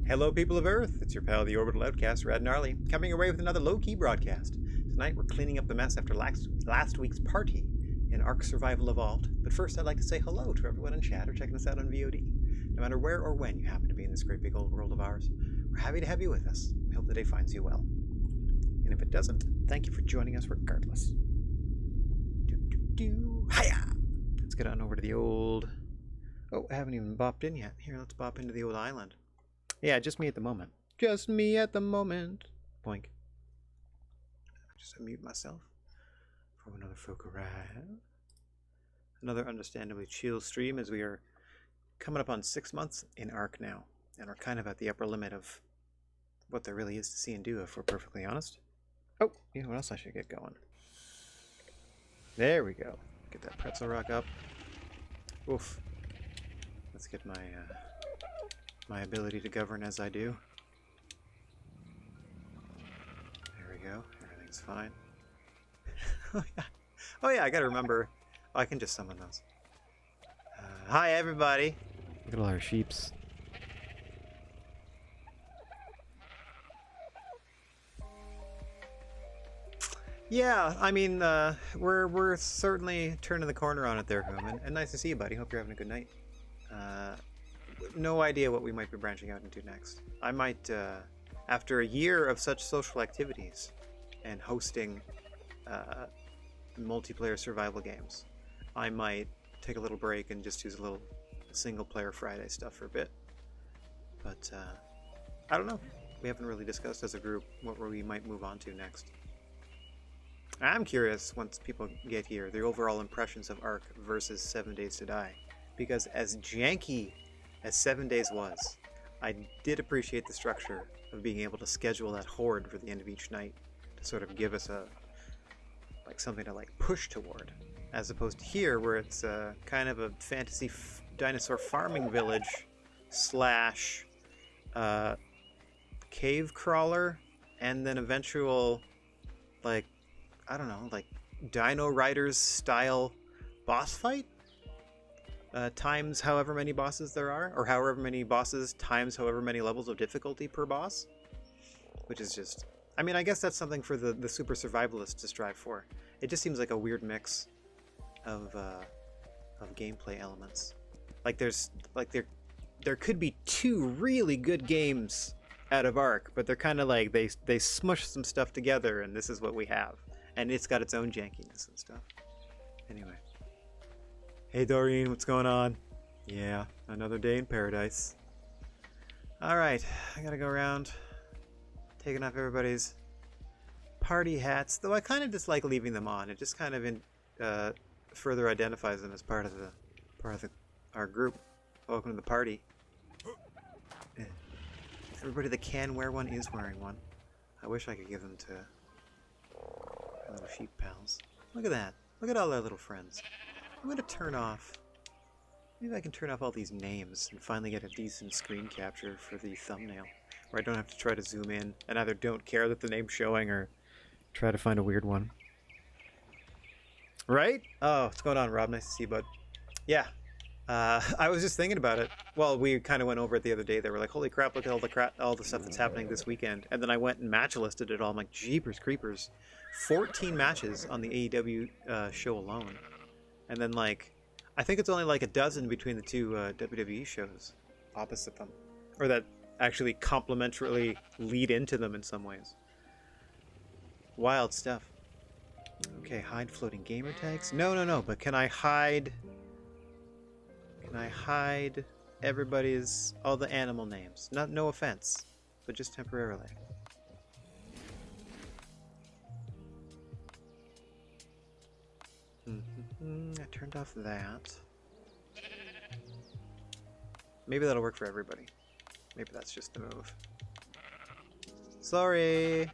Hello, people of Earth. It's your pal, the Orbital Outcast, Rad Gnarly, coming away with another low-key broadcast. Tonight, we're cleaning up the mess after last week's party in ARK Survival Evolved. But first, I'd like to say hello to everyone in chat or checking us out on VOD. No matter where or when you happen to be in this great big old world of ours, we're happy to have you with us. We hope the day finds you well. And if it doesn't, thank you for joining us regardless. Hiya! Let's get on over to the old... Oh, I haven't even bopped in yet. Here, let's bop into the old island. Yeah, just me at the moment. Just me at the moment. Boink. Just unmute myself from another folk arrive. Another understandably chill stream as we are coming up on 6 months in ARK now. And we're kind of at the upper limit of what there really is to see and do, if we're perfectly honest. Oh, you know what else I should get going? There we go. Get that pretzel rock up. Oof. Let's get my my ability to govern as I do. There we go. Everything's fine. Oh yeah, I gotta remember. Oh, I can just summon those. Hi everybody. Look at all our sheeps. Yeah, I mean, we're certainly turning the corner on it there, Human. And nice to see you, buddy. Hope you're having a good night. No idea what we might be branching out into next. I might, after a year of such social activities and hosting multiplayer survival games, I might take a little break and just use a little single-player Friday stuff for a bit. But I don't know. We haven't really discussed as a group what we might move on to next. I'm curious, once people get here, the overall impressions of ARK versus 7 Days to Die. Because as janky as 7 Days was, I did appreciate the structure of being able to schedule that horde for the end of each night to sort of give us a something to push toward, as opposed to here where it's kind of a fantasy dinosaur farming village slash cave crawler, and then eventual I don't know, Dino Riders style boss fight. Times however many bosses there are, or however many bosses times however many levels of difficulty per boss, which is just, I mean, I guess that's something for the super survivalists to strive for. It just seems like a weird mix of gameplay elements. There could be two really good games out of ARK, but they're kind of they smush some stuff together, and this is what we have, and it's got its own jankiness and stuff. Anyway. Hey Doreen, what's going on? Yeah, another day in paradise. Alright, I gotta go around taking off everybody's party hats, though I kind of dislike leaving them on. It just kind of further identifies them as part of our group. Welcome to the party. Everybody that can wear one is wearing one. I wish I could give them to my little sheep pals. Look at that. Look at all our little friends. I'm going to turn off, maybe I can turn off all these names and finally get a decent screen capture for the thumbnail, where I don't have to try to zoom in and either don't care that the name's showing or try to find a weird one. Right? Oh, what's going on, Rob? Nice to see you, bud. Yeah, I was just thinking about it. Well, we kind of went over it the other day. They were like, holy crap, look at all the stuff that's happening this weekend. And then I went and match listed it all. I'm like, jeepers creepers. 14 matches on the AEW show alone. And then, I think it's only a dozen between the two WWE shows opposite them. Or that actually complementarily lead into them in some ways. Wild stuff. Okay, hide floating gamer tags? No, but can I hide everybody's, all the animal names? No offense, but just temporarily. I turned off that. Maybe that'll work for everybody. Maybe that's just the move. Sorry!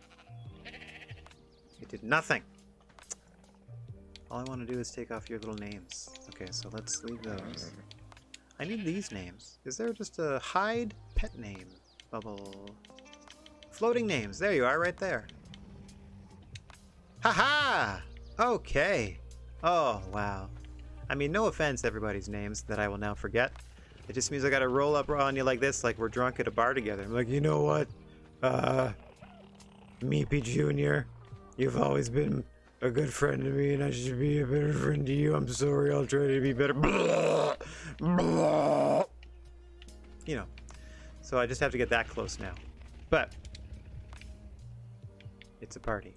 It did nothing! All I want to do is take off your little names. Okay, so let's leave those. I need these names. Is there just a hide pet name bubble? Floating names. There you are, right there. Haha! Okay. Oh, wow. I mean, no offense to everybody's names that I will now forget, It just means I gotta roll up on you like this, like we're drunk at a bar together. I'm like, you know what? Meepy Jr., you've always been a good friend to me, and I should be a better friend to you. I'm sorry, I'll try to be better. Blah, blah. You know. So I just have to get that close now. But it's a party.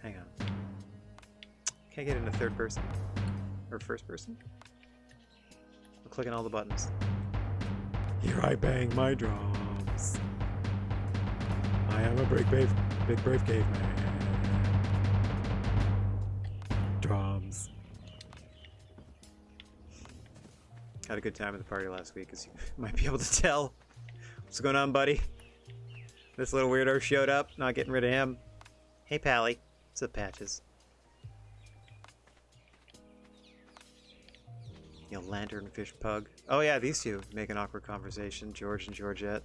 Hang on. Can't get into third person. Or first person? I'm clicking all the buttons. Here I bang my drums. I am a big brave caveman. Drums. Had a good time at the party last week, as you might be able to tell. What's going on, buddy? This little weirdo showed up, not getting rid of him. Hey, Pally. What's up, Patches? You know, lanternfish pug. Oh yeah, these two make an awkward conversation, George and Georgette.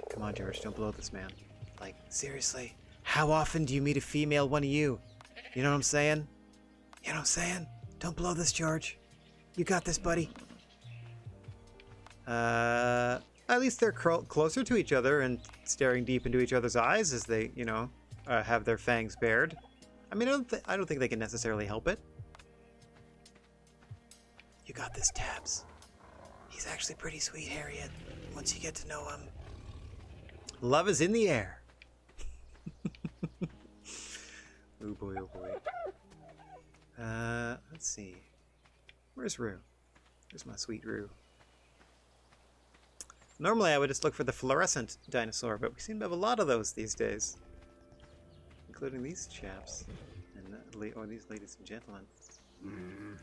Come on, George, don't blow this man. Like, seriously, how often do you meet a female one of you? You know what I'm saying? You know what I'm saying? Don't blow this, George. You got this, buddy. At least they're closer to each other and staring deep into each other's eyes as they, you know, have their fangs bared. I mean, I don't think they can necessarily help it. You got this, Tabs. He's actually pretty sweet, Harriet, once you get to know him. Love is in the air. Oh boy, oh boy. Let's see. Where's Rue? Where's my sweet Rue? Normally I would just look for the fluorescent dinosaur, but we seem to have a lot of those these days. Including these chaps. And these ladies and gentlemen.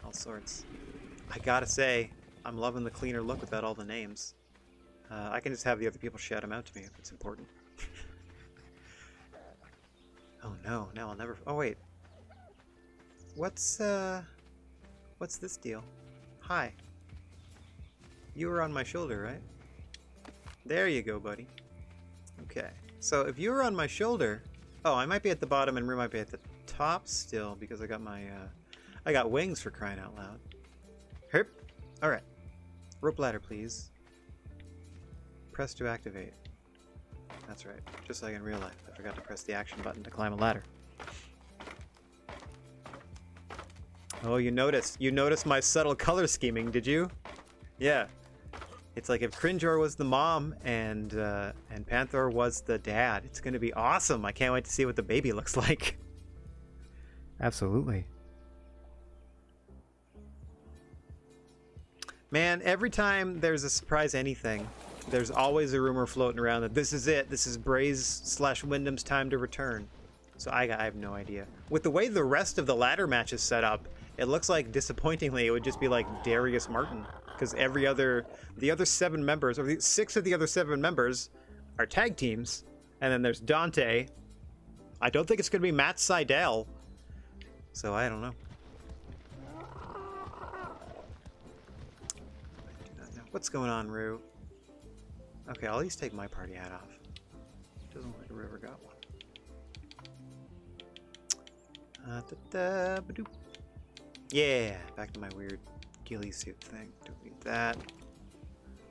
All sorts. I gotta say, I'm loving the cleaner look without all the names. I can just have the other people shout them out to me if it's important. Oh no, now I'll never... Oh wait. What's this deal? Hi. You were on my shoulder, right? There you go, buddy. Okay. So if you were on my shoulder... Oh, I might be at the bottom and Rue might be at the top still because I got my... I got wings, for crying out loud. Herp. Alright. Rope ladder, please. Press to activate. That's right. Just like in real life. I forgot to press the action button to climb a ladder. Oh, you noticed. You noticed my subtle color scheming, did you? Yeah. It's like if Cringeor was the mom and Panther was the dad. It's gonna be awesome. I can't wait to see what the baby looks like. Absolutely. Man, every time there's a surprise anything, there's always a rumor floating around that this is it. This is Braze/Wyndham's time to return. So I have no idea. With the way the rest of the ladder match is set up, it looks like, disappointingly, it would just be like Darius Martin. Because the other 7 members, or 6 of the other 7 members, are tag teams. And then there's Dante. I don't think it's going to be Matt Sydal. So I don't know. What's going on, Rue? Okay, I'll at least take my party hat off. Doesn't look like a river got one. Yeah, back to my weird ghillie suit thing. Don't need that.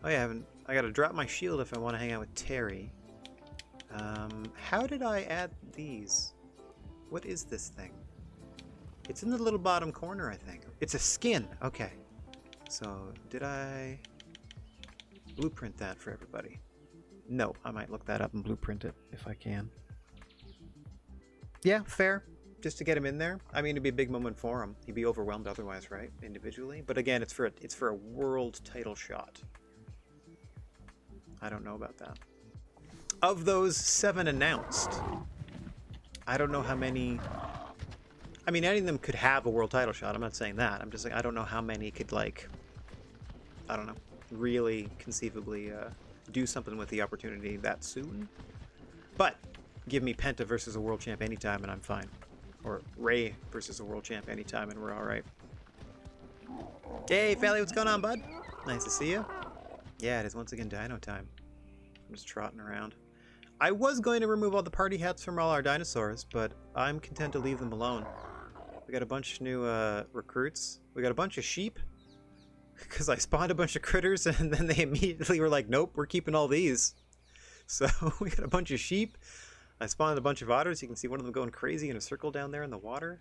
Oh yeah, I gotta drop my shield if I want to hang out with Terry. How did I add these? What is this thing? It's in the little bottom corner, I think. It's a skin. Okay. So, did I blueprint that for everybody? No, I might look that up and blueprint it if I can. Yeah, fair. Just to get him in there. I mean, it'd be a big moment for him. He'd be overwhelmed otherwise, right? Individually. But again, it's for a world title shot. I don't know about that. Of those 7 announced, I don't know how many... I mean, any of them could have a world title shot. I'm not saying that. I'm just like, I don't know how many could, like... I don't know. Really conceivably do something with the opportunity that soon. But give me Penta versus a world champ anytime and I'm fine. Or Ray versus a world champ anytime and we're alright. Hey, Fally, what's going on, bud? Nice to see you. Yeah, it is once again Dino time. I'm just trotting around. I was going to remove all the party hats from all our dinosaurs, but I'm content to leave them alone. We got a bunch of new recruits. We got a bunch of sheep. Because I spawned a bunch of critters and then they immediately were like, nope, we're keeping all these. So we got a bunch of sheep. I spawned a bunch of otters. You can see one of them going crazy in a circle down there in the water.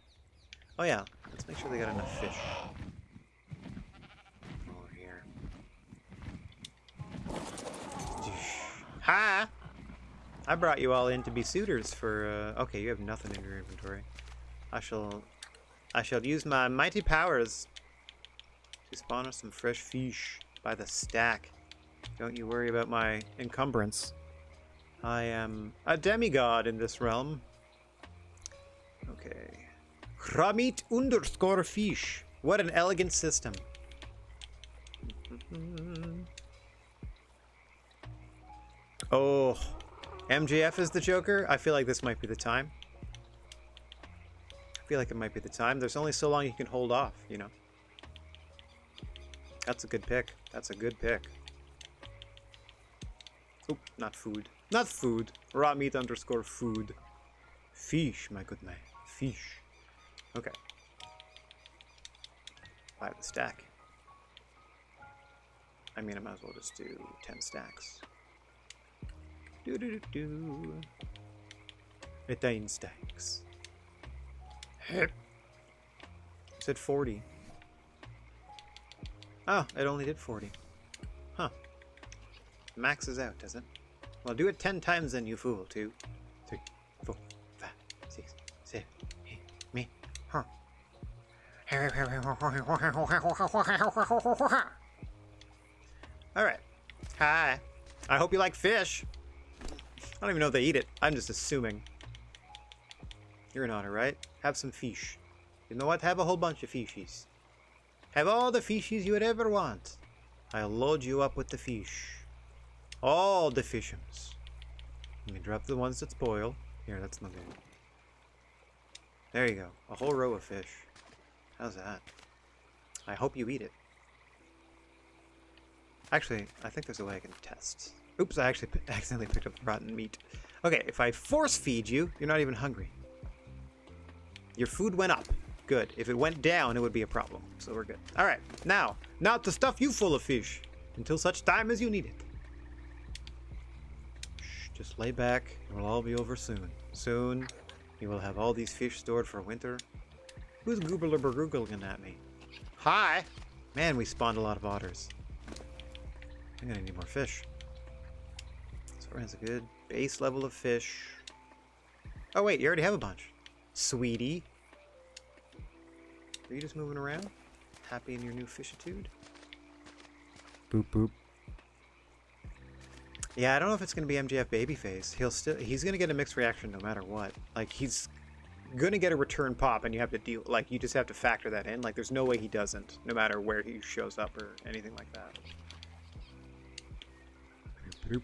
Oh yeah, let's make sure they got enough fish. Over here. Ha! I brought you all in to be suitors for, okay, you have nothing in your inventory. I shall use my mighty powers to spawn us some fresh fish by the stack. Don't you worry about my encumbrance. I am a demigod in this realm. Okay. Ramit underscore fish. What an elegant system. Oh, MJF is the Joker? I feel like this might be the time. I feel like it might be the time. There's only so long you can hold off, you know? That's a good pick. That's a good pick. Oop, not food. Not food. Raw meat underscore food. Fish, my good man. Fish. Okay. Buy the stack. I mean, I might as well just do 10 stacks. Do. 10 stacks. It said 40. Oh, it only did 40. Huh. Maxes out, does it? Well, do it 10 times then, you fool. 2, 3, 4, 5, 6, 7, 8, me. Huh. Alright. Hi. I hope you like fish. I don't even know if they eat it. I'm just assuming. You're an otter, right? Have some fish. You know what? Have a whole bunch of fishies. Have all the fishies you would ever want. I'll load you up with the fish. All the fishums. Let me drop the ones that spoil. Here, that's not good. There you go. A whole row of fish. How's that? I hope you eat it. Actually, I think there's a way I can test. Oops, I actually accidentally picked up rotten meat. Okay, if I force feed you, you're not even hungry. Your food went up. Good. If it went down, it would be a problem. So we're good. Alright, now to stuff you full of fish. Until such time as you need it. Shh, just lay back. It will all be over soon. Soon, you will have all these fish stored for winter. Who's googling at me? Hi! Man, we spawned a lot of otters. I'm gonna need more fish. So that's a good base level of fish. Oh wait, you already have a bunch. Sweetie. Are you just moving around? Happy in your new fishitude? Boop boop. Yeah, I don't know if it's gonna be MJF babyface. He's gonna get a mixed reaction no matter what. Like, he's gonna get a return pop and you have to deal, like, you just have to factor that in. Like, there's no way he doesn't, no matter where he shows up or anything like that. You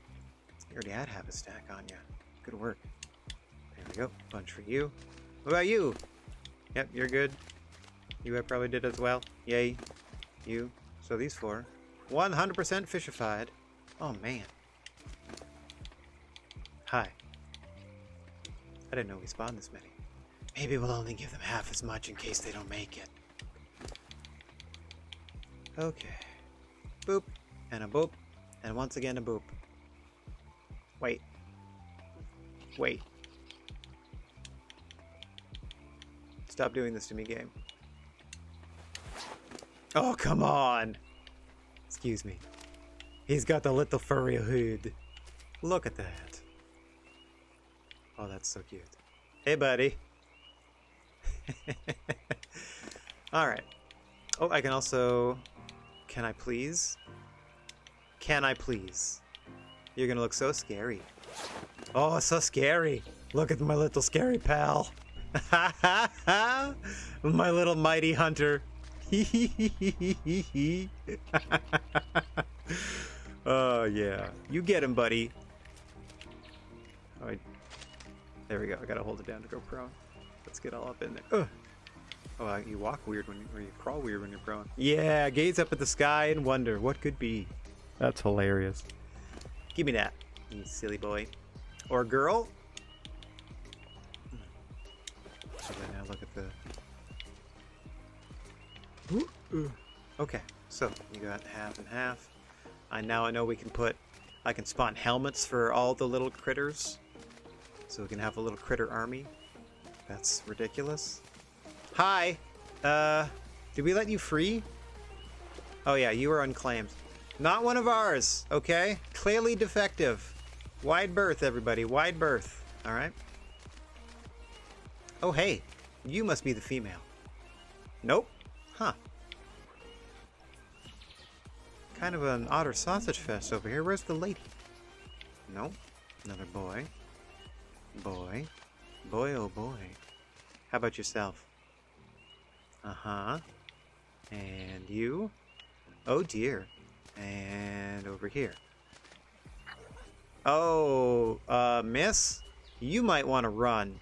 already had half a stack on you. Good work. There we go. Bunch for you. What about you? Yep, you're good. You probably did as well. Yay. You. So these 4. 100% fishified. Oh, man. Hi. I didn't know we spawned this many. Maybe we'll only give them half as much in case they don't make it. Okay. Boop. And a boop. And once again a boop. Wait. Wait. Stop doing this to me, game. Oh, come on! Excuse me. He's got the little furry hood. Look at that. Oh, that's so cute. Hey, buddy. Alright. Oh, I can also... Can I please? Can I please? You're gonna look so scary. Oh, it's so scary. Look at my little scary pal. My little mighty hunter. Oh, yeah. You get him, buddy. Oh, there we go. I gotta hold it down to go prone. Let's get all up in there. Ugh. Oh, you walk weird or you crawl weird when you're prone. Yeah, gaze up at the sky and wonder what could be. That's hilarious. Give me that, you silly boy. Or girl. So now look at the... Okay. So you got half and half. I know we can put. I can spawn helmets for all the little critters, so we can have a little critter army. That's ridiculous. Hi. Did we let you free? Oh yeah, you were unclaimed. Not one of ours. Okay. Clearly defective. Wide berth, everybody. Wide berth. All right. Oh hey, you must be the female. Nope. Huh. Kind of an otter sausage fest over here. Where's the lady? Nope. Another boy. Boy. Boy, oh boy. How about yourself? Uh-huh. And you? Oh dear. And over here. Oh, miss? You might want to run.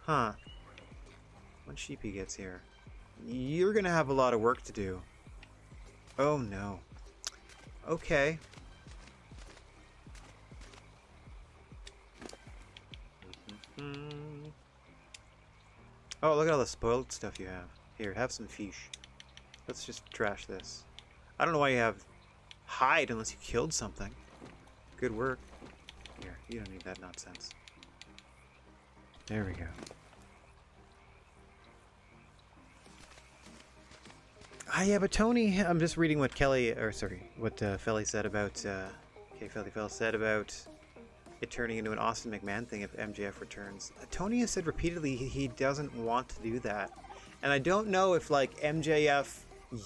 Huh. When Sheepy gets here, you're gonna have a lot of work to do. Oh no. Okay. Oh, look at all the spoiled stuff you have. Here, have some fish. Let's just trash this. I don't know why you have hide unless you killed something. Good work. Here, you don't need that nonsense. There we go. Ah, yeah, but Tony, I'm just reading what Felly said about, Felly said about it turning into an Austin McMahon thing if MJF returns. Tony has said repeatedly he doesn't want to do that. And I don't know if, like, MJF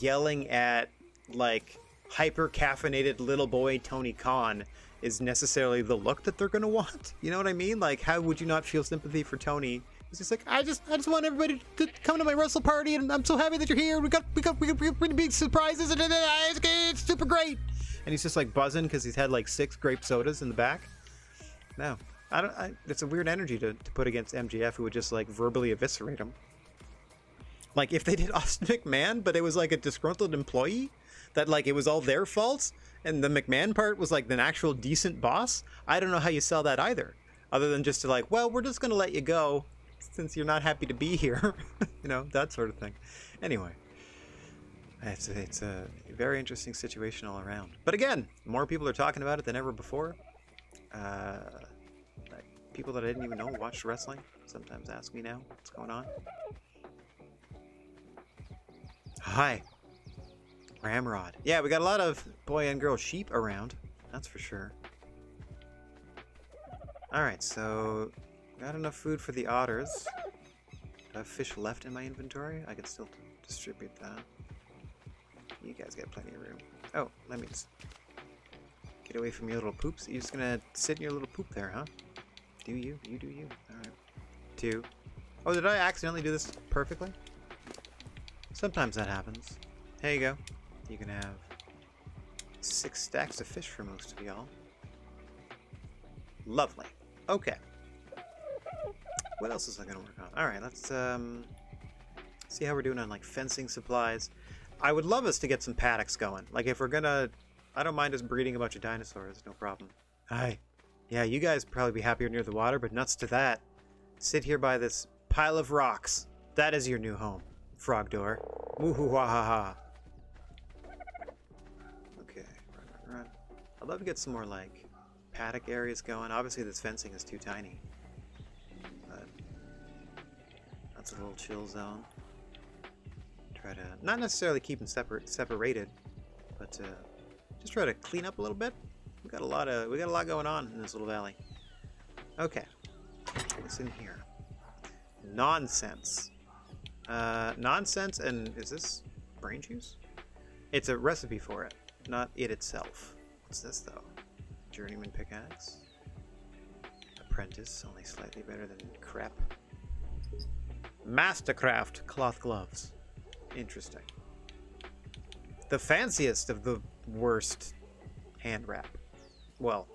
yelling at, like, hyper-caffeinated little boy Tony Khan is necessarily the look that they're going to want. You know what I mean? Like, how would you not feel sympathy for Tony? He's just like, I just want everybody to come to my wrestle party, and I'm so happy that you're here. We got pretty big surprises, and it's super great. And he's just like buzzing because he's had like 6 grape sodas in the back. No, it's a weird energy to put against MJF, who would just like verbally eviscerate him. Like if they did Austin McMahon, but it was like a disgruntled employee, that like it was all their fault, and the McMahon part was like an actual decent boss. I don't know how you sell that either, other than just to like, well, we're just gonna let you go since you're not happy to be here. You know, that sort of thing. Anyway, it's a very interesting situation all around. But again, more people are talking about it than ever before. Like, people that I didn't even know watched wrestling sometimes ask me now what's going on. Hi. Ramrod. Yeah, we got a lot of boy and girl sheep around. That's for sure. Alright, so got enough food for the otters. Do I have fish left in my inventory? I can still distribute that. You guys got plenty of room. Oh, let me just get away from your little poops. You're just gonna sit in your little poop there, huh? Do you? You do you. Alright. 2. Oh, did I accidentally do this perfectly? Sometimes that happens. Here you go. You can have 6 stacks of fish for most of y'all. Lovely. Okay. What else is I gonna work on? Alright, let's see how we're doing on like fencing supplies. I would love us to get some paddocks going. Like if we're gonna, I don't mind us breeding a bunch of dinosaurs, no problem. Hi. Yeah, you guys probably be happier near the water, but nuts to that. Sit here by this pile of rocks. That is your new home. Frog door. Woohoo-ha-ha-ha. Okay, run. I'd love to get some more like paddock areas going. Obviously this fencing is too tiny. But that's a little chill zone. Try to not necessarily keep them separated, but just try to clean up a little bit. We got a lot going on in this little valley. Okay, what's in here? Nonsense. Nonsense, and is this brain juice? It's a recipe for it, not it itself. What's this though? Journeyman pickaxe. Apprentice, only slightly better than crap. Mastercraft cloth gloves. Interesting. The fanciest of the worst hand wrap. Well,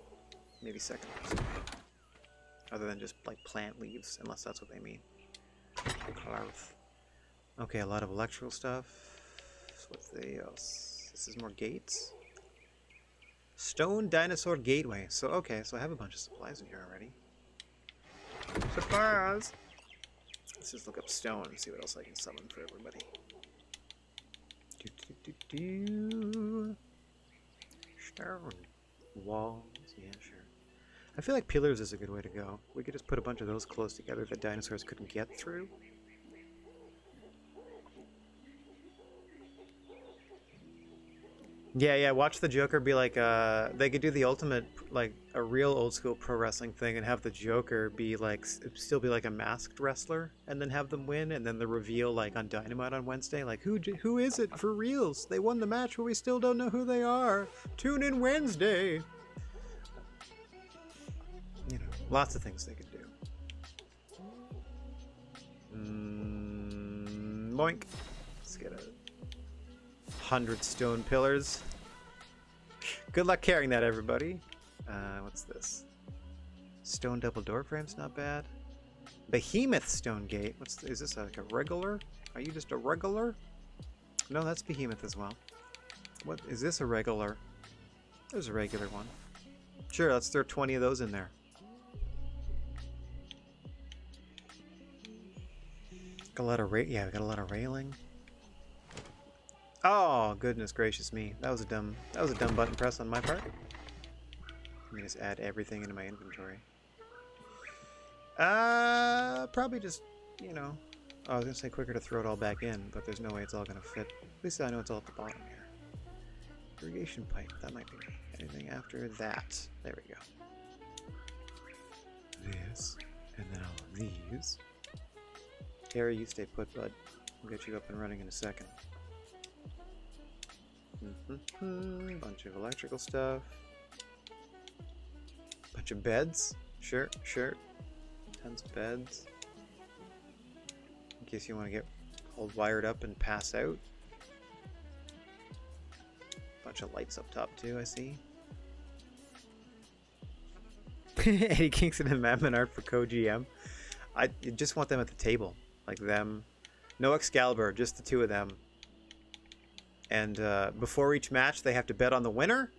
maybe second worst. Other than just like plant leaves, unless that's what they mean. Cloth. Okay, a lot of electrical stuff. What's else? This is more gates. Stone Dinosaur Gateway. So, okay, so I have a bunch of supplies in here already. Supplies! Let's just look up stone and see what else I can summon for everybody. Stone walls, yeah, sure. I feel like pillars is a good way to go. We could just put a bunch of those close together that dinosaurs couldn't get through. Yeah, watch the Joker be like, they could do the ultimate, like, a real old school pro wrestling thing and have the Joker be like, still be like a masked wrestler and then have them win, and then the reveal, like, on Dynamite on Wednesday, like, who is it for reals? They won the match, but we still don't know who they are. Tune in Wednesday. You know, lots of things they could do. Boink. Let's get 100 stone pillars. Good luck carrying that, everybody. What's this? Stone double door frame's not bad. Behemoth stone gate. Is this like a regular? Are you just a regular? No, that's Behemoth as well. What is this, a regular? There's a regular one. Sure, let's throw 20 of those in there. Got a lot of we got a lot of railing. Oh, goodness gracious me. That was a dumb button press on my part. Let me just add everything into my inventory. Probably just, you know, I was gonna say quicker to throw it all back in, but there's no way it's all gonna fit. At least I know it's all at the bottom here. Irrigation pipe, that might be anything after that. There we go. This, and then all of these. Harry, you stay put, bud. We'll get you up and running in a second. Bunch of electrical stuff. Bunch of beds. Sure. Tons of beds. In case you want to get all wired up and pass out. Bunch of lights up top too, I see. Eddie Kingston and Madman art for co-GM. I just want them at the table. Like them. No Excalibur, just the two of them. And before each match, they have to bet on the winner,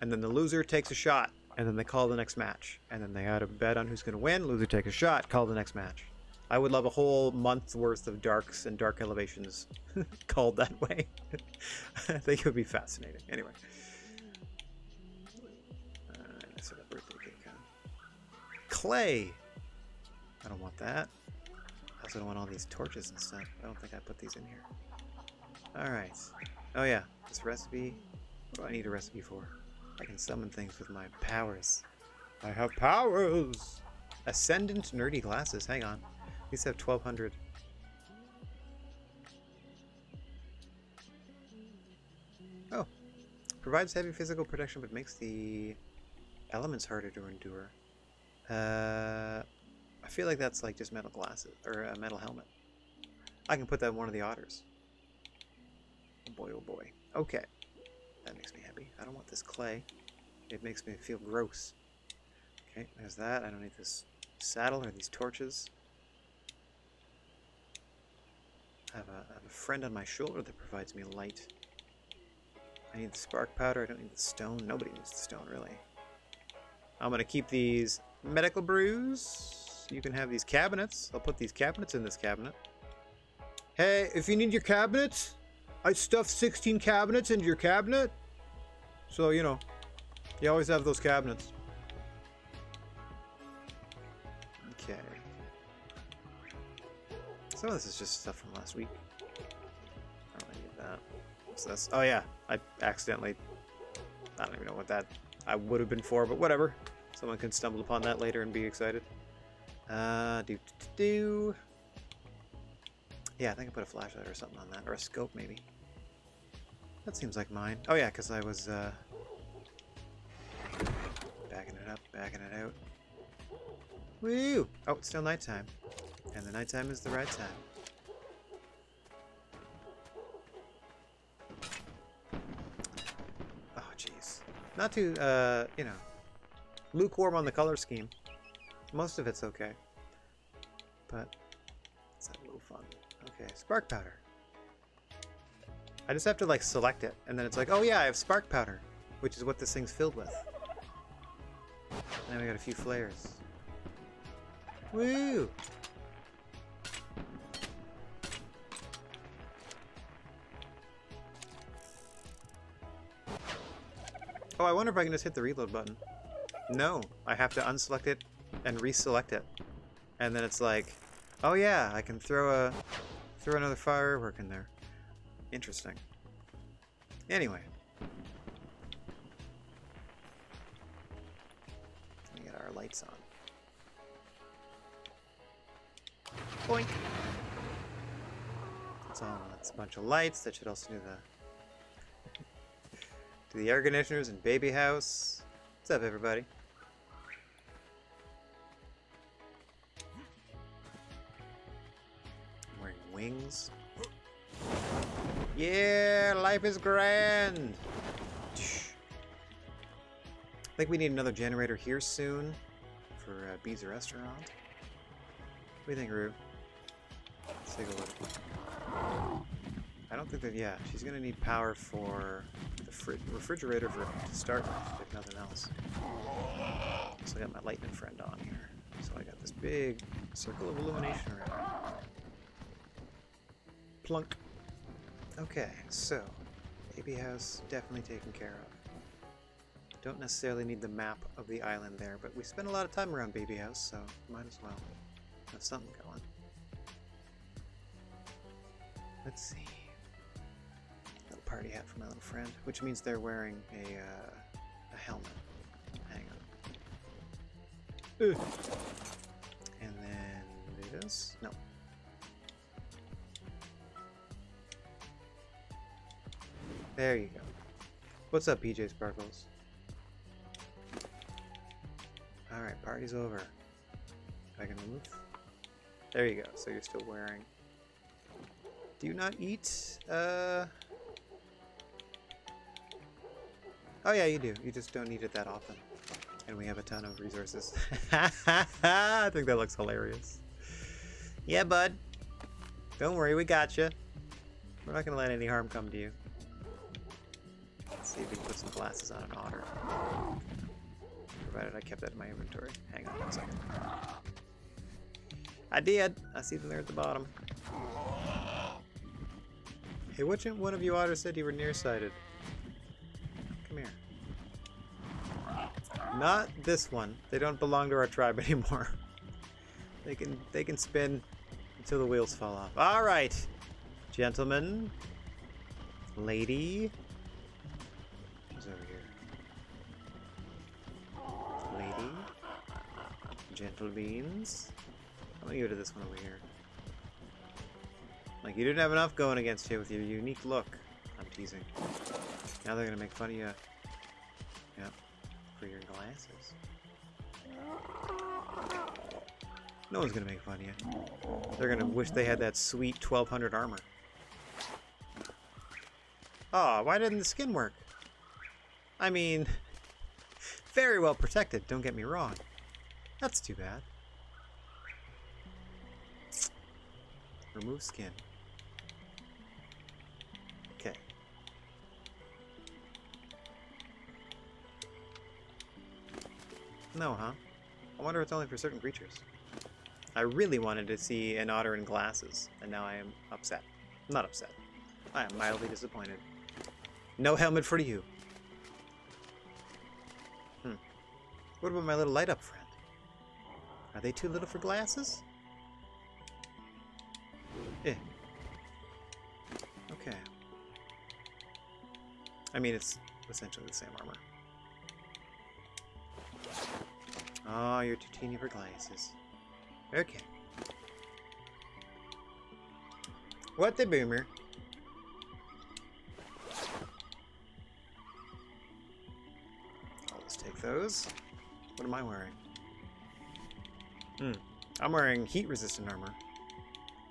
and then the loser takes a shot, and then they call the next match. And then they had to bet on who's going to win, loser take a shot, call the next match. I would love a whole month's worth of darks and dark elevations called that way. I think it would be fascinating. Anyway. That's a birthday cake, huh? Clay! I don't want that. I also don't want all these torches and stuff. I don't think I put these in here. Alright. Oh yeah, this recipe. What do I need a recipe for? I can summon things with my powers. I have powers! Ascendant nerdy glasses. Hang on. These have 1200. Oh. Provides heavy physical protection but makes the elements harder to endure. I feel like that's like just metal glasses, or a metal helmet. I can put that in one of the otters. Oh boy, oh boy. Okay. That makes me happy. I don't want this clay. It makes me feel gross. Okay, there's that. I don't need this saddle or these torches. I have a friend on my shoulder that provides me light. I need the spark powder. I don't need the stone. Nobody needs the stone, really. I'm going to keep these medical brews. You can have these cabinets. I'll put these cabinets in this cabinet. Hey, if you need your cabinets, I stuffed 16 cabinets into your cabinet. So, you know, you always have those cabinets. Okay. Some of this is just stuff from last week. I don't need that. What's this? Oh yeah, I accidentally... I don't even know what that I would have been for, but whatever. Someone can stumble upon that later and be excited. Yeah, I think I put a flashlight or something on that. Or a scope, maybe. That seems like mine. Oh yeah, because I was, backing it up, backing it out. Woo! Oh, it's still nighttime. And the nighttime is the right time. Oh, jeez. Not too, you know, lukewarm on the color scheme. Most of it's okay. But it's a little fun. Okay, spark powder. I just have to like select it, and then it's like, oh yeah, I have spark powder, which is what this thing's filled with. Now we got a few flares. Woo! Oh, I wonder if I can just hit the reload button. No, I have to unselect it and reselect it. And then it's like, oh yeah, I can throw another firework in there. Interesting. Anyway. We got our lights on. Boink! That's a bunch of lights. That should also do the air conditioners and baby house. What's up, everybody? I'm wearing wings. Yeah, life is grand. I think we need another generator here soon for Bee's restaurant. What do you think, Rue? Let's take a look. I don't think that, yeah, she's going to need power for the refrigerator to start with, if nothing else. So I got my lightning friend on here. So I got this big circle of illumination around. Plunk. Okay, so baby house definitely taken care of. Don't necessarily need the map of the island there, but we spent a lot of time around baby house, so might as well have something going. Let's see. Little party hat for my little friend, which means they're wearing a helmet. Hang on. Ugh. And then do this. No. There you go. What's up, PJ Sparkles? Alright, party's over. I can move. There you go. So you're still wearing. Do you not eat? Oh yeah, you do. You just don't eat it that often. And we have a ton of resources. I think that looks hilarious. Yeah, bud. Don't worry, we got you. We're not gonna let any harm come to you. Let's see if we can put some glasses on an otter. Provided I kept that in my inventory. Hang on 1 second. I did. I see them there at the bottom. Hey, which one of you otters said you were nearsighted? Come here. Not this one. They don't belong to our tribe anymore. They can spin until the wheels fall off. All right, gentlemen, lady. Who's over here? Lady, gentle beans. I'm gonna give it to this one over here. Like, you didn't have enough going against you with your unique look. I'm teasing. Now they're gonna make fun of you. Yep. For your glasses. No one's gonna make fun of you. They're gonna wish they had that sweet 1200 armor. Aw, why didn't the skin work? I mean, very well protected, don't get me wrong. That's too bad. Remove skin. Okay. No, huh? I wonder if it's only for certain creatures. I really wanted to see an otter in glasses, and now I am upset. Not upset. I am mildly disappointed. No helmet for you. What about my little light up friend? Are they too little for glasses? Eh. Okay. I mean, it's essentially the same armor. Oh, you're too teeny for glasses. Okay. What the boomer? I'll just take those. What am I wearing? I'm wearing heat-resistant armor.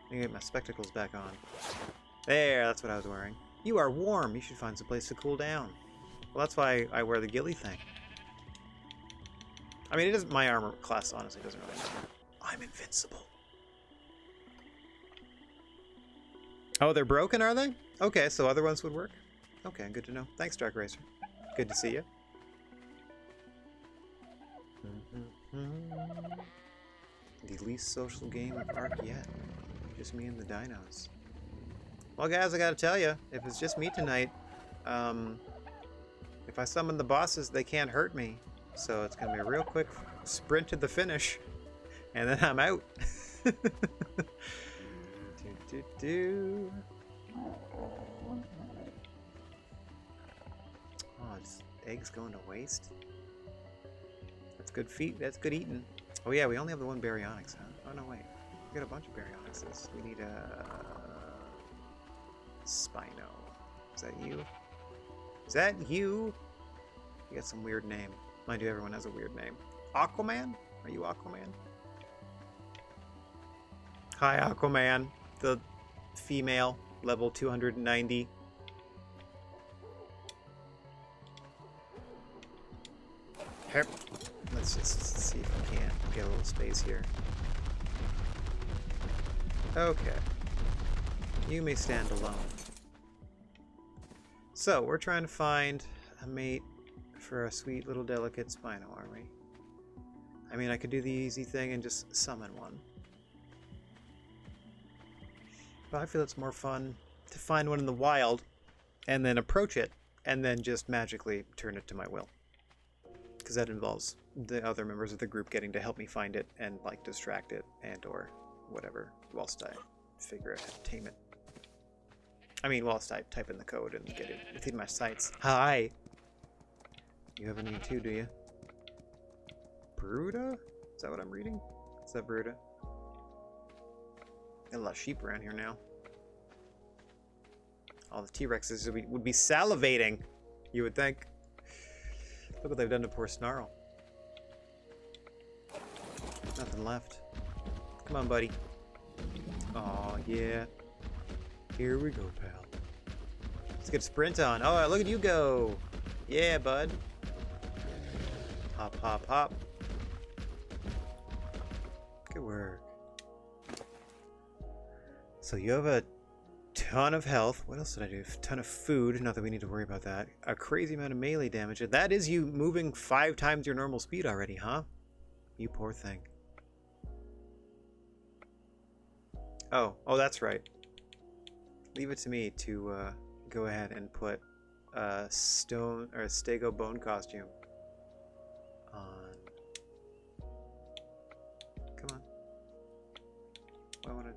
Let me get my spectacles back on. There, that's what I was wearing. You are warm. You should find some place to cool down. Well, that's why I wear the ghillie thing. I mean, it doesn't. My armor class honestly doesn't really matter. I'm invincible. Oh, they're broken, are they? Okay, so other ones would work. Okay, good to know. Thanks, Dark Racer. Good to see you. The least social game of ARK yet. Just me and the dinos. Well, guys, I gotta tell you, if it's just me tonight, If I summon the bosses, they can't hurt me. So it's going to be a real quick sprint to the finish. And then I'm out. Oh, just eggs going to waste. That's good feed. That's good eating. Oh yeah, we only have the one baryonyx, huh? Oh no, wait. We got a bunch of baryonyxes. We need a Spino. Is that you? Is that you? You got some weird name. Mind you, everyone has a weird name. Aquaman? Are you Aquaman? Hi, Aquaman. The female, level 290. Herp. Let's just see if we can get a little space here. Okay. You may stand alone. So, we're trying to find a mate for a sweet little delicate Spino, aren't we? I mean, I could do the easy thing and just summon one. But I feel it's more fun to find one in the wild and then approach it and then just magically turn it to my will. Because that involves the other members of the group getting to help me find it and like distract it and or whatever whilst I figure out how to tame it. I mean, whilst I type in the code and get it within my sights. Hi! You have any too, do you? Bruta? Is that what I'm reading? Is that Bruta? Got a lot of sheep around here now. All the T-Rexes would be salivating, you would think. Look what they've done to poor Snarl. Nothing left. Come on, buddy. Aw, yeah. Here we go, pal. Let's get a sprint on. Oh, look at you go. Yeah, bud. Hop, hop, hop. Good work. So you have a ton of health. What else did I do? A ton of food. Not that we need to worry about that. A crazy amount of melee damage. That is you moving 5 times your normal speed already, huh? You poor thing. Oh, that's right. Leave it to me to go ahead and put a stone or a stego bone costume on. Come on. I want to.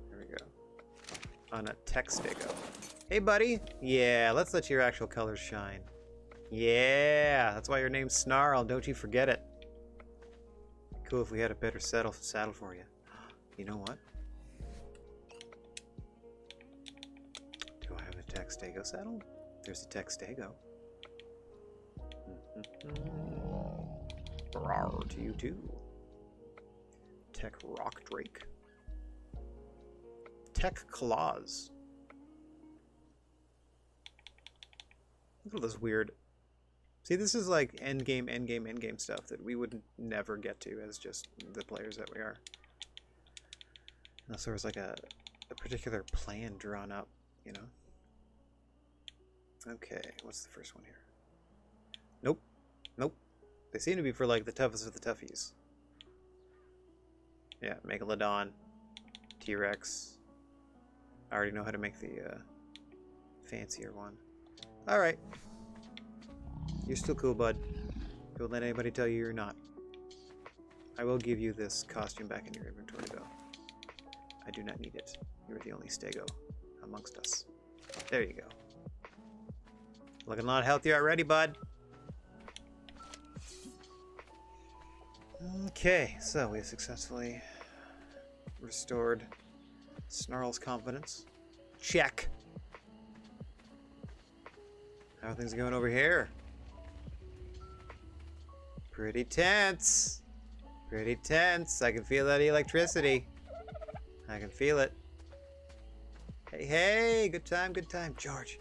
There we go. On a tech stego. Hey, buddy. Yeah, let's let your actual colors shine. Yeah, that's why your name's Snarl. Don't you forget it. Cool if we had a better saddle for you. You know what? Do I have a tech stego saddle? There's a tech stego. Rawr to you too. Tech rock drake. Tech claws. Look at this weird. See, this is like endgame stuff that we would never get to as just the players that we are. Unless there was like a particular plan drawn up, you know? Okay, what's the first one here? Nope. Nope. They seem to be for like the toughest of the toughies. Yeah, Megalodon, T-Rex. I already know how to make the fancier one. Alright. You're still cool, bud. Don't let anybody tell you you're not. I will give you this costume back in your inventory, though. I do not need it. You're the only stego amongst us. There you go. Looking a lot healthier already, bud. Okay, so we have successfully restored Snarl's confidence. Check. How are things going over here? Pretty tense. Pretty tense. I can feel that electricity. I can feel it. Hey, hey, good time, good time. George,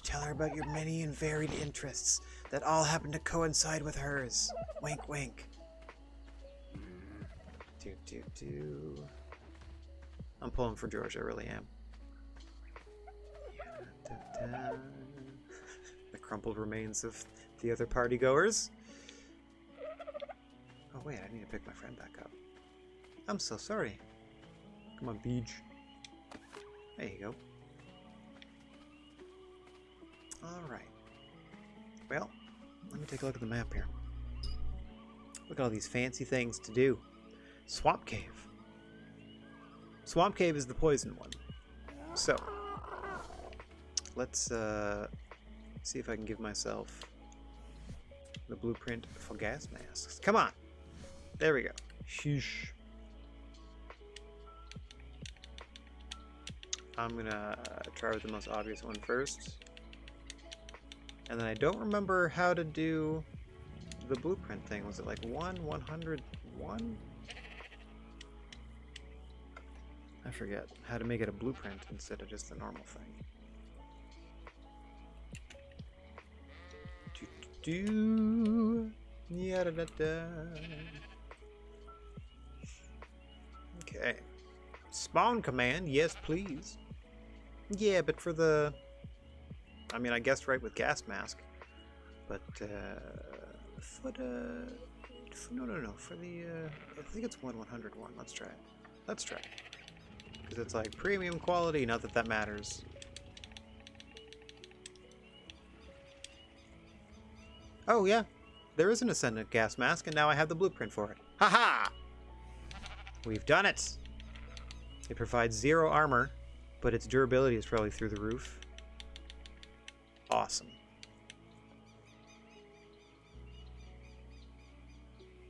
tell her about your many and varied interests that all happen to coincide with hers. Wink, wink. I'm pulling for George, I really am. The crumpled remains of the other party goers. Oh wait, I need to pick my friend back up. I'm so sorry. Come on, Beej. There you go. Alright. Well, let me take a look at the map here. Look at all these fancy things to do. Swamp Cave. Swamp Cave is the poison one. So, let's see if I can give myself the blueprint for gas masks. Come on! There we go. Sheesh. I'm gonna try with the most obvious one first. And then I don't remember how to do the blueprint thing. Was it like 101? I forget how to make it a blueprint instead of just the normal thing. Yeah-da-da-da. Okay. Spawn command, yes please. Yeah, but for the... I mean, I guessed right with gas mask. But, for the... No. For the, I think it's 101. Let's try it. Let's try it. Because it's like premium quality, not that that matters. Oh, yeah. There is an Ascendant Gas Mask, and now I have the blueprint for it. Haha! We've done it! It provides 0 armor, but its durability is probably through the roof. Awesome.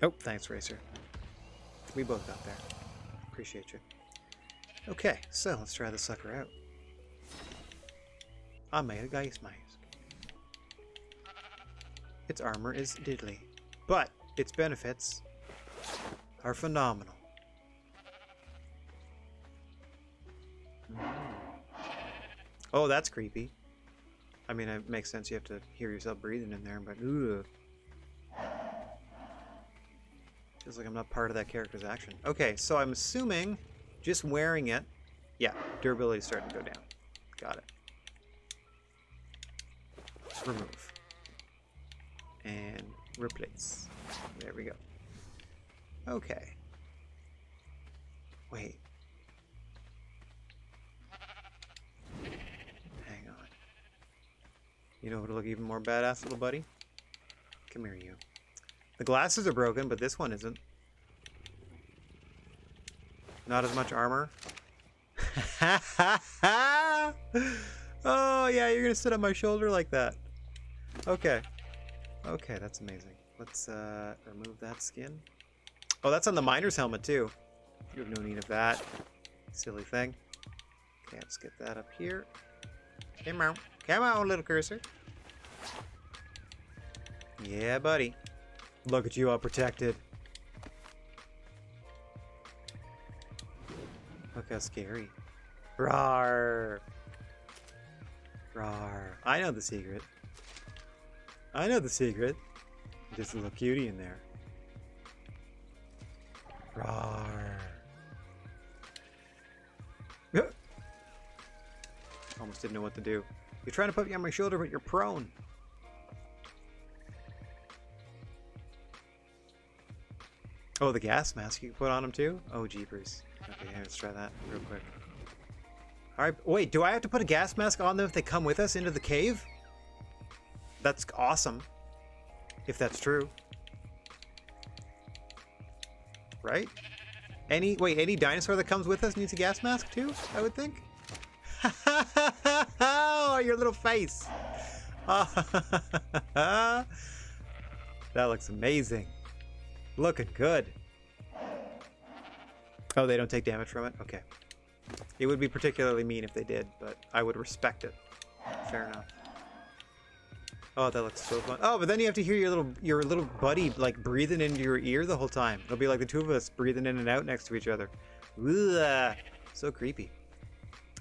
Oh, thanks, Racer. We both got there. Appreciate you. Okay, so let's try this sucker out. I made a gas mask. Its armor is diddly, but its benefits are phenomenal. Oh, that's creepy. I mean, it makes sense. You have to hear yourself breathing in there, but ugh. Feels like I'm not part of that character's action. Okay, so I'm assuming just wearing it, yeah, durability is starting to go down. Got it. Remove. And replace. There we go. Okay. Wait. Hang on. You know what'll look even more badass, little buddy? Come here, you. The glasses are broken, but this one isn't. Not as much armor. Oh, yeah, you're gonna sit on my shoulder like that. Okay. Okay, that's amazing. Let's remove that skin. Oh, that's on the miner's helmet, too. You have no need of that. Silly thing. Okay, let's get that up here. Come on. Come on, little cursor. Yeah, buddy. Look at you all protected. Look how scary. Rawr. Rawr. I know the secret. I know the secret. Just a little cutie in there. Rawr. Almost didn't know what to do. You're trying to put me on my shoulder, but you're prone. Oh, the gas mask you can put on him too? Oh, jeepers. Okay, let's try that real quick. Alright, wait, do I have to put a gas mask on them if they come with us into the cave? That's awesome. If that's true. Right? Any dinosaur that comes with us needs a gas mask too, I would think? Oh, your little face. That looks amazing. Looking good. Oh, they don't take damage from it? Okay. It would be particularly mean if they did, but I would respect it. Fair enough. Oh, that looks so fun. Oh, but then you have to hear your little buddy like breathing into your ear the whole time. It'll be like the two of us breathing in and out next to each other. Ugh, so creepy.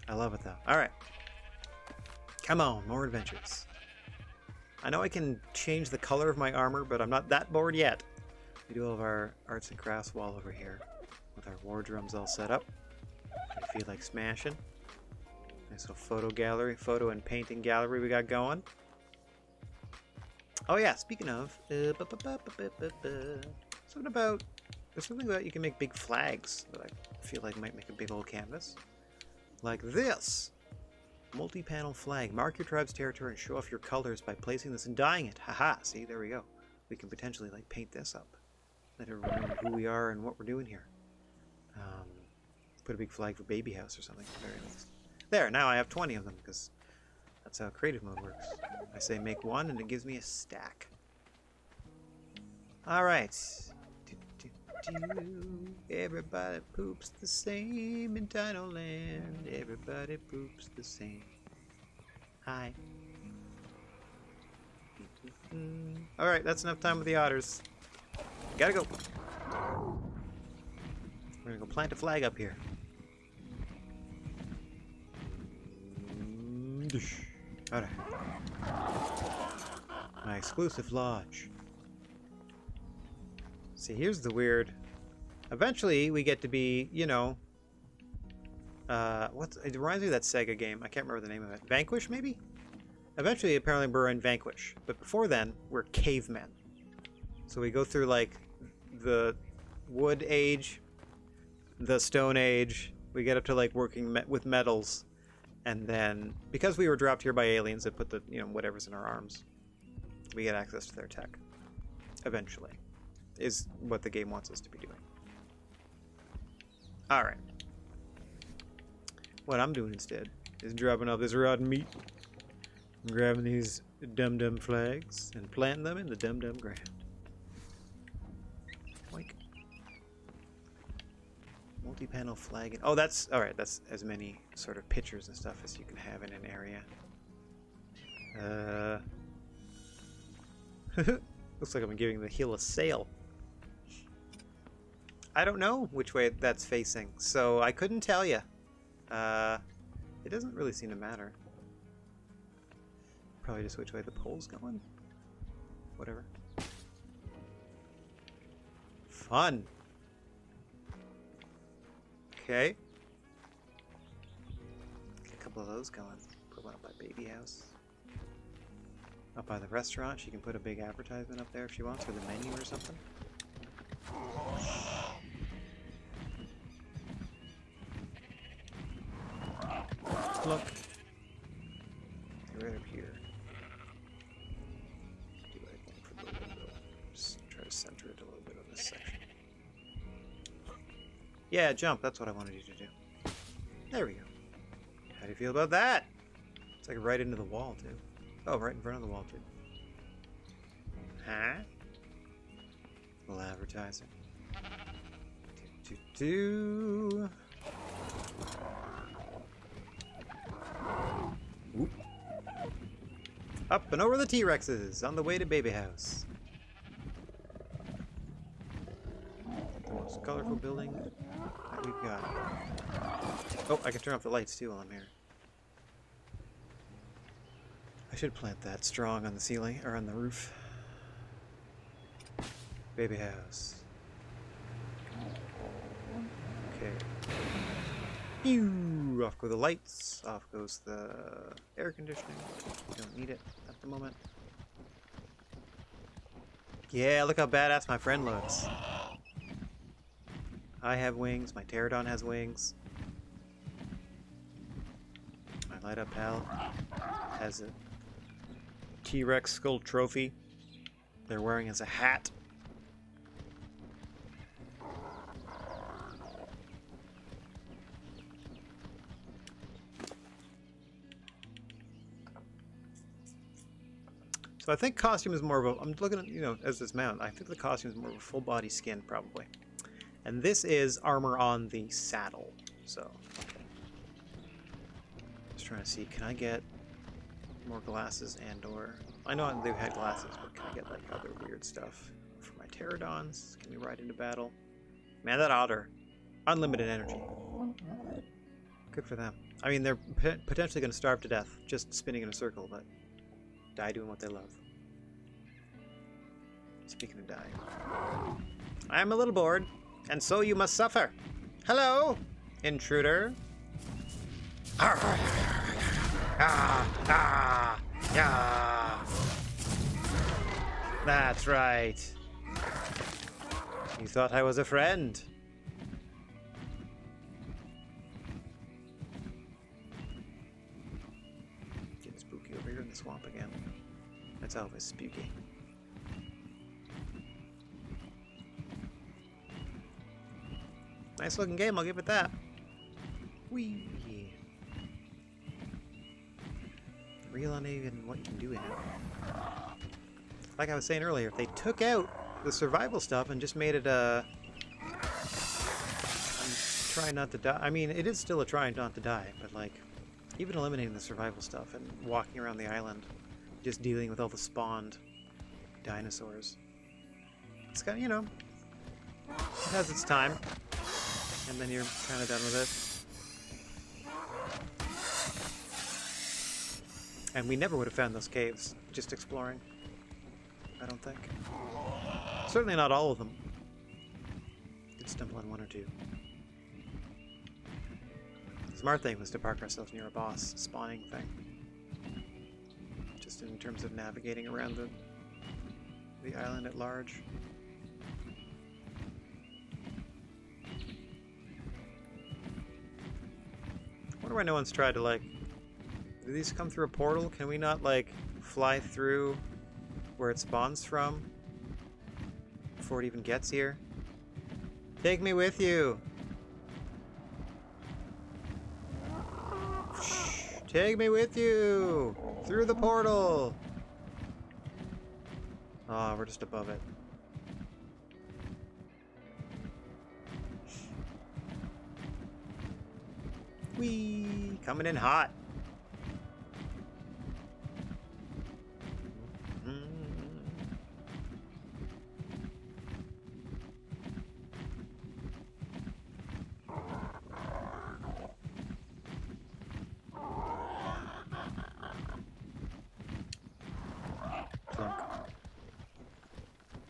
I love it though. Alright. Come on, more adventures. I know I can change the color of my armor, but I'm not that bored yet. We do all of our arts and crafts wall over here with our war drums all set up. I feel like smashing. Nice little photo and painting gallery we got going. Oh yeah, speaking of, there's something about you can make big flags that I feel like might make a big old canvas. Like this. Multi-panel flag. Mark your tribe's territory and show off your colors by placing this and dyeing it. Haha, see, there we go. We can potentially, like, paint this up. Let everyone know who we are and what we're doing here. Put a big flag for Baby House or something, at the very least. There, now I have 20 of them, because that's how creative mode works. I say make one, and it gives me a stack. Alright. Everybody poops the same in Dino Land. Everybody poops the same. Hi. Alright, that's enough time with the otters. Gotta go. We're gonna go plant a flag up here. Alright. My exclusive lodge. See, here's the weird. Eventually, we get to be, you know, it reminds me of that Sega game. I can't remember the name of it. Vanquish, maybe? Eventually, apparently, we're in Vanquish. But before then, we're cavemen. So we go through, like, the Wood Age, the Stone Age. We get up to, like, working with metals. And then, because we were dropped here by aliens that put the, you know, whatever's in our arms, we get access to their tech. Eventually. Is what the game wants us to be doing. Alright. What I'm doing instead is dropping off this rotten meat. I'm grabbing these dum-dum flags and planting them in the dum-dum ground. Like multi-panel flag. Oh, that's alright. That's as many sort of pictures and stuff as you can have in an area. Looks like I'm giving the hill a sail. I don't know which way that's facing, so I couldn't tell you. It doesn't really seem to matter. Probably just which way the pole's going. Whatever. Fun. Okay. Get a couple of those going. Put one up by Baby House. Up by the restaurant, she can put a big advertisement up there if she wants for the menu or something. Look. Right up here. Do anything for the window. Just try to center it a little bit on this section. Yeah, jump. That's what I wanted you to do. There we go. How do you feel about that? It's like right into the wall, too. Oh, right in front of the wall, too. Huh? A little advertising. Do. Whoop. Up and over the T-Rexes on the way to Baby House. The most colorful building that we've got. Oh, I can turn off the lights too while I'm here. I should plant that strong on the ceiling or on the roof. Baby House. Okay. Pew! Off go the lights. Off goes the air conditioning. Don't need it at the moment. Yeah, look how badass my friend looks. I have wings. My pterodon has wings. My light up pal has a T-Rex skull trophy they're wearing as a hat. So I think costume is more of a, I'm looking at, you know, as this mount, I think the costume is more of a full body skin probably. And this is armor on the saddle. So, okay. Just trying to see, can I get more glasses and or, I know they've had glasses, but can I get like other weird stuff for my pterodons? Can we ride into battle? Man, that otter, unlimited energy. Good for them. I mean, they're potentially going to starve to death just spinning in a circle, but die doing what they love. Speaking of dying, I'm a little bored, and so you must suffer. Hello, intruder. That's right. You thought I was a friend. swamp again. That's always spooky. Nice looking game, I'll give it that. Whee! Real uneven what you can do in it. Like I was saying earlier, if they took out the survival stuff and just made it a... I'm trying not to die. I mean, it is still a trying not to die, but like, even eliminating the survival stuff and walking around the island, just dealing with all the spawned dinosaurs. It's kind of, you know, it has its time, and then you're kind of done with it. And we never would have found those caves just exploring. I don't think. Certainly not all of them. Did stumble on one or two. The smart thing was to park ourselves near a boss spawning thing. Just in terms of navigating around the island at large. I wonder why no one's tried to, like... Do these come through a portal? Can we not, like, fly through where it spawns from before it even gets here? Take me with you! Take me with you! Through the portal! Oh, we're just above it. Whee! Coming in hot!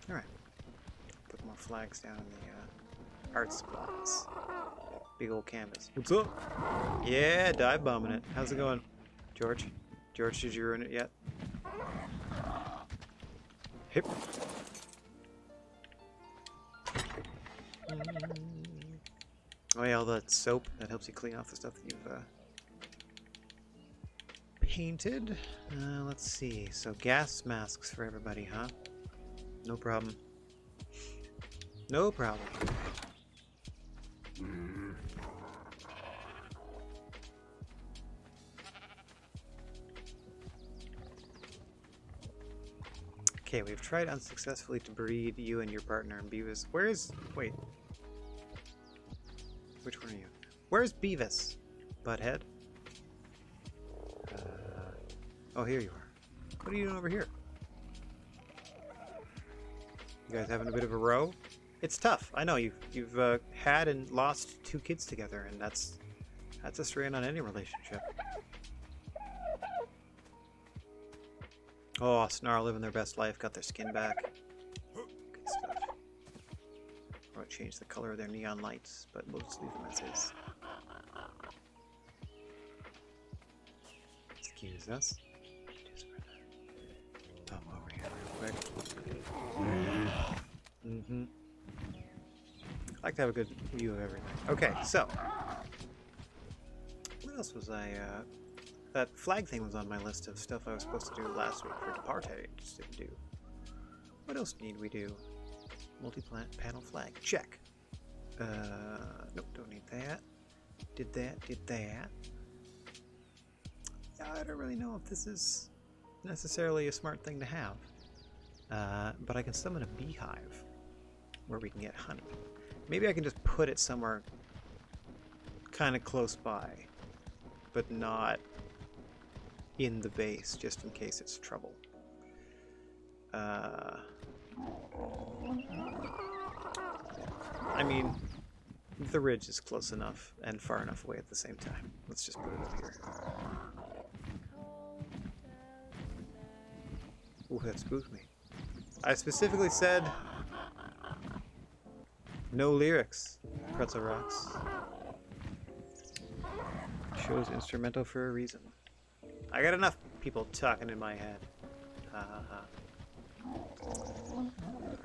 Alright. Put more flags down in the art supplies. Big old canvas. What's up? Yeah, dive bombing it. How's it going, George? George, did you ruin it yet? Hip. Oh yeah, all that soap that helps you clean off the stuff that you've painted. Let's see. So gas masks for everybody, huh? No problem. No problem. Okay, we've tried unsuccessfully to breed you and your partner in Beavis. Where's... Wait. Which one are you? Where's Beavis? Butthead? Oh, here you are. What are you doing over here? You guys having a bit of a row? It's tough. I know you've had and lost 2 kids together, and that's a strain on any relationship. Oh, Snarl living their best life, got their skin back. Good stuff. Or change the color of their neon lights, but we'll just leave them as is. Excuse us. Just thumb over here real quick. Mm-hmm. I like to have a good view of everything. Okay, so what else was I? That flag thing was on my list of stuff I was supposed to do last week for Departe. Just didn't do. What else need we do? Multi-plant panel flag. Check. Nope, don't need that. Did that. Did that. Yeah, I don't really know if this is necessarily a smart thing to have. But I can summon a beehive where we can get honey. Maybe I can just put it somewhere kind of close by, but not in the base, just in case it's trouble. I mean, the ridge is close enough and far enough away at the same time. Let's just put it up here. Ooh, that spooked me. I specifically said no lyrics. Pretzel rocks. Show's instrumental for a reason. I got enough people talking in my head. Ha ha ha.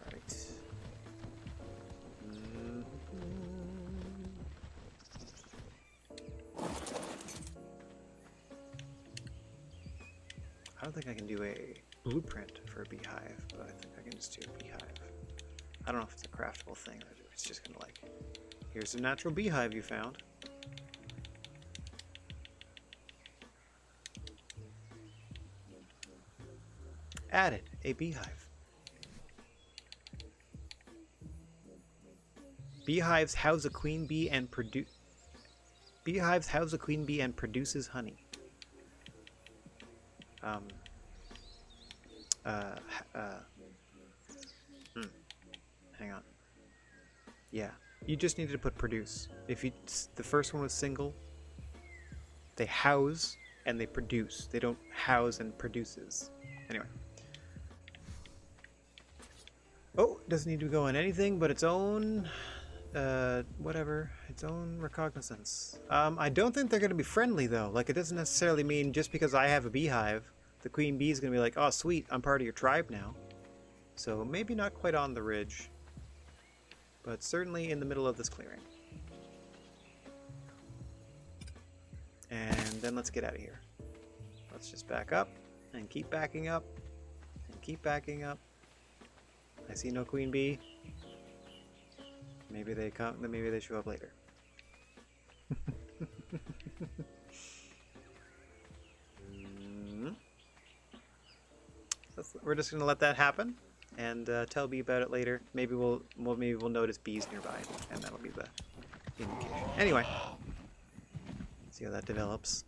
Alright. I don't think I can do a blueprint for a beehive, but I think I can just do a beehive. I don't know if it's a craftable thing or if it's just gonna like, here's a natural beehive you found. Added a beehive. Beehives house a queen bee and Beehives house a queen bee and produces honey. Hang on. Yeah, you just needed to put produce. If you, the first one was single, they house and they produce. They don't house and produces. Anyway. Oh, doesn't need to go on anything but its own, whatever, its own recognizance. I don't think they're going to be friendly though. Like, it doesn't necessarily mean just because I have a beehive, the queen bee is going to be like, oh sweet, I'm part of your tribe now. So maybe not quite on the ridge, but certainly in the middle of this clearing. And then let's get out of here. Let's just back up and keep backing up and keep backing up. I see no queen bee. Maybe they come. Maybe they show up later. We're just gonna let that happen, and tell Bee about it later. Maybe we'll notice bees nearby, and that'll be the indication. Anyway, see how that develops.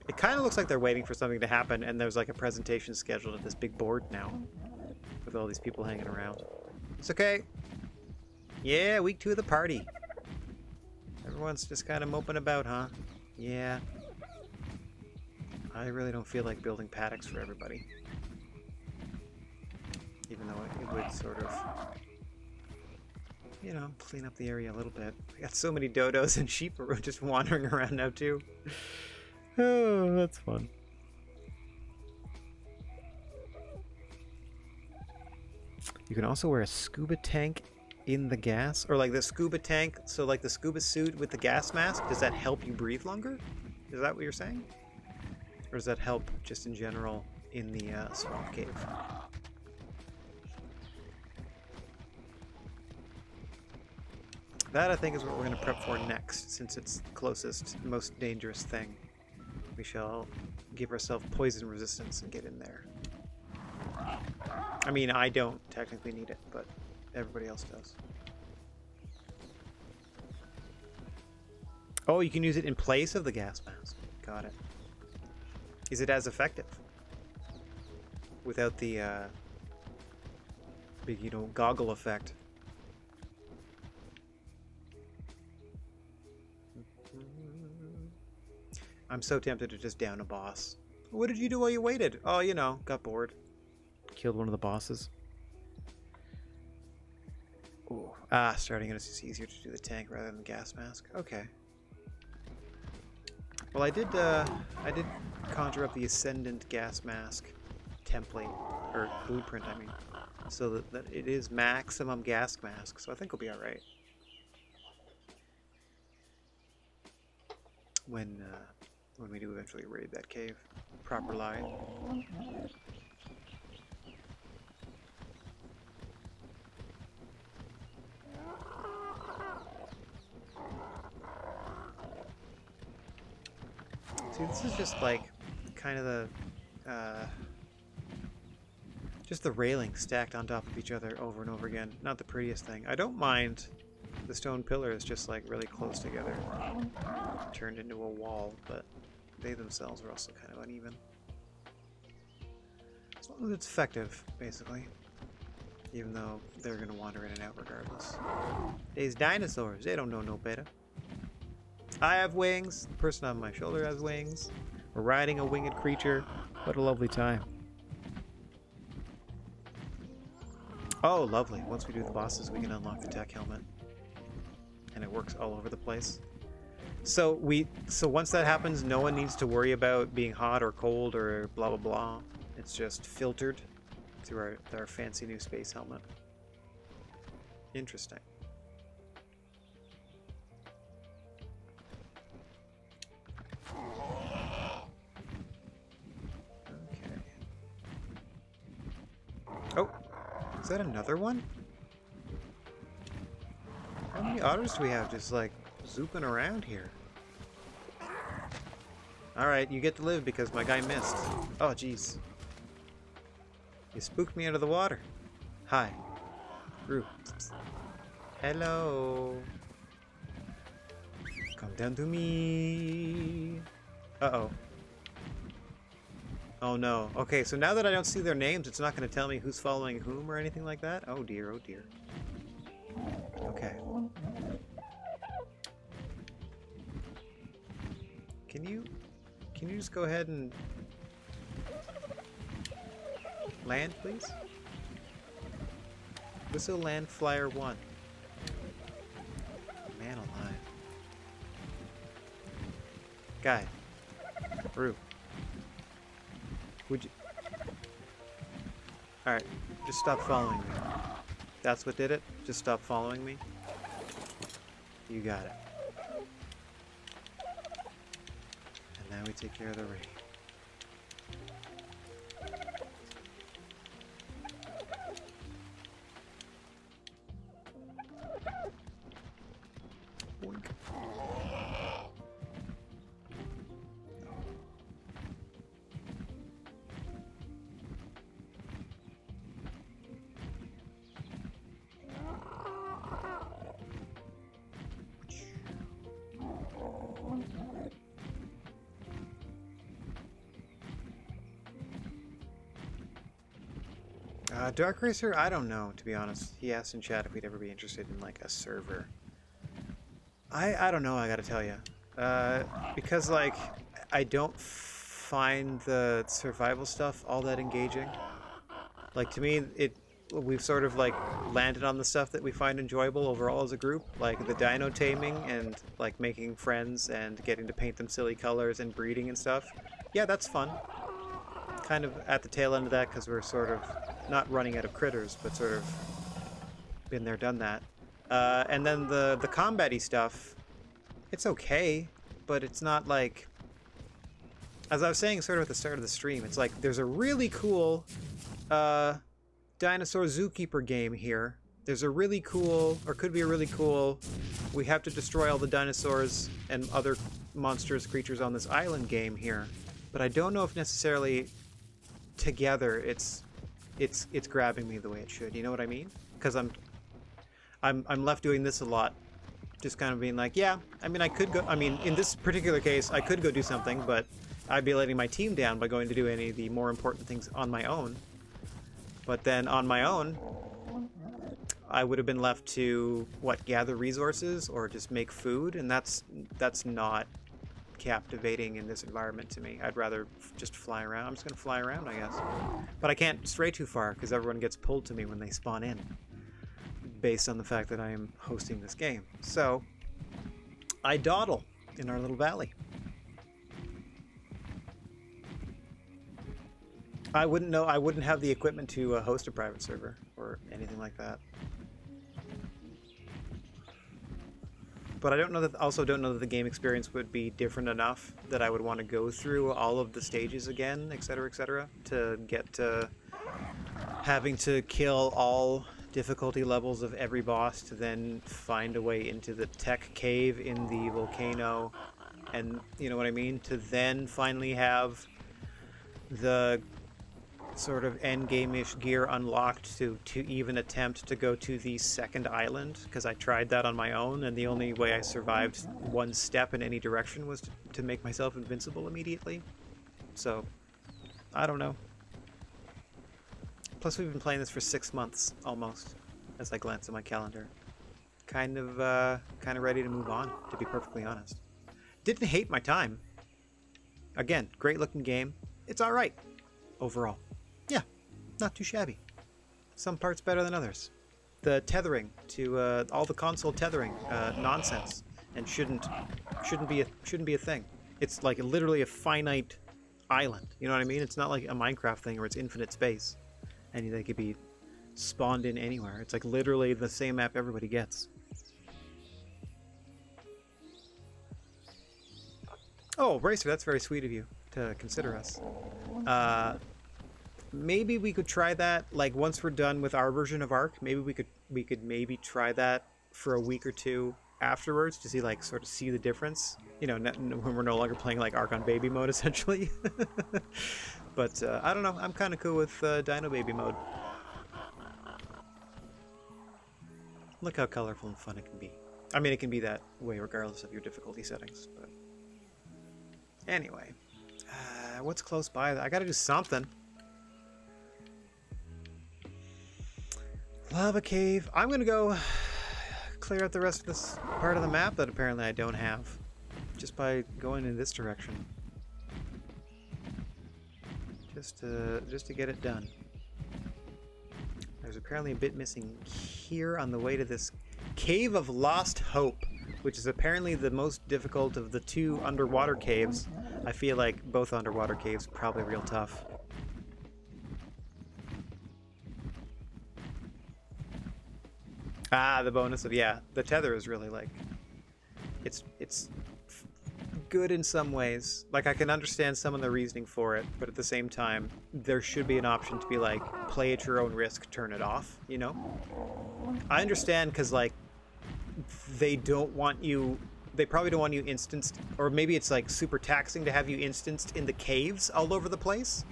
It kind of looks like they're waiting for something to happen, and there's like a presentation scheduled at this big board now, with all these people hanging around. It's okay. Yeah, week 2 of the party. Everyone's just kind of moping about, huh? Yeah. I really don't feel like building paddocks for everybody. Even though it would sort of, you know, clean up the area a little bit. I got so many dodos and sheep are just wandering around now too. Oh, that's fun. You can also wear a scuba tank in the gas, or like the scuba tank, so like the scuba suit with the gas mask, does that help you breathe longer? Is that what you're saying? Or does that help just in general in the swamp cave? That I think is what we're going to prep for next, since it's the closest, most dangerous thing. We shall give ourselves poison resistance and get in there. I mean, I don't technically need it, but everybody else does. Oh, you can use it in place of the gas mask. Got it. Is it as effective? Without the big, you know, goggle effect. I'm so tempted to just down a boss. What did you do while you waited? Oh, you know, got bored. Killed one of the bosses. Ooh. Ah, starting it, it's just easier to do the tank rather than the gas mask. Okay. Well, I did conjure up the Ascendant Gas Mask template, or blueprint, I mean, so that it is maximum gas mask, so I think we'll be alright. When we do eventually raid that cave. Proper line. See, this is just like kind of the just the railing stacked on top of each other over and over again. Not the prettiest thing. I don't mind the stone pillars just like really close together, turned into a wall, but they themselves are also kind of uneven. As long as it's effective, basically. Even though they're going to wander in and out regardless. These dinosaurs, they don't know no better. I have wings. The person on my shoulder has wings. We're riding a winged creature. What a lovely time. Oh, lovely. Once we do the bosses, we can unlock the tech helmet. And it works all over the place. So once that happens, no one needs to worry about being hot or cold or blah blah blah. It's just filtered through our fancy new space helmet. Interesting. Okay, that another one? How many otters do we have just like zooping around here? Alright, you get to live because my guy missed. Oh, jeez. You spooked me out of the water. Hi. Roo. Hello. Come down to me. Uh-oh. Oh no. Okay, so now that I don't see their names, it's not going to tell me who's following whom or anything like that? Oh dear, oh dear. Okay. Can you just go ahead and land, please? Whistle land flyer 1. Man alive. Guy. Roo. Would you... Alright, just stop following me. That's what did it? Just stop following me? You got it. And now we take care of the raid. Boink. Dark Racer, I don't know, to be honest. He asked in chat if we'd ever be interested in, like, a server. I don't know, I gotta tell you. Because, like, I don't find the survival stuff all that engaging. Like, to me, we've sort of, like, landed on the stuff that we find enjoyable overall as a group. Like, the dino taming and, like, making friends and getting to paint them silly colors and breeding and stuff. Yeah, that's fun. Kind of at the tail end of that because we're sort of not running out of critters, but sort of been there, done that. And then the combat-y stuff, it's okay, but it's not like... As I was saying sort of at the start of the stream, it's like there's a really cool Dinosaur Zookeeper game here. There's a really cool, or could be a really cool, we have to destroy all the dinosaurs and other monstrous creatures on this island game here. But I don't know if necessarily together it's grabbing me the way it should. You know what I mean? Because I'm left doing this a lot, just kind of being like, yeah, I mean, I could go. I mean, in this particular case, I could go do something, but I'd be letting my team down by going to do any of the more important things on my own. But then on my own, I would have been left to gather resources or just make food, and that's not captivating in this environment to me. I'd rather just fly around. I'm just gonna fly around, I guess. But I can't stray too far because everyone gets pulled to me when they spawn in, based on the fact that I am hosting this game. So I dawdle in our little valley. I wouldn't have the equipment to host a private server or anything like that. But also don't know that the game experience would be different enough that I would want to go through all of the stages again, etc., to get to having to kill all difficulty levels of every boss to then find a way into the tech cave in the volcano, and you know what I mean? To then finally have the sort of endgame-ish gear unlocked to even attempt to go to the second island, because I tried that on my own and the only way I survived one step in any direction was to make myself invincible immediately. So I don't know. Plus we've been playing this for 6 months almost, as I glance at my calendar. Kind of ready to move on, to be perfectly honest. Didn't hate my time. Again, great looking game. It's alright overall. Yeah, not too shabby. Some parts better than others. The tethering to all the console tethering nonsense, and shouldn't be a thing. It's like literally a finite island. You know what I mean? It's not like a Minecraft thing where it's infinite space and they could be spawned in anywhere. It's like literally the same map everybody gets. Oh, Bracer, that's very sweet of you to consider us. maybe we could try that. Like once we're done with our version of ARK, maybe we could maybe try that for a week or two afterwards to see like sort of see the difference. You know, when we're no longer playing like ARK on baby mode essentially. But I don't know. I'm kind of cool with Dino Baby mode. Look how colorful and fun it can be. I mean, it can be that way regardless of your difficulty settings. But anyway, what's close by? I gotta do something. Lava cave. I'm gonna go clear out the rest of this part of the map that apparently I don't have, just by going in this direction. Just to get it done. There's apparently a bit missing here on the way to this Cave of Lost Hope, which is apparently the most difficult of the two underwater caves. I feel like both underwater caves are probably real tough. Ah, the bonus of, yeah, the tether is really like, it's good in some ways. Like, I can understand some of the reasoning for it, but at the same time, there should be an option to be like, play at your own risk, turn it off, you know? I understand, because like, they probably don't want you instanced, or maybe it's like super taxing to have you instanced in the caves all over the place.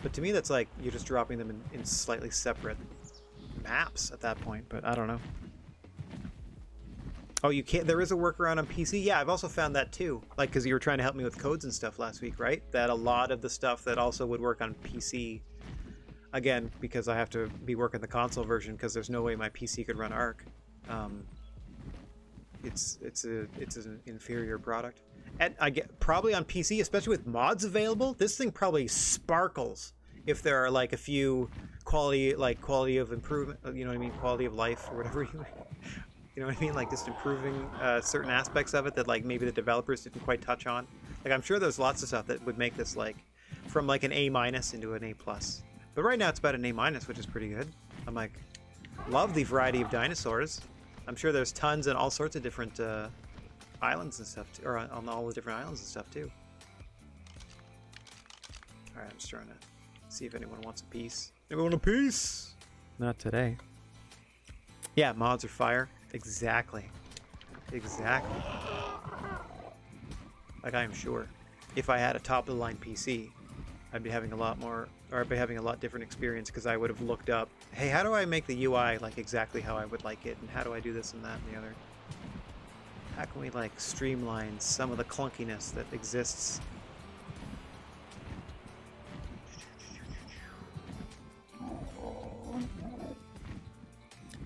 But to me, that's like, you're just dropping them in slightly separate maps at that point, but I don't know. Oh, you can't. There is a workaround on PC. Yeah, I've also found that too. Like, because you were trying to help me with codes and stuff last week, right? That a lot of the stuff that also would work on PC, again, because I have to be working the console version, because there's no way my PC could run ARK. It's an inferior product, and I get probably on PC, especially with mods available. This thing probably sparkles if there are like a few quality of improvement. You know what I mean? Quality of life or whatever you. You know what I mean? Like just improving certain aspects of it that like maybe the developers didn't quite touch on. Like I'm sure there's lots of stuff that would make this like from like an A- into an A+. But right now it's about an A-, which is pretty good. I'm like, love the variety of dinosaurs. I'm sure there's tons and all sorts of different islands and stuff, or on all the different islands and stuff too. All right, I'm just trying to see if anyone wants a piece. Anyone want a piece? Not today. Yeah, mods are fire. Exactly. Exactly. Like I am sure, if I had a top-of-the-line PC, I'd be having a lot more, or I'd be having a lot different experience, because I would have looked up, hey, how do I make the UI like exactly how I would like it, and how do I do this and that and the other? How can we like streamline some of the clunkiness that exists?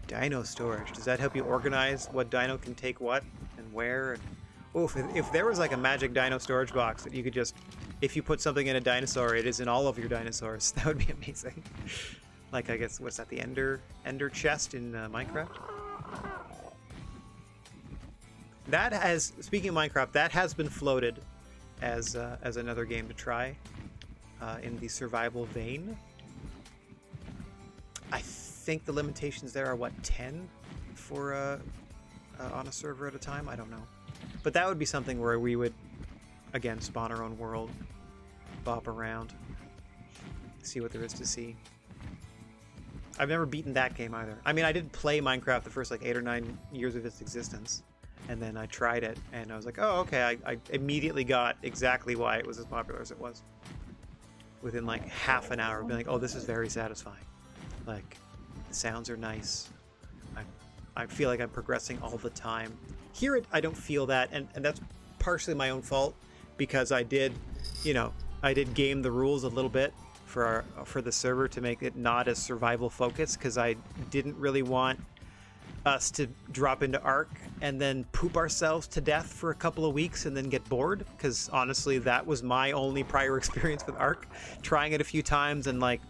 Dino storage. Does that help you organize what dino can take what and where? And oh, if there was like a magic dino storage box that you could just, if you put something in a dinosaur, it is in all of your dinosaurs. That would be amazing. Like, I guess, what's that, the Ender chest in Minecraft? That has, speaking of Minecraft, that has been floated as another game to try in the survival vein. I think the limitations there are, what, 10 for on a server at a time? I don't know. But that would be something where we would, again, spawn our own world, bop around, see what there is to see. I've never beaten that game either. I mean, I did play Minecraft the first like 8 or 9 years of its existence, and then I tried it, and I was like, oh, okay, I immediately got exactly why it was as popular as it was. Within like half an hour, being like, oh, this is very satisfying. Like, the sounds are nice. I feel like I'm progressing all the time. Here, I don't feel that, and that's partially my own fault, because I did, you know, I did game the rules a little bit for the server to make it not as survival focused, because I didn't really want us to drop into ARK and then poop ourselves to death for a couple of weeks and then get bored, because honestly that was my only prior experience with ARK, trying it a few times and like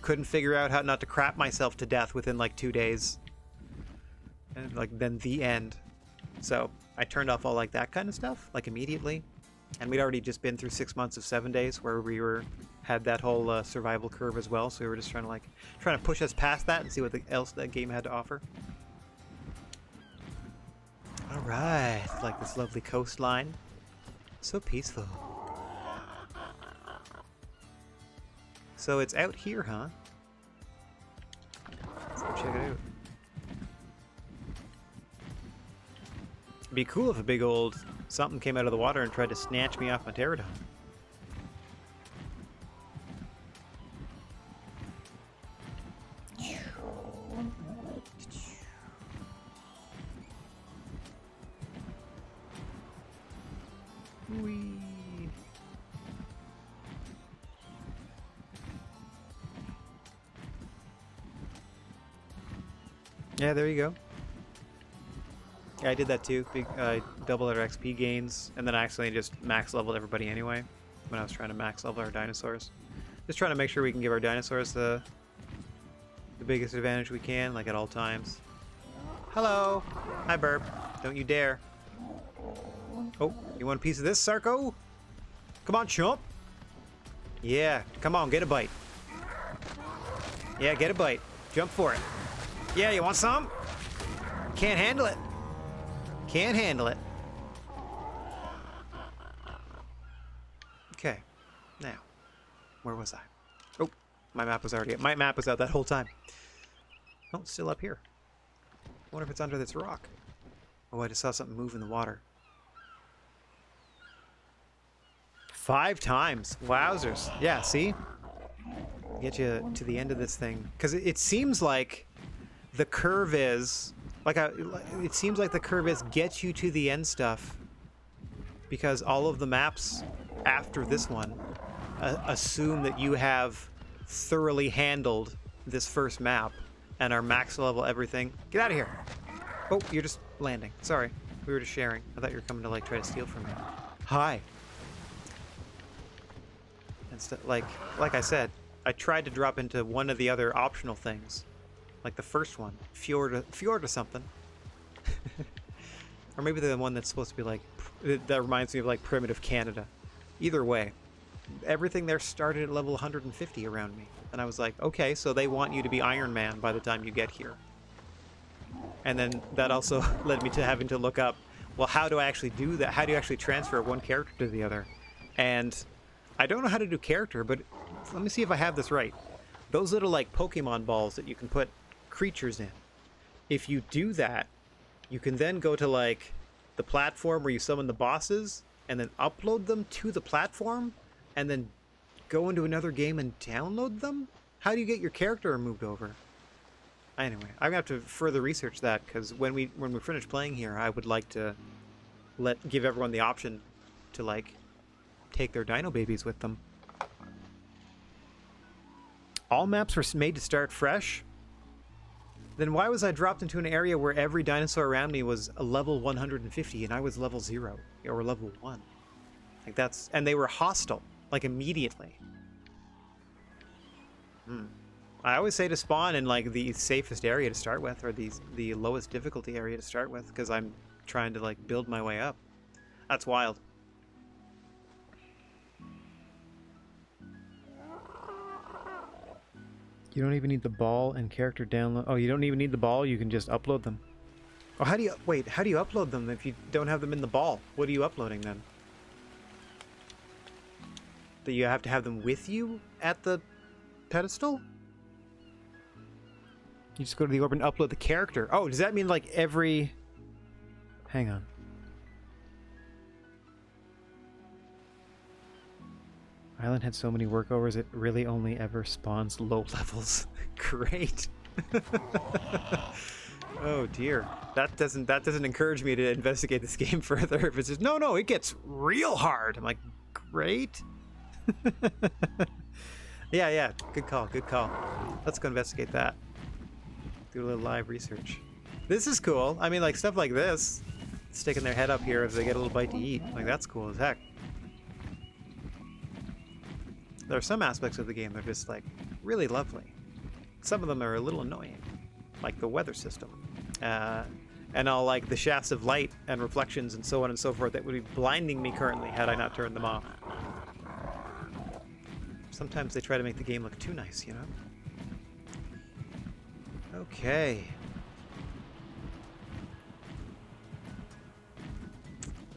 couldn't figure out how not to crap myself to death within like 2 days, and like then the end. So I turned off all like that kind of stuff like immediately, and we'd already just been through 6 months of 7 days where we had that whole survival curve as well, so we were just trying to push us past that and see what else that game had to offer. All right, like this lovely coastline, so peaceful. So it's out here, huh? Let's go check it out. It'd be cool if a big old something came out of the water and tried to snatch me off my pterodon. Whee. Yeah, there you go. Yeah, I did that too. I doubled our XP gains, and then I accidentally just max leveled everybody anyway when I was trying to max level our dinosaurs. Just trying to make sure we can give our dinosaurs the biggest advantage we can, like at all times. Hello! Hi, Burp. Don't you dare. Oh, you want a piece of this, Sarko? Come on, chump. Yeah, come on, get a bite. Yeah, get a bite. Jump for it. Yeah, you want some? Can't handle it. Can't handle it. Okay, now, where was I? Oh, my map was already. My map was out that whole time. Oh, it's still up here. I wonder if it's under this rock. Oh, I just saw something move in the water. 5 times. Wowzers. Yeah, see? Get you to the end of this thing. Because it seems like the curve is... it seems like the curve is get you to the end stuff. Because all of the maps after this one assume that you have thoroughly handled this first map and are max level everything. Get out of here. Oh, you're just landing. Sorry. We were just sharing. I thought you were coming to like try to steal from me. Hi. Like I said, I tried to drop into one of the other optional things. Like the first one. Fjord or something. Or maybe the one that's supposed to be like... That reminds me of like primitive Canada. Either way. Everything there started at level 150 around me. And I was like, okay, so they want you to be Iron Man by the time you get here. And then that also led me to having to look up, well, how do I actually do that? How do you actually transfer one character to the other? And I don't know how to do character, but let me see if I have this right. Those little like Pokemon balls that you can put creatures in. If you do that, you can then go to like the platform where you summon the bosses and then upload them to the platform and then go into another game and download them? How do you get your character moved over? Anyway, I'm gonna have to further research that because when we finish playing here, I would like to give everyone the option to like take their dino babies with them. All maps were made to start fresh. Then why was I dropped into an area where every dinosaur around me was a level 150 and I was level 0 or level 1? Like that's, and they were hostile like immediately. I always say to spawn in like the safest area to start with, or the lowest difficulty area to start with, because I'm trying to like build my way up. That's wild. You don't even need the ball and character download. Oh, you don't even need the ball. You can just upload them. Oh, how do you wait? How do you upload them if you don't have them in the ball? What are you uploading then? Do you have to have them with you at the pedestal? You just go to the orb and upload the character. Oh, does that mean like every... Hang on. Island had so many workovers, it really only ever spawns low levels. Great. Oh dear. That doesn't encourage me to investigate this game further. If it's just, no, it gets real hard. I'm like, great. Yeah, good call. Let's go investigate that. Do a little live research. This is cool. I mean, like, stuff like this. Sticking their head up here as they get a little bite to eat. Like, that's cool as heck. There are some aspects of the game that are just, like, really lovely. Some of them are a little annoying. Like the weather system. And all, like, the shafts of light and reflections and so on and so forth that would be blinding me currently had I not turned them off. Sometimes they try to make the game look too nice, you know? Okay.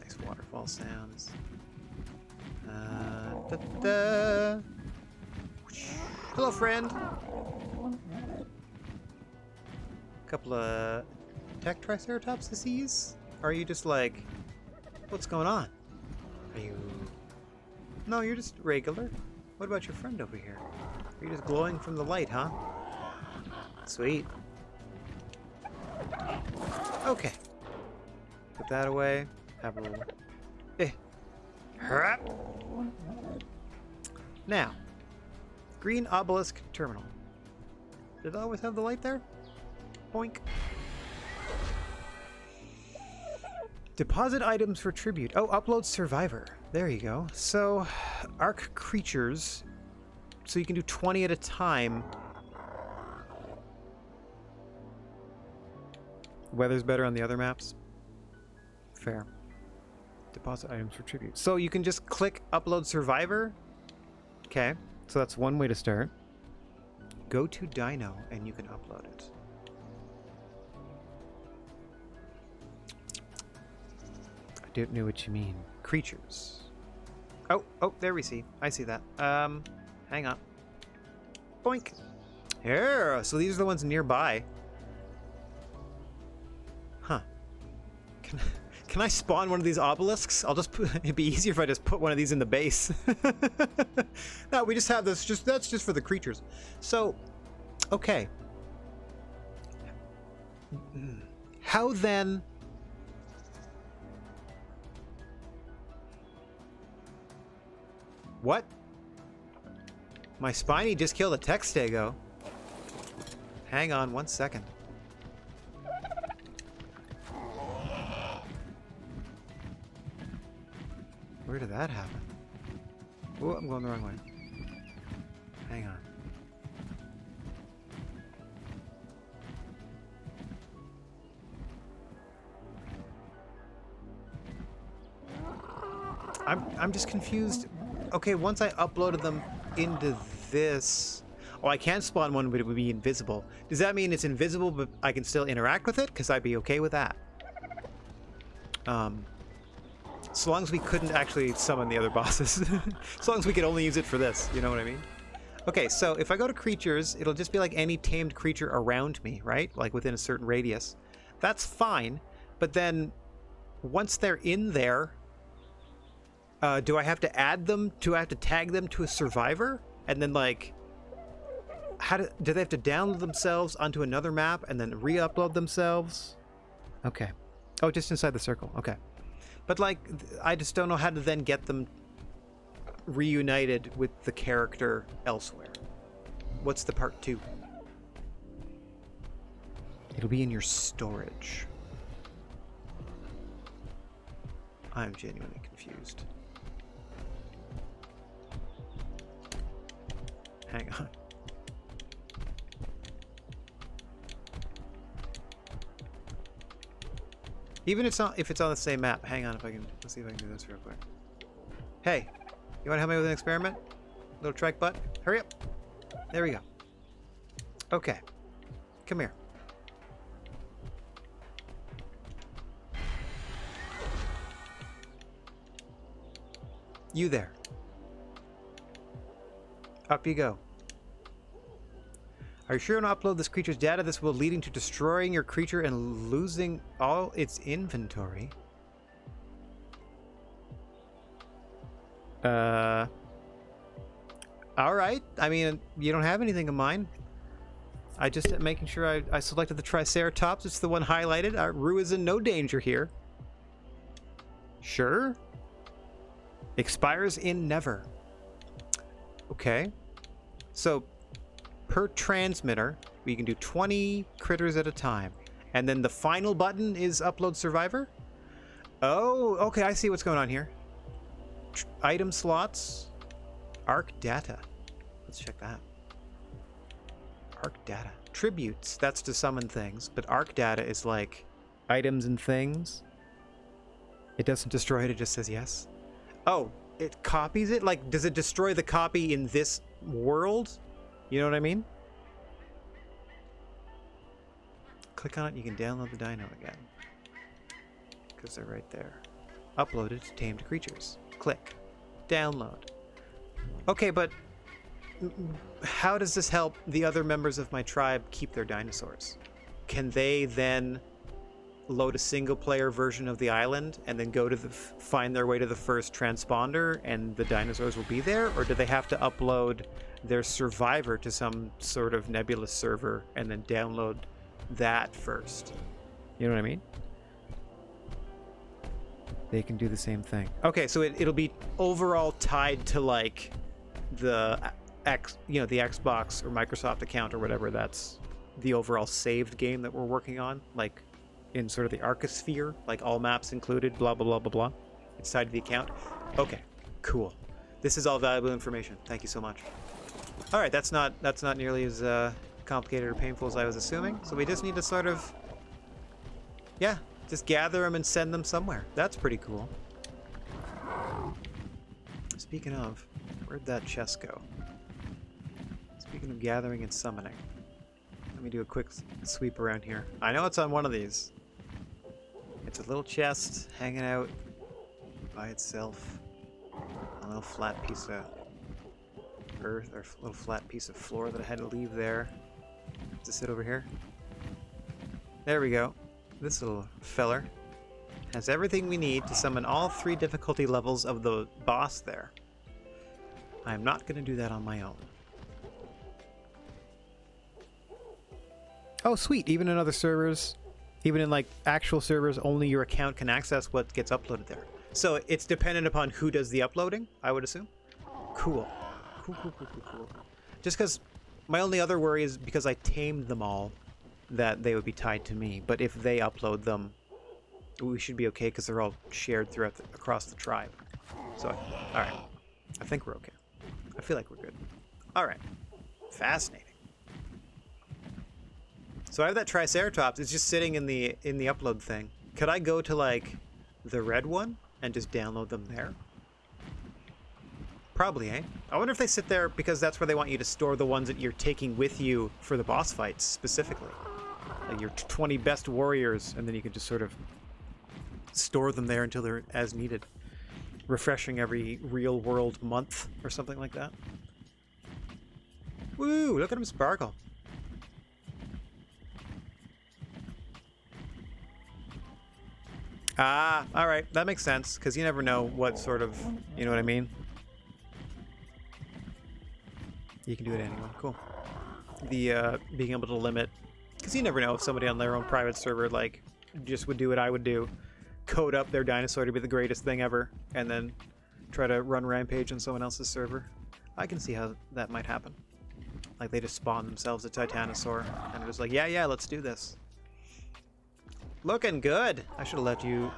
Nice waterfall sounds. Da-da. Hello, friend. Couple of tech triceratops disease? Or are you just like, what's going on? Are you... No, you're just regular. What about your friend over here? Are you just glowing from the light, huh? Sweet. Okay. Put that away. Have a little... Now, green obelisk terminal. Did it always have the light there? Boink. Deposit items for tribute. Oh, upload survivor. There you go. So, ARK creatures. So you can do 20 at a time. Weather's better on the other maps. Fair. Deposit items for tribute. So you can just click upload survivor. Okay, so that's one way to start. Go to Dino and you can upload it. I don't know what you mean. Creatures. Oh, there we see. I see that. Hang on. Boink. Here. So these are the ones nearby. Huh. Can I spawn one of these obelisks? I'll just put, it'd be easier if I just put one of these in the base. No, we just have this. That's just for the creatures. So, okay. How then? What? My Spiny just killed a Textago. Hang on 1 second. Where did that happen? Oh, I'm going the wrong way. Hang on. I'm just confused. Okay, once I uploaded them into this... Oh, I can spawn one, but it would be invisible. Does that mean it's invisible, but I can still interact with it? Because I'd be okay with that. So long as we couldn't actually summon the other bosses. As long as we could only use it for this, you know what I mean? Okay, so if I go to creatures, it'll just be like any tamed creature around me, right? Like within a certain radius. That's fine, but then once they're in there, do I have to add them? Do I have to tag them to a survivor? And then like, do they have to download themselves onto another map and then re-upload themselves? Okay. Oh, just inside the circle. Okay. But like, I just don't know how to then get them reunited with the character elsewhere. What's the part 2? It'll be in your storage. I'm genuinely confused. Hang on. Even if it's on the same map. Hang on, let's see if I can do this real quick. Hey, you want to help me with an experiment? Little track butt? Hurry up. There we go. Okay. Come here. You there. Up you go. Are you sure you want to upload this creature's data? This will leading to destroying your creature and losing all its inventory. Alright. I mean, you don't have anything in mind. I just am making sure I selected the Triceratops. It's the one highlighted. Rue is in no danger here. Sure. Expires in never. Okay. So... per transmitter, we can do 20 critters at a time. And then the final button is upload survivor? Oh, okay, I see what's going on here. Item slots. ARK data. Let's check that. ARK data. Tributes, that's to summon things. But ARK data is like items and things. It doesn't destroy it, it just says yes. Oh, it copies it? Like, does it destroy the copy in this world? You know what I mean? Click on it, you can download the dino again. Because they're right there. Uploaded to tamed creatures. Click. Download. Okay, but how does this help the other members of my tribe keep their dinosaurs? Can they then load a single-player version of the island and then go to find their way to the first transponder and the dinosaurs will be there? Or do they have to upload their survivor to some sort of nebulous server and then download that first? You know what I mean? They can do the same thing. Okay, so it'll be overall tied to like the the Xbox or Microsoft account or whatever. That's the overall saved game that we're working on, like in sort of the Arcosphere, like all maps included, blah blah blah blah blah. It's tied to the account. Okay, cool. This is all valuable information. Thank you so much. All right, that's not nearly as complicated or painful as I was assuming. So we just need to sort of, yeah, just gather them and send them somewhere. That's pretty cool. Speaking of, where'd that chest go? Speaking of gathering and summoning, let me do a quick sweep around here. I know it's on one of these. It's a little chest hanging out by itself. A little flat piece of earth, or a little flat piece of floor that I had to leave there. Does it sit over here? There we go. This little feller has everything we need to summon all 3 difficulty levels of the boss there. I'm not going to do that on my own. Oh, sweet. Even in other servers, even in like actual servers, only your account can access what gets uploaded there. So it's dependent upon who does the uploading, I would assume. Cool. Cool. Just because my only other worry is because I tamed them all, that they would be tied to me. But if they upload them, we should be okay because they're all shared throughout across the tribe. So, all right. I think we're okay. I feel like we're good. All right. Fascinating. So I have that Triceratops. It's just sitting in the upload thing. Could I go to like the red one and just download them there? Probably, eh? I wonder if they sit there because that's where they want you to store the ones that you're taking with you for the boss fights specifically. Like your 20 best warriors, and then you can just sort of store them there until they're as needed. Refreshing every real world month or something like that. Woo! Look at him sparkle. Ah, alright. That makes sense, because you never know what sort of... You know what I mean? You can do it anyway. Cool. The, being able to limit... Because you never know if somebody on their own private server, like, just would do what I would do. Code up their dinosaur to be the greatest thing ever, and then try to run rampage on someone else's server. I can see how that might happen. Like, they just spawn themselves a Titanosaur, and they're just like, yeah, let's do this. Looking good. I should have left you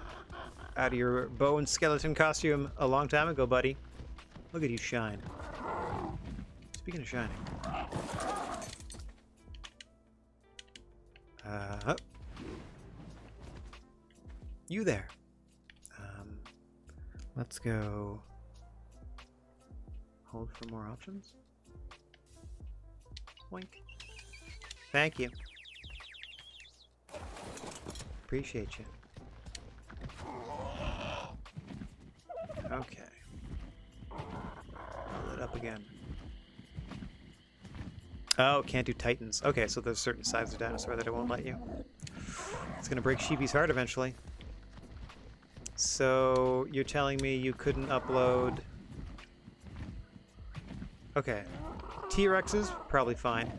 out of your bone skeleton costume a long time ago, buddy. Look at you shine. Speaking of shining. You there. Let's go. Hold for more options. Wink. Thank you. Appreciate you. Okay. Pull it up again. Oh, can't do Titans. Okay, so there's certain sizes of dinosaur that it won't let you. It's gonna break Sheepy's heart eventually. So you're telling me you couldn't upload... Okay. T-Rexes, probably fine.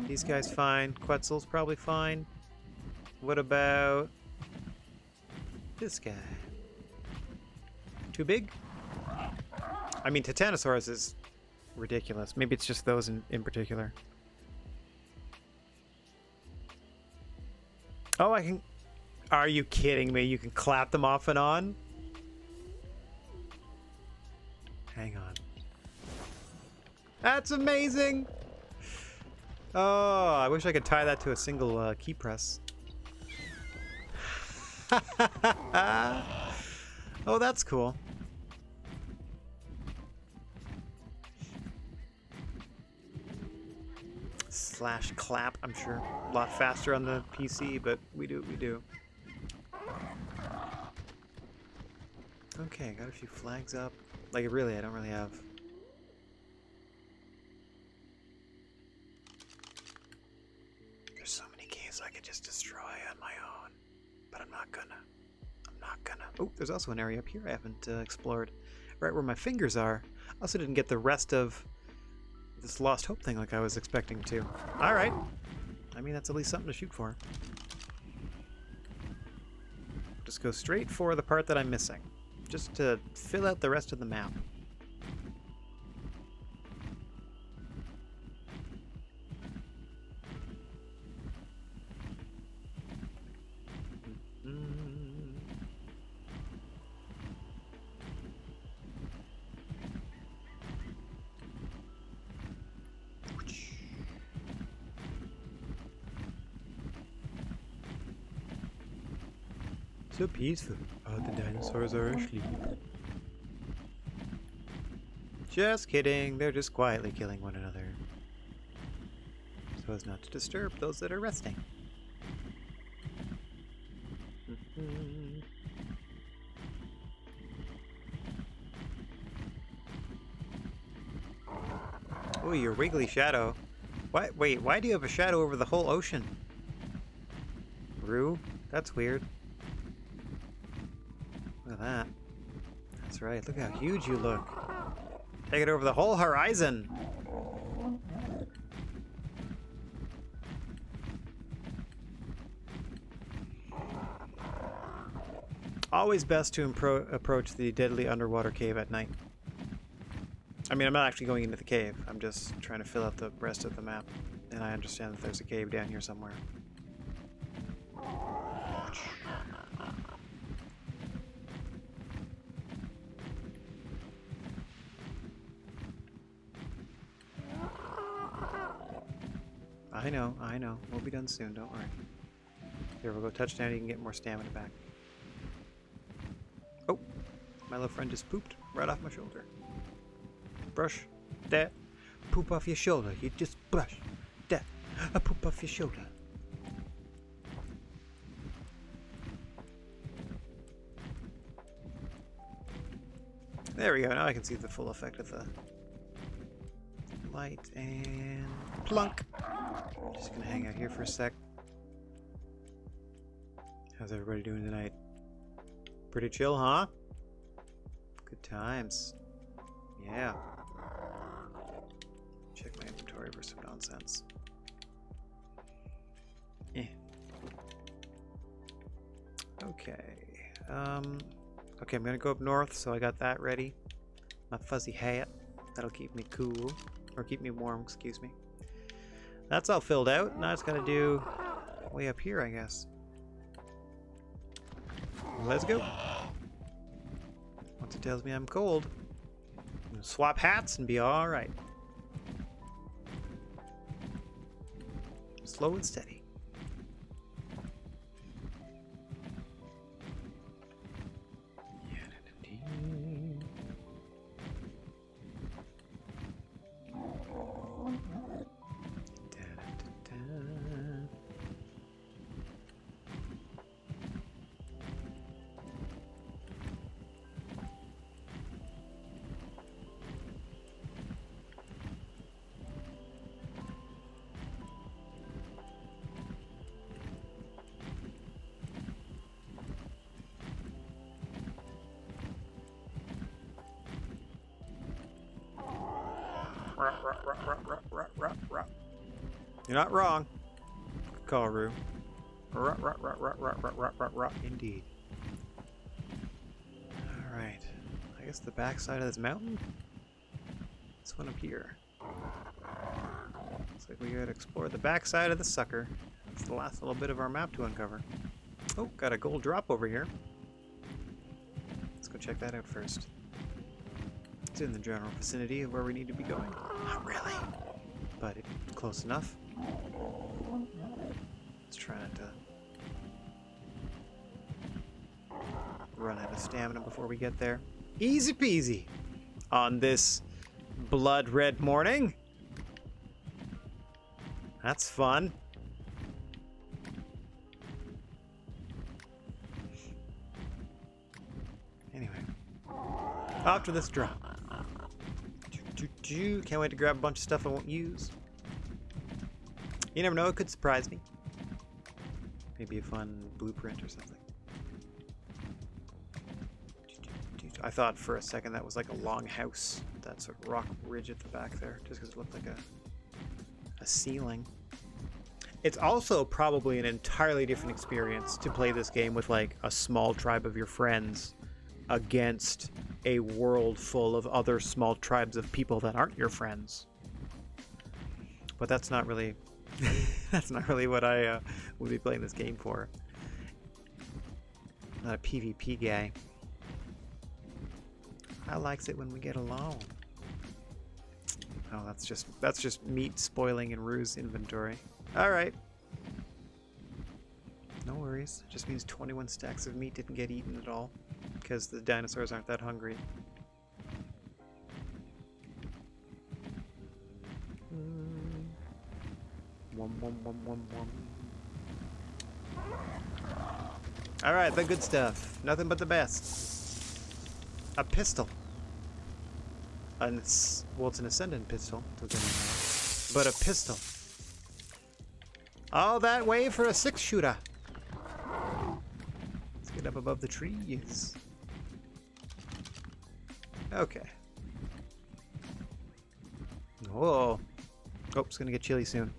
These guys fine. Quetzal's probably fine. What about this guy? Too big? I mean, Titanosaurus is ridiculous. Maybe it's just those in particular. Oh, I can... Are you kidding me? You can clap them off and on? Hang on. That's amazing! Oh, I wish I could tie that to a single key press. Oh, that's cool. Slash clap, I'm sure. A lot faster on the PC, but we do what we do. Okay, got a few flags up. Like, really, I don't really have places I could just destroy on my own. But I'm not gonna. Oh, there's also an area up here I haven't explored. Right where my fingers are. I also didn't get the rest of this Lost Hope thing like I was expecting to. Alright. I mean, that's at least something to shoot for. Just go straight for the part that I'm missing. Just to fill out the rest of the map. So peaceful. Oh, the dinosaurs are asleep. Just kidding. They're just quietly killing one another. So as not to disturb those that are resting. Oh, your wiggly shadow. What? Wait, why do you have a shadow over the whole ocean? Rue? That's weird. Look at that. That's right. Look how huge you look. Take it over the whole horizon. Always best to approach the deadly underwater cave at night. I mean, I'm not actually going into the cave. I'm just trying to fill out the rest of the map. And I understand that there's a cave down here somewhere. I know. We'll be done soon, don't worry. Here, we'll go touchdown, you can get more stamina back. Oh, my little friend just pooped right off my shoulder. Brush that. Poop off your shoulder. You just brush that. A poop off your shoulder. There we go. Now I can see the full effect of the light and plunk. Just gonna hang out here for a sec. How's everybody doing tonight? Pretty chill, huh? Good times. Yeah. Check my inventory for some nonsense. Okay. Okay, I'm gonna go up north, so I got that ready. My fuzzy hat. That'll keep me cool. Or keep me warm, excuse me. That's all filled out. Now it's gotta do way up here, I guess. Let's go. Once it tells me I'm cold, I'm gonna swap hats and be alright. Slow and steady. You're not wrong. Good call, Rue. Indeed. Alright. I guess the backside of this mountain? This one up here. Looks like we gotta explore the backside of the sucker. That's the last little bit of our map to uncover. Oh, got a gold drop over here. Let's go check that out first. It's in the general vicinity of where we need to be going. Not really, but it's close enough. Let's try not to run out of stamina before we get there. Easy peasy on this blood red morning. That's fun. Anyway, after this drop. Can't wait to grab a bunch of stuff I won't use. You never know, it could surprise me. Maybe a fun blueprint or something. I thought for a second that was like a long house, that sort of rock ridge at the back there, just because it looked like a ceiling. It's also probably an entirely different experience to play this game with like a small tribe of your friends against a world full of other small tribes of people that aren't your friends. But that's not really that's not really what I would be playing this game for. Not a PvP guy. I likes it when we get along. Oh, that's just meat spoiling in Rue's inventory. Alright. No worries. It just means 21 stacks of meat didn't get eaten at all. Because the dinosaurs aren't that hungry. Alright, the good stuff. Nothing but the best. A pistol. Well, it's an Ascendant pistol. But a pistol. All that way for a 6-shooter. Let's get up above the trees. Okay. Whoa. Oh, it's gonna get chilly soon.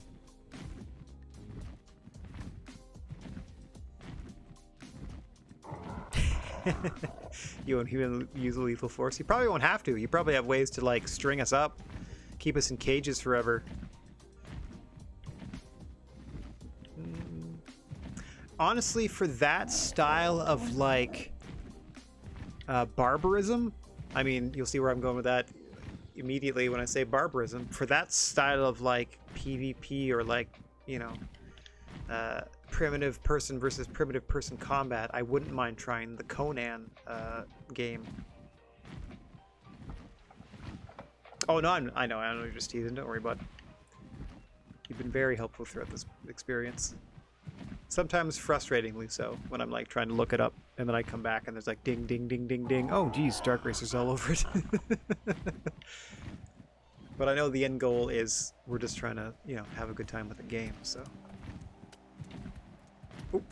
You won't even use a lethal force? You probably won't have to. You probably have ways to, like, string us up. Keep us in cages forever. Honestly, for that style of, like, barbarism, I mean, you'll see where I'm going with that immediately when I say barbarism. For that style of, like, PvP or, like, you know, primitive person versus primitive person combat, I wouldn't mind trying the Conan game. Oh, no, I know you're just teasing. Don't worry, bud. You've been very helpful throughout this experience. Sometimes frustratingly so, when I'm like trying to look it up, and then I come back and there's like ding, ding, ding, ding, ding. Oh, geez, Dark Racer's all over it. But I know the end goal is we're just trying to, you know, have a good time with the game, so. Oop.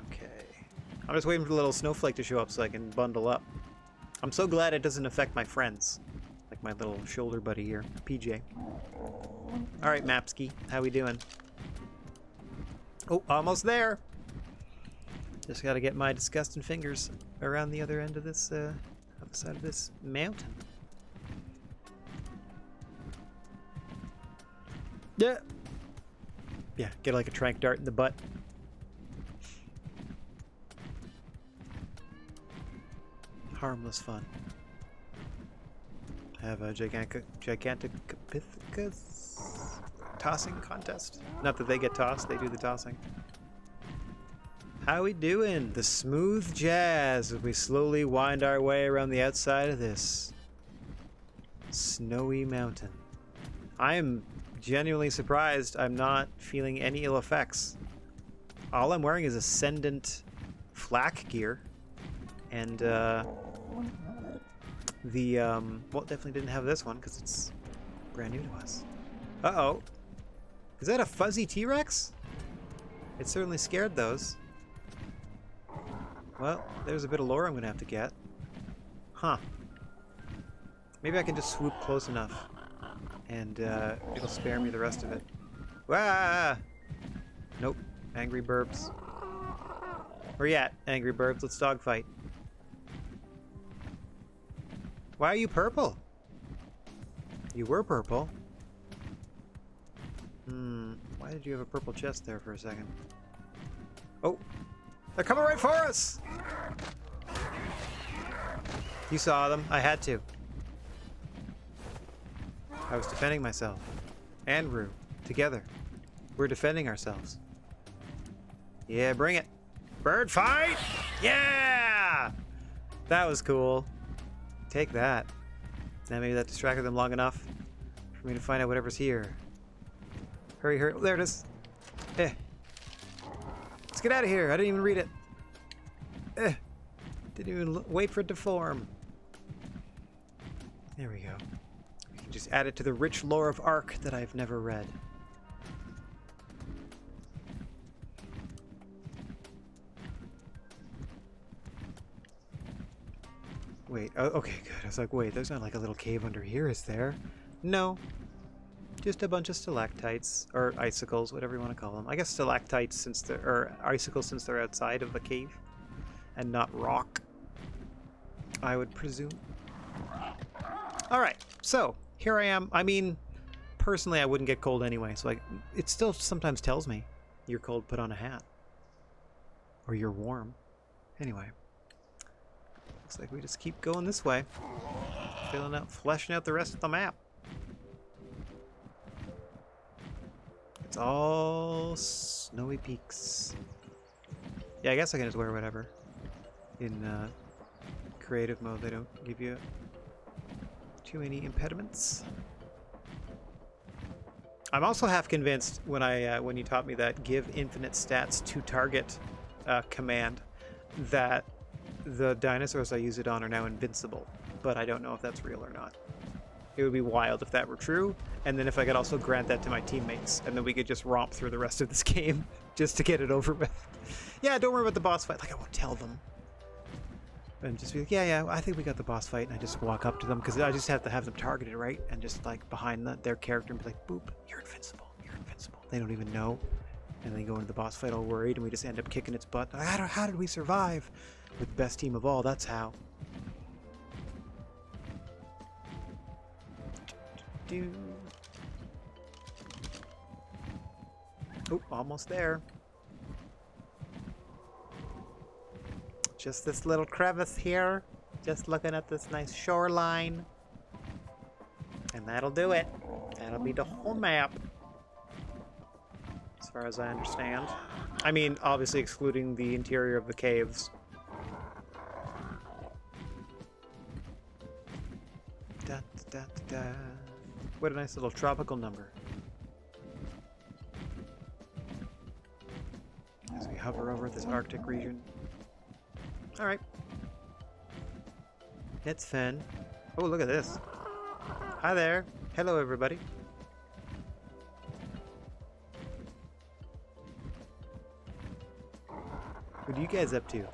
Okay. I'm just waiting for the little snowflake to show up so I can bundle up. I'm so glad it doesn't affect my friends. Like my little shoulder buddy here, PJ. Alright, Mapski, how we doing? Oh, almost there! Just gotta get my disgusting fingers around the other end of this, other side of this mountain. Yeah! Yeah, get like a trank dart in the butt. Harmless fun. Have a gigantic tossing contest. Not that they get tossed, they do the tossing. How we doing? The smooth jazz as we slowly wind our way around the outside of this snowy mountain. I am genuinely surprised I'm not feeling any ill effects. All I'm wearing is Ascendant flak gear. And well, definitely didn't have this one because it's brand new to us. Uh-oh. Is that a fuzzy T-Rex? It certainly scared those. Well, there's a bit of lore I'm going to have to get. Huh. Maybe I can just swoop close enough and it'll spare me the rest of it. Wah! Nope. Angry Burbs. Where you at, Angry Burbs? Let's dogfight. Why are you purple? You were purple. Why did you have a purple chest there for a second? Oh! They're coming right for us! You saw them. I had to. I was defending myself. And Rue. Together. We're defending ourselves. Yeah, bring it. Bird fight! Yeah! That was cool. Take that. Now maybe that distracted them long enough for me to find out whatever's here. Hurry, hurry. Oh, there it is. Eh. Let's get out of here. I didn't even read it. Eh. Didn't even wait for it to form. There we go. We can just add it to the rich lore of ARK that I've never read. Wait, oh, okay, good. I was like, wait, there's not like a little cave under here, is there? No. Just a bunch of stalactites, or icicles, whatever you want to call them. I guess stalactites since they're, or icicles since they're outside of the cave, and not rock, I would presume. Alright, so, here I am. I mean, personally, I wouldn't get cold anyway, so it still sometimes tells me, you're cold, put on a hat. Or you're warm. Anyway. Looks like we just keep going this way. Fleshing out the rest of the map. It's all snowy peaks. Yeah, I guess I can just wear whatever. In creative mode, they don't give you too many impediments. I'm also half convinced when you taught me that give infinite stats to target command, that the dinosaurs I use it on are now invincible, but I don't know if that's real or not. It would be wild if that were true, and then if I could also grant that to my teammates, and then we could just romp through the rest of this game just to get it over with. Yeah, don't worry about the boss fight. Like, I won't tell them. And just be like, yeah, I think we got the boss fight, and I just walk up to them, because I just have to have them targeted, right? And just, like, behind their character and be like, boop, you're invincible, you're invincible. They don't even know. And then go into the boss fight all worried, and we just end up kicking its butt. How did we survive? With the best team of all, that's how. Oh, almost there. Just this little crevice here. Just looking at this nice shoreline. And that'll do it. That'll be the whole map. As far as I understand. I mean, obviously excluding the interior of the caves. Da, da, da, da. What a nice little tropical number. As we hover over this Arctic region. Alright. It's Fen. Oh, look at this. Hi there. Hello, everybody. What are you guys up to?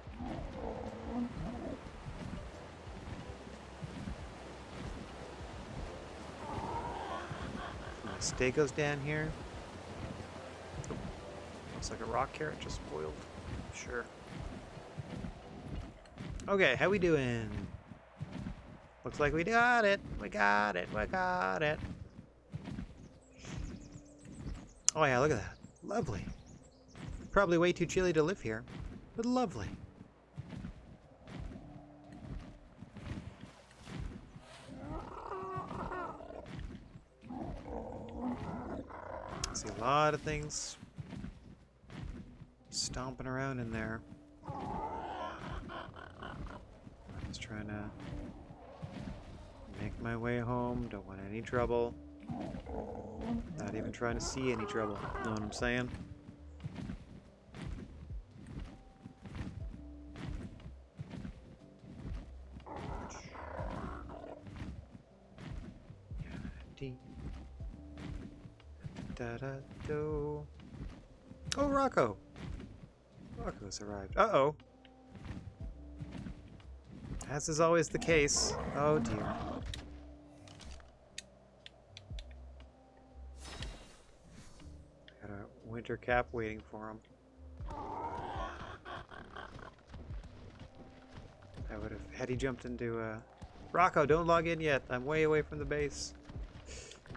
Stay goes down here. Oh, looks like a rock carrot just spoiled. Sure. Okay, how we doing? Looks like we got it. We got it. We got it. Oh yeah, look at that. Lovely. Probably way too chilly to live here, but lovely. I see a lot of things stomping around in there. Just trying to make my way home. Don't want any trouble. Not even trying to see any trouble. Know what I'm saying? Da-da-do. Oh, Rocco! Rocco's arrived. Uh-oh. As is always the case. Oh, dear. Got a winter cap waiting for him. I would have, had he jumped into Rocco, don't log in yet. I'm way away from the base.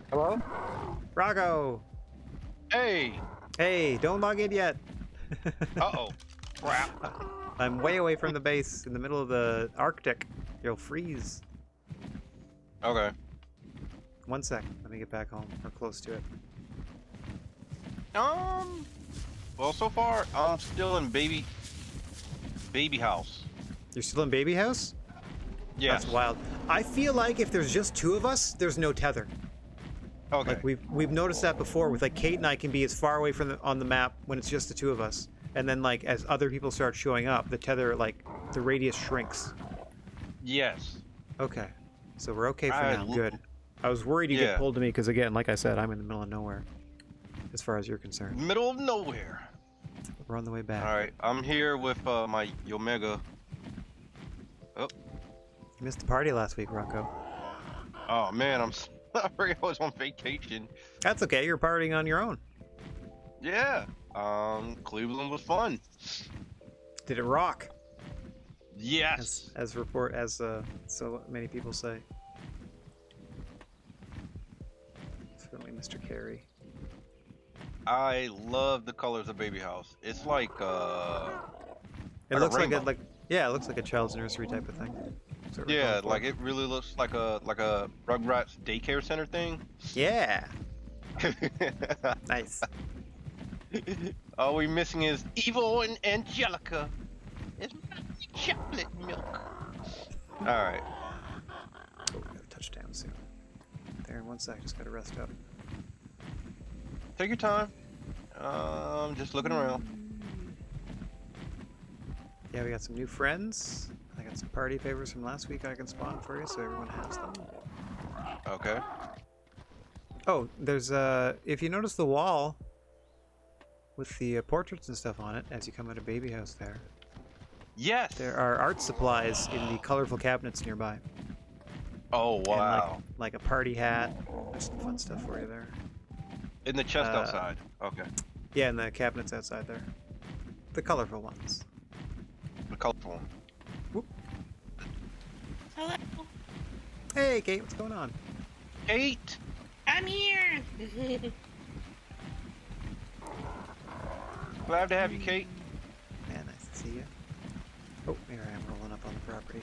Hello? Rocco! Hey! Hey, don't log in yet. Uh-oh. Crap. I'm way away from the base, in the middle of the Arctic. You'll freeze. Okay. 1 sec. Let me get back home, or close to it. Well, so far, I'm still in baby house. You're still in baby house? Yes. That's wild. I feel like if there's just two of us, there's no tether. Okay. Like we've noticed that before. With like Kate and I can be as far away from on the map when it's just the two of us, and then like as other people start showing up, the tether, like the radius shrinks. Yes. Okay, so we're okay for now. Good. I was worried you'd get pulled to me because again, like I said, I'm in the middle of nowhere, as far as you're concerned. Middle of nowhere. We're on the way back. All right, I'm here with my Omega. Oh. Missed the party last week, Rocco. Oh man, I'm sorry. I was on vacation. That's okay. You're partying on your own. Yeah. Cleveland was fun. Did it rock? Yes. As so many people say. Certainly, Mr. Carey. I love the colors of Baby House. It's like It looks like rainbow. it looks like a child's nursery type of thing. That's what we're Yeah, going for. like it really looks like a Rugrats daycare center thing. Yeah. Nice. All we're missing is Evil and Angelica. It's chocolate milk. All right. Oh, we got a touchdown soon. There in 1 sec. Just gotta rest up. Take your time. Just looking around. Yeah, we got some new friends. I got some party favors from last week I can spawn for you, so everyone has them. Okay. Oh, there's if you notice the wall with the portraits and stuff on it as you come out of Baby House Yes. there are art supplies in the colorful cabinets nearby. Oh And wow. like a party hat. There's some fun stuff for you there. In the chest outside. Okay. Yeah, and the cabinets outside there. The colorful ones. The colorful one. Whoop. Hello, Hey, Kate, what's going on? 8. I'm here. Glad to have you, Kate. Yeah, nice to see you. Oh, here I am rolling up on the property.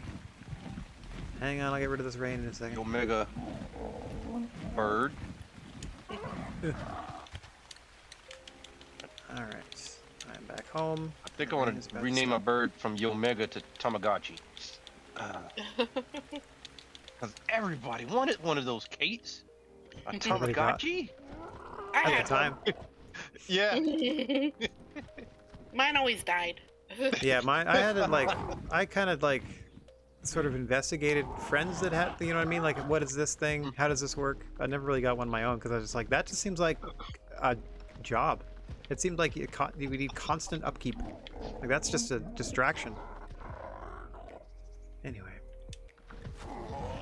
Hang on, I'll get rid of this rain in a second. The Omega bird. Alright, I'm back home. I think I want to rename my bird from Yomega to Tamagotchi. Because everybody wanted one of those, Kates. A Everybody got- Tamagotchi? I At had the time. Yeah. one. Mine always died. Yeah, I had it like, I kind of like, sort of investigated friends that had, you know what I mean? Like, what is this thing? How does this work? I never really got one of my own because I was just like, that just seems like a job. It seemed like you need constant upkeep. Like, that's just a distraction. Anyway.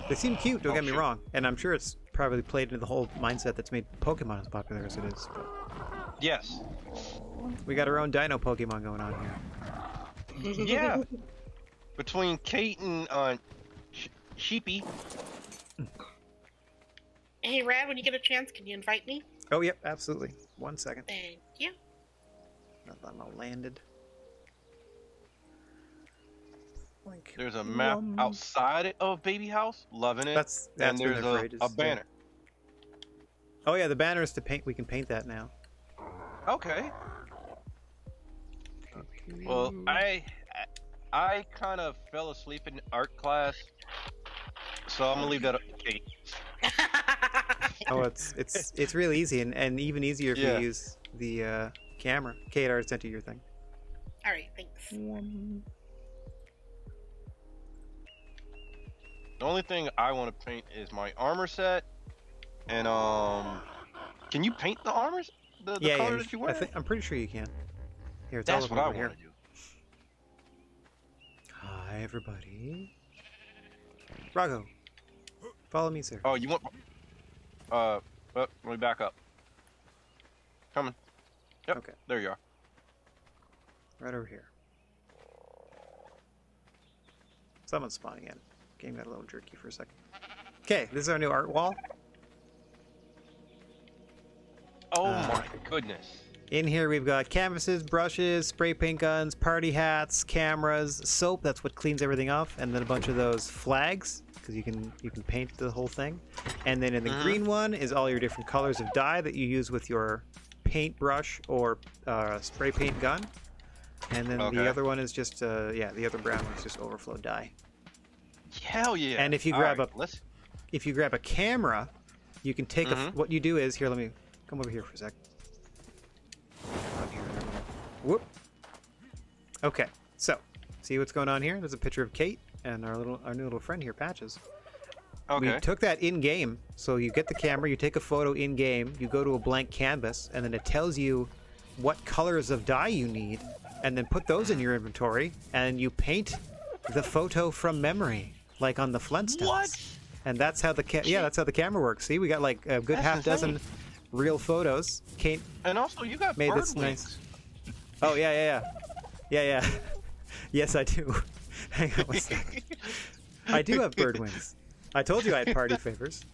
They seem cute, don't get me wrong. And I'm sure it's probably played into the whole mindset that's made Pokemon as popular as it is. But Yes. we got our own Dino Pokemon going on here. Yeah. Between Kate and Sheepy. Hey, Rad, when you get a chance, can you invite me? Oh, yep, absolutely. 1 second. Thank you. I'm all landed. Like, There's a map outside of Baby House. Loving it. That's and been there's there for ages, a banner. Oh yeah, the banner is to paint. We can paint that now. Okay. Well, I kind of fell asleep in art class, so I'm gonna leave that up to Kate. Oh, it's really easy and even easier if Yeah. you use the camera. Kate already sent you your thing. All right, thanks. The only thing I want to paint is my armor set, and can you paint the armors? The Yeah, color that you wear? I'm pretty sure you can. Here, it's That's all what I over here. want to do. Hi, everybody. Rago, follow me, sir. Oh, you want? Let me back up. Coming. Yep. Okay. There you are. Right over here. Someone's spawning in. Game got a little jerky for a second. Okay, this is our new art wall. Oh my goodness. In here we've got canvases, brushes, spray paint guns, party hats, cameras, soap, that's what cleans everything off, and then a bunch of those flags, because you can paint the whole thing. And then in the green one is all your different colors of dye that you use with your paintbrush or spray paint gun. And then the other one is just, the other brown one is just overflow dye. Hell yeah. And if you All grab right, if you grab a camera, you can take what you do is, here, let me come over here for a sec. Whoop. Okay, so see what's going on here? There's a picture of Kate and our new little friend here, Patches. Okay. We took that in game, so you get the camera, you take a photo in game, you go to a blank canvas, and then it tells you what colors of dye you need, and then put those in your inventory, and you paint the photo from memory. like on the Flintstones. What? And that's how the that's how the camera works. See, we got like a good That's half insane. dozen real photos. Kate And also, you got made bird this wings. nice. Oh yeah. Yes, I do. Hang on one second. I do have bird wings. I told you I had party favors.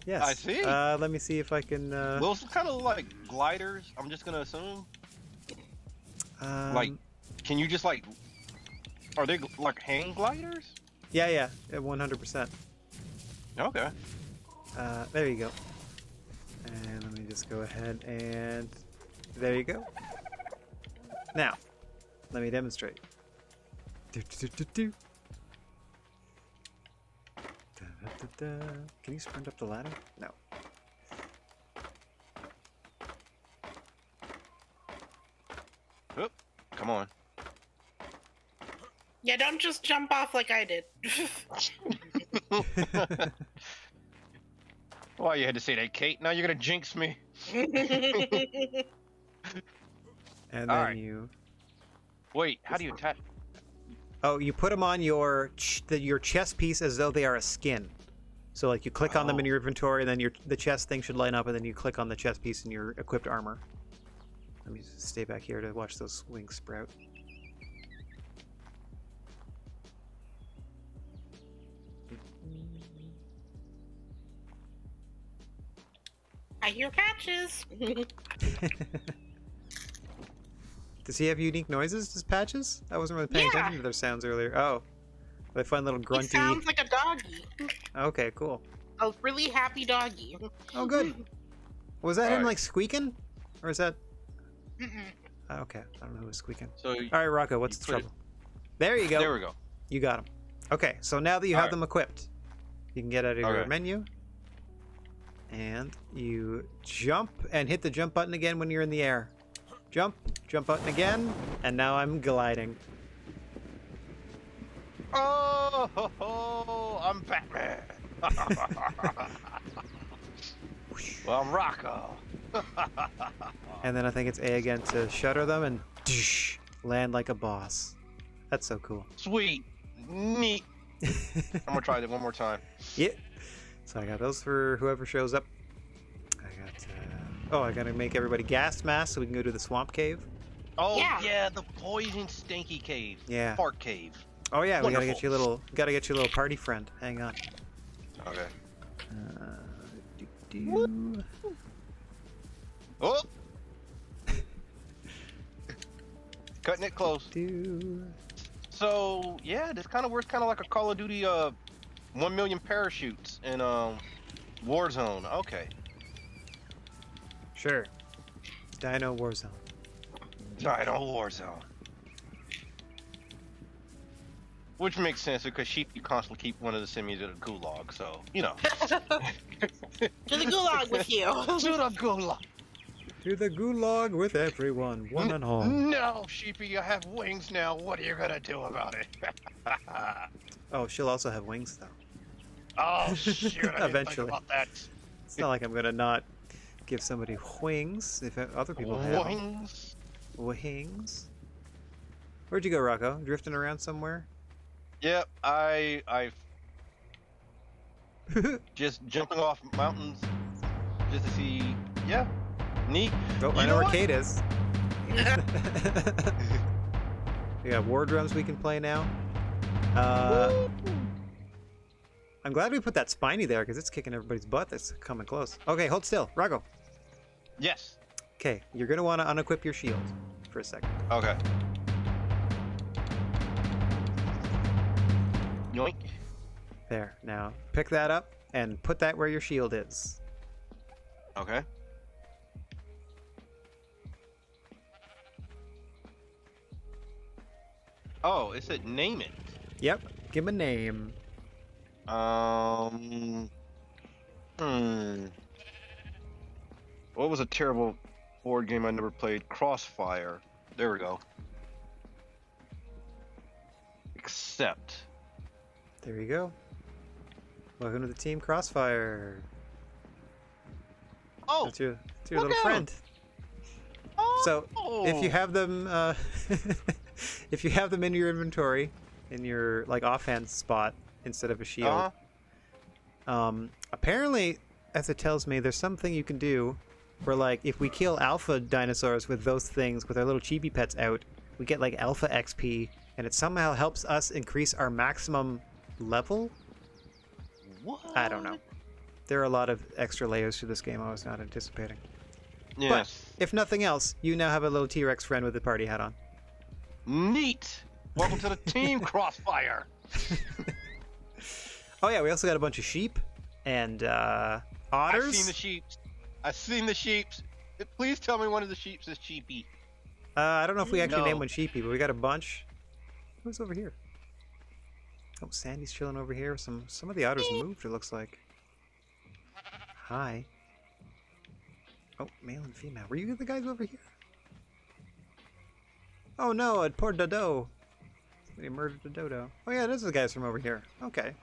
Yes. I see. Let me see if I can. Those kind of like gliders. I'm just gonna assume. Like, can you just like? Are they like hang gliders? Yeah, 100%. Okay. There you go. And let me just go ahead and there you go. Now, let me demonstrate. Do. Da. Can you sprint up the ladder? No. Oop, come on. Yeah, don't just jump off like I did. Why you had to say that, Kate? Now you're gonna jinx me. And then Alright. you. Wait, how do you attach? Oh, you put them on your your chest piece as though they are a skin. So like you click on them in your inventory, and then the chest thing should line up, and then you click on the chest piece in your equipped armor. Let me just stay back here to watch those wings sprout. I hear patches. Does he have unique noises? Does Patches? I wasn't really paying Yeah. attention to their sounds earlier. Oh, they find little He grunty. sounds like a doggy. Okay, cool. A really happy doggy. Oh, good. Was that him Alright. like squeaking, or is that? Mm-mm. Okay, I don't know who was squeaking. So All right, Rocco, what's the put it- trouble? There you go. there we go. You got them. Okay, so now that you have Alright. them equipped, you can get out of your Okay. menu, and you jump and hit the jump button again when you're in the air. Jump button again, and now I'm gliding. Oh, I'm Batman. Well, I'm Rocco. And then I think it's A again to shutter them and land like a boss. That's so cool. Sweet, neat. I'm gonna try that one more time. Yeah. So I got those for whoever shows up. I got. Oh, I gotta make everybody gas masks so we can go to the swamp cave. Oh Yeah. yeah, the poison stinky cave. Yeah. Park cave. Oh yeah, we gotta Wonderful. get you a little. Gotta get you a little party friend. Hang on. Okay. Do. Oh. Cutting it close. Do. So yeah, this kind of works kind of like a Call of Duty 1 million parachutes in Warzone. Okay. Sure. Dino Warzone. Dino Warzone. Which makes sense because sheep you constantly keep one of the simians in a gulag, so you know. To the gulag with you. To the gulag. To the gulag with everyone, one and all. No, sheepy, you have wings now. What are you gonna do about it? Oh, she'll also have wings though. Oh shoot! I didn't Eventually. think about that. It's not like I'm gonna not give somebody wings if other people have them. Wings. Wings. Where'd you go, Rocco? Drifting around somewhere? Yep, I just jumping off mountains just to see. Yeah, neat. Oh, You I know know where what? Kate is. We got war drums we can play now. I'm glad we put that spiny there because it's kicking everybody's butt that's coming close. Okay, hold still. Rocco. Yes. Okay, you're going to want to unequip your shield for a second. Okay. Yoink. There. Now, pick that up and put that where your shield is. Okay. Oh, it said name it. Yep. Give him a name. What was a terrible board game I never played? Crossfire. There we go. Accept. There you go. Welcome to the team Crossfire. Oh, That's your look little out. friend. So, if you Oh. have them, if you have them in your inventory, in your like offhand spot, instead of a shield. Apparently, as it tells me, there's something you can do where, like, if we kill alpha dinosaurs with those things, with our little chibi pets out, we get, like, alpha XP, and it somehow helps us increase our maximum level? What? I don't know. There are a lot of extra layers to this game I was not anticipating. Yes. But, if nothing else, you now have a little T-Rex friend with a party hat on. Neat! Welcome to the team, Crossfire! Oh yeah, we also got a bunch of sheep and otters. I've seen the sheeps. I've seen the sheeps. Please tell me one of the sheeps is cheapy. I don't know if we actually No. named one sheepy, but we got a bunch. Who's over here? Oh, Sandy's chilling over here. Some of the otters moved, it looks like. Hi. Oh, male and female. Were you the guys over here? Oh no, a poor dodo. Somebody murdered a dodo. Oh yeah, those are the guys from over here. Okay.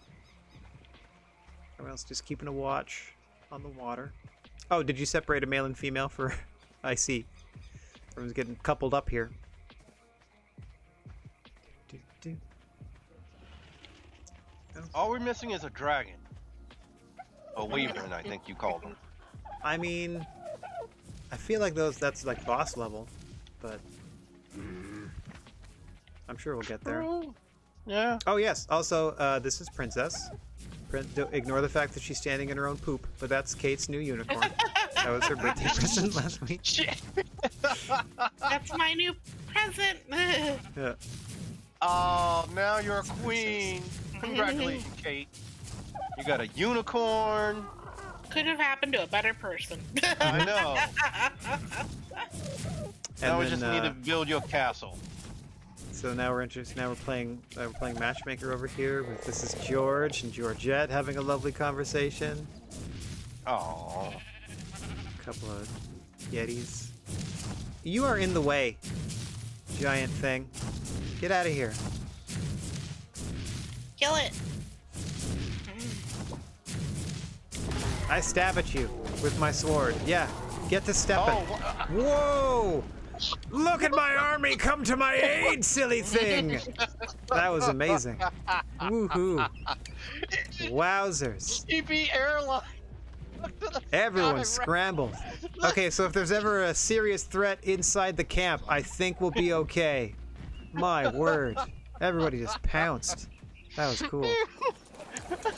Everyone else just keeping a watch on the water. Oh, did you separate a male and female for... I see. Everyone's getting coupled up here. All we're missing is a dragon. A wyvern, I think you called them. I mean, I feel like that's like boss level, but I'm sure we'll get there. Yeah. Oh yes, also this is Princess. Don't ignore the fact that she's standing in her own poop, but that's Kate's new unicorn. That was her birthday present last week. Shit. That's my new present. Yeah. Oh, now you're a queen. Congratulations, Kate. You got a unicorn. Could have happened to a better person. I know. Now we then, just need to build your castle. So now we're interested. Now we're playing matchmaker over here. This is George and Georgette having a lovely conversation. Oh. A couple of yetis. You are in the way, giant thing. Get out of here. Kill it. I stab at you with my sword. Yeah, get to stepping. Oh, Whoa! Look at my army come to my aid, silly thing! That was amazing. Woohoo. Wowzers. CB airline. Everyone scrambled. Okay, so if there's ever a serious threat inside the camp, I think we'll be okay. My word. Everybody just pounced. That was cool.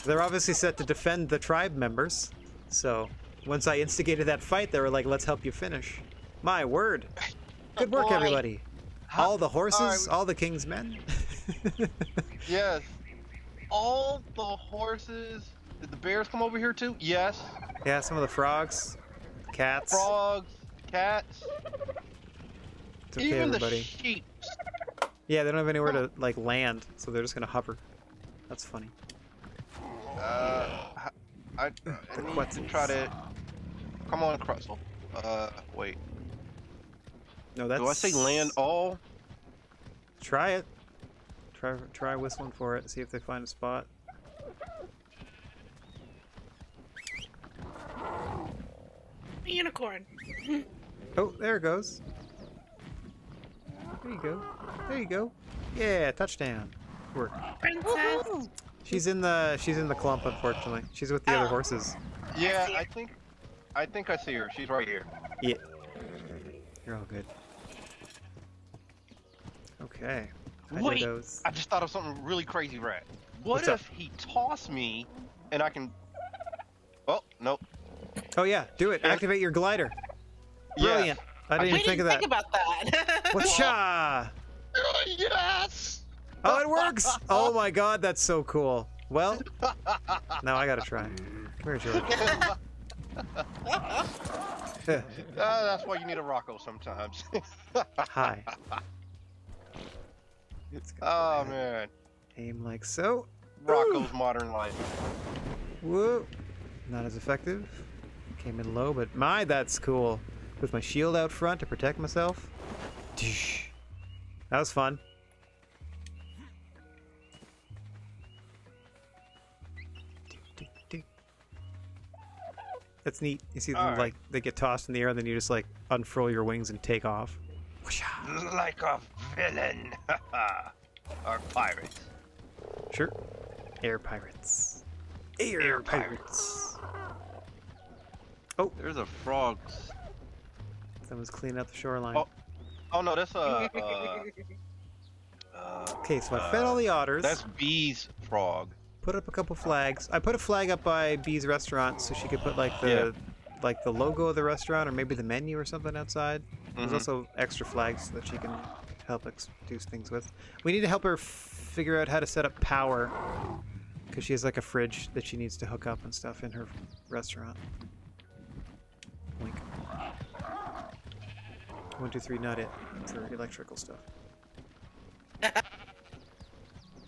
They're obviously set to defend the tribe members. So, once I instigated that fight, they were like, let's help you finish. My word. Good work, Boy. everybody. All the horses, Alright. all the king's men. Yes. All the horses. Did the bears come over here too? Yes. Yeah, some of the frogs, cats. Frogs, cats, It's okay, even everybody. the sheep. Yeah, they don't have anywhere to like land, so they're just gonna hover. That's funny. I need to try to. Come on, Crustle. Wait. No, that's. Do I say land all? Try it. Try whistling for it. See if they find a spot. A unicorn. Oh, there it goes. There you go. There you go. Yeah, touchdown. Work. Princess. She's in the clump, unfortunately. She's with the other horses. Yeah, I think I see her. She's right here. Yeah. You're all good. Okay. Hi, Wait, dodos. I just thought of something really crazy, Rad. What What's up? if he tossed me and I can? Oh, nope. Oh yeah, do it. Activate your glider. Brilliant. I didn't We even think of didn't that. think about that. Whatcha? Yes. Oh, it works! Oh my god, that's so cool. Well, now I gotta try. Come here, George. That's why you need a Rocco sometimes. Hi. It's Oh good. man, Aim like so. Rocco's modern life. Whoa. Not as effective. Came in low, but that's cool. With my shield out front to protect myself. That was fun. That's neat. You see them Alright. like they get tossed in the air, and then you just like unfurl your wings and take off. Like a villain. Or pirate. Sure. Air pirates. Air pirates. Oh, There's a frog. someone's cleaning up the shoreline. Oh no, that's Okay, so I fed all the otters. That's Bee's frog. Put up a couple flags. I put a flag up by Bee's restaurant so she could put like the logo of the restaurant or maybe the menu or something outside. There's also extra flags that she can help do things with. We need to help her figure out how to set up power because she has like a fridge that she needs to hook up and stuff in her restaurant. Wink. 1, 2, 3, not it for electrical stuff.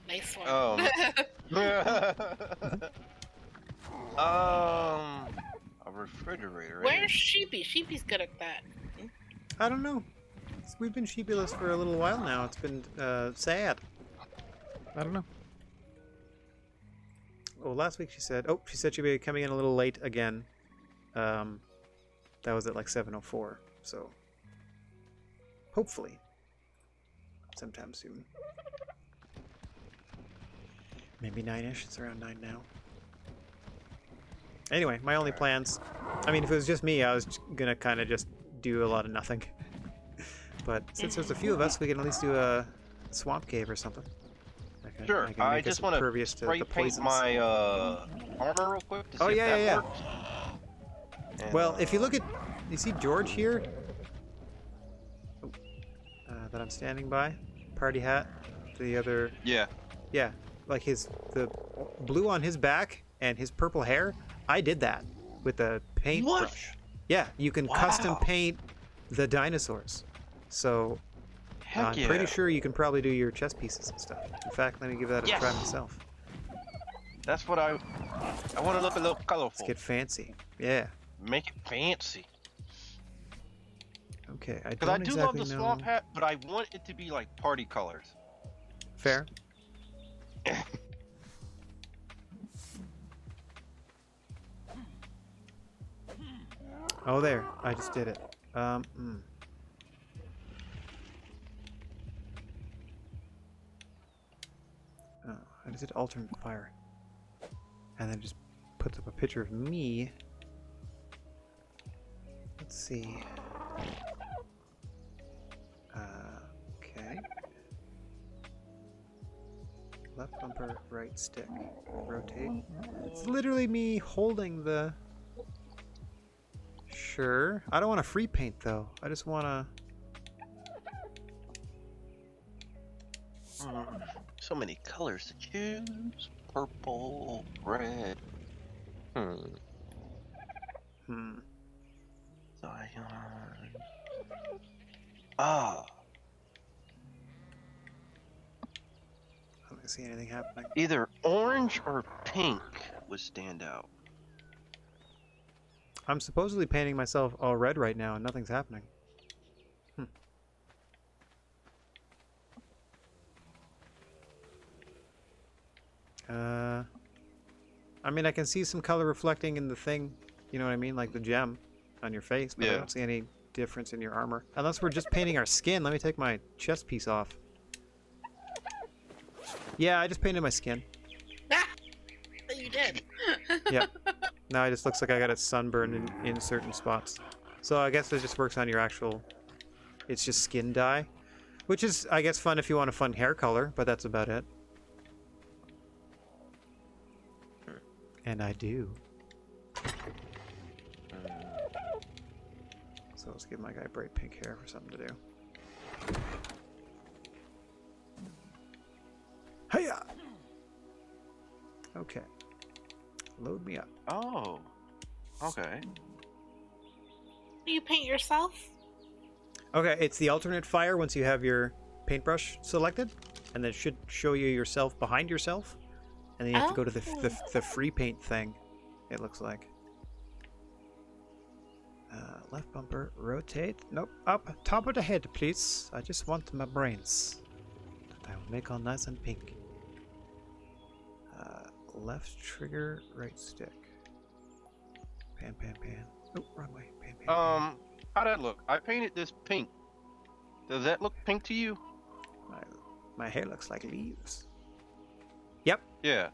Nice one. A refrigerator. Where's Sheepy? Sheepy's good at that. I don't know. We've been sheepyless for a little while now. It's been sad. I don't know. Oh, last week she said she'd be coming in a little late again. That was at like 7:04. So hopefully sometime soon. Maybe 9-ish. It's around 9 now. Anyway, my only plans... I mean, if it was just me, I was gonna kind of just do a lot of nothing. But since there's a few of us, we can at least do a swamp cave or something. Sure. I just want to spray paint my armor real quick to see if that works. And, well, if you look at... You see George here? That I'm standing by? Party hat. The other... Yeah. Yeah. Like the blue on his back and his purple hair. I did that with a paintbrush. Yeah, you can custom paint the dinosaurs. So I'm pretty sure you can probably do your chest pieces and stuff. In fact, let me give that a try myself. That's what I want to look a little colorful. Let's get fancy. Yeah. Make it fancy. Okay, I Because I do love the swamp hat, but I want it to be like party colors. Fair. Oh, there. I just did it. Oh, I just did alternate fire. And then just puts up a picture of me. Let's see. Okay. Left bumper, right stick. Rotate. It's literally me holding the... Sure. I don't want to free paint though. I just want to... So many colors to choose. Purple, red. Zion. Ah. I don't see anything happening. Either orange or pink would stand out. I'm supposedly painting myself all red right now and nothing's happening. I mean, I can see some color reflecting in the thing, you know what I mean? Like the gem on your face, but I don't see any difference in your armor. Unless we're just painting our skin. Let me take my chest piece off. Yeah, I just painted my skin. Ah! You did. Yeah. Now it just looks like I got a sunburn in certain spots. So I guess it just works on your actual... It's just skin dye. Which is, I guess, fun if you want a fun hair color, but that's about it. And I do. So let's give my guy bright pink hair for something to do. Hiya! Okay. Load me up. Oh. Okay. Do you paint yourself? Okay, it's the alternate fire once you have your paintbrush selected, and then it should show you yourself behind yourself, and then you have to go to the free paint thing. It looks like. Left bumper, rotate. Nope, up top of the head, please. I just want my brains. That I will make all nice and pink. Left trigger, right stick. Pan, pan, pan. Oh, wrong way. Pan, pan, pan. How'd that look? I painted this pink. Does that look pink to you? My hair looks like leaves. Yep. Yeah.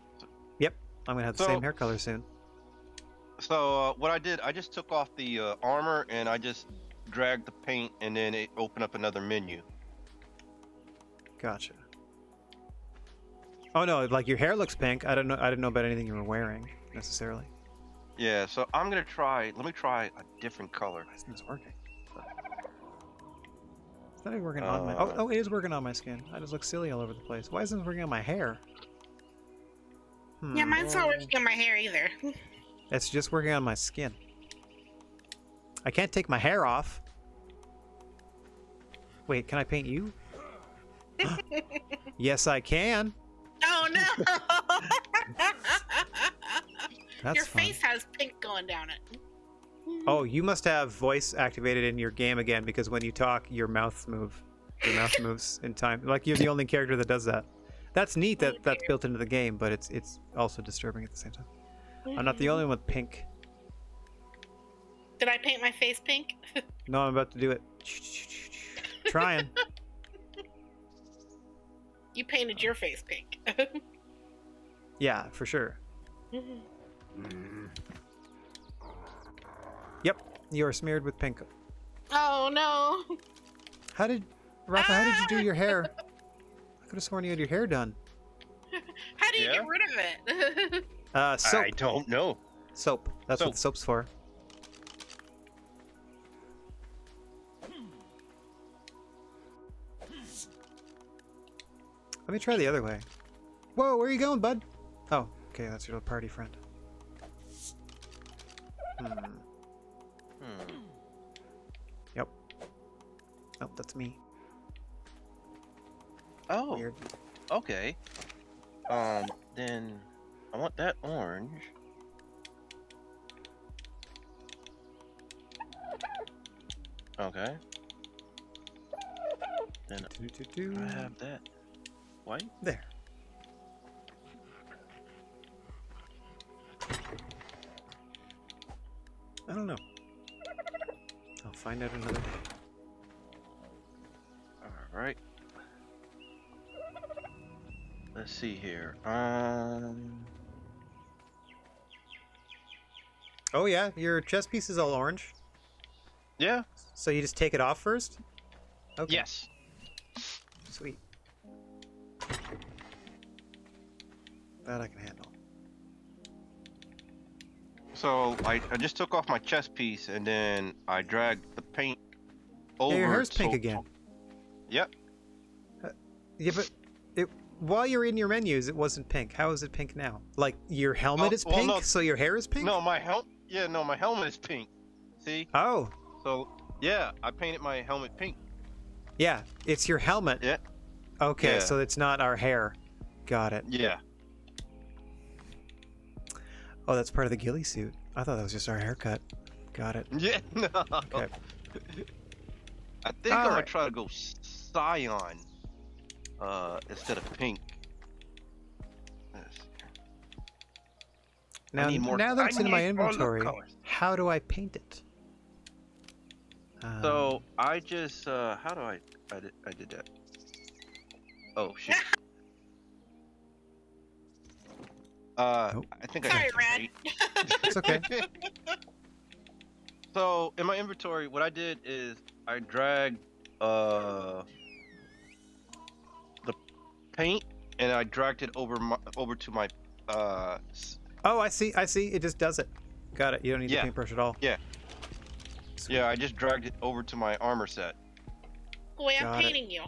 I'm gonna have the same hair color soon. So what I did, I just took off the armor and I just dragged the paint, and then it opened up another menu. Gotcha. Oh no, like your hair looks pink. I didn't know about anything you were wearing necessarily. Yeah, so I'm gonna try. Let me try a different color. Why isn't this working? It's not even working on my. Oh, it is working on my skin. I just look silly all over the place. Why isn't it working on my hair? Yeah, mine's not working on my hair either. It's just working on my skin. I can't take my hair off. Wait, can I paint you? Yes, I can. Oh no! That's Your fun. face has pink going down it. Oh, you must have voice activated in your game again, because when you talk, your mouth moves in time. Like you're the only character that does that. That's neat that that's built into the game, but it's also disturbing at the same time. I'm not the only one with pink. Did I paint my face pink? No, I'm about to do it. Trying. You painted your face pink. Yeah, for sure. Yep, you're smeared with pink. Oh no! Rafa, how did you do your hair? I could have sworn you had your hair done. How do you get rid of it? Soap. I don't know. Soap. That's what the soap's for. Let me try the other way. Whoa, where are you going, bud? Oh, okay, that's your little party friend. Yep. Oh, that's me. Oh, Weird. okay. Then I want that orange. Okay. Then I have that white. There. I don't know. I'll find out another day. All right. Let's see here. Oh yeah, your chest piece is all orange. Yeah. So you just take it off first? Okay. Yes. Sweet. That I can handle. So I just took off my chest piece and then I dragged the paint over. Yeah, your hair's pink again. Yep. Yeah, but while you're in your menus, it wasn't pink. How is it pink now? Like your helmet is pink, no, so your hair is pink? No, my helmet is pink. See? Oh. So yeah, I painted my helmet pink. Yeah, it's your helmet. Yeah. Okay, Yeah. so it's not our hair. Got it. Yeah. Oh, that's part of the ghillie suit. I thought that was just our haircut. Got it. Yeah. No. Okay. I think I'm gonna try to go cyan instead of pink. Now, now that it's in my inventory, how do I paint it? So I just how do I did that? Oh shit. Nope. I think Sorry, I got Rad. It's okay. So in my inventory, what I did is I dragged the paint and I dragged it over to my Oh, I see. It just does it. Got it. You don't need the Yeah. paintbrush at all. Yeah. Sweet. Yeah, I just dragged it over to my armor set. Boy, I'm Got it. painting you.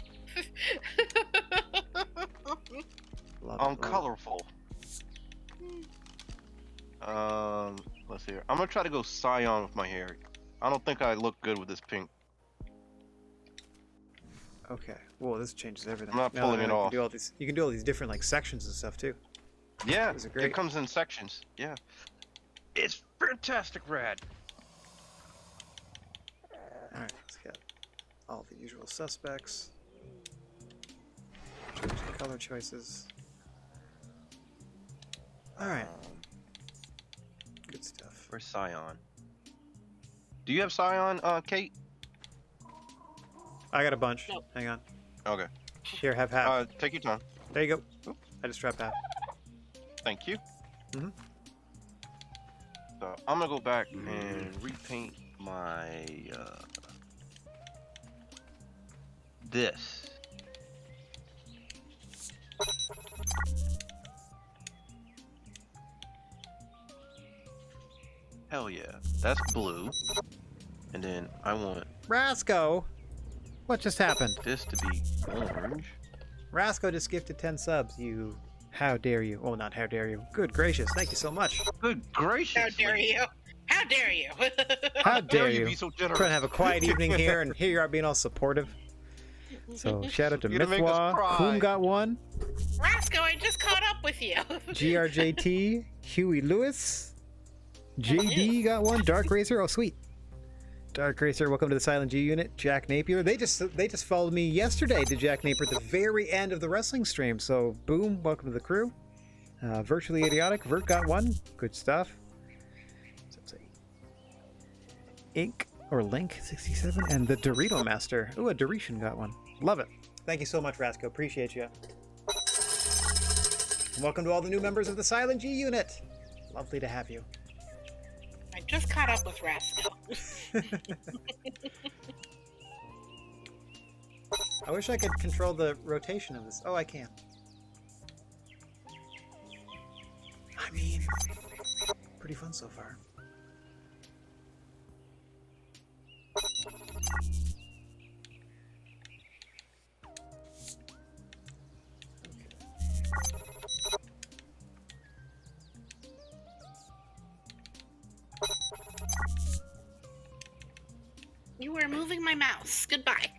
Love I'm it. colorful. Let's see here. I'm gonna try to go cyan with my hair. I don't think I look good with this pink. Okay. Whoa, this changes everything. I'm not pulling it off. You can do all these different like sections and stuff too. Yeah, Those are great. it comes in sections. Yeah, it's fantastic, Rad. All right, let's get all the usual suspects. Color choices. All right. Good stuff. Where's cyan? Do you have cyan, Kate? I got a bunch. Nope. Hang on. Okay. Here, have half. Take your time. There you go. Oop, I just dropped half. Thank you. Mhm. So I'm gonna go back and repaint my this. Hell yeah, that's blue. And then I want Rasco! What just happened? this to be orange. Rasco just gifted 10 subs. You. How dare you? Oh, not how dare you. Good gracious. Thank you so much. Good gracious! How dare you? How dare you? How dare you? be so Trying generous? to have a quiet evening here, and here you are being all supportive. So, shout out to You're gonna make us Mithwa. cry. Whom got one? Rasco, I just caught up with you. GRJT. Huey Lewis. JD got one. Dark Racer. Oh, sweet. Dark Racer, welcome to the Silent G unit. Jack Napier. They just followed me yesterday to Jack Napier at the very end of the wrestling stream. So, boom, welcome to the crew. Virtually Idiotic. Vert got one. Good stuff. So, let's see. Ink or Link 67 and the Dorito Master. Ooh, a Doretian got one. Love it. Thank you so much, Rasco. Appreciate you. And welcome to all the new members of the Silent G unit. Lovely to have you. I just caught up with Rasco. I wish I could control the rotation of this. Oh, I can. I mean, pretty fun so far. You were moving my mouse. Goodbye.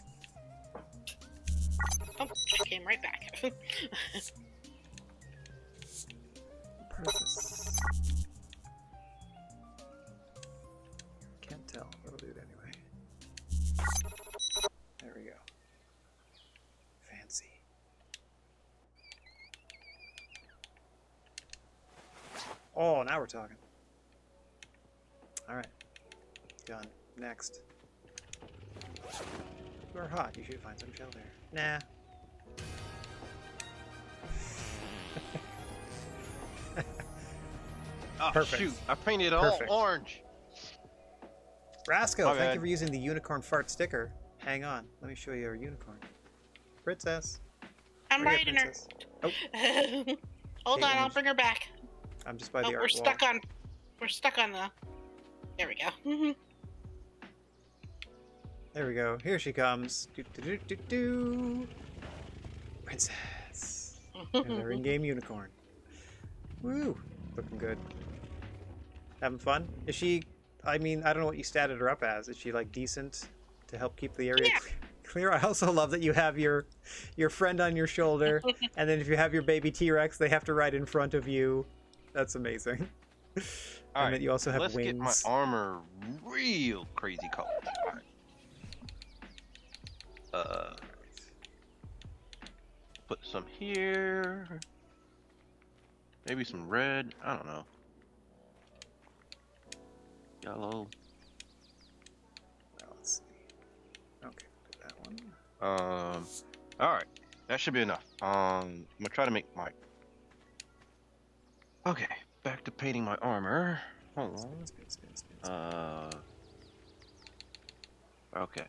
Oh, she came right back. Purpose. Can't tell. It'll do it anyway. There we go. Fancy. Oh, now we're talking. Alright. Done. Next. You are hot. You should find some shelter. Nah. Oh Perfect. shoot! I painted it all Perfect. orange. Rasco, My thank bad. you for using the unicorn fart sticker. Hang on. Let me show you our unicorn. Princess. I'm Where you at, riding her. princess? Oh, Hold on, I'll Caitlin. bring her back. I'm just by Oh, the art we're wall. stuck on. We're stuck on the. There we go. There we go. Here she comes. Do, do, do, do, do. Princess. And our in-game unicorn. Woo. Looking good. Having fun? Is she... I mean, I don't know what you statted her up as. Is she, like, decent to help keep the area Yeah. clear? I also love that you have your friend on your shoulder, and then if you have your baby T-Rex, they have to ride in front of you. That's amazing. All And right, then you also have let's wings. get my armor real crazy colors. All right. Put some here. Maybe some red. I don't know. Yellow. Well, let's see. Okay, do that one. All right, that should be enough. I'm gonna try to make my. Okay, back to painting my armor. Hold on. Spin. Okay.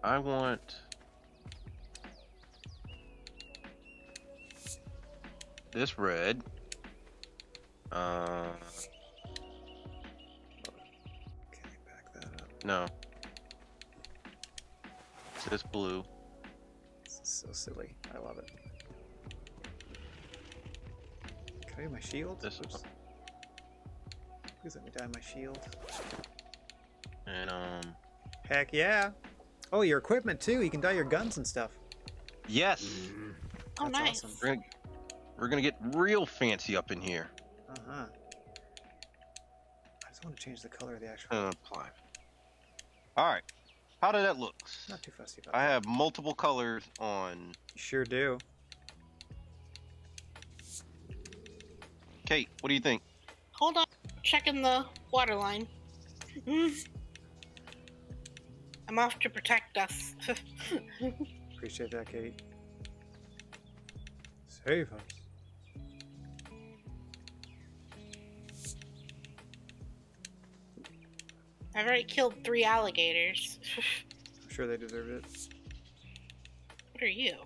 I want this red. Okay, back that up. No. This blue. This is so silly. I love it. Can I do my shield? This Oops. Please let me dye my shield. And Heck yeah! Oh, your equipment too. You can dye your guns and stuff. yes, Oh, That's nice. awesome. we're gonna get real fancy up in here. Uh-huh. I just want to change the color of the actual... Apply. All right. How did that look? Not too fussy about I that. have multiple colors on. You sure do. Kate, what do you think? Hold on. Checking the water line. I'm off to protect us. Appreciate that, Kate. Behave us. I've already killed 3 alligators. I'm sure they deserved it. What are you?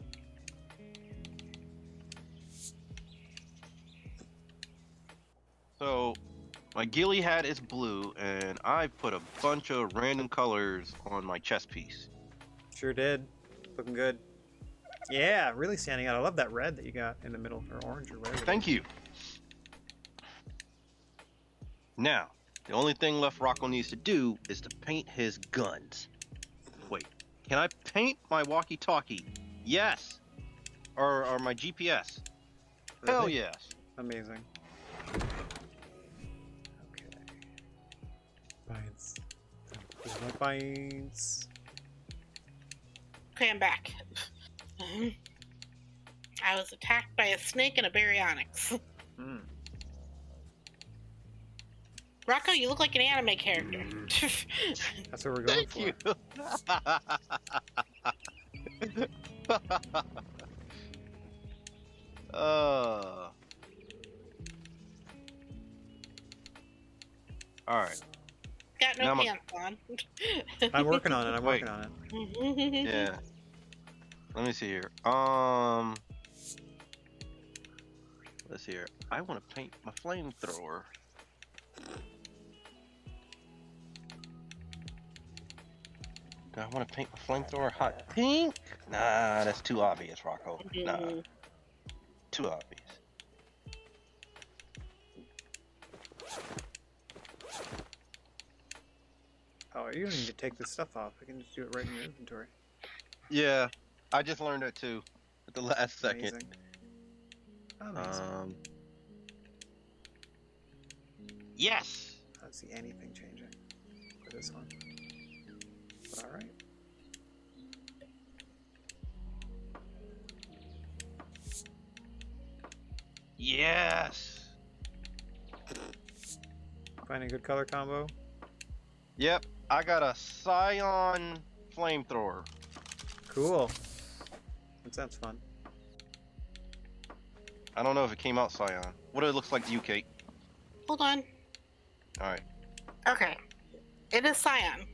So, my ghillie hat is blue, and I put a bunch of random colors on my chest piece. Sure did. Looking good. Yeah, really standing out. I love that red that you got in the middle, or orange, or whatever. Thank you. Now, the only thing left Rocco needs to do is to paint his guns. Wait, can I paint my walkie-talkie? Yes. Or my GPS? Really? Hell yes. Amazing. Okay. Binds. My binds. Okay, I'm back. I was attacked by a snake and a baryonyx. Mm. Rocco, you look like an anime character. That's what we're going Thank for. you. All right. Got no Now my- pants on. I'm working on it. I'm Wait. working on it. Yeah. Let me see here. Let's see here. I want to paint my flamethrower. Do I want to paint my flamethrower hot pink? Nah, that's too obvious, Rocco. Nah, too obvious. Oh, you don't need to take this stuff off. I can just do it right in your inventory. Yeah, I just learned that too at the last second. Amazing. Amazing. Yes. I don't see anything changing for this one. But alright. Yes. Finding a good color combo. Yep, I got a Scion flamethrower. Cool. That sounds fun. I don't know if it came out Scion. What it looks like to you, Kate? Hold on. All right. Okay. It is cyan.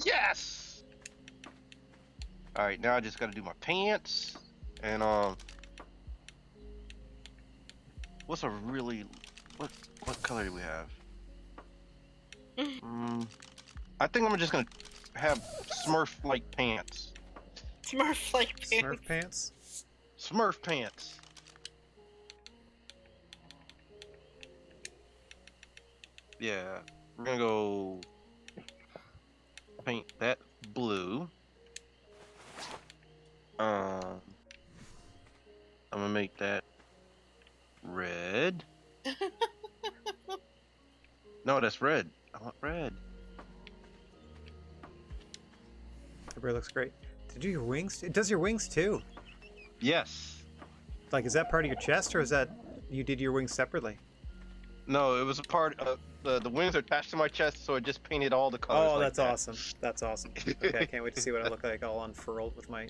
Yes. All right, now I just got to do my pants and what's a really what color do we have? I think I'm just gonna have Smurf-like pants. Smurf-like pants. Smurf pants? Smurf pants. Yeah, we're gonna go paint that blue. I'm gonna make that red. No, that's red. I want red. That really looks great. Did you do your wings? It does your wings too. Yes. Like, is that part of your chest, or is that you did your wings separately? No, it was a part of the wings are attached to my chest, so I just painted all the colors. Oh, like that's that. awesome. That's awesome. Okay, I can't wait to see what I look like all unfurled with my... I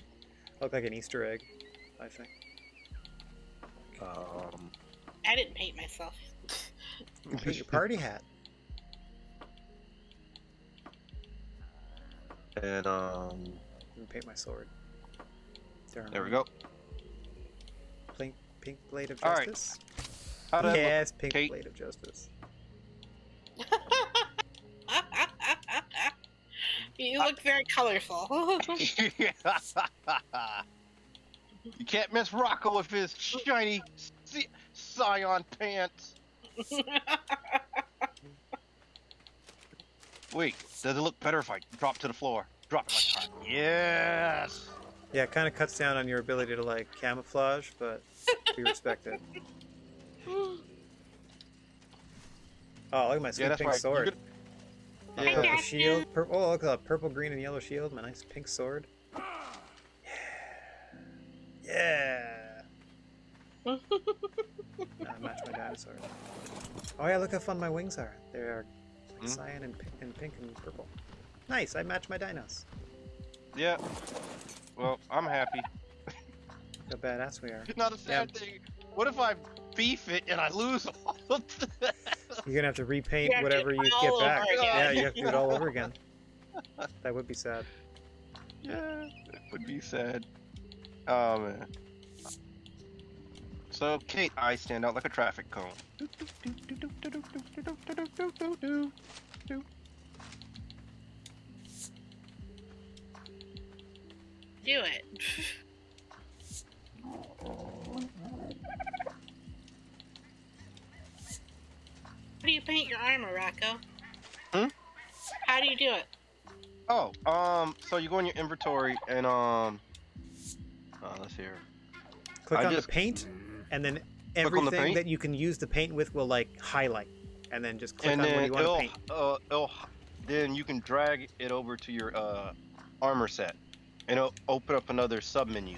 look like an Easter egg, I think. I didn't paint myself. You paint your party hat. And Let me paint my sword. there we go. Pink blade of All right. justice? How does that Yes, look, pink Kate? blade of justice. You look very colorful. You can't miss Rocco with his shiny Scion pants. Wait, does it look better if I drop to the floor? Drop to my top. Yes. Yeah, it kind of cuts down on your ability to, like, camouflage, but be respected. Oh, look at my sweet pink right. sword. Yeah. My purple shield. Oh, look at that purple, green, and yellow shield. My nice pink sword. Yeah. Now I match my dinosaur. Oh yeah, look how fun my wings are. They are like cyan and pink and purple. Nice, I match my dinos. Yeah. Well, I'm happy. How badass we are. Now the sad thing, what if I beef it and I lose all of that? You're gonna have to repaint You have to whatever do it you all get over back. again. Yeah, you have to do it all over again. That would be sad. Yeah, it would be sad. Oh man. So Kate, I stand out like a traffic cone. Do it. How do you paint your armor, Rocco? Hmm? How do you do it? Oh, so you go in your inventory and let's see here. Click I on just- the paint, and then on the everything paint? that you can use the paint with will like highlight, and then just click And on what then you want to paint. then you can drag it over to your armor set, and it'll open up another sub menu.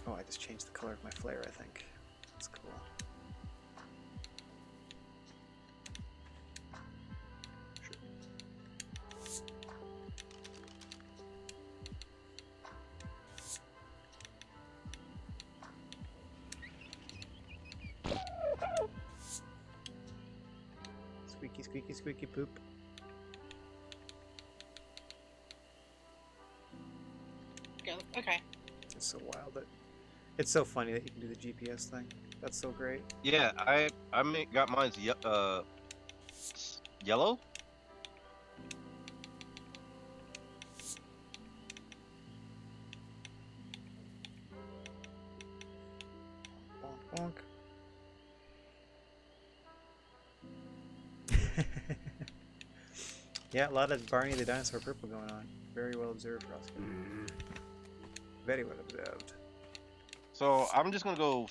Oh, I just changed the color of my flare, I think. That's cool. Squeaky, squeaky, squeaky poop. Go. Okay. It's so wild that it's so funny that you can do the GPS thing. That's so great. Yeah, got mine's yellow. Bonk, bonk. Yeah, a lot of Barney the Dinosaur purple going on. Very well observed, Roscoe. Very well observed. So I'm just gonna go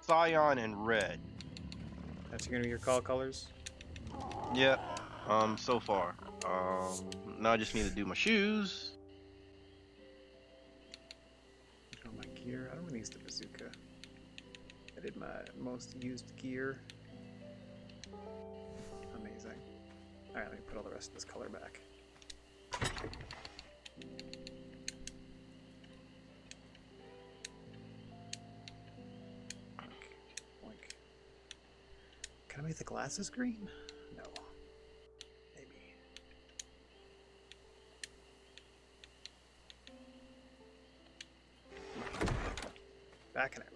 cyan and red. That's gonna be your call colors? Yep. So far. Now I just need to do my shoes. Oh, my gear. I don't really use the bazooka. I did my most used gear. Amazing. Alright, let me put all the rest of this color back. Oink. Can I make the glasses green? No. Maybe. Backing it.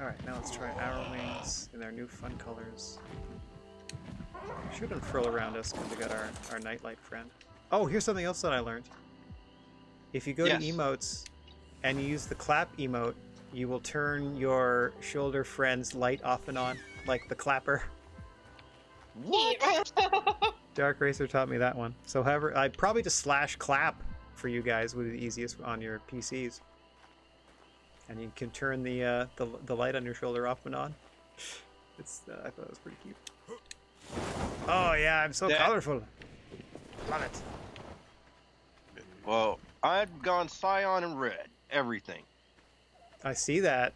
Alright, now let's try arrow wings in their new fun colors. Should unfurl around us because we got our nightlight friend. Oh, here's something else that I learned. If you go Yes. to emotes and you use the clap emote, you will turn your shoulder friend's light off and on, like the clapper. What? Dark Racer taught me that one. So however, I'd probably just slash clap for you guys would be the easiest on your PCs. And you can turn the light on your shoulder off and on. It's I thought it was pretty cute. Oh yeah, I'm so That- colorful. Love it. Well, I've gone cyan and red. Everything. I see that.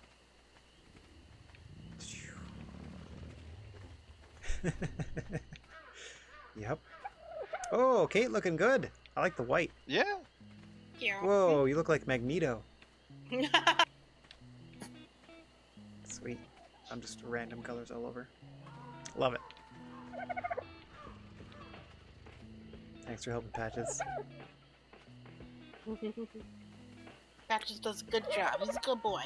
Yep. Oh, Kate looking good. I like the white. Yeah. Yeah. Whoa, you look like Magneto. Sweet. I'm just random colors all over. Love it. Thanks for helping, Patches. Patches does a good job. He's a good boy.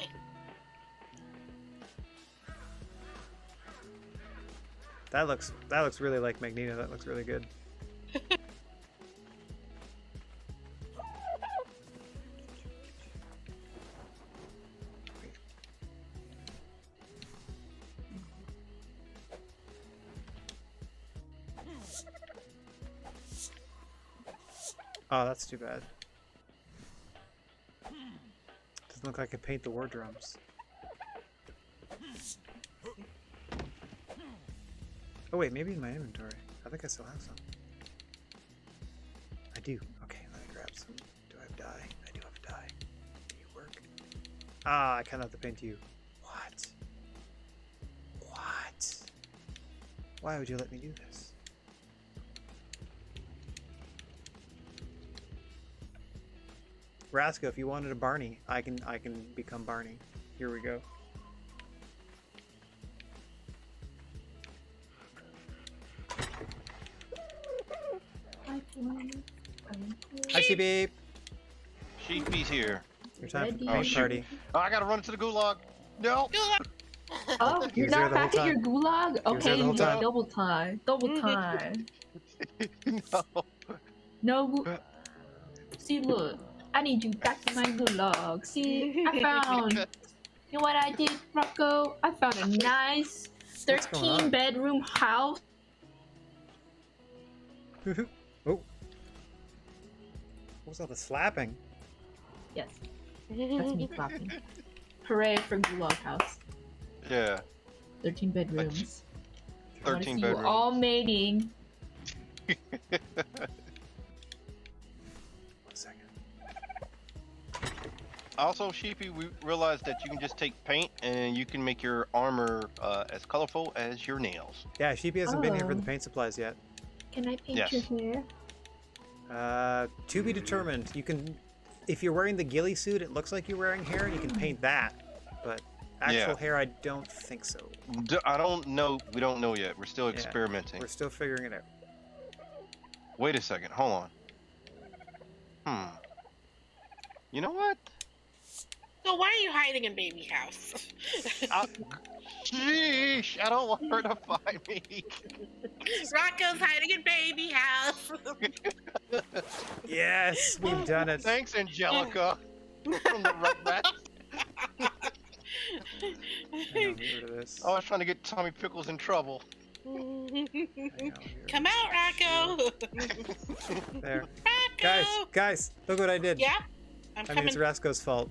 That looks really like Magneto. That looks really good. Oh, that's too bad. Doesn't look like I could paint the war drums. Oh wait, maybe in my inventory. I think I still have some. I do. Okay, let me grab some. Do I have dye? I do have dye. Do you work? Ah, I cannot have to paint you. What? What? Why would you let me do this? Rasco, if you wanted a Barney, I can become Barney. Here we go. Hi, Sheepy. Sheepy's here. Your time for Oh, paint shoot. party. Oh, I gotta run to the gulag. No. Oh, He you're was there not the whole back in your time. gulag? He was there Okay, the whole you get time. double time. Double time. No. No. See, look. I need you back in my gulag. See, I found. You know what I did, Rocco? I found a nice What's going on? 13-bedroom house. Oh. What was all the slapping? Yes, that's me clapping. Hooray for gulag house. Yeah. 13 bedrooms. I wanna 13 see bedrooms. you all mating. 1 second. Also, Sheepy, we realized that you can just take paint and you can make your armor as colorful as your nails. Yeah, Sheepy hasn't been here for the Oh. paint supplies yet. Can I paint Yes. your hair? To be determined. You can, if you're wearing the ghillie suit, it looks like you're wearing hair, and you can paint that. But actual Yeah. hair, I don't think so. I don't know. We don't know yet. We're still Yeah. experimenting. We're still figuring it out. Wait a second. Hold on. You know what? So why are you hiding in baby house? Sheesh! I don't want her to find me. Rocco's hiding in baby house. Yes, we've done it. Thanks, Angelica. From the Rugrats. Hang on, get rid of this. I was trying to get Tommy Pickles in trouble. Hang on, get rid Come of out, this. Rocco. There. Rocco. Guys, look what I did. Yeah, I'm I mean, coming. it's Rasco's fault.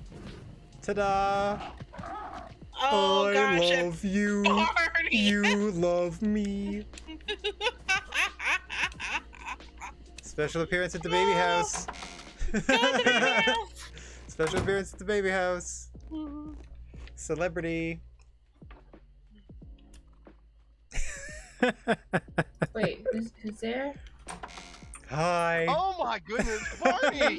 Ta-da! Oh I gosh, love you. Barney. You love me. Special appearance at the baby house. Special appearance at the baby house. Celebrity. Wait, who's there? Hi. Oh my goodness, Barney!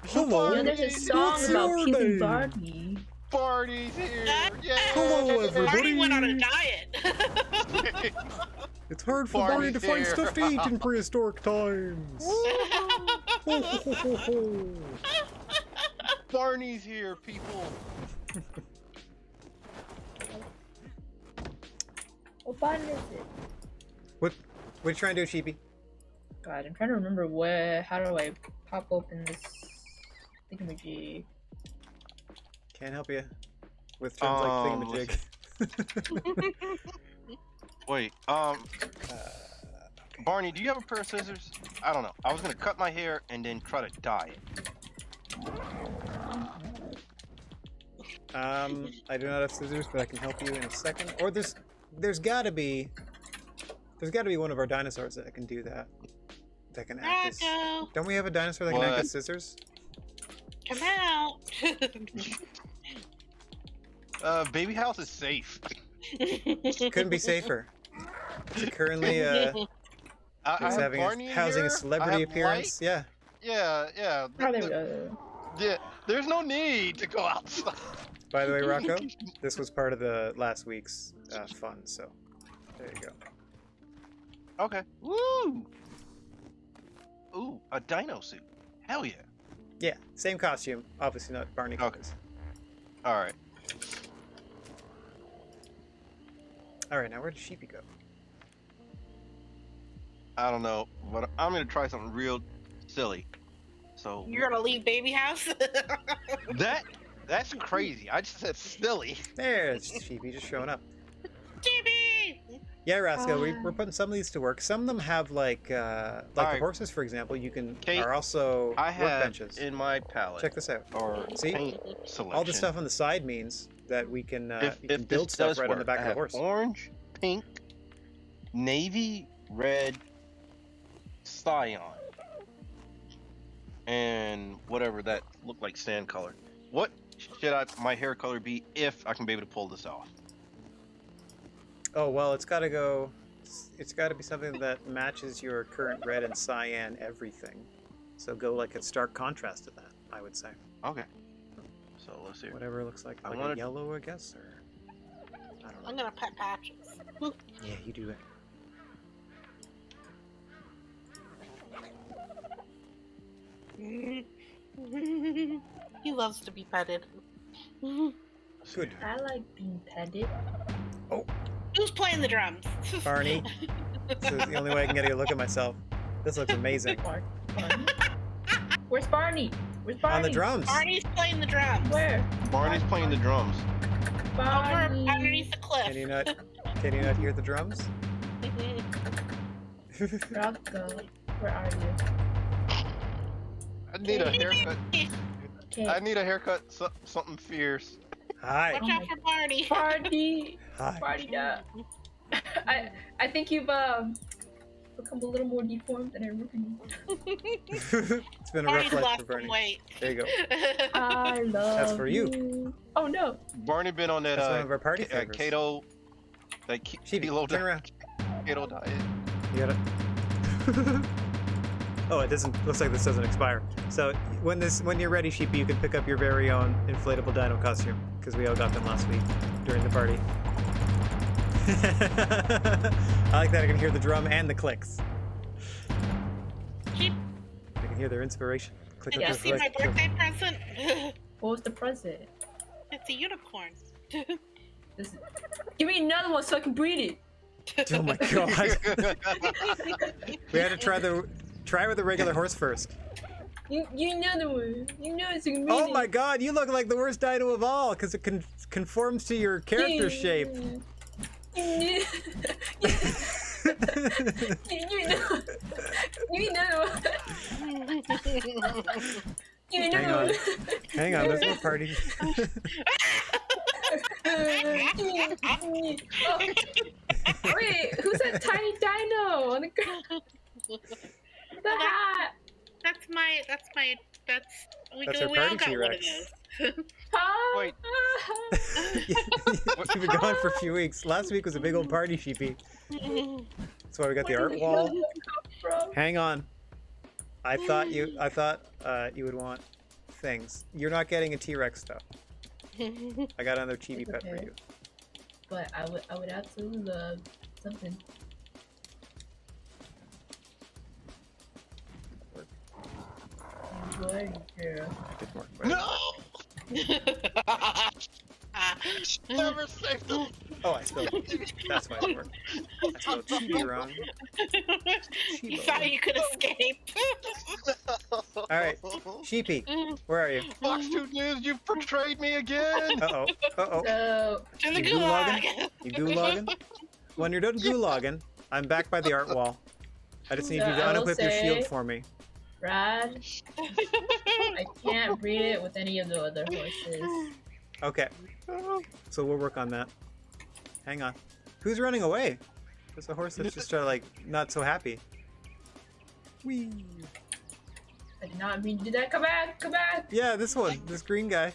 Hello. You know, there's a song What's about your killing name? Barney. Barney's here! Yay! Hello, everybody. Barney went on a diet. It's hard for Barney's Barney to find here. stuff to eat in prehistoric times. Ho, ho, ho, ho, ho. Barney's here, people! What button is it? What are you trying to do, Sheepy? God, I'm trying to remember how do I pop open this thingamajig? Can't help you with terms like thingamajig. Wait, Barney, do you have a pair of scissors? I don't know. I was gonna cut my hair and then try to dye it. I do not have scissors, but I can help you in a second. Or there's gotta be one of our dinosaurs that can do that. That can act as. Rocco, Don't we have a dinosaur that can act What? as scissors? come out. Baby house is safe. Couldn't be safer. It's currently I it's have having Barney in housing here. a celebrity I have appearance. Yeah. light. Yeah. Oh, there we go. Yeah, there's no need to go outside. By the way, Rocco, this was part of the last week's fun, so there you go. Okay. Woo! Ooh, a dino suit. Hell yeah. Yeah, same costume. Obviously not Barney Okay. clothes. All right. All right, now where does Sheepy go? I don't know, but I'm gonna try something real silly. So You're gonna leave baby house? that's crazy. I just said silly. There's Sheepy just showing up. Jimmy! Yeah, Rascal, we're putting some of these to work. Some of them have like the Alright. horses, for example. You can Kate, are also I have workbenches. in my palette Check this out. or See? paint selection. All the stuff on the side means that we can you can this build stuff does right on the work, back I of the have horse. Orange, pink, navy, red, cyan, and whatever that looked like sand color. What should my hair color be if I can be able to pull this off? Oh well, it's got to go. It's got to be something that matches your current red and cyan everything. So go like a stark contrast to that, I would say. Okay. So let's see. Whatever it looks like, I like wanted- a yellow, I guess, or I don't know. I'm gonna pet patches. Yeah, you do it. He loves to be petted. Good. I like being petted. Who's playing the drums? Barney. This is the only way I can get a good look at myself. This looks amazing. Barney? Where's Barney? Where's Barney? On the drums. Barney's playing the drums. Where? Barney's playing the drums. Over Barney. underneath the cliff. Can you not hear the drums? Rocco, where are you? I need a haircut. Okay. I need a haircut. Something fierce. Hi. Watch out for Barney. Barney. Hi. Barney, I think you've become a little more deformed than I remember. It's been a rough Barney's life lost for Barney. some weight. There you go. I love That's for you. Oh no. Barney been on that That's one of our party favorites. keto, that Sheepy, turn around. keto diet. You got it. Oh, it doesn't. Looks like this doesn't expire. So when you're ready, Sheepy, you can pick up your very own inflatable dino costume because we all got them last week during the party. I like that. I can hear the drum and the clicks. Sheep, I can hear their inspiration. Click, did click, you click, see my click, click. birthday present? What was the present? It's a unicorn. This is... Give me another one so I can breed it. Oh my god! We had to try with a regular horse first. You another one. You know it's a breed Oh it. my god! You look like the worst dino of all because it conforms to your character shape. You know. Hang on. Hang on, there's no party. Wait, who's that tiny dino on the ground? The hat. That's our we all party got one of T-Rex. those. Huh? Wait. You've been gone for a few weeks. Last week was a big old party, Sheepy. That's why we got the art wall. Hang on. I thought you would want things. You're not getting a T-Rex stuff. I got another chibi pet for Okay. you. But I would absolutely love something. Good girl. Good work, buddy. No! Never saved them. Oh, I spelled it. That's why it worked. I spelled chibi wrong. You thought you could escape. All right, Sheepy, where are you? Fox 2 News, you've betrayed me again. Uh-oh. Uh-oh. So To the You gulag. gulagging? You gulagging? When you're done gulagging, I'm back by the art wall. I just need you to I will unequip your shield say- for me. Brad, I can't breed it with any of the other horses. Okay. So we'll work on that. Hang on. Who's running away? There's a horse that's just like not so happy. Whee! I did not mean to do that. Come back! Come back! Yeah, this one. This green guy.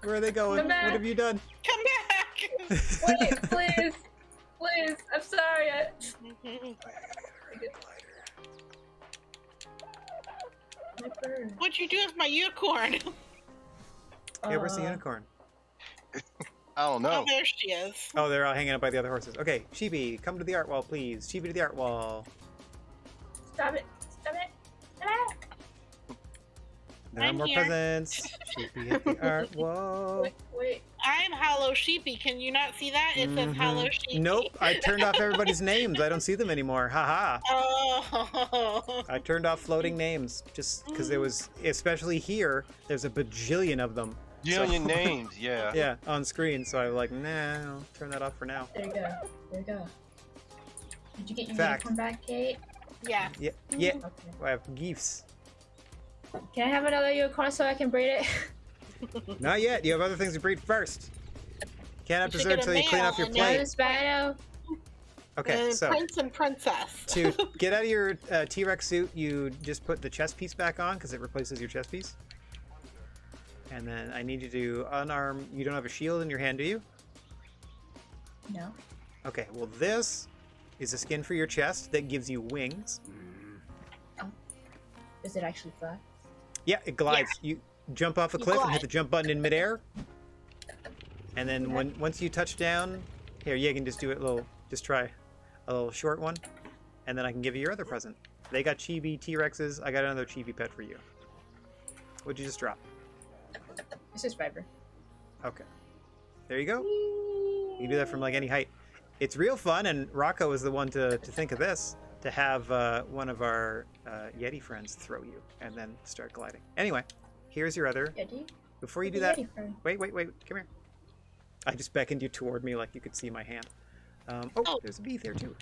Where are they going? Come back. What have you done? Come back. Wait, please! Please! I'm sorry! My bird. What'd you do with my unicorn? Hey, where's the unicorn? I don't know. Oh, there she is. Oh, they're all hanging out by the other horses. Okay, Sheepy, come to the art wall, please. Sheepy to the art wall. Stop it! Stop it! Ah! There are I'm more here. presents. Sheepy at the art wall. Wait. I'm Hollow Sheepy. Can you not see that? It says Hollow Sheepy. Nope, I turned off everybody's names. I don't see them anymore. Haha. Oh. I turned off floating names just because there was, especially here, there's a bajillion of them. Jillian names, yeah. Yeah, on screen. So I was like, nah, I'll turn that off for now. There you go. There you go. Did you get your Fact. unicorn back, Kate? Yeah. Yeah, yeah. Okay. I have gifts. Can I have another unicorn so I can breed it? Not yet. You have other things to breed first. Can't have You should dessert get a until you clean male off your and Another plate. Spino? Okay, so Prince and Princess. to get out of your T-Rex suit, you just put the chest piece back on because it replaces your chest piece. And then I need you to unarm. You don't have a shield in your hand, do you? No. Okay, well this is a skin for your chest that gives you wings. Does it actually fly? Yeah, it glides. You jump off a You cliff and glide. hit the jump button in midair. And then once you touch down, here, you can just do it just try a little short one. And then I can give you your other present. They got chibi T-Rexes. I got another chibi pet for you. What'd you just drop? It's just Viper. Okay. There you go. You can do that from like any height. It's real fun, and Rocco was the one to think of this, to have one of our Yeti friends throw you and then start gliding. Anyway, here's your other. Yeti? Before you do What's that, a Yeti friend? wait, come here. I just beckoned you toward me like you could see my hand. Oh. There's a bee there too.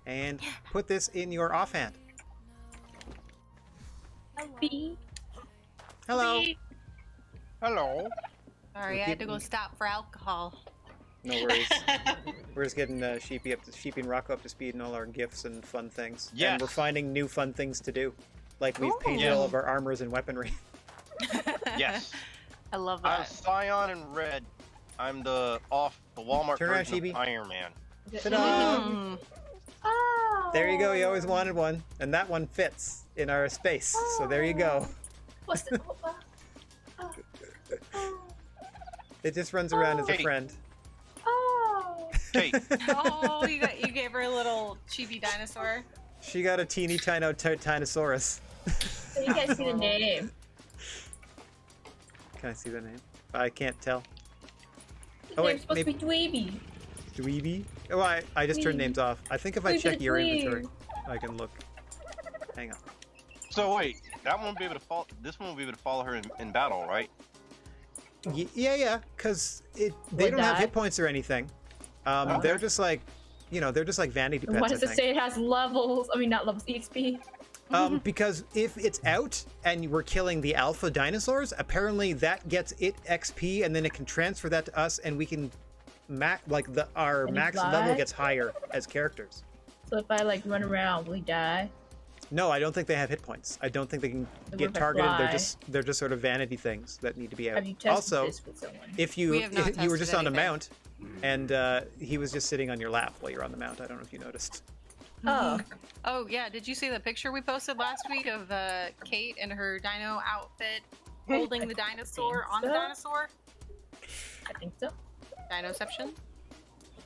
And put this in your offhand. Bee. Hello. Hello. Sorry, I had to go stop for alcohol. No worries. We're just getting Sheepy and Rocco up to speed in all our gifts and fun things. Yes. And we're finding new fun things to do. Like we've painted Yes. all of our armors and weaponry. Yes. I love I'm that. Scion and Red. I'm the Walmart Turn around, version Chibi. of Iron Man. Ta-da! Mm. Oh. There you go. You always wanted one, and that one fits in our space. So there you go. What's the... It just runs around as a Hey. friend. Oh. Kate, Oh, you gave her a little chibi dinosaur. She got a teeny tiny Tinosaurus. So you guys see the name. Can I see the name? I can't tell. The Oh, name's wait, supposed to be Dweeby. Dweeby? Oh, I just turned Dweeby. names off. I think if I Dweeby check the your dweeb. inventory, I can look. Hang on. so wait, that one will be able to follow. This one will be able to follow her in battle, right? Yeah, because they Would don't have die? hit points or anything. They're just like, they're just like vanity pets. Why does I it think. say it has levels? I mean, not levels, EXP. Because if it's out and we're killing the alpha dinosaurs, apparently that gets it XP, and then it can transfer that to us, and we can our Can you max fly? level gets higher as characters. So if I like run around, will he die? No, I don't think they have hit points. I don't think they can What get if I targeted. fly? They're just sort of vanity things that need to be out. Have you tested Also, this with someone? if We you have not you were tested just on a anything. mount, and he was just sitting on your lap while you're on the mount. I don't know if you noticed. Oh, Oh yeah, did you see the picture we posted last week of Kate in her dino outfit holding the dinosaur on the so. dinosaur? I think so. Dinoception?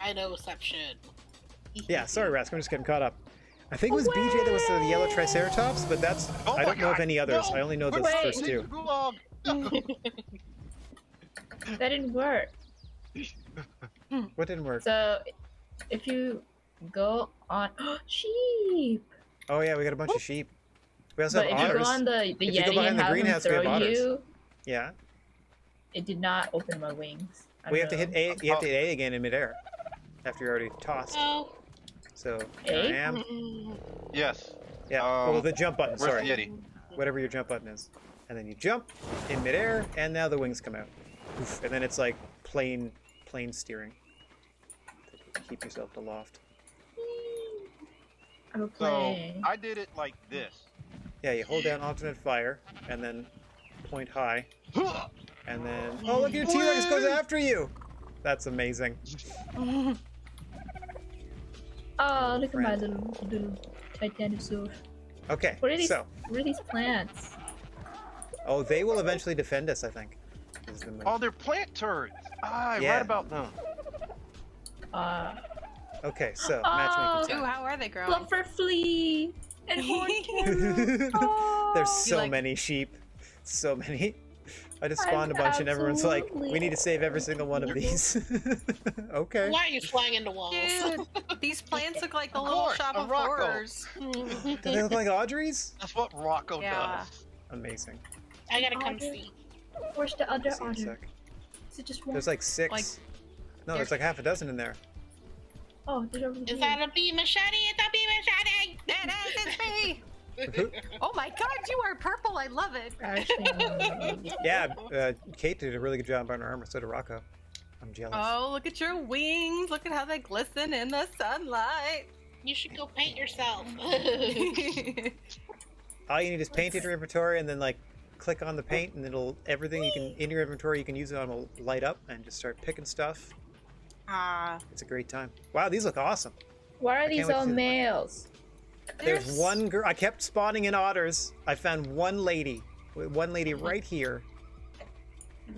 Dinoception. Yeah, sorry, Rask. I'm just getting caught up. I think it was BJ that was the yellow Triceratops, but that's Oh I my don't know of God, any others. no! I only know the Wait. first two. Gulag. That didn't work. What didn't work? So if you go on sheep, Oh yeah, we got a bunch of sheep. We also but have if you otters. go on the If you go Yeti behind and the have them greenhouse, we have throw otters. you, Yeah, it did not open my wings. I we don't have to hit know. A. You have to hit A again in midair after you're already tossed. Oh. So here I A? am. Yes. Yeah. well, the jump button. Where's Sorry. the Yeti? Whatever your jump button is, and then you jump in midair, and now the wings come out. Oof, and then it's like plane steering. Keep yourself aloft. I'm a So plane. I did it like this. Yeah, you hold down alternate fire, and then point high, and then oh look, your T-Rex goes after you. That's amazing. Oh, look at my friend. little Titanosaur. Okay, What are these? so What are these plants? oh, they will eventually defend us, I think. Is the move. Oh, they're plant turrets. Ah, I Yeah. read about them. Okay, so Oh. matchmaking Ooh, time. how are they growing? Fluffer flea and horn carrot. Oh. There's so like- many sheep, so many. I just I'm spawned a bunch, and everyone's like, absolutely- "We need to save every single one of these." Okay. Why are you flying into walls? Dude, these plants look like the Of little course, shop a of Rocco. horrors. Do they look like Audrey's? That's what Rocco Yeah. does. Amazing. I gotta come Otter. see. Where's the other See in a otter? sec. Is it just one? There's like six. Like- No, there's like half a dozen in there. Oh, there's over Is here. that a bee machete? It's a bee machete! It is, it's me! Oh my god, you are purple, I love it! Actually, Yeah, Kate did a really good job on her armor. So did Rocco. I'm jealous. Oh, look at your wings! Look at how they glisten in the sunlight! You should go paint yourself. All you need is paint in your inventory, and then like click on the paint, and it'll everything you can in your inventory you can use it on will light up, and just start picking stuff. It's a great time. Wow, these look awesome. Why are can't these wait all to- males? There's one girl. I kept spawning in otters. I found one lady. One lady right here.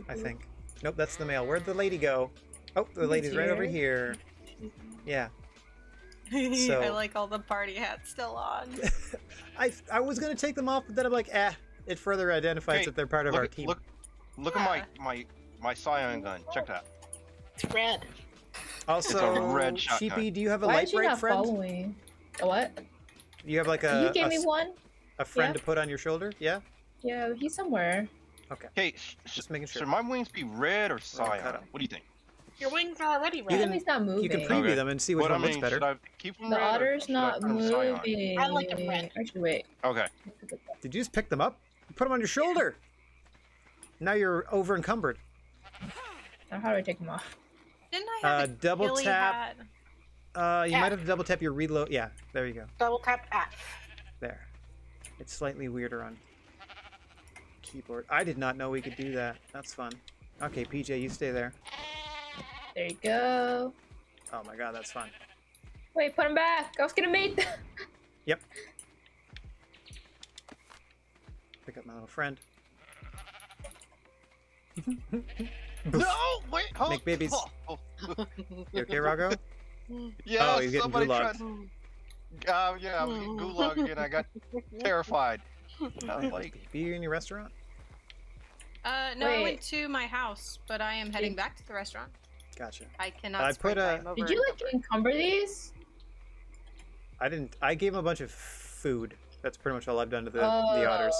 I think. Nope, that's the male. Where'd the lady go? Oh, the lady's right over here. Yeah. So- I like all the party hats still on. I was gonna take them off, but then I'm like, it further identifies Hey, that they're part of our team. Look at my Scion gun. Check that. It's red. Also, It's a red shotgun. Sheepy, do you have a Why light is she break not friend? following? A what? Do you have like you gave me one? a friend Yeah. to put on your shoulder? Yeah. Yeah, he's somewhere. Hey, Just making sure. should my wings be red or cut cyan? out. What do you think? Your wings are already You red. can- He's not moving. You can preview Okay. them and see which What I one looks mean, better. should I keep them The red or otter's should I not put them cyan? moving. I like them red. Actually, wait. Okay. Did you just pick them up? You put them on your shoulder. Now you're over encumbered. Now how do I take them off? Didn't I have a double ghillie tap. hat? You might have to double tap your reload. Yeah, there you go. Double tap F. There. It's slightly weirder on keyboard. I did not know we could do that. That's fun. Okay, PJ, you stay there. There you go. Oh my god, that's fun. Wait, put him back. I was gonna mate them. Yep. Pick up my little friend. No, wait, hold. Make babies. Oh, You okay, Rago? yeah, Oh, you're getting somebody gulagged. tried. Yeah, I was getting gulagged and I got terrified. I was like, Be you in your restaurant? No, I Wait. went to my house, but I am heading back to the restaurant. Gotcha. I cannot I spend put a- time over Did you like encumbered. encumber these? I didn't. I gave him a bunch of food. That's pretty much all I've done to the Oh. otters.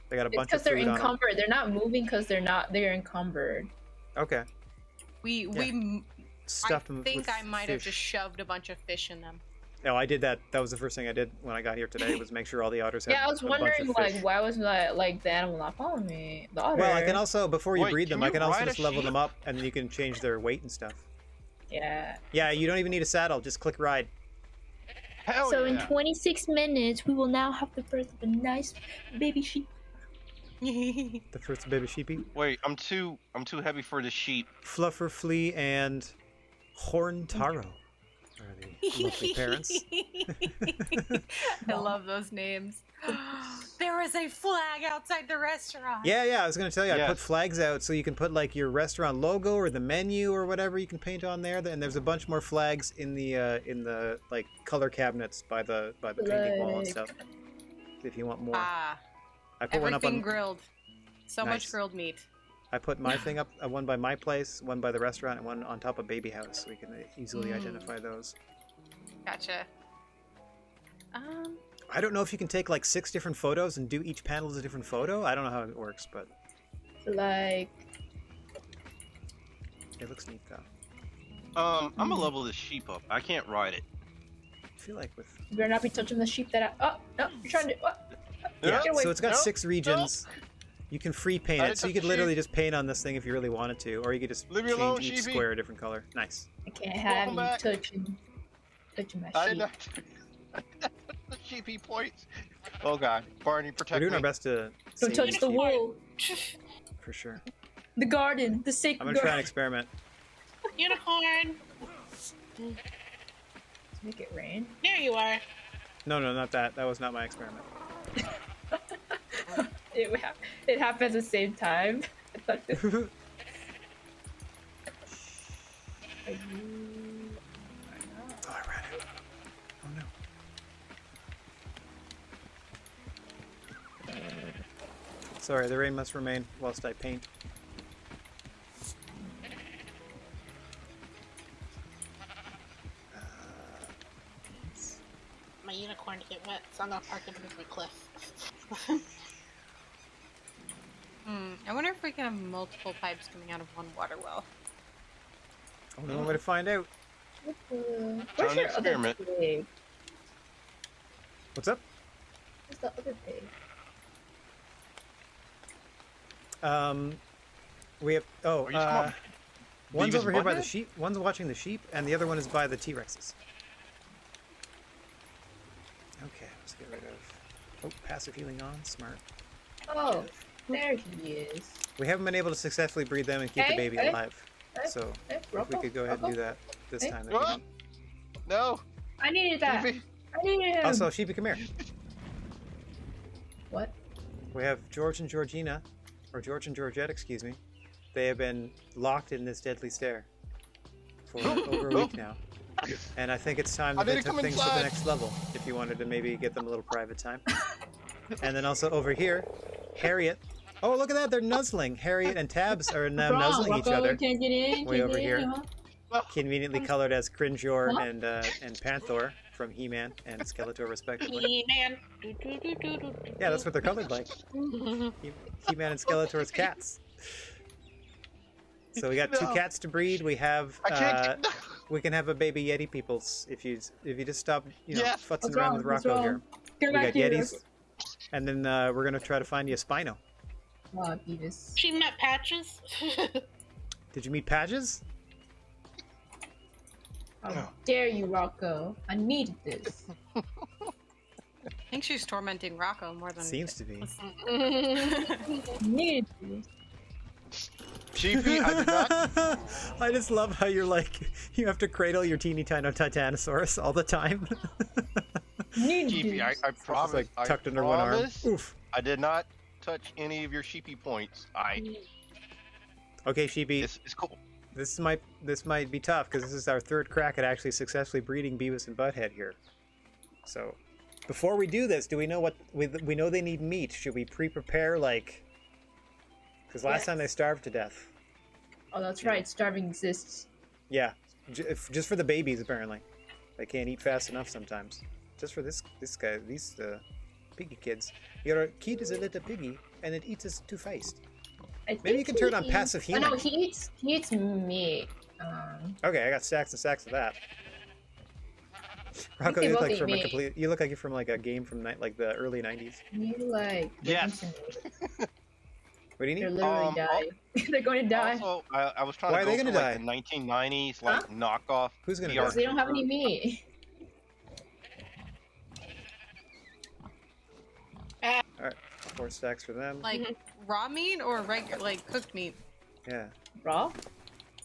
They got a It's bunch because of they're food on them. encumbered. They're not moving because they're encumbered. Okay. We I Stuffed them think with I might have fish. just shoved a bunch of fish in them. No, I did that. That was the first thing I did when I got here today. Was make sure all the otters had Yeah, I was a bunch wondering of like fish. why was like the animal not following me? The otter. Well, I can also before you Wait, breed can them, I you can also ride a just level sheep? them up, and then you can change their weight and stuff. Yeah. Yeah, you don't even need a saddle. Just click ride. hell So yeah. in 26 minutes, we will now have the birth of a nice baby sheep. The first baby sheepy, Wait, I'm too heavy for the sheep. Fluffer Flea, and Horn Taro are the lovely parents. I love those names. There is a flag outside the restaurant. Yeah, I was gonna tell you, I put Yes. flags out so you can put like your restaurant logo or the menu or whatever you can paint on there. And there's a bunch more flags in the like color cabinets by the painting wall and Like- stuff. If you want more, Ah, I put one up everything on. grilled. So Nice. much grilled meat. I put my thing up, one by my place, one by the restaurant, and one on top of Baby House, so we can easily identify those. Gotcha. I don't know if you can take like 6 different photos and do each panel as a different photo. I don't know how it works, but Like, it looks neat though. I'm gonna level this sheep up. I can't ride it. I feel like with you better not be touching the sheep that I. Oh no! You're trying to. Oh, yeah, Get away. so it's got No, 6 regions. You can free paint I it, didn't so you touch could the literally just paint on this thing if you really wanted to, or you could just Leave me change alone, each sheepy. square a different color. Nice. I can't have you back. touching my I sheep. know. The sheepy points. Oh god, Barney, We're protect doing me. our best to Don't save touch each the sheep, wool, for sure. the garden, the sacred I'm gonna try and garden. experiment. Unicorn. Let's make it rain. There you are. No, not that. That was not my experiment. It happened at the same time. I thought this. Oh, I ran out. Oh no. Sorry, the rain must remain whilst I paint. My unicorn to get wet, so I'm gonna park it underneath my cliff. I wonder if we can have multiple pipes coming out of one water well. Only one way to find out. Where's an your other experiment. pig? What's up? Where's the other pig? We have. Oh, Where you come up? one's Beavis over here by the Butthead? sheep. One's watching the sheep, and the other one is by the T-Rexes. Okay, let's get rid of. Oh, passive healing on. Smart. Oh, there he is. We haven't been able to successfully breed them and keep the Hey, baby hey. alive. So Hey, if we Rocco, could go ahead and Rocco. do that this Hey. time. that'd be Ah! neat. No. I needed that. Sheepy. I needed him. Also, Sheepy, come here. What? We have George and Georgina, or George and Georgette, excuse me. They have been locked in this deadly stare for over a week now. And I think it's time I that they need to took come things to the inside. next level, if you wanted to maybe get them a little private time. And then also over here, Harriet. Oh, look at that, they're nuzzling. Harriet and Tabs are now Wrong, nuzzling each Rocco, other. Can't get in. Way can't over get here. in, huh? Conveniently colored as Cringeor Huh? and Panther from He-Man and Skeletor, respectively. He-Man. Yeah, that's what they're colored like. He-Man and Skeletor's cats. So we got two No. cats to breed. We have I can't. we can have a baby Yeti peoples if you just stop Yes. futzing What's around wrong? with What's Rocco wrong? here. Get We back got here. Yetis, and then we're gonna try to find you a Spino. Oh, Beavis. She met Patches. Did you meet Patches? How dare you, Rocco? I needed this. I think she's tormenting Rocco more than. Seems to be. Needed this. Sheepy, I did not. I just love how you're like you have to cradle your teeny tiny Titanosaurus all the time. Needed Sheepy, I this. promise. It's like tucked under one arm. promise Oof. I did not touch any of your sheepy points. Okay, Sheepy. It's cool. This might be tough because this is our third crack at actually successfully breeding Beavis and Butthead here. So, before we do this, do we know what we know they need meat? Should we pre-prepare like? Because last Yes. time they starved to death. Oh, that's right. Starving exists. Yeah, just for the babies apparently. They can't eat fast enough sometimes. Just for this guy, these piggy kids. Your kid is a little piggy and it eats us too fast. I Maybe you think can turn he on eats- passive Oh, no, healing. he eats meat. Okay, I got stacks and stacks of that. Rocco, they you look both like eat from a meat. complete. You look like you're from like a game from like the early '90s. You like. Yes. What do you They're need? literally dying. They're going to die. Also, I was trying Why to are they go gonna for die? like the 1990s like knockoff. Who's gonna VR die? Because they don't have any meat. All right, 4 stacks for them. Like raw meat or regular, like cooked meat? Yeah. Raw? I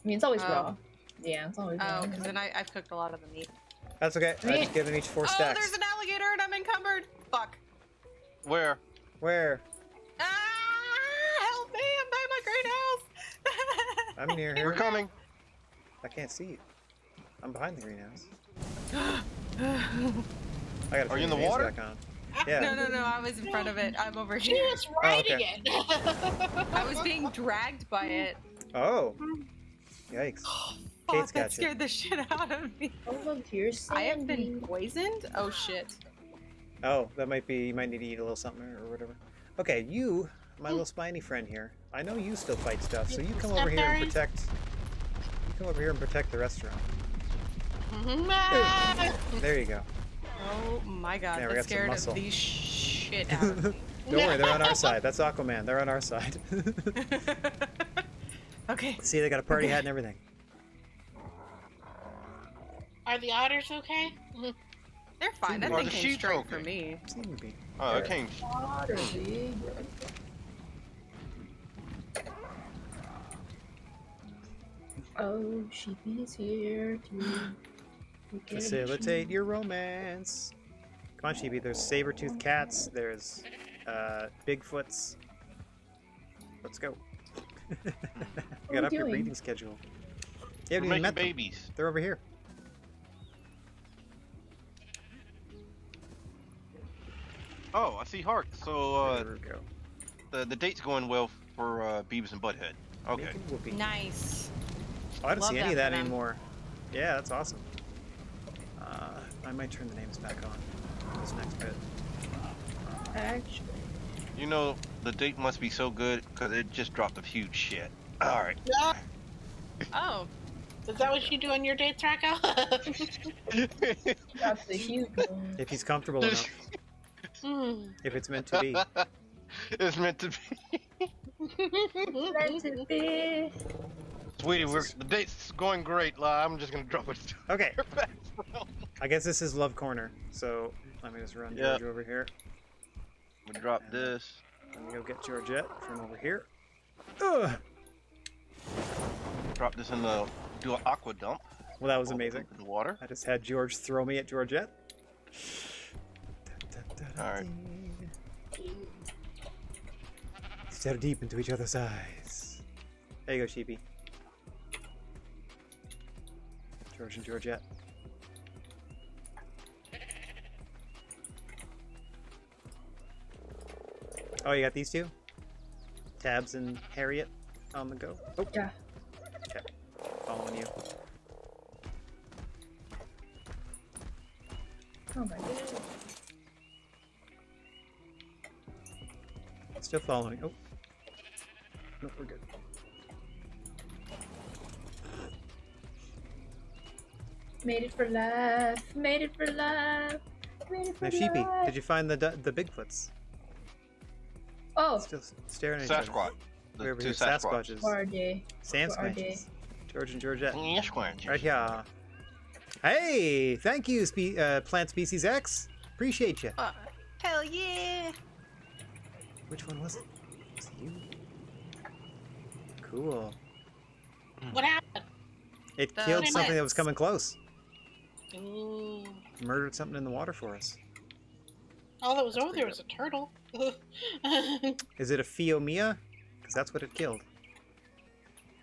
mean, it's always Oh. raw. Yeah, it's always Oh, raw. because then I've cooked a lot of the meat. That's okay. I Meat. just give them each 4 Oh, stacks. there's an alligator and I'm encumbered. Fuck. Where? Where? Ah! Help me! I'm by my greenhouse. I'm near We're here. coming. I can't see you. I'm behind the greenhouse. I gotta Are you in turn the names water? back on. Yeah. No, I was in front of it. I'm over She here. was riding okay. it. I was being dragged by it. Oh. Yikes. Fuck, Kate's that got you. scared the shit out of me. Oh, look, here's I have Sandy. been poisoned? Oh shit. Oh, that might be. You might need to eat a little something or whatever. Okay, you, my little spiny friend here. I know you still fight stuff, so you come over here and protect. You come over here and protect the restaurant. There you go. Oh my god, There, we that got some scared muscle. the shit out of me. Don't worry, they're on our side. That's Aquaman. They're on our side. Okay. See, they got a party hat and everything. Are the otters okay? They're fine. That Are thing the came sheep straight okay? for me. Seem to be. Oh, it came. Water, big. Oh, Sheepy's here to Facilitate your romance. Come on, Chibi. There's saber-toothed cats. There's Bigfoots. Let's go. You got up your doing? breeding schedule. We're You haven't even making met them. babies. They're over here. Oh, I see Hark. So There we go. the date's going well for Beavis and Butthead. Okay. Making whoopee. Nice. Oh, I don't Love see any of that that for them. anymore. Yeah, that's awesome. I might turn the names back on this next bit. Actually, You know, the date must be so good because it just dropped a huge shit. All right. Yeah. Oh. Is that what you do on your dates, Rocco? that's the huge one. If he's comfortable enough. If it's meant to be. It's meant to be. Meant to be. Sweetie, the date's going great. I'm just gonna drop it. Okay. Your back, bro. I guess this is Love Corner. So let me just run Yeah. George over here. We drop this. Let me go get Georgette from over here. Ugh. drop this in the do an aqua dump. Well, that was amazing. The water. I just had George throw me at Georgette. Alright. Stare deep into each other's eyes. There you go, Sheepy. George and Georgette. Oh, you got these two? Tabs and Harriet on the go. Oh, Yeah. okay. Following you. Oh my goodness. Still following. Oh. Nope, we're good. Made it for life. Made it for life. Made it for Now, Sheepy, life. did you find the Bigfoots? Oh, Still staring at each other. Sasquatch. The We're over two here. Sasquatches. Sasquatches. where are they? Sand Where are they? Squatches. George and Georgette. Sasquatch. Right here. Hey, thank you, Plant Species X. Appreciate you. Hell yeah! Which one was it? Was it you? Cool. What happened? It The killed something that was plants. coming close. Ooh. Murdered something in the water for us. Oh, that was That's there pretty was a turtle. Is it a Phiomia? Because that's what it killed.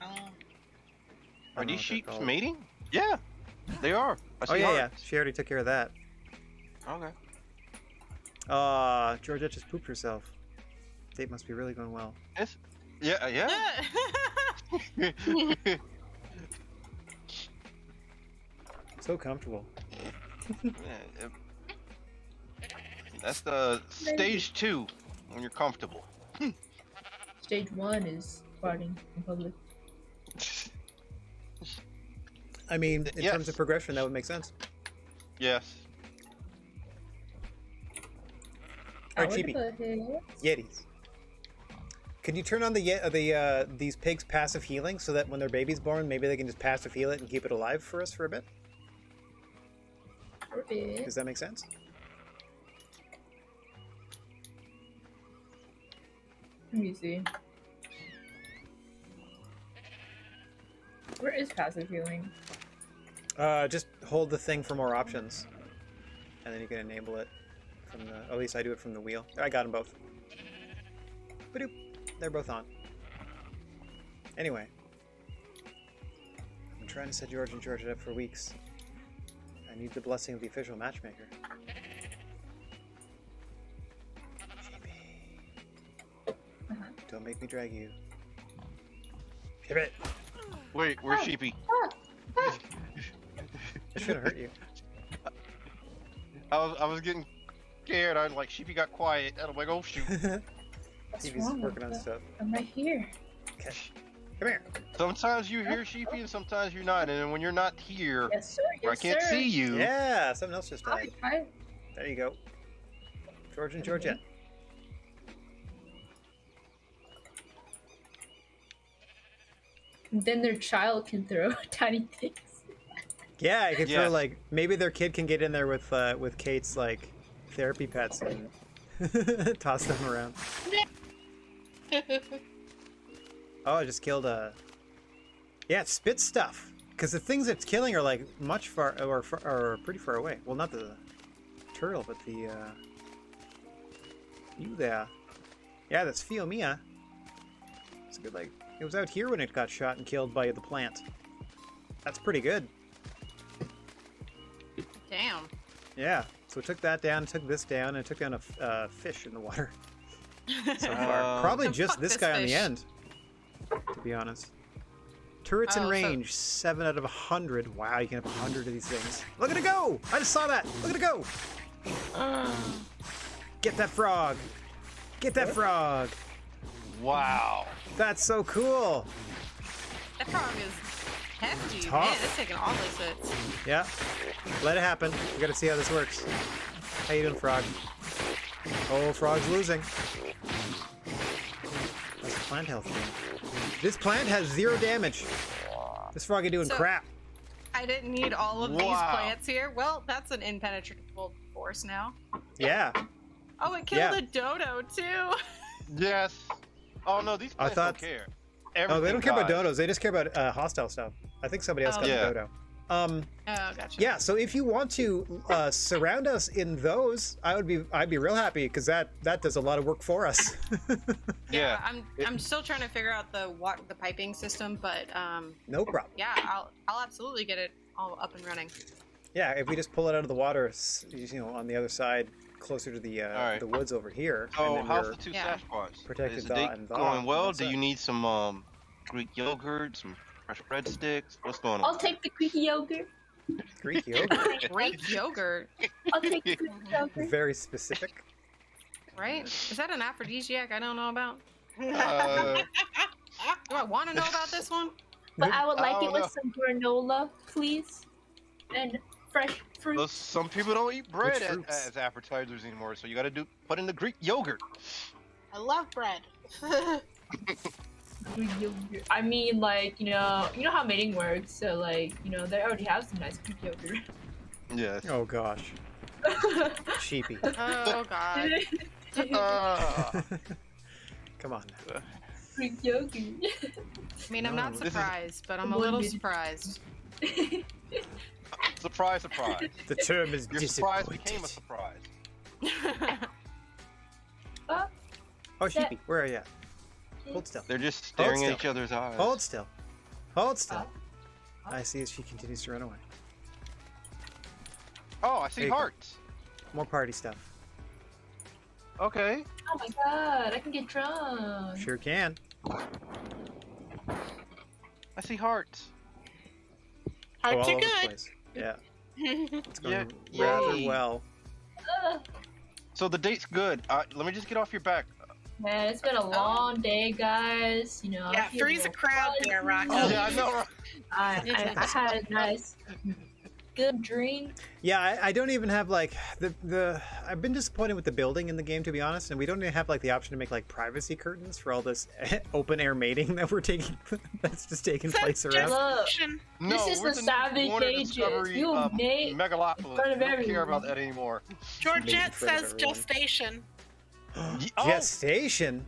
Oh. I Are don't know these what they're sheep called. mating? Yeah, they are. I Oh see yeah, yeah. hearts. She already took care of that. Okay. Georgette just pooped herself. Date must be really going well. It's, yeah, yeah. So comfortable. Yeah, that's the stage 2 when you're comfortable. Stage 1 is farting in public. I mean, in Yes. terms of progression, that would make sense. Yes. Alright, Out Chibi. of the head. Yetis. Can you turn on these pigs' passive healing so that when their baby's born, maybe they can just passive heal it and keep it alive for us for a bit? Perfect. Does that make sense? Let me see. Where is passive healing? Just hold the thing for more options, and then you can enable it from the. At least I do it from the wheel. I got them both. Ba-doop. They're both on. Anyway, I've been trying to set George and Georgette up for weeks. I need the blessing of the official matchmaker. Don't make me drag you. Pivot! Wait, where's Sheepy? That shouldn't hurt you. I was getting scared. I was like, Sheepy got quiet, and I'm like, oh shoot. What's TV's wrong working with on that? stuff. I'm right here. Okay. Come here. Sometimes you hear Sheepy, and sometimes you're not. And then when you're not here, Yes, sir. where I Yes, can't sir. see you. Yeah, something else just died. Hi. There you go. George and Georgette. Then their child can throw tiny things. Yeah, I could throw Yes. like maybe their kid can get in there with Kate's like therapy pets and toss them around. Oh, I just killed a. Yeah, it spits stuff because the things it's killing are like much far or pretty far away. Well, not the turtle, but the you there. Yeah, that's Phiomia. It's a good like. It was out here when it got shot and killed by the plant. That's pretty good. Damn. Yeah, so it took that down, took this down, and it took down a fish in the water so far. Probably just Fuck this this guy on the fish. end, to be honest. Turrets in Oh, so- range, 7 out of 100. Wow, you can have 100 of these things. Look at it go! I just saw that! Look at it go! Get that frog! Get that frog! Wow. That's so cool! That frog is hefty. Tough. Man, it's taking all those hits. Yeah, let it happen. We gotta see how this works. How you doing, frog? Oh, frog's losing. How's the plant health doing? This plant has 0 damage. This frog is doing So- crap. I didn't need all of these Wow. plants here. Well, that's an impenetrable force now. Yeah, Oh, it killed Yeah. a dodo too. Yes. Oh no, these I plants thought- don't care. everything. Oh, they don't care about dies. dodos. They just care about hostile stuff. I think somebody else Oh. got Yeah. a dodo. Oh, gotcha. Yeah. So if you want to surround us in those, I'd be real happy because that does a lot of work for us. Yeah. I'm still trying to figure out the piping system, but No problem. yeah, I'll absolutely get it all up and running. Yeah, if we just pull it out of the water, on the other side, closer to the Alright. the woods over here. So and then how's we're the two Yeah. Sasquatches? protected Is the dot date and dot, going well? that's Do it. you need some Greek yogurt, some fresh breadsticks? What's going on? I'll take the Greek yogurt. Greek yogurt. Greek yogurt, I'll take the Greek yogurt. Very specific. right? Is that an aphrodisiac I don't know about? Uh, Do I want to know about this one? But I would like I it don't with know. some granola, please. And fresh fruit. well, some people don't eat bread Which fruits? as appetizers anymore, so you got to put in the Greek yogurt. I love bread. Greek yogurt. I mean, like, you know how mating works, so like, they already have some nice Greek yogurt. Yes. Oh gosh, sheepy. Oh god. Ah. Come on now. Greek yogurt. I mean, I'm No, not this is- surprised, but I'm a little surprised. Surprise, surprise. The term is Your surprise disappointed. became a surprise. Oh, sheepy, where are you at? Hold still. They're just staring at still. each other's eyes. Hold still. Hold still. Oh. I see as she continues to run away. Oh, I see There you go. hearts. More party stuff. Okay. Oh my god, I can get drunk. Sure can. I see hearts. All Hearts are over the good. place. Yeah, it's going Yeah, rather yay. well. Ugh. So the date's good. Let me just get off your back. Man, it's been a long day, guys. I Yeah, feel freeze a crowd there, Rocco. Oh, Yeah, I know. Right? I had a nice, good drink. Yeah, I don't even have like the. I've been disappointed with the building in the game, to be honest, and we don't even have like the option to make like privacy curtains for all this open air mating that we're taking. That's just taking place around. Look, No, This is we're the new savage Warner ages. Discovery, You made in Megalopolis. front of We don't care everyone. about that anymore. Georgette Making fun of says everyone. gestation. Oh. Gestation.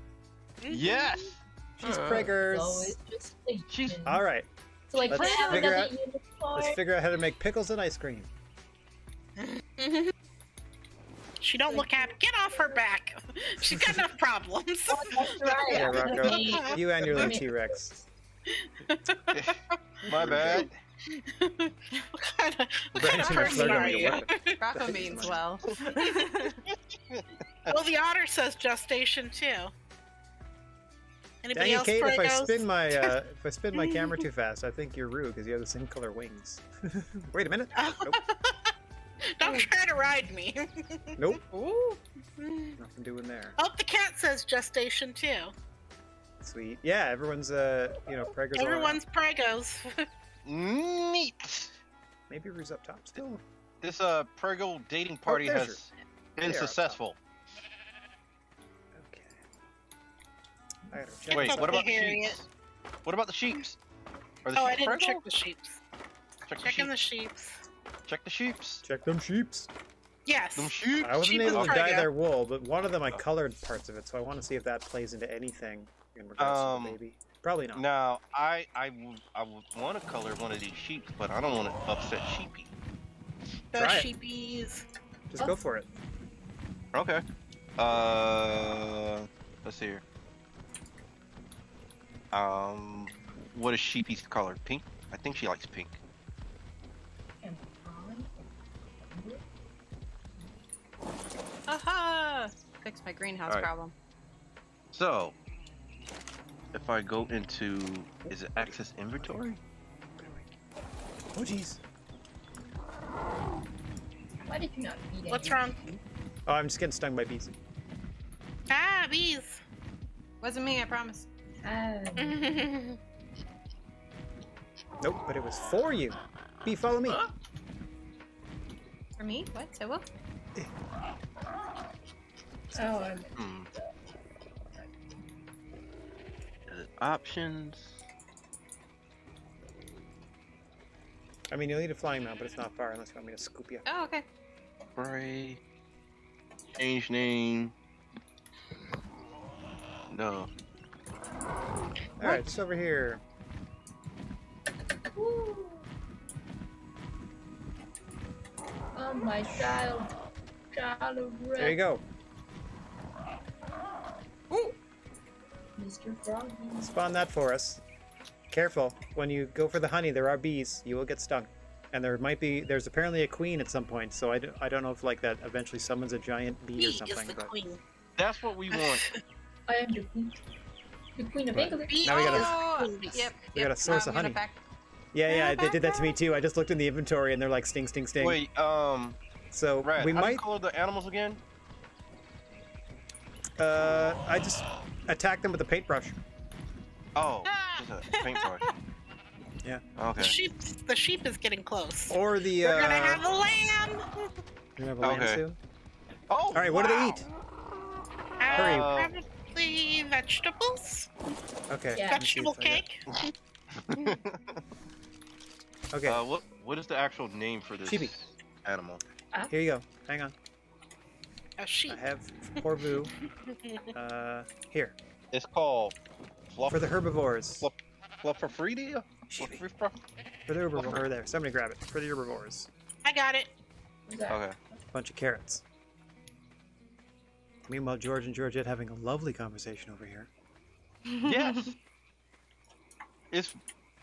Yes. She's so preggers. it's just like, She's- All right, so like, let's can I have figure another out- unicorn? let's figure out how to make pickles and ice cream. She don't look happy. Get off her back. She's got enough problems. Oh, that's right. Yeah, I'm gonna Rocco. make- You and your little T-Rex. My bad. What kind of Brandon and person Flair don't are make a you? weapon. Rocco Thanks means so well. Well, the otter says gestation too. Anybody Dang it, else? Kate! If I Pragos? spin my camera too fast, I think you're rude because you have the same color wings. Wait a minute. Nope. Don't try to ride me. Nope. Ooh. Nothing doing there. Oh, the cat says gestation too. Sweet. Yeah, everyone's preggers. Everyone's pregos. Neat. Maybe Rue's up top still. This Prego dating party there's has been They are up successful. Okay. I gotta check Wait, this what out. about the Harriet. sheeps? What about the sheeps? Are the Oh, I sheep didn't Prego? check the sheeps. Check the Checking the sheeps. sheeps. Check the sheeps. Check them sheeps. Yes. Them sheep. I wasn't Sheep able is to dye Prego. their wool, but one of them I colored parts of it, so I want to see if that plays into anything in regards to the baby. Probably not. Now, I would want to color one of these sheep, but I don't want to upset sheepy. The Try it. sheepies. Just go for it. Okay. Let's see here. What is sheepy's color? Pink? I think she likes pink. Aha! Fix my greenhouse Alright. problem. So, if I go into, is it access inventory? Oh jeez. Why did you not feed What's any? wrong? Oh, I'm just getting stung by bees. Ah, bees. Wasn't me, I promise. Nope, but it was for you. Bee, follow me. For me? What? Say what? Oh, I'm Hmm. Options. I mean, you'll need a flying mount, but it's not far unless you want me to scoop you. Oh, okay. Spray. Change name. No. All right, just over here. Woo. Oh my child of red. There you go. Ooh. Mr. Froggy. Spawn that for us. Careful, when you go for the honey, there are bees. You will get stung. And there's apparently a queen at some point, so I don't know if like that eventually summons a giant bee or Bee something. is the But queen. That's what we want. I am the queen. The queen of Right. England. Now we gotta- Oh, yep. we got a source of honey. yeah, they did that to me too. I just looked in the inventory and they're like sting, sting, sting. Wait, So Rad, we how do you might. color the animals again? I just attack them with a paintbrush. Oh, just a paintbrush. Yeah. Okay. The sheep is getting close. Or the. We're gonna have a lamb. You're gonna have a lamb Okay. soon? Oh. All right, what do they eat? Hurry. Probably vegetables. Okay. Yeah. let me see Vegetable if I got- cake. Okay, what is the actual name for this Chibi. animal? here you go. Hang on. A sheep. I have poor Boo. Here It's called for the herbivores. Flufferfredia? Chibi. Fluffer- For the herbivores. Over there. Somebody grab it. For the herbivores. I got it. What's that? Okay. Bunch of carrots. Meanwhile, George and Georgette having a lovely conversation over here. Yes.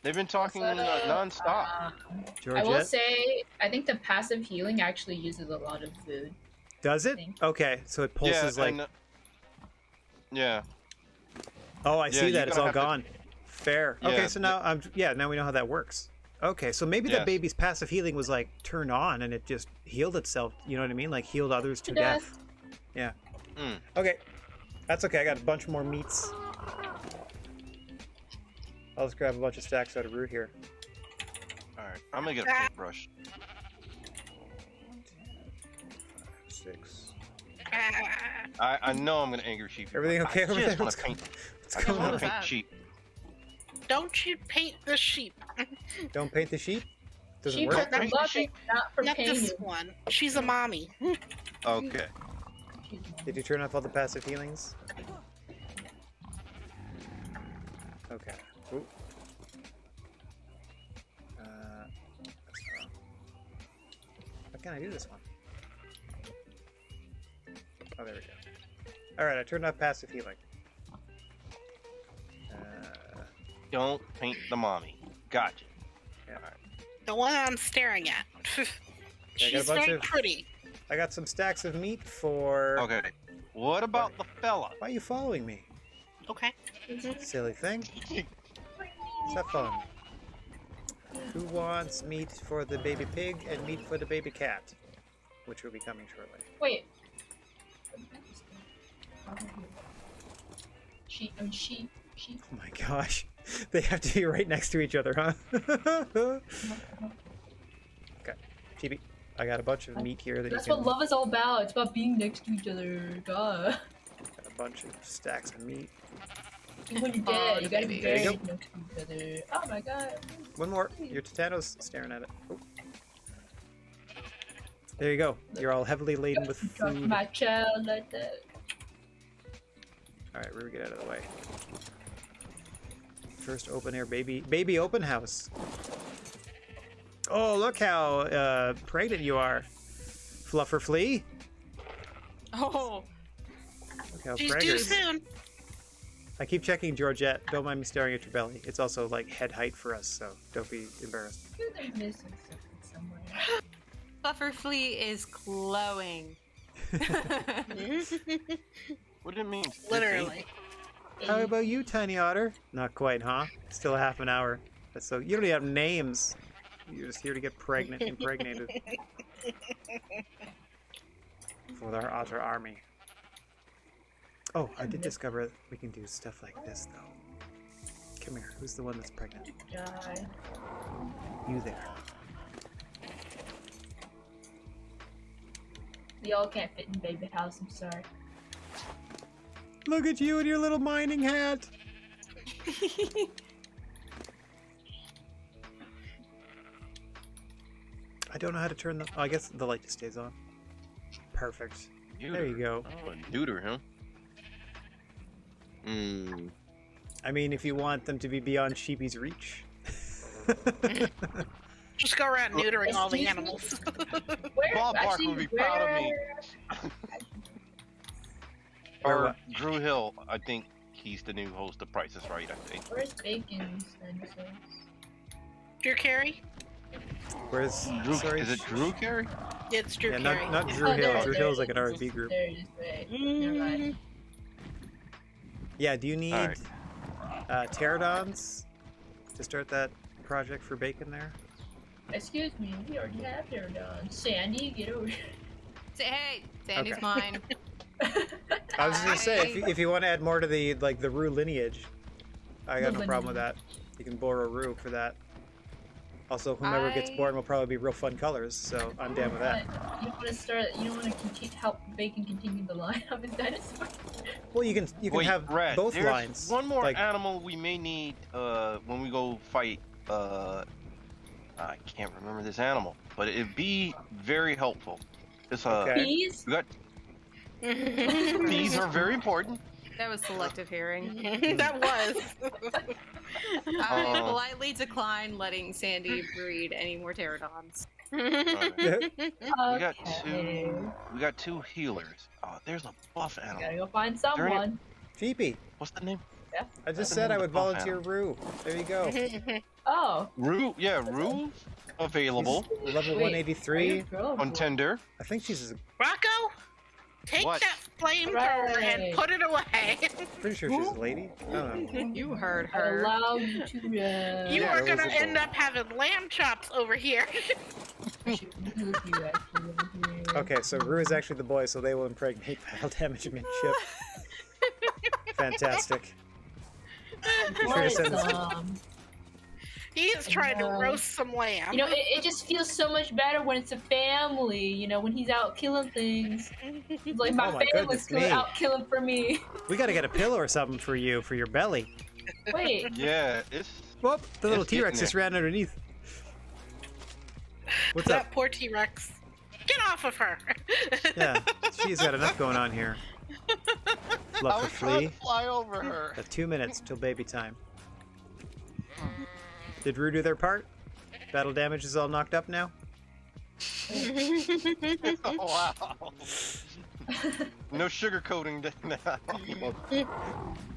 They've been talking non-stop. I will Georgette, say, I think the passive healing actually uses a lot of food. does it? Think. Okay, so it pulses like. and, yeah. Oh, I yeah, see you that. It's gotta all have to- gone. Fair. Yeah, Okay, so now now we know how that works. Okay, so maybe the Yes. baby's passive healing was like turned on and it just healed itself. You know what I mean? Like healed others to death. Yeah. Mm. Okay, that's okay. I got a bunch more meats. I'll just grab a bunch of stacks out of root here. All right. I'm gonna get a paintbrush. 6. I know I'm gonna anger sheep. Everything but okay I over just there? wanna What's paint. What's I just going wanna on? paint that? sheep. Don't you paint the sheep? Don't paint the sheep. Doesn't Sheep work. are for Paint the loving, sheep. not for Not this painting. one. She's a mommy. Okay. Did you turn off all the passive healings? Okay. Ooh. That's wrong. How can I do this one? Oh, there we go. Alright, I turned off passive healing. Don't paint the mommy. Gotcha. The one I'm staring at. I got a She's bunch very of- pretty. I got some stacks of meat for... Okay. What about the fella? Why are you following me? Okay. Silly thing. Stop following me. Who wants meat for the baby pig and meat for the baby cat? Which will be coming shortly. Wait. Sheep. Oh my gosh. They have to be right next to each other, huh? Okay. Chibi, I got a bunch of meat here that That's you can... what love is all about. It's about being next to each other. God. Got a bunch of stacks of meat. When you're dead, you gotta be There you buried next to each other. Oh my god. One more. Your Titano's staring at it. Oh. There you go. You're all heavily laden with Drop food. my child like that. Alright, Rue, get out of the way. First open air baby open house. Oh, look how pregnant you are, Fluffer Flea. Oh, Look how She's too pregnant. soon. I keep checking Georgette. Don't mind me staring at your belly. It's also like head height for us, so don't be embarrassed. They're missing something somewhere. Fluffer Flea is glowing. What did it mean? Literally. How about you, Tiny Otter? Not quite, huh? Still a half an hour. So you don't even have names. You're just here to get impregnated. For our otter army. Oh, I did discover we can do stuff like this, though. Come here. Who's the one that's pregnant? Die. You there. We all can't fit in baby house, I'm sorry. Look at you in your little mining hat. I don't know how to turn the... Oh, I guess the light just stays on. Perfect. There you go. Oh, a neuter, huh? Hmm. I mean, if you want them to be beyond Sheepy's reach. Just go around neutering all the animals. Bob Bark would be proud of me. Or Or what? Drew Hill, I think he's the new host of Price is Right, I think. Where's Bacon's dinosaurs? Drew Carey? Where's Drew, sorry? is it Drew Carey? It's Drew Yeah, Carey. not Drew Oh, Hill. there- Drew there Hill's it like an is. R&B group. There it is, right. Never mind. Yeah, do you need Alright. pterodons to start that project for Bacon there? Excuse me, we already have pterodons. Sandy, get over here. Say, hey, Sandy's Okay. mine. I was just gonna say, if you want to add more to the the Rue lineage, I got The no problem with that. You can borrow Rue for that. Also, whomever gets born will probably be real fun colors, so I'm down with that. But you want to start? You don't want to help Bacon continue the line of his dinosaur. Well, you can Wait, have Brad, both there's lines. one more like, animal we may need when we go fight. I can't remember this animal, but it'd be very helpful. It's Okay. Bees? we got these are very important. That was selective hearing. That was. I politely decline letting Sandy breed any more pterodons. We got two healers. Oh, there's a buff animal. Gotta go find there any- someone. Phoebe, What's the name? I just said I would Buff volunteer Rue. There you go. Oh. Rue, yeah, Rue available She's level Wait, 183. are you a girl or on boy? Tender. I think she's Rocco, take What? that flamethrower Right. and put it away. pretty sure she's a lady. I don't know. You heard I her. allow you to You Yeah, are it was gonna a end boy. up having lamb chops over here. Okay, so Rue is actually the boy, so they will impregnate battle damage midship. Fantastic. Sure to send this- He is trying to No. roast some lamb. You know, it just feels so much better when it's a family. You know, when he's out killing things. It's like my Oh my family's goodness me. out killing for me. We gotta get a pillow or something for you, for your belly. Wait, Yeah, it's Whoop! The little It's getting T-Rex just there. ran underneath. What's that up? poor T-Rex. Get off of her. Yeah, she's got enough going on here. I Fluff was a trying flea. to fly over her. Got 2 minutes till baby time. Did Rue do their part? Battle damage is all knocked up now? Oh, wow. No sugarcoating now.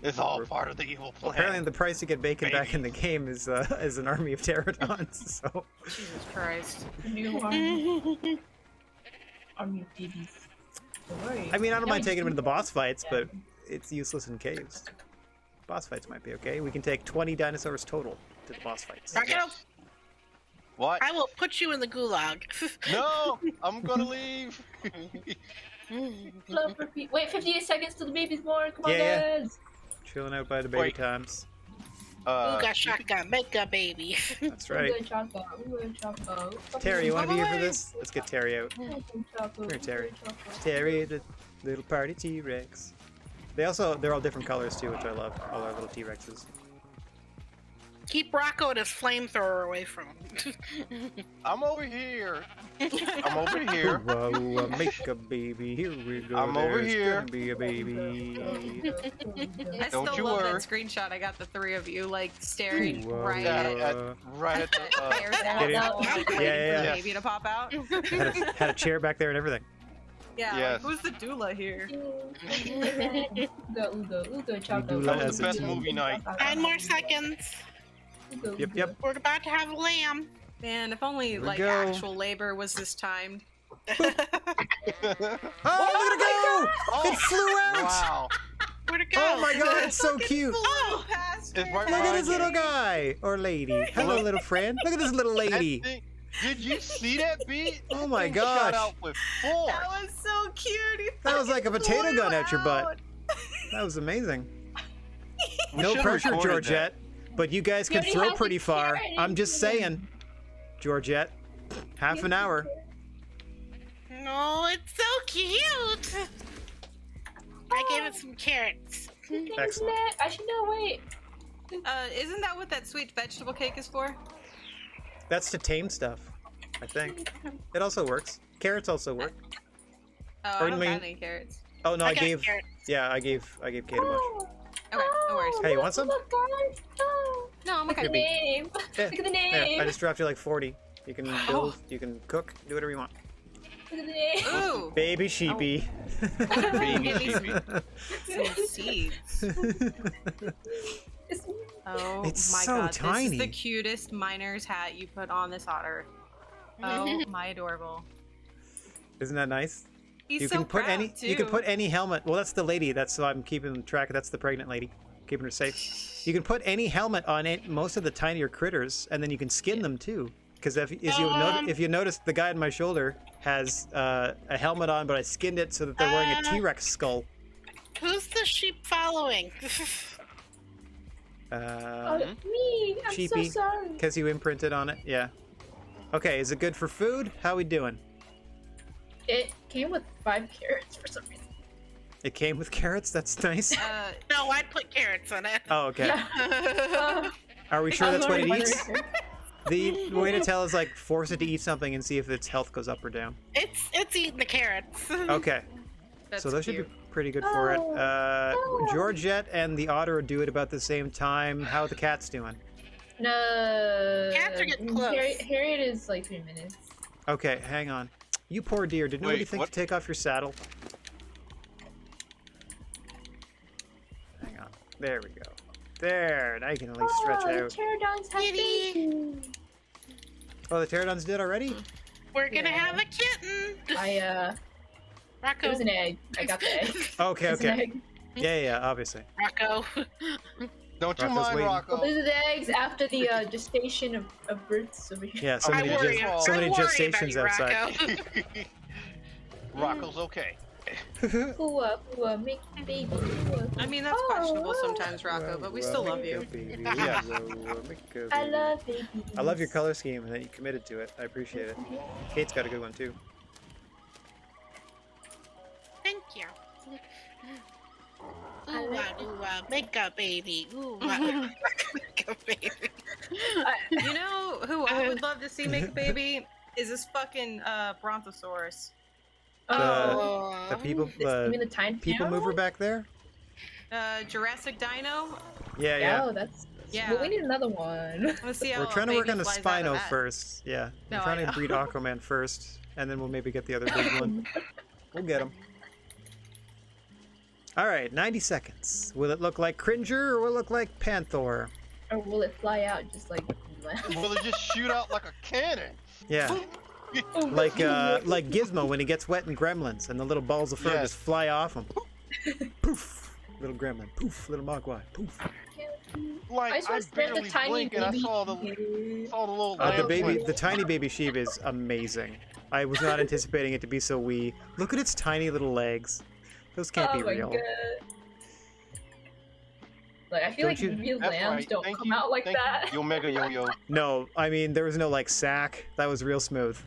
It's all part of the evil plan. Apparently the price to get bacon back in the game is an army of pterodons, so... Jesus Christ. new army. Army of babies. Don't worry. I mean, I don't mind taking them into the boss fights, but it's useless in caves. Boss fights might be okay. We can take 20 dinosaurs total to the boss fights. Rocco, What? I will put you in the gulag. No, I'm gonna leave. Love repeat. Wait, 58 seconds till the baby's born. Come on, Yeah. guys. Chilling out by the baby Wait. times. Ooga shaka, make a baby. That's We're right. good, Choco. We're good, Choco. Terry, you want to be here for Bye. this? Let's get Terry out. We're good, Choco. Come here, Terry. We're good, Choco. Terry, the little party T-Rex. They're all different colors too, which I love. All our little T-Rexes. Keep Rocco and his flamethrower away from him. I'm over here. I'm over here. Whoa, make a baby. Here we go. I'm over There's here. gonna be a baby. I Don't still you love worry. that screenshot. I got the three of you like staring Whoa. right Yeah, at right at the. Bear's Get in. asshole, like, waiting Yeah. for the baby to pop out. had a chair back there and everything. Yeah, Yes. like, who's the doula here? Uga, Choco. That was the best movie night. 9 more seconds. Yep, yep. We're about to have lamb. Man, if only Here we like go. actual labor was this timed. Oh, look at it go! It flew out! Wow. Where'd it go? Oh my god, it's so cute! Oh, It's right Look at behind this you. little guy or lady. Hello, little friend. Look at this little That lady. thing- Did you see that beat? Oh my Thing Shot gosh. out with force. That was so cute. He That was like a fucking potato flew gun at your butt. out. That was amazing. We No should've pressure, recorded Georgette. But you guys He can already throw has pretty a far. carrot I'm just in saying. Georgette. Half an hour. no, it's so cute. I gave it some carrots. Excellent. I should know, wait. Isn't that what that sweet vegetable cake is for? That's to tame stuff, I think. It also works. Carrots also work. Oh, Or I don't you got mean- any carrots. Oh no, I got gave. carrots. Yeah, I gave Kate a bunch. Okay, no worries. Hey, you want some? Look, guys. Oh, No, I'm look okay. at the name. Yeah. Look at the There, name. I just dropped you like 40. You can build, you can cook, do whatever you want. Look at the name. Ooh, Baby sheepy. Baby Give me sheepy. some seeds. Oh It's my so god, this tiny. is the cutest miner's hat you put on this otter. Oh my adorable. Isn't that nice? He's You so can put proud, any. too. You can put any helmet. Well, that's the lady. That's why I'm keeping track. That's the pregnant lady, keeping her safe. You can put any helmet on it. Most of the tinier critters, and then you can skin them too. Because if you notice, the guy on my shoulder has a helmet on, but I skinned it so that they're wearing a T-Rex skull. Who's the sheep following? Oh, me. I'm Sheepy. so sorry. Because you imprinted on it. Yeah. Okay. Is it good for food? How we doing? It came with 5 carrots for some reason. It came with carrots. That's nice. No, I'd put carrots in it. Oh, okay. Yeah. Are we sure I that's was what it already eats? wondering. The way to tell is like force it to eat something and see if its health goes up or down. It's eating the carrots. Okay. That's So those should cute. be pretty good for it. Oh. Georgette and the otter do it about the same time. How are the cats doing? No. Cats are getting close. Harriet is like 3 minutes. Okay, hang on. You poor dear. Did nobody Wait, think what? to take off your saddle? Hang on. There we go. There. Now you can at least stretch out. Pterodons have Kitty. babies. Oh, the pterodons did already? We're gonna Yeah. have a kitten. It Rocco. was an egg. I got the egg. Okay, It was an okay. egg. Yeah, obviously. Rocco. Don't you Rocco's mind, waiting. Well, Rocco? those are the eggs after the gestation of births over here. Yeah, so I many, worry. so many I worry gestations about you, outside. Rocco. Rocco's okay. Pua, pua, make baby. Pua. I mean, that's Oh, questionable wow. sometimes, Rocco, but we still love you. Yeah. I love babies. I love your color scheme and that you committed to it. I appreciate it. Kate's got a good one too. Thank you. Ooh, make a baby. Ooh, make a baby. You know who I would love to see make a baby is this fucking brontosaurus. The people, You mean the tiny people piano mover one? back there. Jurassic Dino. Yeah, yeah. Oh, that's. Yeah. Well, we need another one. Let's see how We're trying to work baby on the flies out of Spino that. first. Yeah, No, we're trying I to know. breed Aquaman first, and then we'll maybe get the other big one. We'll get him. All right, 90 seconds. Will it look like Cringer or will it look like Panther? Or will it fly out just like? Will it just shoot out like a cannon? Yeah, like Gizmo when he gets wet in Gremlins, and the little balls of fur Yes. just fly off him. Poof, little Gremlin. Poof, little Mogwai. Poof. Like I just I want to stand the barely tiny blinked and I baby. saw the little. The lamb baby, twins. the tiny baby sheep is amazing. I was not anticipating it to be so wee. Look at its tiny little legs. Those can't Oh be my real. god. Like I feel Don't you- like real That's lambs right. don't Thank come you. out like Thank that. You Omega Yo-Yo. No, I mean there was no like sack. That was real smooth.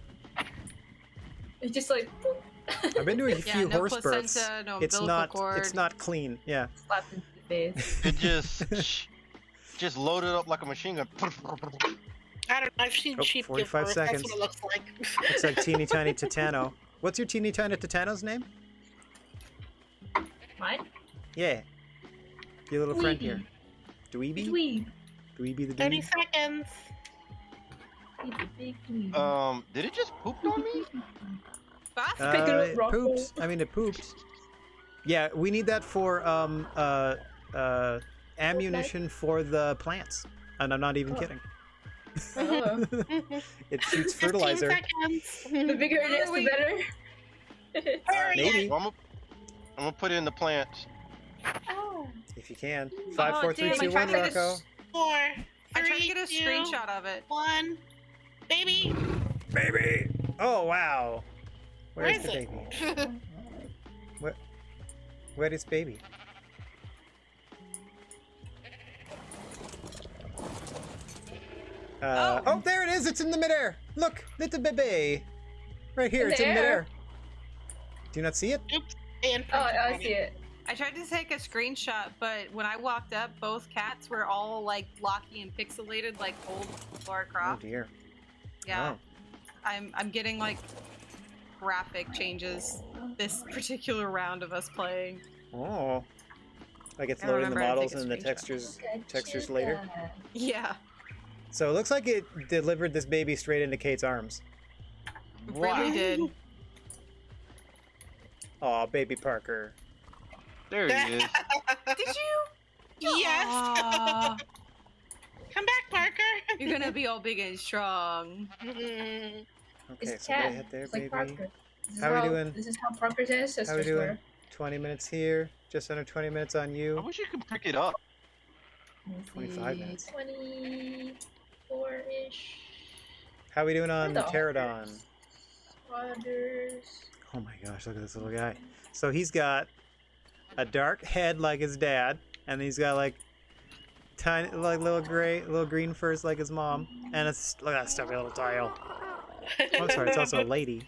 It's just like I've been to a few no horse births. placenta, no It's umbilical not. cord. It's not clean. Yeah. slapped into the face. It just loaded up like a machine gun. I don't know. I've seen Oh, sheep give 45 birth. seconds. That's what it looks like. Looks like teeny tiny Titano. What's your teeny tiny Titano's name? Mine? Yeah. Your little friend Dweeby. here. Dweeby? Dweeb. Dweeby the 30 dweeb? seconds. He's a big dweeb. Did it just poop on me? Fast? Pick it up, It Rocco. pooped. I mean, it pooped. Yeah, we need that for ammunition for the plants. And I'm not even Oh. kidding. Oh. It shoots 15 fertilizer. seconds. The bigger it is, the Hurry. better. Hurry. Maybe. I'm gonna put it in the plants. Ow. If you can. 5, 4, 3, damn, 2, I 1, tried to get Rocco. 4, I tried to 3, get a 2, screenshot of it. 1. Baby. Baby! Oh, wow. Where Where's is the it? baby? Where is baby? Oh, there it is! It's in the midair! Look! Little baby! Right here, In it's the in air? midair. Do you not see it? Oops. And Oh, I see it. I tried to take a screenshot, but when I walked up, both cats were all like blocky and pixelated, like old Lara Oh Croft. dear. Yeah, Oh. I'm getting like graphic changes this particular round of us playing. Oh. Like it's I don't loading the remember how to models take a and the screenshot. textures later. Yeah. So it looks like it delivered this baby straight into Kate's arms. Really did. Aw, baby Parker. There he is. Did you? Yes. Aw, Come back, Parker. you're gonna be all big and strong. Okay, It's so they cat. hit there, It's like baby. Parker. This is How we doing? This is how Parker's ancestors How we doing? were. 20 minutes here, just under 20 minutes on I you. wish you could pick it up. 25 minutes. 24-ish. How we doing on Where the Pterodon? Squatters. Oh my gosh, look at this little guy. So he's got a dark head like his dad, and he's got like tiny, like little green furs like his mom, and it's look at that stuffy little tail. Oh, I'm sorry, it's also a lady.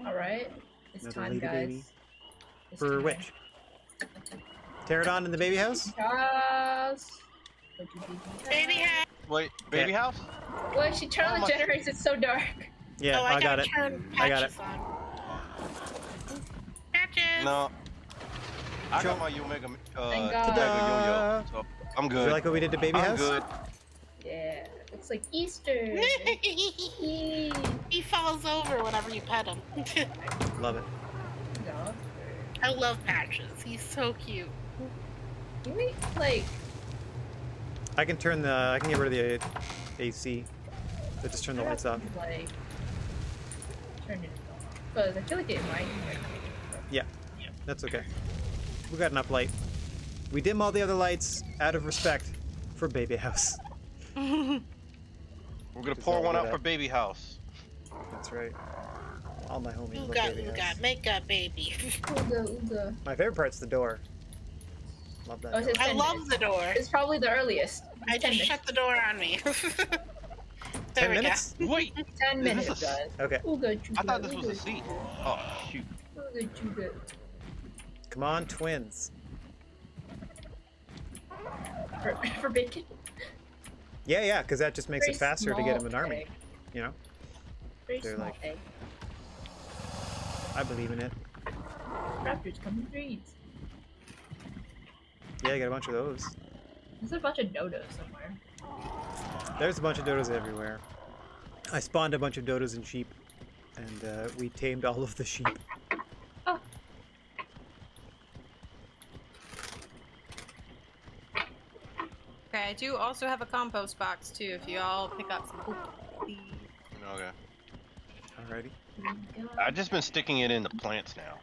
Alright. It's Another time, lady guys. baby. It's For time. which? Pterodon in the baby house? House. Baby hat. Wait, baby house? Wait, she turned Oh, on the my- generators. It's so dark. Yeah, Oh, I got gotta it. turn I got patches on. Patches. No. I Sure. got my Omega Thank God. yo-yo, so I'm Do good. you like what we did to baby I'm house? good. Yeah. Looks like Easter. Yay. He falls over whenever you pet him. Love it. No. I love Patches. He's so cute. You mean, like, I can turn the. I can get rid of the AC. So just turn the lights off. like, turn it off. But I feel like it might. Yeah, that's okay. We got enough light. We dim all the other lights out of respect for baby house. We're gonna Just pour all one lit out up. for baby house. That's right. All my homies love baby house. Ooga, make a baby. Ooga, ooga. My favorite part's the door. Love that. Oh, it door. says I 10 love minutes. the door. It's probably the earliest. I 10 just minutes. shut the door on me. 10 we minutes? Wait, 10 Is minutes, this a- guys. Okay. Ooga, chooga, I thought this was a ooga, seat. Oh shoot. ooga, chooga. Come on, twins. For bacon. Yeah, because that just makes Very it faster to get them an small army. egg. You know? Very They're small like- egg. I believe in it. Raptors come in threes. Yeah, I got a bunch of those. There's a bunch of dodos somewhere. There's a bunch of dodos everywhere. I spawned a bunch of dodos and sheep, and we tamed all of the sheep. Oh. Okay, I do also have a compost box too. If you all pick up some poop, please. Okay. Alrighty. I've just been sticking it in the plants now.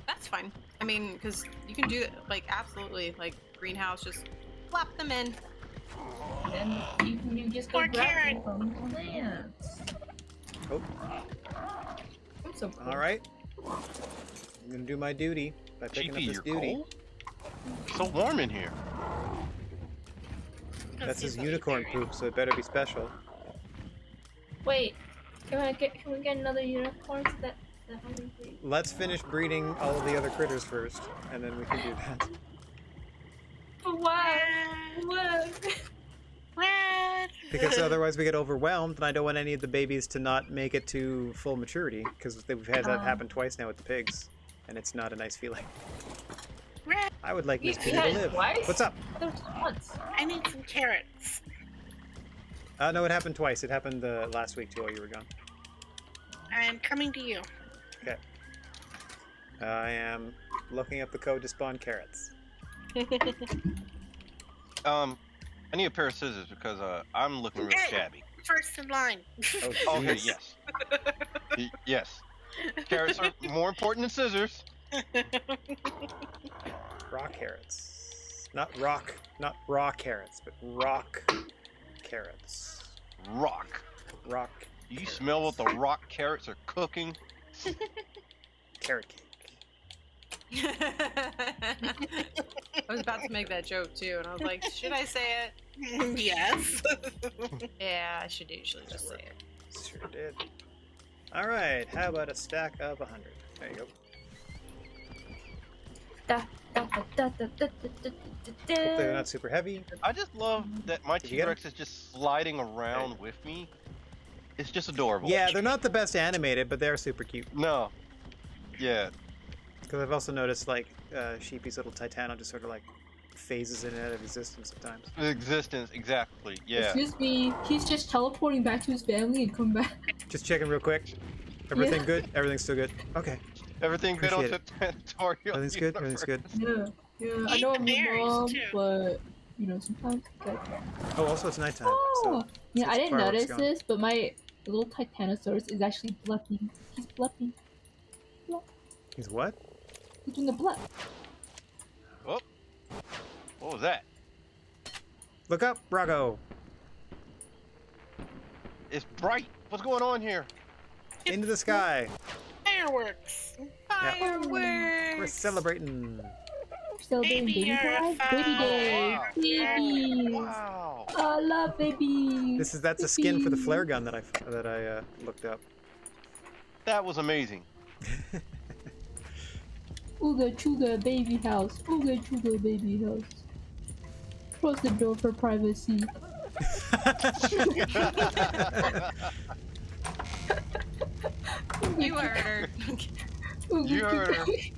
That's fine. I mean, because you can do it like absolutely like greenhouse. Just plop them in. Then you just go Or grab carrot. them from plants. Oh, I'm so cool. alright. I'm gonna do my duty by picking GP, up this you're duty. cold? It's so warm in here. That's his unicorn poop, so it better be special. Wait, can we get another unicorn so that one please? Let's finish breeding all of the other critters first, and then we can do that. But why? What? Red. Because otherwise we get overwhelmed, and I don't want any of the babies to not make it to full maturity, because we've had that happen twice now with the pigs, and it's not a nice feeling. Red. I would like Miss You Piggy had to it live. twice? What's up? That was once. I need some carrots. No, it happened twice. It happened last week too while you were gone. I'm coming to you. Okay. I am looking up the code to spawn carrots. I need a pair of scissors because I'm looking real Hey! shabby. First in line. Oh, Okay, jeez. yes. Yes. Carrots are more important than scissors. Raw carrots. Not raw carrots, but rock carrots. Rock. Rock. Do you carrots. smell what the rock carrots are cooking? Carrot cake. I was about to make that joke too, and I was like, should I say it? Yes. Yeah, I should usually just say it. Sure did. All right. How about a stack of 100? There you go. Hopefully they're not super heavy. I just love that my Did you get 'em? T-Rex is just sliding around with me. It's just adorable. Yeah, they're not the best animated, but they're super cute. No. Yeah. Because I've also noticed like Sheepy's little Titano just sort of like phases in and out of existence at times. Existence, exactly. Yeah. Excuse me, he's just teleporting back to his family and come back. Just checking real quick. Everything good? Everything's still good. Okay. Everything good on Appreciate tutorial. Everything's good. Everything's good. Yeah, yeah. I Eat know the I'm your berries, mom, too. but you know sometimes. But... Oh, also it's nighttime. Oh, So yeah. I it's didn't fireworks notice going. this, but my little Titanosaurus is actually bluffing. He's bluffing. He's what? He's doing a bluff. Oh, what was that? Look up, Rocco. It's bright. What's going on here? Into the sky. Fireworks. Fireworks. We're celebrating. Celebrating Baby, baby you're a time? Baby day! wow. Babies! Wow. I love babies! That's a skin for the Babies. flare gun that I looked up. That was amazing. Ooga chooga baby house. Ooga chooga baby house. Close the door for privacy. You heard her. Ooga You heard her. chooga.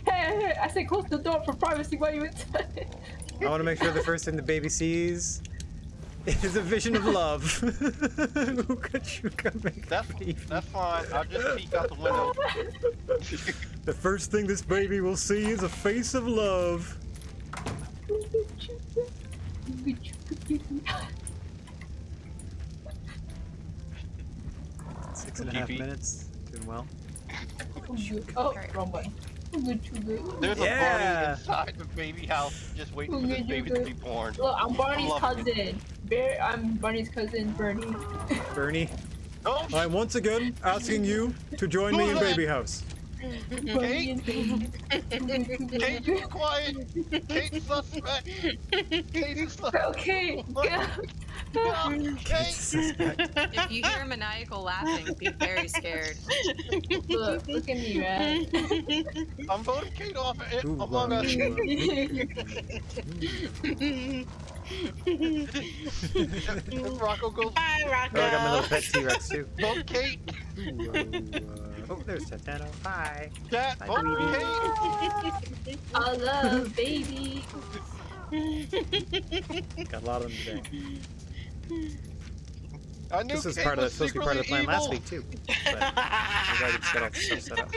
Hey, I said close the door for privacy. Why you inside? I want to make sure the first thing the baby sees is a vision of love. Ooga chooga make baby. That's fine. I'll just peek out the window. The first thing this baby will see is a face of love. Ooga chooga. Ooga chooga baby house. 6.5 Pee-pee. minutes. Doing well. Oh, wrong button. Ooga chooga. There's Yeah. a Barney inside the baby house, just waiting for this baby to be born. Look, I'm Barney's I love cousin. I'm Barney's cousin, Bernie. Bernie, Oh, I'm once again asking you to join me in baby house. Bernie and baby. Kate, be quiet. Kate's suspect. Kate's suspect. Okay, No, Kate. If you hear maniacal laughing, be very scared. look at me, Rad. I'm voting Kate off Ooh, among us. If Rocco goes, Bye, Oh, I got my little Rocco. pet T-Rex too. vote Kate. Oh, there's Titano. Hi. Cat, Hi, vote baby. Kate. I love baby. Got a lot of them today. I knew This was Kate part of was supposed to be part of the plan secretly last evil. week too. But I'm glad it's got all the stuff set up.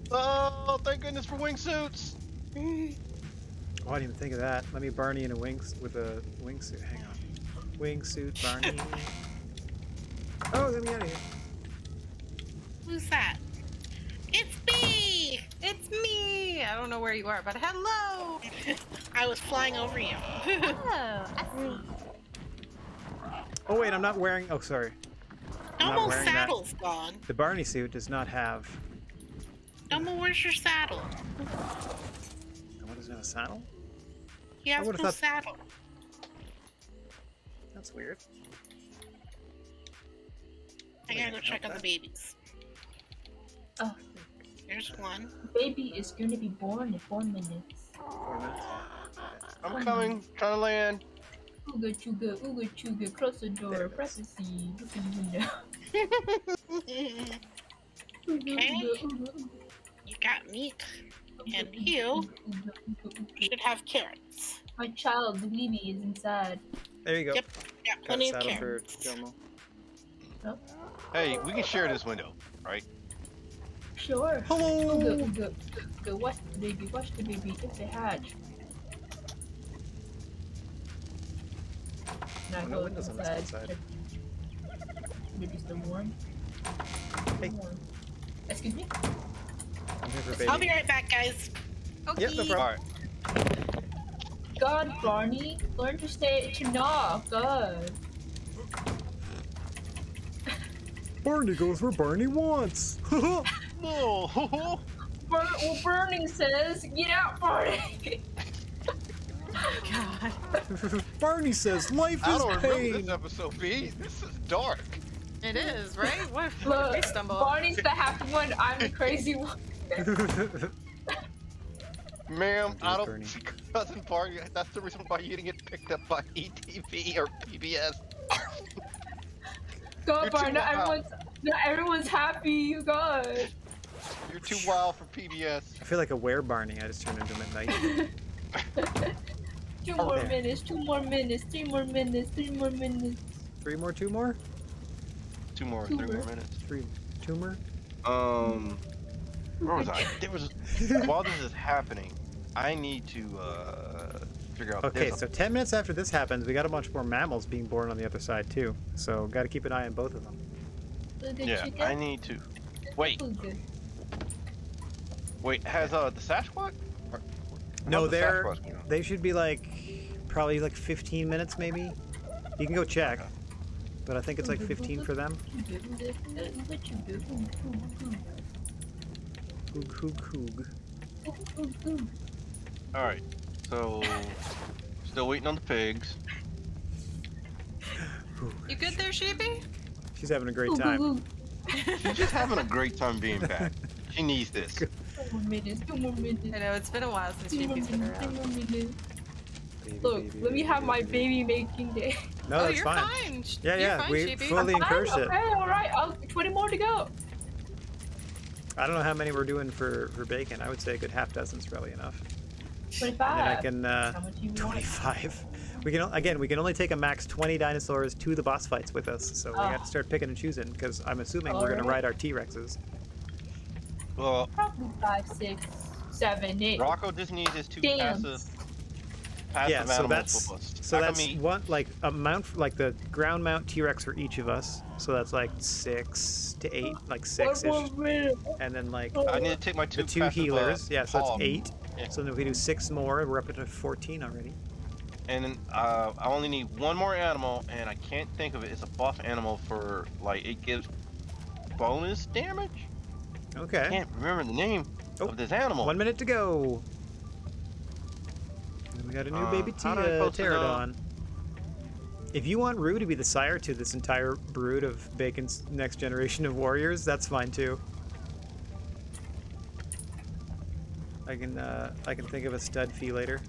Oh, thank goodness for wingsuits. Oh, I didn't even think of that. Let me Barney in a with a wingsuit. Hang on. Wingsuit Barney. Oh, let me out of here. Who's that? It's me! It's me. I don't know where you are, but hello. I was flying over you. Oh, I see. Oh wait, I'm not wearing. Oh, sorry. I'm not Elmo's wearing that. saddle's gone. The Barney suit does not have. Elmo, where's your saddle? What doesn't have a saddle? He has would've no thought- saddle. That's weird. I gotta go check on the babies. Oh, There's one. baby is going to be born in 4 minutes. 4 minutes. I'm coming, trying to land. Ooga chooga, close the door, privacy, look in the window. Okay. You got meat, and you should have carrots. My child, the baby, is inside. There you go. Yep. Got Got a plenty of saddle for carrots. Domo. Hey, we can share this window, right? Sure. Hello. Ooga, watch the baby, it's a hatch. Now Oh, no go windows on this inside. side. Baby's still warm. Hey. Warm. Excuse me? I'm here for baby. I'll be right back, guys. Okay. Yep, no problem. Alright. God, Barney, learn to knock. God. Barney goes where Barney wants. No. Well, Burning says, get out, Barney. God. Barney says life I is don't remember pain. this episode, B. This is dark. It is, right? What? Look, We stumble. Barney's the happy one, I'm the crazy one. Ma'am, I don't Bernie. see Cousin Barney. That's the reason why you didn't get picked up by ETV or PBS. God, You're Barney, too loud. not everyone's happy, God. You're too wild for PBS. I feel like a were Barney. I just turned into him at night. 2 more there. minutes, 2 more minutes, 3 more minutes, 3 more minutes. 3 more, 2 more? 3 more minutes. 2 more? Where was I? While this is happening, I need to figure out. Okay, so 10 minutes after this happens, we got a bunch more mammals being born on the other side too. So got to keep an eye on both of them. Yeah, I need to. Wait. Wait, has the Sasquatch? No, they should be like probably like 15 minutes maybe. You can go check, but I think it's like 15 for them. Hoog. All right, so still waiting on the pigs. You good there, Sheepy? She's having a great time. She's just having a great time being back. She needs this. 2 more minutes, 2 more minutes. I know it's been a while since 2 more Sheepy's been minutes, 2 around. more minutes. Baby, Look, baby, let me baby, have my baby. baby making day. No, Oh, that's you're fine. fine. Yeah, You're yeah, fine, we Sheepy. fully encouraged it. Okay, alright, 20 more to go. I don't know how many we're doing for bacon. I would say a good half dozen's probably enough. 25. And then I can How much you want? 25. We can only take a max 20 dinosaurs to the boss fights with us. So we have to start picking and choosing because I'm assuming we're gonna ride our T-Rexes. Well, Probably 5, 6, 7, 8. Rocco just needs his 2 Damn. passive Yeah, so animals that's with us. so Not that's me. one like a mount like the ground mount T-Rex for each of us. So that's like 6 to 8, like 6ish, and then like I need to take my 2 the 2 passive, healers. Yeah, so hog. that's 8. Yeah. So then if we do 6 more, we're up to 14 already. And then I only need 1 more animal, and I can't think of it. It's a buff animal for like it gives bonus damage. I Okay. can't remember the name of this animal. 1 minute to go. And we got a new baby how do I post it up? pterodon. If you want Rue to be the sire to this entire brood of Bacon's next generation of warriors, that's fine too. I can think of a stud fee later.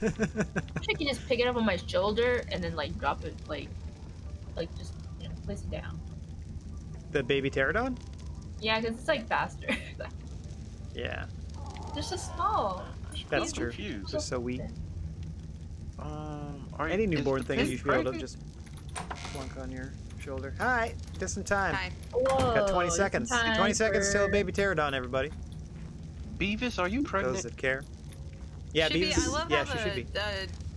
I can just pick it up on my shoulder and then like drop it like just place it down. The baby pterodon? Yeah, because it's like faster. Yeah, They're so small. that's I'm true. confused. Just so we Are any is newborn the thing pig you should be able to pregnant? just plunk on your shoulder. Hi, just in time. Hi. Whoa, Got 20 it's seconds. time 20 seconds till for- baby pterodon, everybody. Beavis, are you Those pregnant? that care. Yeah, Sheepy, Beavis. I love Yeah, how she should be.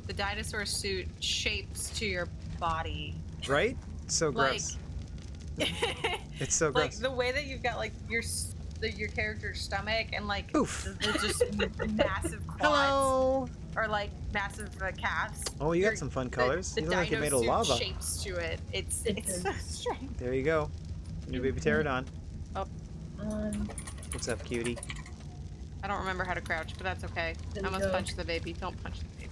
the dinosaur suit shapes to your body. Right? So Like, gross. It's so like gross. the way that you've got like your character's stomach and like Oof. the just massive quads Hello. or like massive calves. Oh, you Your- got some fun the- colors. The You look like you dino made of suit lava. shapes to it. It's so strange. There you go. New baby pterodon. Um, What's up, cutie? I don't remember how to crouch, but that's okay. There I we must go. punch the baby. Don't punch the baby.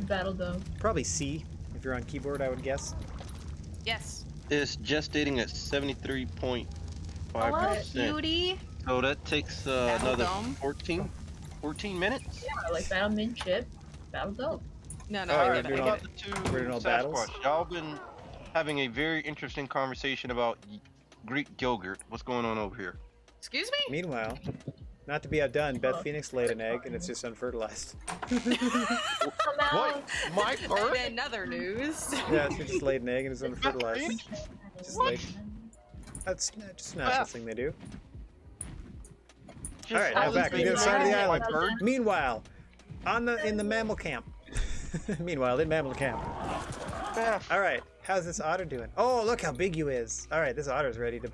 battle though. Probably C if you're on keyboard, I would guess. Yes. It's gestating at 73.5%. Oh, cutie. So that takes Battle another Dome. 14 minutes. Yeah, like battlemanship, battle go. No, Oh, I we're get it. doing I all- get About it. the 2 We're doing all battles? Sasquatch. Y'all been having a very interesting conversation about Greek yogurt. What's going on over here? Excuse me? Meanwhile, not to be outdone, Beth Phoenix laid an egg and it's just unfertilized. What? My And part? then another news. Yeah, she just laid an egg and it's unfertilized. Just laid. That's just a natural thing they do. Just Alright, now all back these to the other side of the babies. island. My bird? Meanwhile, in the mammal camp. Meanwhile, in mammal camp. Beth, All right, how's this otter doing? Oh, look how big you is. All right, this otter's ready to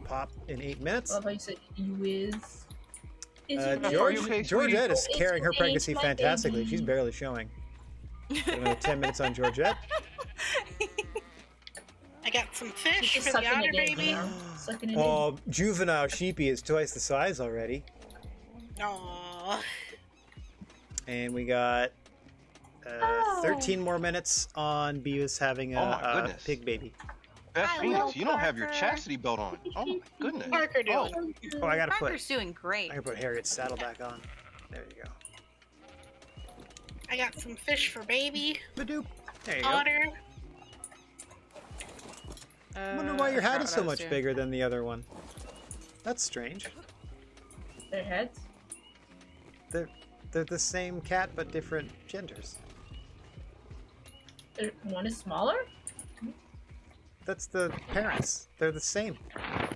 pop in 8 minutes. I love how you said you is. Georgette is It's carrying her my pregnancy baby. fantastically. She's barely showing. Another 10 minutes on Georgette. I got some fish She's for the sucking otter it in, baby. you know? Sucking it Oh, juvenile sheepy is twice the size already. Aww. And we got 13 more minutes on Beavis having Oh my a goodness. pig baby. Beth I Phoenix, love you don't have your Parker. chastity belt on. Oh my goodness. Parker doing. Oh, I gotta Parker's doing great. put Harriet's saddle back on. There you go. I got some fish for baby. Badoop. There you go. Otter. I wonder why your hat forgot is what so I was much doing. bigger than the other one. That's strange. Their heads? They're the same cat but different genders. One is smaller? That's the parents. They're the same. I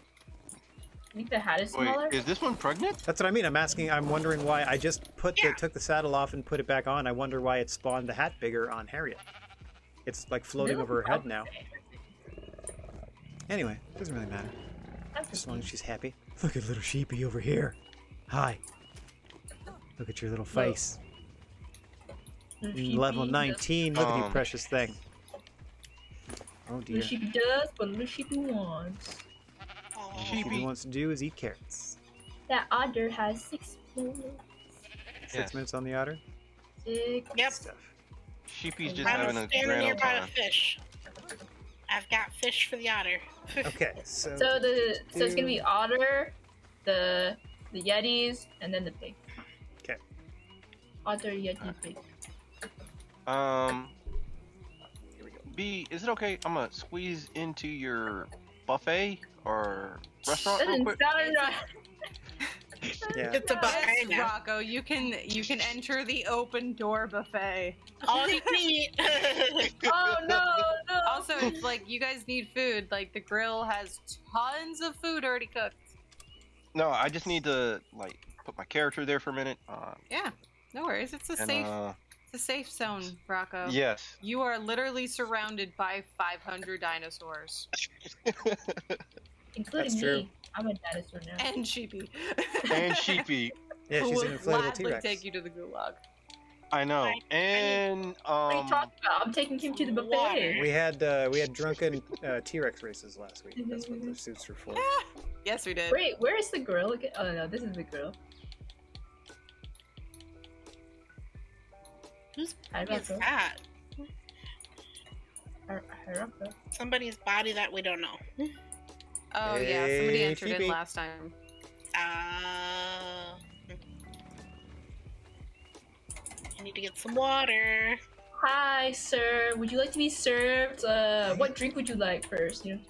think the hat is smaller. Wait, is this one pregnant? That's what I mean. I'm wondering why I just took the saddle off and put it back on. I wonder why it spawned the hat bigger on Harriet. It's like floating over her head now. Anyway, doesn't really matter. As long as she's happy. Look at little sheepy over here. Hi. Look at your little face. Level 19. Look at you, precious thing. Oh dear. Little sheepy does what little sheepy wants. All sheepy wants to do is eat carrots. That otter has 6 minutes. 6 minutes on the otter? 6. Yep. Stuff. Sheepy's just I'm having a standing grand here old by time. a fish. I've got fish for the otter. Okay, so So it's gonna be otter, the yetis, and then the pig. Okay. Otter, yeti, pig. Here we go. B, is it okay? I'm gonna squeeze into your buffet or restaurant real Doesn't quick. sound right. Yeah. It's a buffet Yes, now. Rocco, you can enter the open door buffet. All you need. Oh no, no. Also, it's like you guys need food. Like the grill has tons of food already cooked. No, I just need to like put my character there for a minute. Yeah, no worries. It's a safe zone, Rocco. Yes. You are literally surrounded by 500 dinosaurs Including That's true. me. I'm a dinosaur now. and sheepy. And Sheepy. Yeah, who she's will an inflatable gladly T-Rex. take you to the gulag. I know. And What are you talking about? I'm taking him to the buffet. Water. We had drunken T-Rex races last week. That's what the suits were for. Yes, we did. Wait, where is the grill again? Oh no, this is the grill. Who's Hi, is Rocco. that? Hi, Rocco. Somebody's body that we don't know. Oh yeah, somebody Hey, entered sheepy. in last time. I need to get some water. Hi, sir. Would you like to be served? What drink would you like first? You know?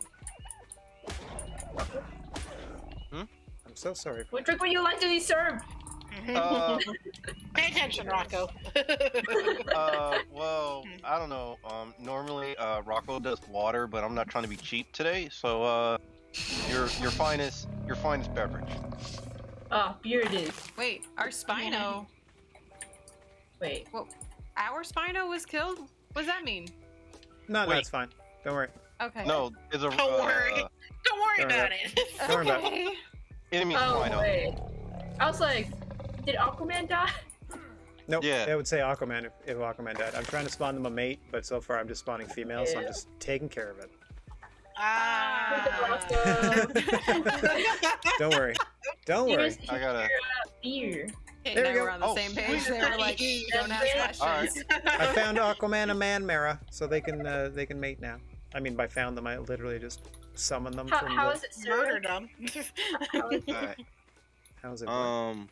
I'm so sorry. What drink would you like to be served? Pay attention, Rocco. well, I don't know. Normally, Rocco does water, but I'm not trying to be cheap today. So, your finest beverage. Ah, beer it is. Wait, our Spino. Wait. Our Spino was killed? What does that mean? No, Wait. it's fine. Don't worry. Okay. No, there's a Don't worry. Don't worry Don't about worry. it. Don't worry about it. Okay. enemy Oh Spino. wait. I was like, did Aquaman die? Nope. Yeah. I would say Aquaman if Aquaman died. I'm trying to spawn them a mate, but so far I'm just spawning females, so I'm just taking care of it. Ah. Don't worry. Don't worry. Here's I gotta. beer. Okay, There we now go. we're on the Oh, same page. sweet. They were like, don't ask questions. I found Aquaman and Man Mara, so they can mate now. I mean, by found them, I literally just summoned them from How the. is it Murdered served? them. Alright. How's it? Work? Um.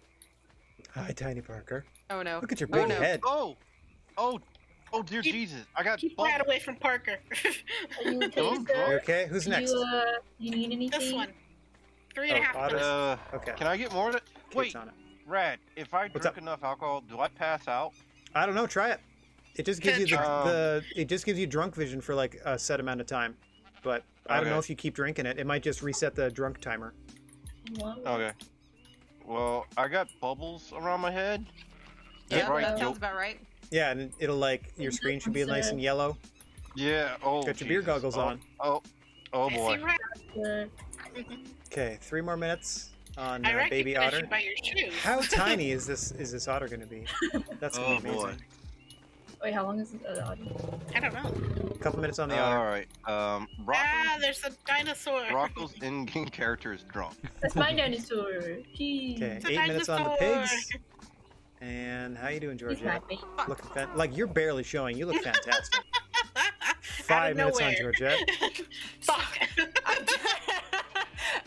Hi, Tiny Parker. Oh no. Look at your Oh, big no. head. Oh, dear Keep- Jesus! I got Keep bubbles. that away from Parker. Are you okay, Come You sir? okay? Who's next? You need anything? This one. 3.5 Otter. minutes. Okay. Can I get more of it? Kate's Wait, on it. Rad. If I What's drink up? enough alcohol, do I pass out? I don't know. Try it. It just gives you Um, it just gives you drunk vision for like a set amount of time, but I don't know Okay. if you keep drinking it. It might just reset the drunk timer. What? Okay. Well, I got bubbles around my head. Yeah, right. that Nope. sounds about right. Yeah, and it'll like your screen should be nice and yellow. Yeah. Oh. Got your beer Jesus. goggles on. Oh I boy. see red. Sir. Okay, 3 more minutes on I baby recognize otter. you by your shoes. How tiny is this otter going to be? That's gonna Oh be amazing. boy. Wait, how long is the audio? I don't know. A couple minutes on the All otter. right. Ah, there's a dinosaur. Rocco's in-game character is drunk. That's my dinosaur. Jeez. Okay, It's a 8 minutes on the dinosaur. pigs. And how you doing, He's Georgia? happy. Looking like you're barely showing. You look fantastic. Out 5 of minutes on nowhere. Georgette. Fuck.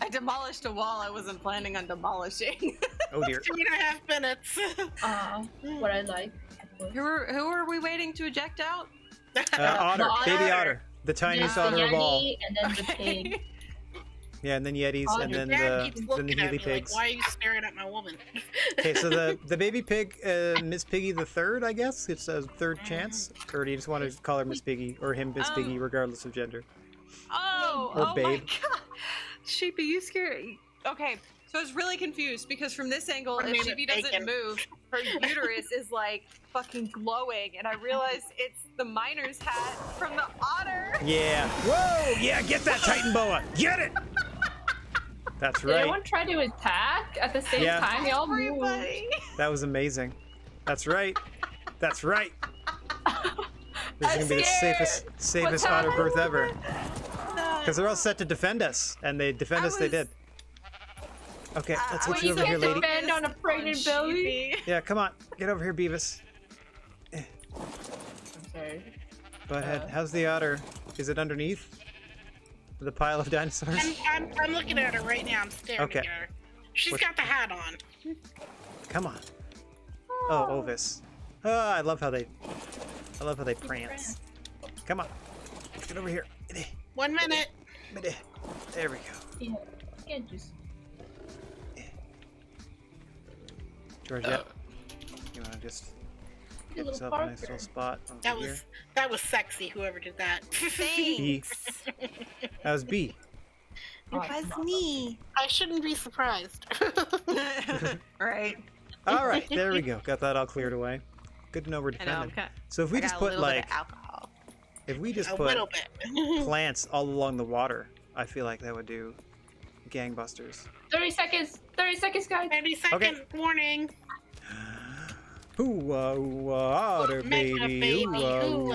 I demolished a wall I wasn't planning on demolishing. Oh dear. 3.5 minutes. What I like. Who are we waiting to eject out? Otter, The baby otter. otter, the tiniest There's the otter of all. yeti and then the Okay. pig. Yeah, and then Yetis, Oh, and your then keeps the looking at Healy me pigs. like, why are you staring at my woman? Okay, so the baby pig, Miss Piggy the third, I guess it's a third chance, or do you just want to call her Miss Piggy or him Miss Piggy, regardless of gender? Oh, Or oh babe. my god. Sheepy, you scared. Okay, so I was really confused because from this angle, Or if name Sheepy it doesn't bacon. move, her uterus is like fucking glowing, and I realized it's the miner's hat from the otter. Yeah. Whoa! Yeah, get that Titan boa. Get it. That's Did right. everyone try to attack at the same Yeah. time? They all moved. Everybody. That was amazing. That's right. That's right. This is I'm gonna be the scared. safest What's otter birth ever. No. Because they're all set to defend us, and they defend us. They did. Okay, let's I get you was over here, can't lady. defend on a pregnant belly. Sheepy. Yeah, come on, get over here, Beavis. I'm sorry. Butthead, how's the otter? Is it underneath the pile of dinosaurs? I'm looking at her right now. I'm staring Okay. at her. She's What- got the hat on. Come on. Oh, Ovis. Oh, I love how they prance. Come on, get over here. 1 minute. There we go. Yeah, can't just. Georgette, you wanna just Be a get little yourself a nice Parker. little spot over here? That was sexy. Whoever did that. B. That was B. me. I shouldn't be surprised. Right. All right, there we go. Got that all cleared away. Good to know we're I know. I'm defending. kind So if we just put like, alcohol. if we just A put little bit. plants all along the water, I feel like that would do gangbusters. 30 seconds. 30 seconds, guys. 30-second warning. Ooh, otter Make a baby. baby. Ooh,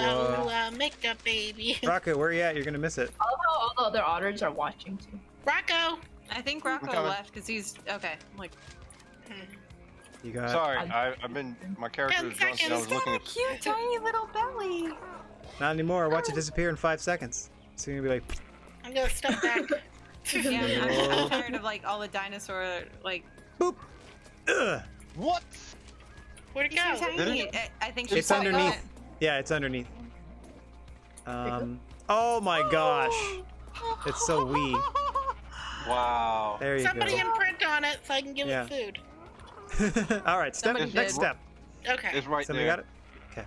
Make a baby. Rocket, where you at? You're gonna miss it. I love how all the other otters are watching too. Rocco. I think Rocco coming. left because he's okay. I'm like, You got. Sorry, I've been. My character 10 is drunk, and I was seconds. looking at. cute tiny little belly. Not anymore. Watch it disappear in 5 seconds. So you're gonna be like, I'm gonna step back. Yeah, I'm tired of like all the dinosaur like. boop. Ugh. What? Where'd it She's go? so tiny. I think she's It's probably underneath. gone. Yeah, it's underneath. Oh my gosh. It's so wee. Wow. There you Somebody go. imprint on it so I can give Yeah. it food. All right, step. Somebody Next did. step. Okay. It's right Somebody there. got it. Okay.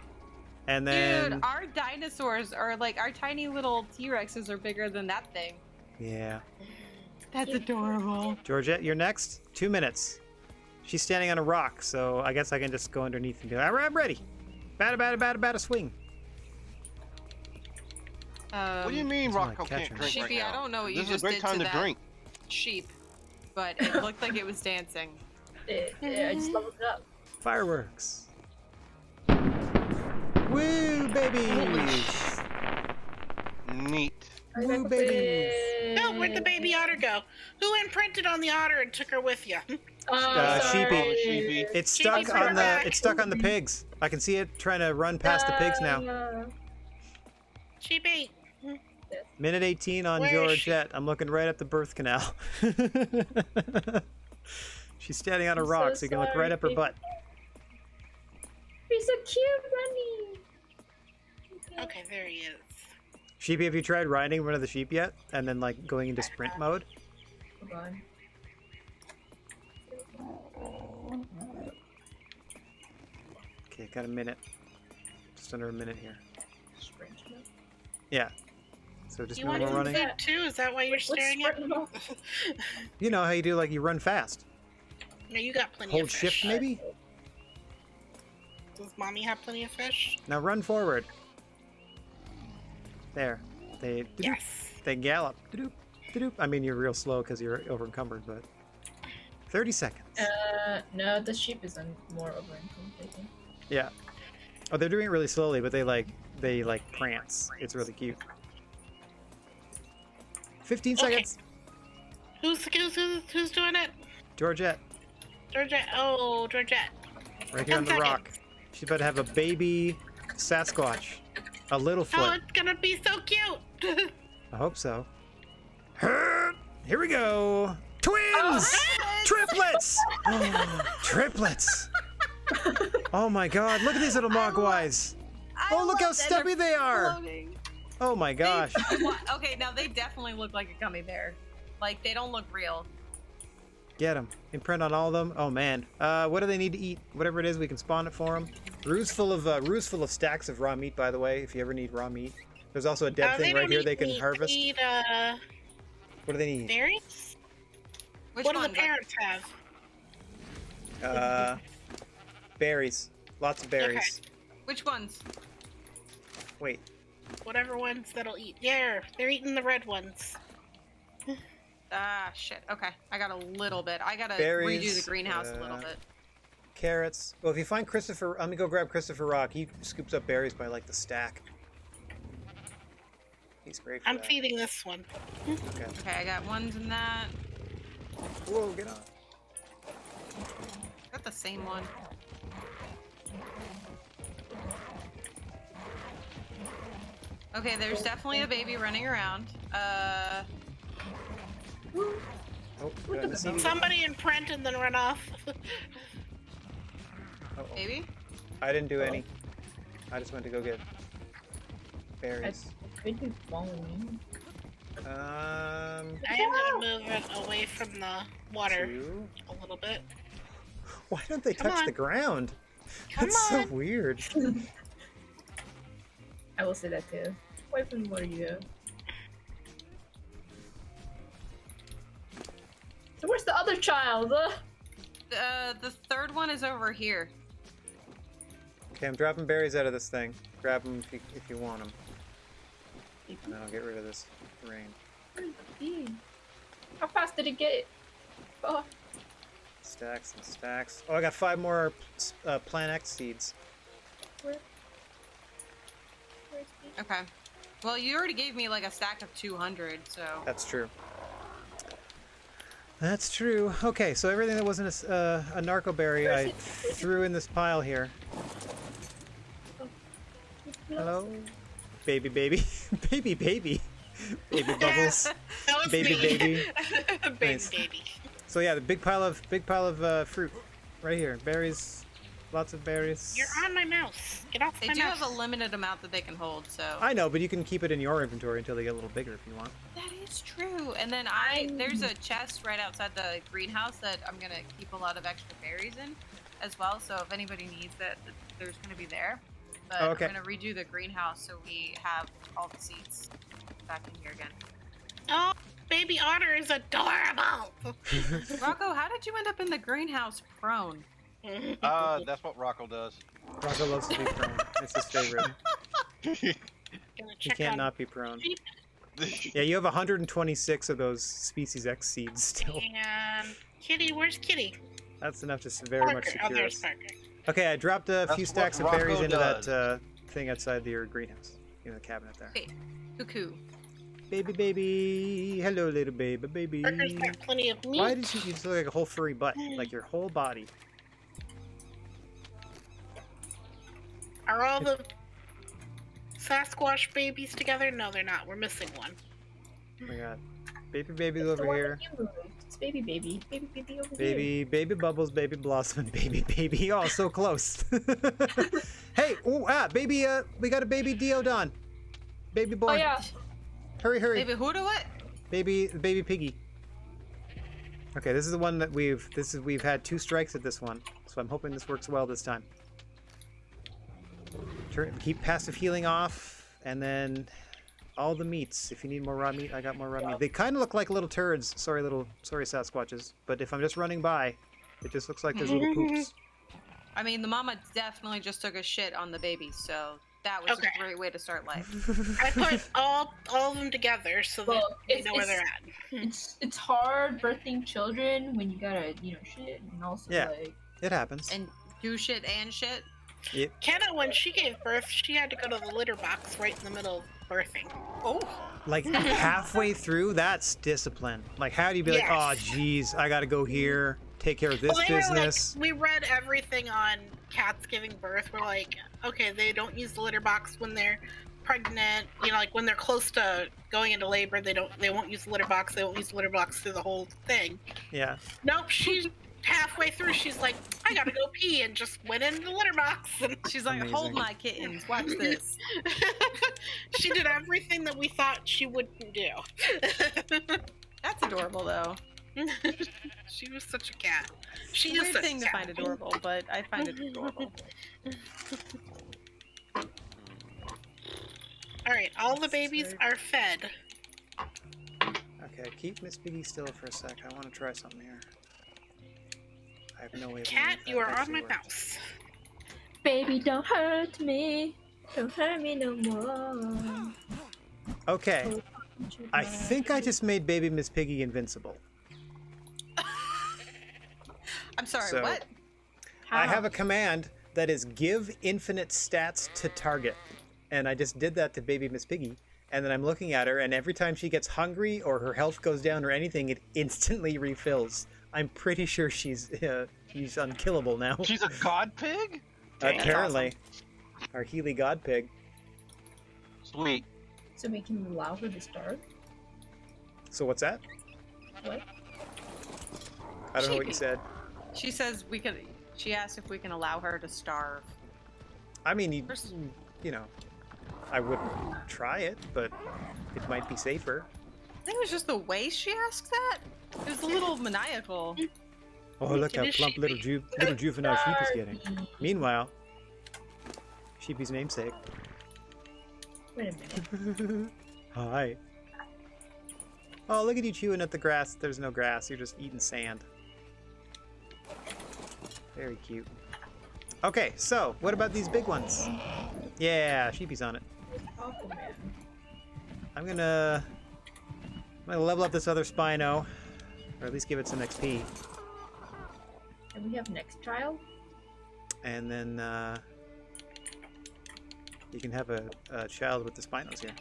And then Dude, our dinosaurs are like our tiny little T-Rexes are bigger than that thing. yeah, That's adorable. Georgette, you're next. 2 minutes. She's standing on a rock, so I guess I can just go underneath and be like, I'm ready. Bada swing. What do you mean That's my Rocco catcher. can't drink Sheepy, right I now? don't know what you This is just a great did time to to that drink. sheep, but it looked like it was dancing. Yeah, I just leveled it up. Fireworks. Woo, babies. Neat. Woo, babies. No, where'd the baby otter go? Who imprinted on the otter and took her with you? Sheepy. Sheepy. It's Sheepy's stuck on the. back. It's stuck on the pigs. I can see it trying to run past the pigs now. Sheepy. Minute 18 on Where is she? Georgette. I'm looking right at the birth canal. She's standing on a I'm so rock, so you can look right up her sorry. butt. He's so cute, Bunny. Okay, there he is. Sheepy, have you tried riding one of the sheep yet? And then like going into sprint mode? Hold on. Okay, got a minute. Just under a minute here. Sprint mode. Yeah. So just You when want we're to running. food too? Is that why you're What's staring at sprint me? mode? You know how you do, like you run fast. No, you got plenty Hold of fish. shift maybe? Does mommy have plenty of fish? Now run forward. There. They Yes. they gallop. Doop, doop. I mean you're real slow because you're over encumbered, but 30 seconds. No, the sheep is more over I think. Yeah. Oh, they're doing it really slowly, but they like prance. It's really cute. 15 Okay. seconds. Who's doing it? Georgette, Georgette. Oh, Georgette. right here on 10 the rock. seconds. She's about to have a baby Sasquatch. A little Oh, foot. it's gonna be so cute. I hope so. Here we go. Twins! Triplets! Triplets! Oh my god, look at these little mogwais. Oh, look how stubby they are. Floating. Oh my gosh. Okay, now they definitely look like a gummy bear. Like, they don't look real. Get them. Imprint on all of them. Oh man. What do they need to eat? Whatever it is, we can spawn it for them. Roof's full of stacks of raw meat, by the way. If you ever need raw meat, there's also a dead thing right here they can harvest. Need, what do they need? berries? Which What do one? the parents have? Berries. Lots of berries. Which ones? Wait. Whatever ones that'll eat. Yeah, they're eating the red ones. Ah, shit. Okay, I got a little bit. I gotta Berries, redo the greenhouse a little bit. Carrots. Well, if you find Christopher, let me go grab Christopher Rock. He scoops up berries by like the stack. He's great for I'm that. feeding this one. Okay. Okay, I got ones in that. Whoa, get on. Got the same one. Okay, there's definitely a baby running around. Oh, did I miss anything? Somebody imprint and then run off. Uh-oh. Baby? I didn't do any. I just went to go get berries. Could be following. I am gonna move it away from the water 2. a little bit. Why don't they Come touch on. the ground? Come That's so on. weird. I will say that too. Away from the water you go. So where's the other child? The third one is over here. Okay, I'm dropping berries out of this thing. Grab them if you want them. And then I'll get rid of this rain. Where's the bee? How fast did it get? Oh, Stacks and stacks. Oh, I got 5 more Plant X seeds. where's bee? Okay. Well, you already gave me like a stack of 200, so. That's true. That's true. Okay, so everything that wasn't a narco berry, I threw in this pile here. Hello? Baby, baby. Baby, baby. Baby bubbles. That was Baby, me. baby. Baby, Nice. baby. So yeah, the big pile of fruit right here. Berries. Lots of berries. You're on my mouse. Get off They my do mouse. have a limited amount that they can hold, so. I know, but you can keep it in your inventory until they get a little bigger if you want. That is true. And then there's a chest right outside the greenhouse that I'm gonna keep a lot of extra berries in as well. So if anybody needs it, there's gonna be there. But Okay. I'm gonna redo the greenhouse so we have all the seeds back in here again. Oh, baby otter is adorable. Rocco, how did you end up in the greenhouse prone? That's what Rocco does. Rocco loves to be prone. It's his favorite. Gonna He check can't on not be prone. sheep. Yeah, you have 126 of those Species X seeds still. And Kitty, where's Kitty? That's enough to very much Parker. Oh, secure there's us. Parker. Okay, I dropped a That's few what stacks of berries Rocco into does. that thing outside your greenhouse. You know, the cabinet there. Okay. Cuckoo. Baby, baby. Hello, little baby, baby. Parker's got plenty of meat. Why did you just look like a whole furry butt? Like your whole body. Are all the Sasquatch babies together? No, they're not. We're missing one. Oh my god. Baby, baby's It's the over one here. that you moved. It's baby, baby. Baby, baby over here. Baby, baby bubbles, baby blossom, and baby, baby. Oh, so close. Hey, ooh, baby, we got a baby Diodon. Baby boy. Oh yeah. Hurry, hurry. Baby, who do it? Baby piggy. Okay, this is the one that we've had 2 strikes at this one, so I'm hoping this works well this time. Keep passive healing off, and then all the meats. If you need more raw meat, I got more raw meat. They kind of look like little turds. Sorry, Sasquatches. But if I'm just running by, it just looks like there's little poops. I mean, the mama definitely just took a shit on the baby, so that was Okay. a great way to start life. I put all of them together so that Well, we it's- know where they're it's- at. It's hard birthing children when you gotta, shit, and also Yeah. like. It happens. And do shit and shit. Kenna, when she gave birth, she had to go to the litter box right in the middle of birthing. Oh. Like halfway through, that's discipline. Like, how do you be like, oh, Yes. geez, I gotta go here, take care of this Well, they were business? like, we read everything on cats giving birth. We're like, okay, they don't use the litter box when they're pregnant. Like when they're close to going into labor, they won't use the litter box. They won't use the litter box through the whole thing. Yeah. Nope, she's halfway through. She's like, I gotta go pee, and just went into the litter box. And She's like, Amazing. hold my kittens, watch this. she did everything that we thought she wouldn't do. That's adorable though. She was such a cat. She It's a is weird such thing a to cat. find adorable, but I find it adorable. Alright, all the babies are fed. Okay, keep Miss Piggy still for a sec. I want to try something here. I have no way of Cat, knowing if you that are on actually my works. mouse. Baby, don't hurt me. Don't hurt me no more. Okay, I think I just made baby Miss Piggy invincible. I'm sorry, So- what? I have a command that is give infinite stats to target. And I just did that to baby Miss Piggy. And then I'm looking at her, and every time she gets hungry or her health goes down or anything, it instantly refills. I'm pretty sure she's unkillable now. She's a god pig? Dang, that's Apparently. Our Healy God Pig. awesome. Sweet. So we can allow her to starve? So what's that? What? I don't know what you Sheepy. said. She says we could. She asked if we can allow her to starve. I mean, First- you know, I wouldn't try it, but it might be safer. I think it was just the way she asked that. It was a little maniacal. Oh, look It how is plump little, Sheepy. little juvenile sheep is getting. Meanwhile, Sheepy's namesake. Wait a minute. Hi. Oh, look at you chewing at the grass. There's no grass. You're just eating sand. Very cute. Okay, so what about these big ones? Yeah, Sheepy's on it. Aquaman. I'm gonna level up this other Spino, or at least give it some XP, And we have next child? and then you can have a child with the Spinos here,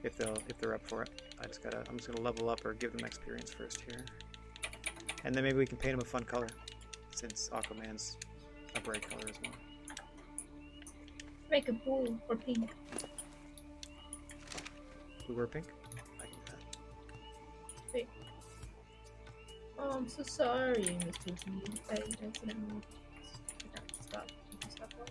if they're up for it. I'm just gonna level up or give them experience first here, and then maybe we can paint them a fun color, since Aquaman's a bright color as well. Make a blue or pink. Blue or pink? I can do that. Oh, I'm so sorry, Mr. G. I accidentally forgot to stop. You can stop that.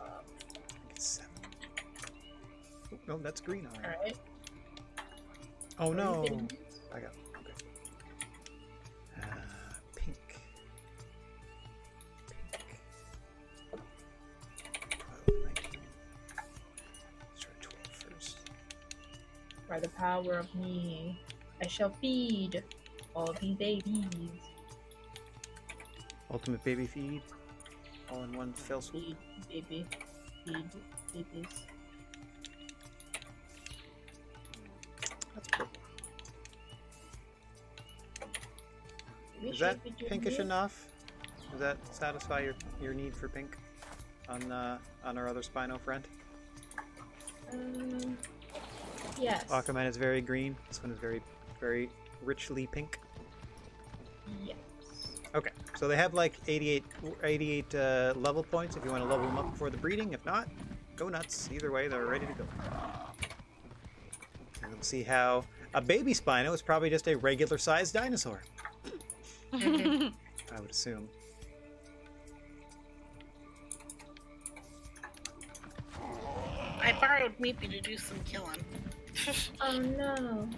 I think it's 7. Oh, no, that's green already. Alright. Oh no! Are you getting I got okay. Pink. Pink. 12, 19. Let's try 12 first. By the power of me, I shall feed all these babies. Ultimate baby feed. All in one fell swoop. Feed, baby. Feed, babies. That's purple. We Is should that be doing pinkish this. enough? Does that satisfy your need for pink on our other Spino friend? Yes. Aquaman is very green. This one is very, very richly pink. Yes. Okay, so they have like 88 level points if you want to level them up before the breeding. If not, go nuts. Either way, they're ready to go. And we'll see how a baby Spino is probably just a regular-sized dinosaur, I would assume. I borrowed Meepy to do some killing. Oh no.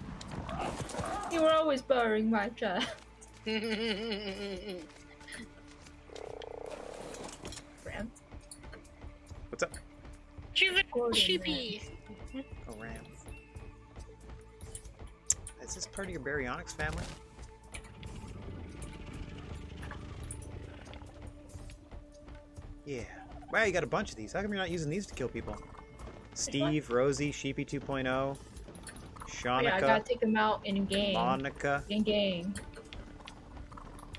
You were always borrowing my child. Ram. What's up? Juvenile Gordon, sheepy. Oh, Ram. Is this part of your Baryonyx family? Yeah. Wow, you got a bunch of these. How come you're not using these to kill people? Steve, Rosie, Sheepy 2.0, Oh, Shanika, yeah, I gotta take him out in game. Monica, In game.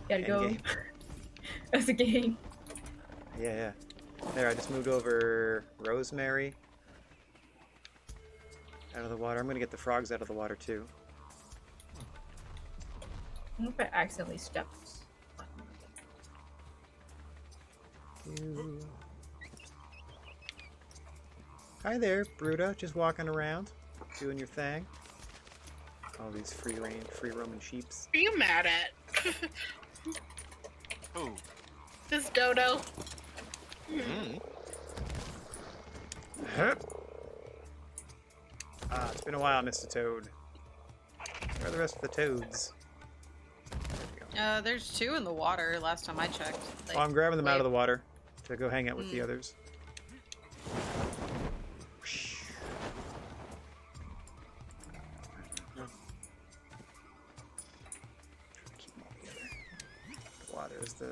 Gotta and go. Game. That's a game. Yeah. There, I just moved over Rosemary out of the water. I'm gonna get the frogs out of the water too. I don't know if I accidentally stepped. Ew. Hi there, Bruta. Just walking around, doing your thing. All these free roaming sheeps. Are you mad at? Ooh. This dodo. Mm. Ah, it's been a while, Mr. Toad. Where are the rest of the toads? There we go. There's 2 in the water last time I checked. Like, Well, I'm grabbing them out of the way- water to go hang out with the others. Keep them all together. The water is the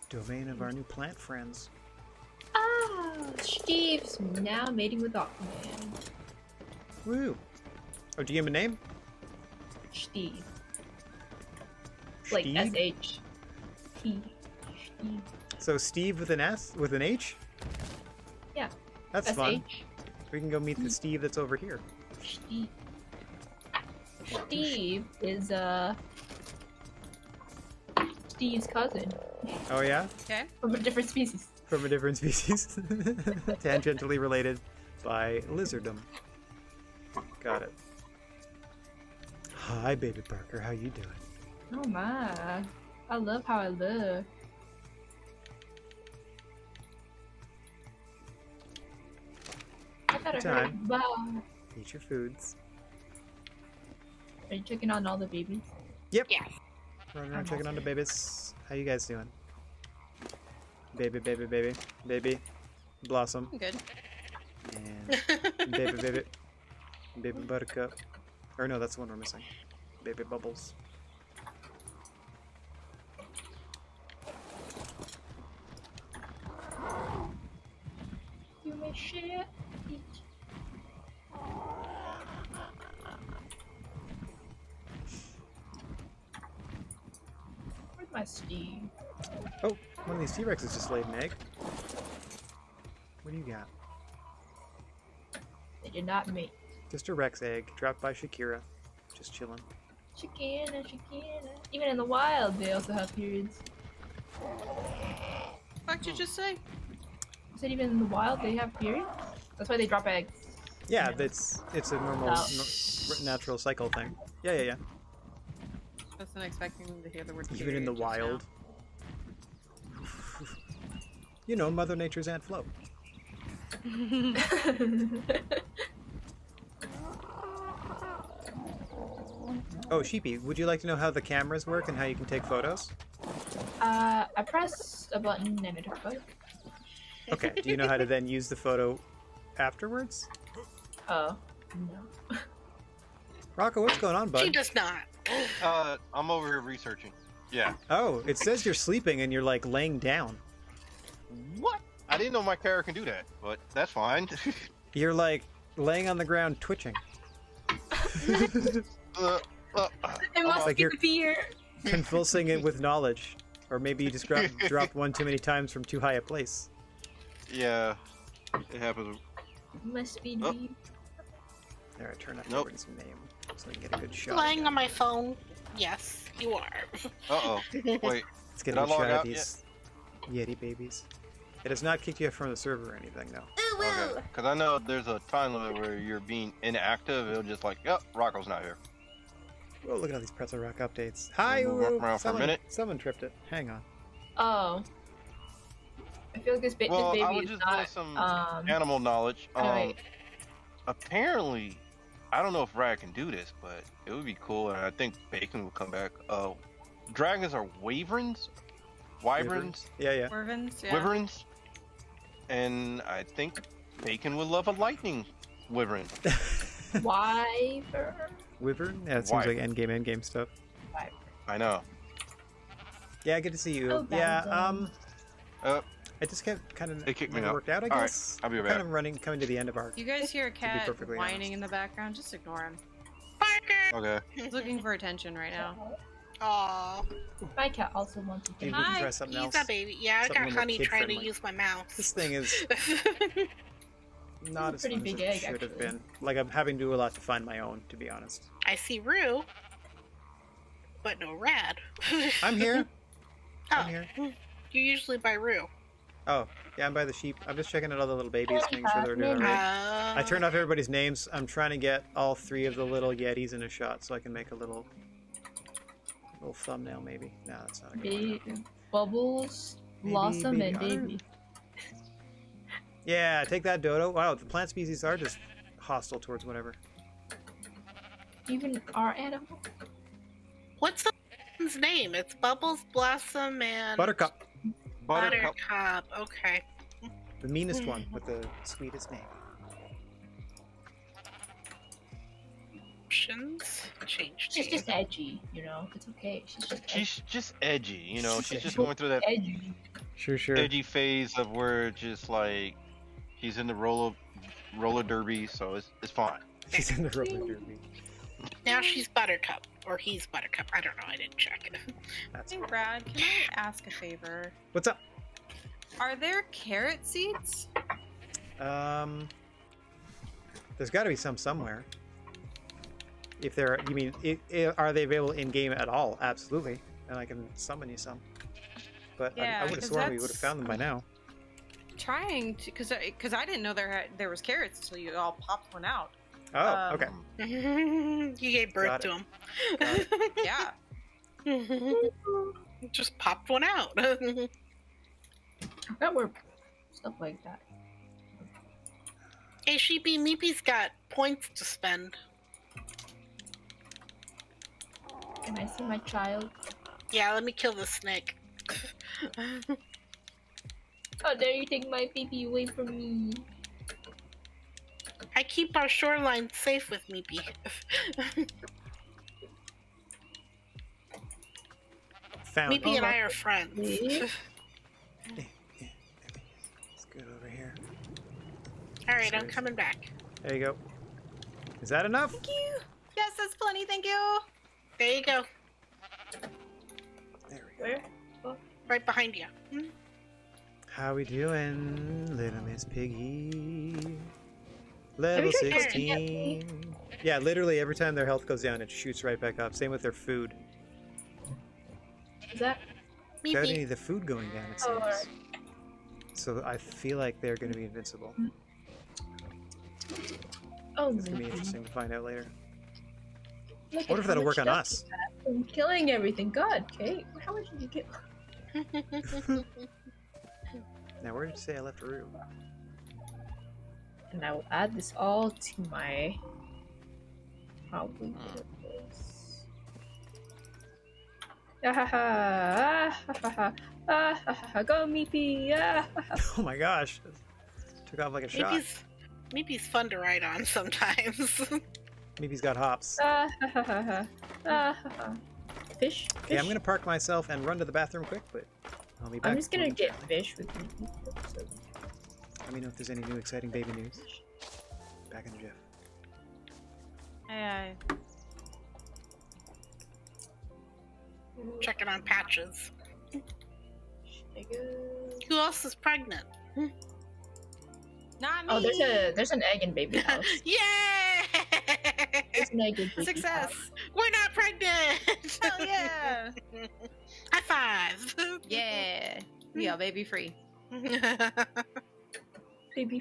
domain of our new plant friends. Ah, Steve's now mating with Aquaman. Woo! Oh, do you give him a name? Steve. Like Steve? S-H. T. Steve. So Steve with an S? With an H? Yeah. That's fun. S-H. We can go meet the Steve that's over here. Steve. Steve is, Steve's cousin. Oh yeah? Okay. From a different species. From a different species. Tangentially related by lizardom. Got it. Hi, baby Parker. How you doing? Oh my. I love how I look. I gotta hurry. Time. Wow. Eat your foods. Are you checking on all the babies? Yep. Yeah. Running around checking on the babies. How you guys doing? Baby, baby, baby, baby. Blossom. I'm good. And baby, baby. Baby Buttercup. Or no, that's the one we're missing. Baby Bubbles. You may share it. Where's my Steve? Oh, one of these T-Rexes just laid an egg. What do you got? They did not mate. Just a Rex egg dropped by Shakira. Just chilling. Shakira, Shakira. Even in the wild, they also have periods. What'd you just say? You said even in the wild, they have periods? That's why they drop eggs. Yeah, it's a normal, natural cycle thing. Yeah. Wasn't expecting to hear the word. Even in the period just wild. You know, Mother Nature's Aunt Flo. Oh, Sheepy, would you like to know how the cameras work and how you can take photos? I press a button and it took a photo. Okay, do you know how to then use the photo afterwards? Oh, no. Rocco, what's going on, She bud? does not. I'm over here researching. Yeah. Oh, it says you're sleeping and you're like laying down. What? I didn't know my character can do that, but that's fine. You're like laying on the ground twitching. It must like be you're- the fear. Convulsing it with knowledge. Or maybe you just dropped one too many times from too high a place. Yeah, it happens. Must be Oh. deep. There, I turn up Nope. everybody's name so I can get a good shot. Lying again. on my phone. Yes, you are. Uh-oh. Wait, Let's get Did a I good log shot of out these Yeti babies. It has not kicked you from the server or anything, though. okay. Because I know there's a time limit where you're being inactive. It'll just like, yep, Rocco's not here. Oh, look at all these Pretzel Rock updates. Hi, We'll walk Uru. around for a minute. Someone tripped it. Hang on. Oh. I feel like this, Well, this I baby would is just not, like some um, animal knowledge. Alright. Apparently, I don't know if Rad can do this, but it would be cool, and I think Bacon will come back. Dragons are wyverns? Wyverns? Yeah. Wyverns, yeah. Wyverns? And I think Bacon would love a lightning wyvern. Wyvern? Wyvern? Yeah, it seems like endgame stuff. I know. Yeah, good to see you. Oh, yeah, Benzo. I just kept kind of They kicked me never out. worked out, I Alright, guess. I'll be We're back. kind of coming to the end of our. You guys hear a cat perfectly whining honest. in the background? Just ignore him. Parker. Okay. He's looking for attention right now. Aw, My cat also wants to Maybe be. we can Hi, try something he's else. a baby. Yeah, I Something a got little Honey trying to kid-friendly. use my mouse. This thing is not as Pretty fun big as it egg, should have actually. been. Like, I'm having to do a lot to find my own, to be honest. I see Rue, but no Rad. I'm here. Oh, I'm here. you usually buy Rue. Oh, yeah, I'm by the sheep. I'm just checking out all the little babies, making sure they're doing Right. alright. I turned off everybody's names. I'm trying to get all 3 of the little Yetis in a shot so I can make a little thumbnail, maybe. No, that's not a good one. Bubbles, Baby, Blossom, baby and otter. Baby. Yeah, take that, Dodo. Wow, the plant species are just hostile towards whatever. Even our animal. What's the one's name? It's Bubbles, Blossom, and Buttercup, Buttercup. Okay. the meanest one with the sweetest name. Options. Change She's name. just edgy, you know. It's okay. She's just edgy. She's just edgy, you know. She's just so going through that edgy. Sure. edgy phase of where just like she's in the roller derby, so it's fine. She's in the roller derby. Now she's Buttercup. Or he's Buttercup. I don't know. I didn't check it. That's Hey, Brad, can I ask a favor? What's up? Are there carrot seeds? There's got to be some somewhere. If there, you mean, are they available in game at all? Absolutely, and I can summon you some. But Yeah, I would have 'cause sworn we would have that's- found them by now. Trying to, because I didn't know there was carrots until you all popped one out. Oh, okay. You gave birth Got to it. him. Yeah. Just popped one out. I forgot where stuff like that. Hey, Sheepy, Meepy's got points to spend. Can I see my child? Yeah, let me kill the snake. How dare you take my baby away from me? I keep our shoreline safe with Meepy. Found Meepy it. and I are friends. Wait. Let's go over here. Alright, I'm coming back. There you go. Is that enough? Thank you. Yes, that's plenty. Thank you. There you go. There we go. Where? Right behind you. How we doing, little Miss Piggy? Level you tried to 16. Yeah, literally every time their health goes down, it shoots right back up. Same with their food. Is that? Without any Meepy. of the food going down, it Oh, seems. alright. So I feel like they're going to be invincible. Oh, It's going to be no. interesting to find out later. Look I wonder at if that'll how work much on stuff us. you have from killing everything. God, Kate, how much did you get? Now, where did you say I left a room? And I will add this all to my. Probably put this. Ah ha ha! Ah ha ha! Ah ha ha! Go Meepy! Ah ha ha! Oh my gosh. Took off like a shot. Meepy's fun to ride on sometimes. Maybe he's got hops. Ah ha ha ha ha! Ah ha ha! Fish? Fish? Yeah, I'm going to park myself and run to the bathroom quick, but I'll be back. I'm just gonna get momentarily. fish with Meepy. So. Let me know if there's any new exciting baby news. Back in Jeff. Hey, Checking on patches. There you go. Who else is pregnant? not me. Oh, there's an egg in baby house. Yay! There's an egg in baby Success. house. We're not pregnant! Hell yeah. High five! Yeah. We are baby free. Baby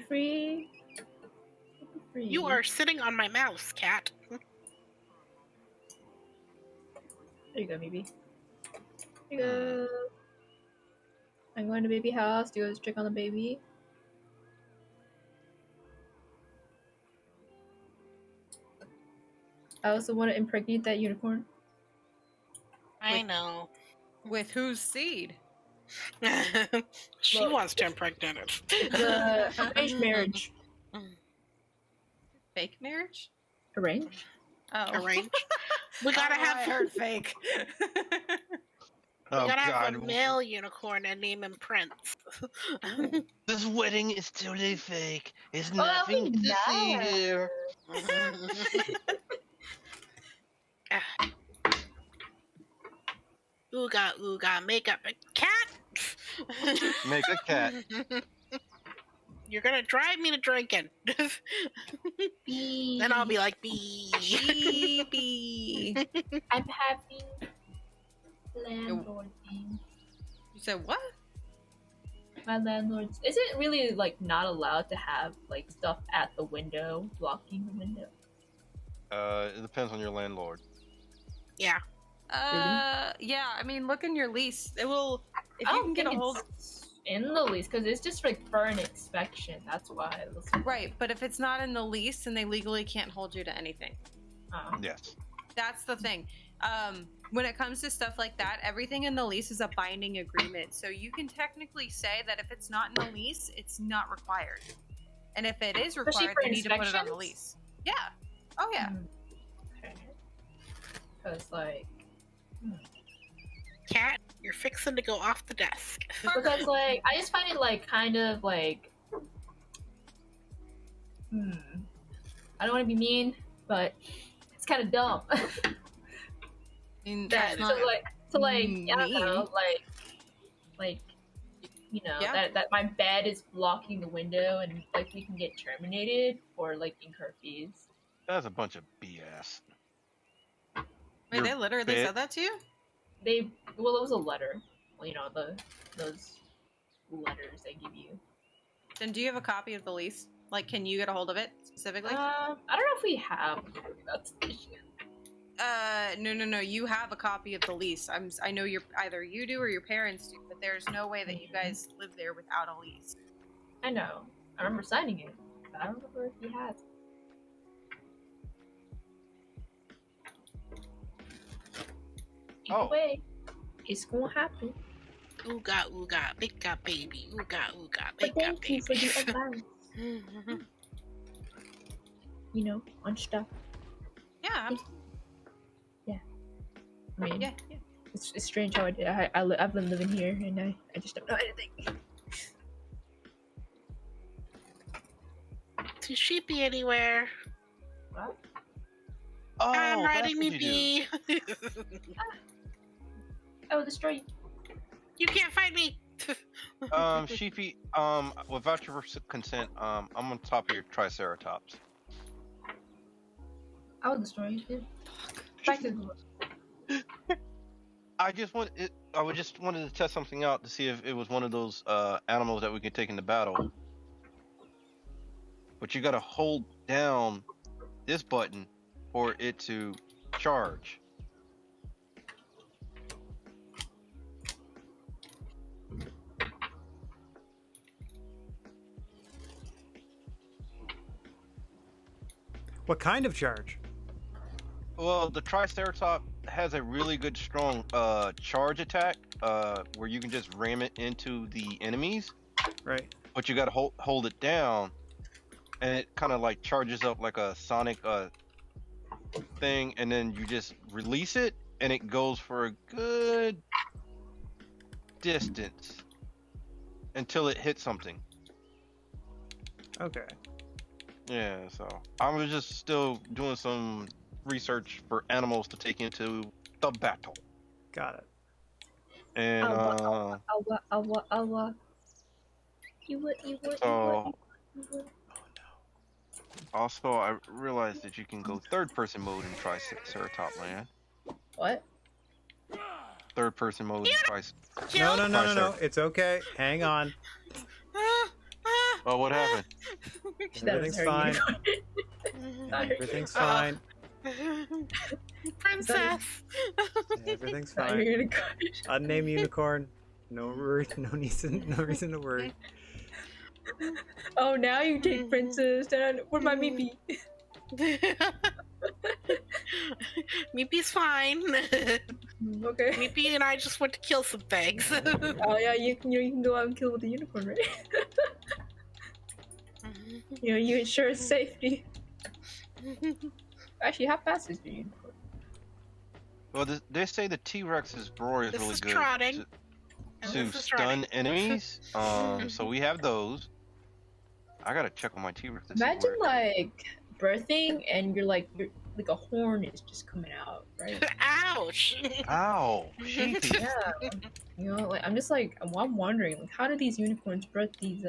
free. Baby free. You are sitting on my mouse, cat. There you go, baby. There you go. I'm going to baby house. Do a check on the baby. I also want to impregnate that unicorn. I know. With whose seed? She Look. wants to impregnate it. It's a arranged marriage. Fake marriage? Arranged? Oh. Arrange. We gotta I have heard fake. Oh we gotta have God, a male unicorn and name him Prince. this wedding is totally fake. There's Oh, that'd nothing be to see nice. here. Ooga, make up a cat. Make a cat. You're gonna drive me to drinking. Bee. Then I'll be like, bee. Baby. I'm having landlord thing. You said what? My landlord's. Is it really like not allowed to have like stuff at the window, blocking the window? It depends on your landlord. Yeah. Yeah, I mean, look in your lease. It will If I you don't can get think a hold, it's in the lease because it's just like for an inspection. That's why it was right? But if it's not in the lease, then they legally can't hold you to anything. Yes. That's the thing. When it comes to stuff like that, everything in the lease is a binding agreement. So you can technically say that if it's not in the lease, it's not required. And if it is Especially required, for they need to put it on the inspections? lease. Yeah. Oh yeah. Because like, Cat, you're fixing to go off the desk. because like I just find it like kind of like, I don't want to be mean, but it's kind of dumb. I mean, That- that's not so like I don't mean. know, like you know Yeah. that my bed is blocking the window and like we can get terminated or like incur fees. That's a bunch of BS. Wait, they Your literally bed- said that to you? It was a letter. Well, you know those letters they give you. Then do you have a copy of the lease? Like, can you get a hold of it specifically? I don't know if we have. That's the issue. No. You have a copy of the lease. I know either you do or your parents do, but there's no way that you guys live there without a lease. I know. I remember signing it, but I don't remember if he has. Either way, it's gonna happen. Ooga ooga, bigga baby. Ooga ooga, But bigga thank you for baby. the advice. You know, on stuff. Yeah. I mean, Yeah. it's strange how I've been living here and I just don't know anything. Too sheepy anywhere. What? Oh, I'm that's riding what me you do. bee. Oh, the street. You can't find me. Sheepy, without your consent, I'm on top of your Triceratops. I was destroying it. Back to the I just wanted to test something out to see if it was one of those animals that we could take into battle. But you gotta hold down this button for it to charge. What kind of charge? Well, the Triceratops has a really good strong charge attack where you can just ram it into the enemies, Right. but you gotta hold it down, and it kind of like charges up like a sonic thing, and then you just release it, and it goes for a good distance until it hits something. Okay. Yeah, so I was just still doing some research for animals to take into the battle. Got it. And Awa. You would. also I realized that you can go third person mode in Triceratops land. What? Third person mode in No. Triceratops. It's okay. Hang on. Oh, what happened? Everything's fine. Everything's fine. Princess. Everything's fine. Unnamed unicorn. No reason to worry. Oh, now you take Princess. Where'd my Meepy? Meepy's fine. Okay. Meepy and I just went to kill some things. Oh yeah, you can go out and kill with the unicorn, right? You ensure its safety. Actually, how fast is the unicorn? Well, they say the T-Rex's roar is This really is good trotting. And to this is stun trotting. enemies. So we have those. I gotta check on my T-Rex. to see Imagine where- like birthing and you're like a horn is just coming out, right? Ouch. Ow, sheepy. Yeah. You know, like I'm wondering, like, how do these unicorns birth these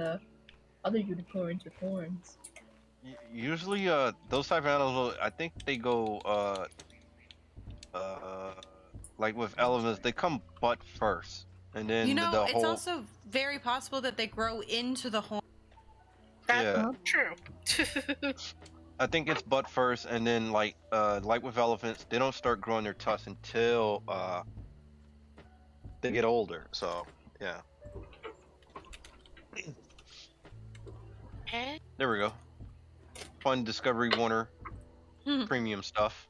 other unicorns with horns? Usually, those type of animals, I think they go, like with elephants, they come butt first, and then You know, the it's whole. also very possible that they grow into the horn. That's Yeah. true. I think it's butt first, and then like with elephants, they don't start growing their tusks until they get older. So Yeah. Okay. There we go. Fun Discovery Warner premium stuff.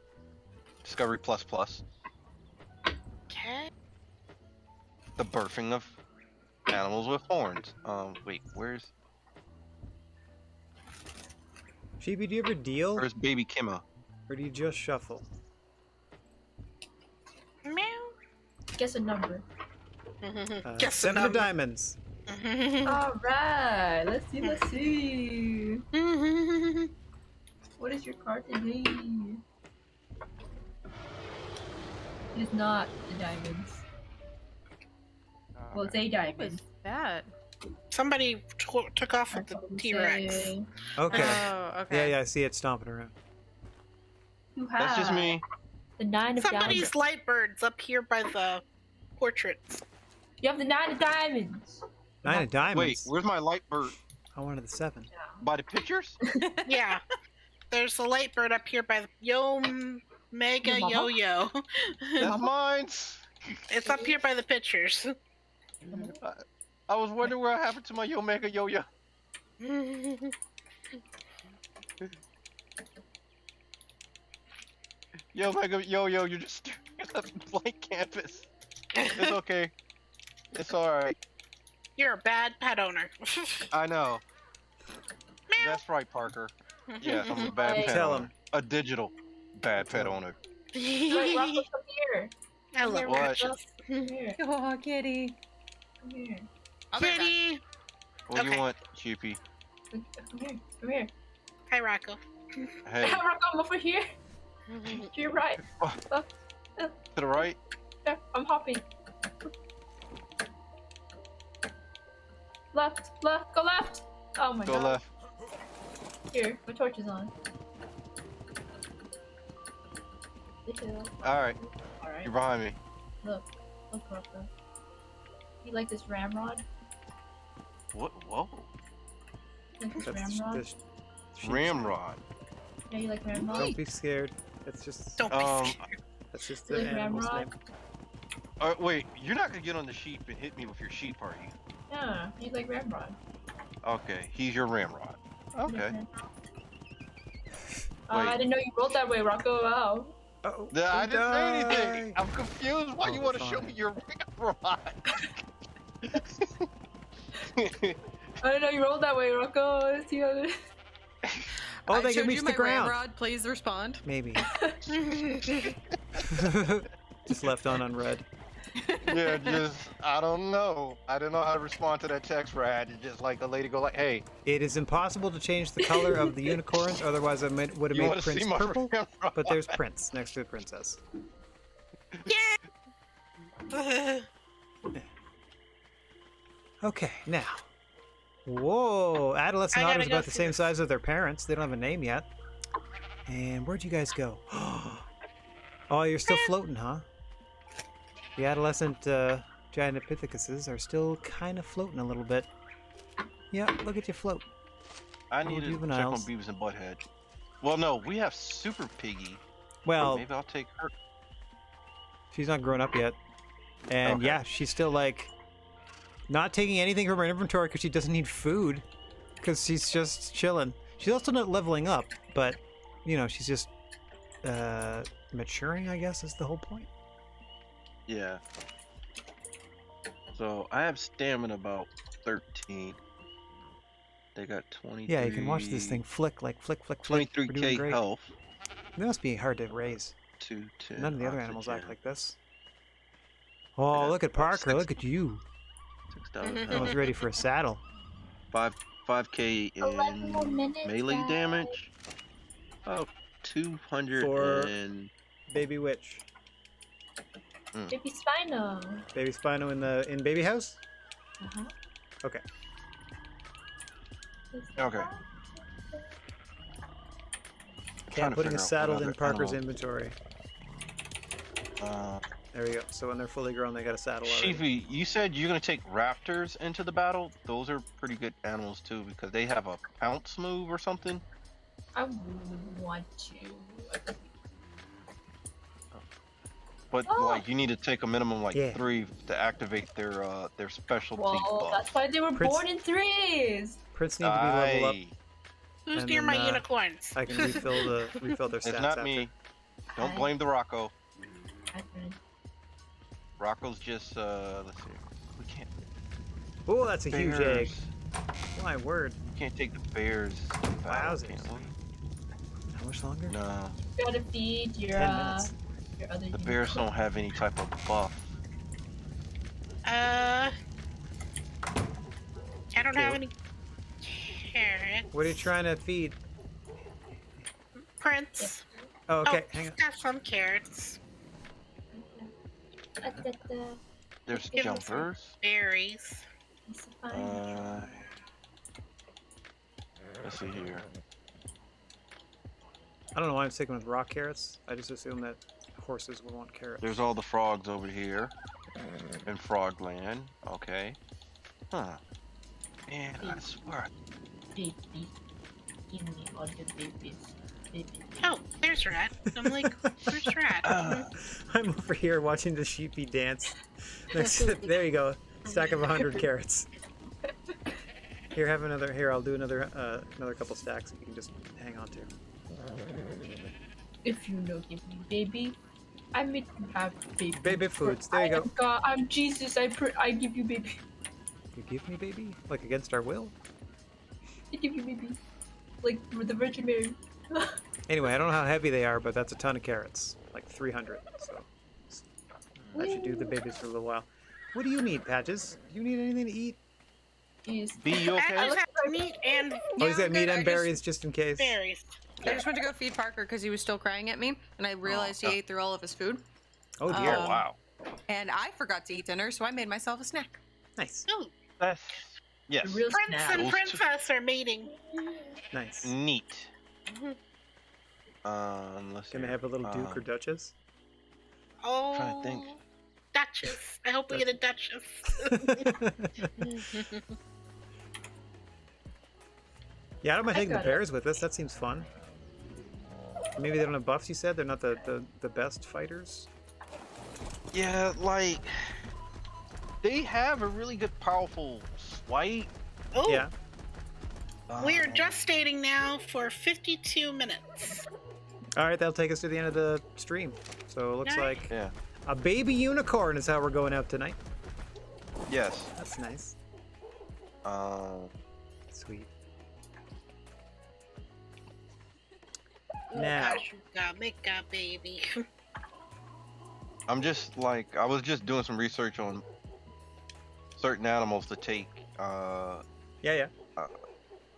Discovery Plus Plus. Okay. The birthing of animals with horns. Wait, where's Chibi, do you ever deal? baby Kimma? Or do you just shuffle? Meow. Guess a number. Guess the 7 of number. diamonds. Alright, let's see. What is your card today? It is not the diamonds. Well, it's a What was diamond. that? Somebody took off with That's the what I'm T-Rex. saying. Okay. Oh, okay. Yeah, I see it stomping around. You have That's just me. the 9 of Somebody's diamonds. light birds up here by the portraits. You have the 9 of diamonds. 9 of Wait, diamonds. where's my light bird? I wanted the 7. By the pictures? Yeah. There's a light bird up here by the Mega Your mama? Yo-Yo. That's mine. It's up here by the pictures. I was wondering what happened to my Yo Mega Yo Yo. Yo Mega Yo Yo, you just left a blank canvas. It's okay. It's alright. You're a bad pet owner. I know. Meow. That's right, Parker. Yeah, I'm a bad Hey. pet Tell owner. him. A digital bad pet owner. Wait, Rocco, come here. I love Come What? Rachel. Come here. Oh, kitty. Come here. I'll be right back. Kitty. What do Okay. you want, Chippy? Come here. Come here. Hi, Rocco. Hey, Rocco, I'm over here. To your right. to the right? There, I'm hopping. Left. Go left. Oh my Go god. left. Here, my torch is on. The hill. Alright, Alright. you're behind me. Look, Rocco. You like this ramrod? What? Whoa. You like this That's ramrod? just sheep. Ramrod. Yeah, you like ramrod? Don't be scared. That's just Don't be scared. that's just You the like animal's ramrod? name. Wait, you're not gonna get on the sheep and hit me with your sheep, are you? Yeah, you like ramrod. Okay, he's your ramrod. You like Okay. ramrod. Wait. I didn't know you rolled that way, Rocco. Wow. Oh, I didn't say anything. die. I'm confused why you Oh, want to show fine. me your ramrod. I didn't know you rolled that way, Rocco. Let's see how it is. Oh, I they showed can reach you the my ground. ramrod. Please respond. Maybe. Just left on unread. Yeah, just I don't know. I don't know how to respond to that text, Rad. It's just like the lady go like, "Hey, It is impossible to change the color of the unicorns, otherwise I would have you made want to see Prince my purple. ramrod?" But there's Prince next to the princess. Yeah. Okay, now. Whoa, adolescent I gotta Otto's go about the through same this. size as their parents. They don't have a name yet. And where'd you guys go? Oh, you're still floating, huh? The adolescent Gigantopithecus are still kind of floating a little bit. Yeah, look at you float. I need to check on juveniles. Beavis and Butthead. Well, no, we have Super Piggy. Well, Maybe I'll take her. she's not grown up yet. And Okay. yeah, she's still like not taking anything from her inventory because she doesn't need food because she's just chilling. She's also not leveling up, but you know, she's just maturing, I guess is the whole point. Yeah. So I have stamina about 13. They got 23. Yeah, you can watch this thing flick, like flick, flick, flick. We're doing 23k great. health. They must be hard to raise. 210. None of the other animals act oxygen, like this. Oh, Yeah, look at about Parker. 6. Look at you. 6,000 Mhm. Almost health. ready for a saddle. 5k 11 more in minutes, melee guys. damage. Oh, 200 For- and Baby witch. Baby Spino. Baby Spino in baby house? Uh-huh. Okay. Okay. Yeah, Trying to putting a figure out saddle what in other Parker's animal- inventory. There we go. So when they're fully grown, they got a saddle already. Shifi, you said you're gonna take raptors into the battle. Those are pretty good animals too because they have a pounce move or something. I want to. But Oh. like you need to take a minimum like Yeah. 3 to activate their specialty Well, buff. that's why they were Prince- born in threes. Prince need to be leveled up. Aye. Who's And near then, my unicorns? I can refill their stats It's not after. me. Don't blame the Rocco. Hi, friend. Rocco's just let's see. We can't. Oh, that's a huge egg. Bears. My word. You can't take the bears. Wowzers. Can we? How much longer? No. You gotta feed your 10 minutes. your other The bears unicorn. don't have any type of buff. I don't have Okay. any carrots. What are you trying to feed? Prince. Oh, okay. Hang on. Got some carrots. There's Give them some jumpers. berries. Let's see here. I don't know why I'm sticking with rock carrots. I just assume that horses will want carrots. There's all the frogs over here in Frogland. Okay. Huh. Man, I swear. Babies. Give me all the babies. Babies. Oh, there's Rad. I'm like, where's Rad? I'm over here watching the sheepy dance. There you go. Stack of 100 carrots. Here, have another. Here, I'll do another couple stacks that you can just hang on to. If you no give me baby, I make you have baby. Baby foods. There you I go. am God, I'm Jesus. I give you baby. You give me baby? Like against our will? I give you baby. Like with the Virgin Mary. Anyway, I don't know how heavy they are, but that's a ton of carrots. Like 300. So I should do the babies for a little while. What do you need, Patches? Do you need anything to eat? Yes. B, you I okay? just have meat and Oh, is that I'm meat good. and berries just in case? berries. I just went to go feed Parker because he was still crying at me, and I realized he ate through all of his food. Oh dear. Oh wow. And I forgot to eat dinner, so I made myself a snack. Nice. Oh, That's yes. The real Prince snap. and Those Princess are mating. Nice. Neat. Let's see. Can they have a little duke or duchess? Oh, Trying to think. Duchess. I hope we get a Duchess. Yeah, I don't mind I taking the got it. bears with us. That seems fun. Maybe they don't have buffs, you said? They're not the best fighters? Yeah, like they have a really good, powerful swipe. Oh, Yeah. we are just stating now for 52 minutes. Alright, that'll take us to the end of the stream. So it looks Nice. like Yeah. a baby unicorn is how we're going out tonight. Yes. That's nice. Sweet. Now, Make a baby. I'm just like I was just doing some research on certain animals to take. yeah.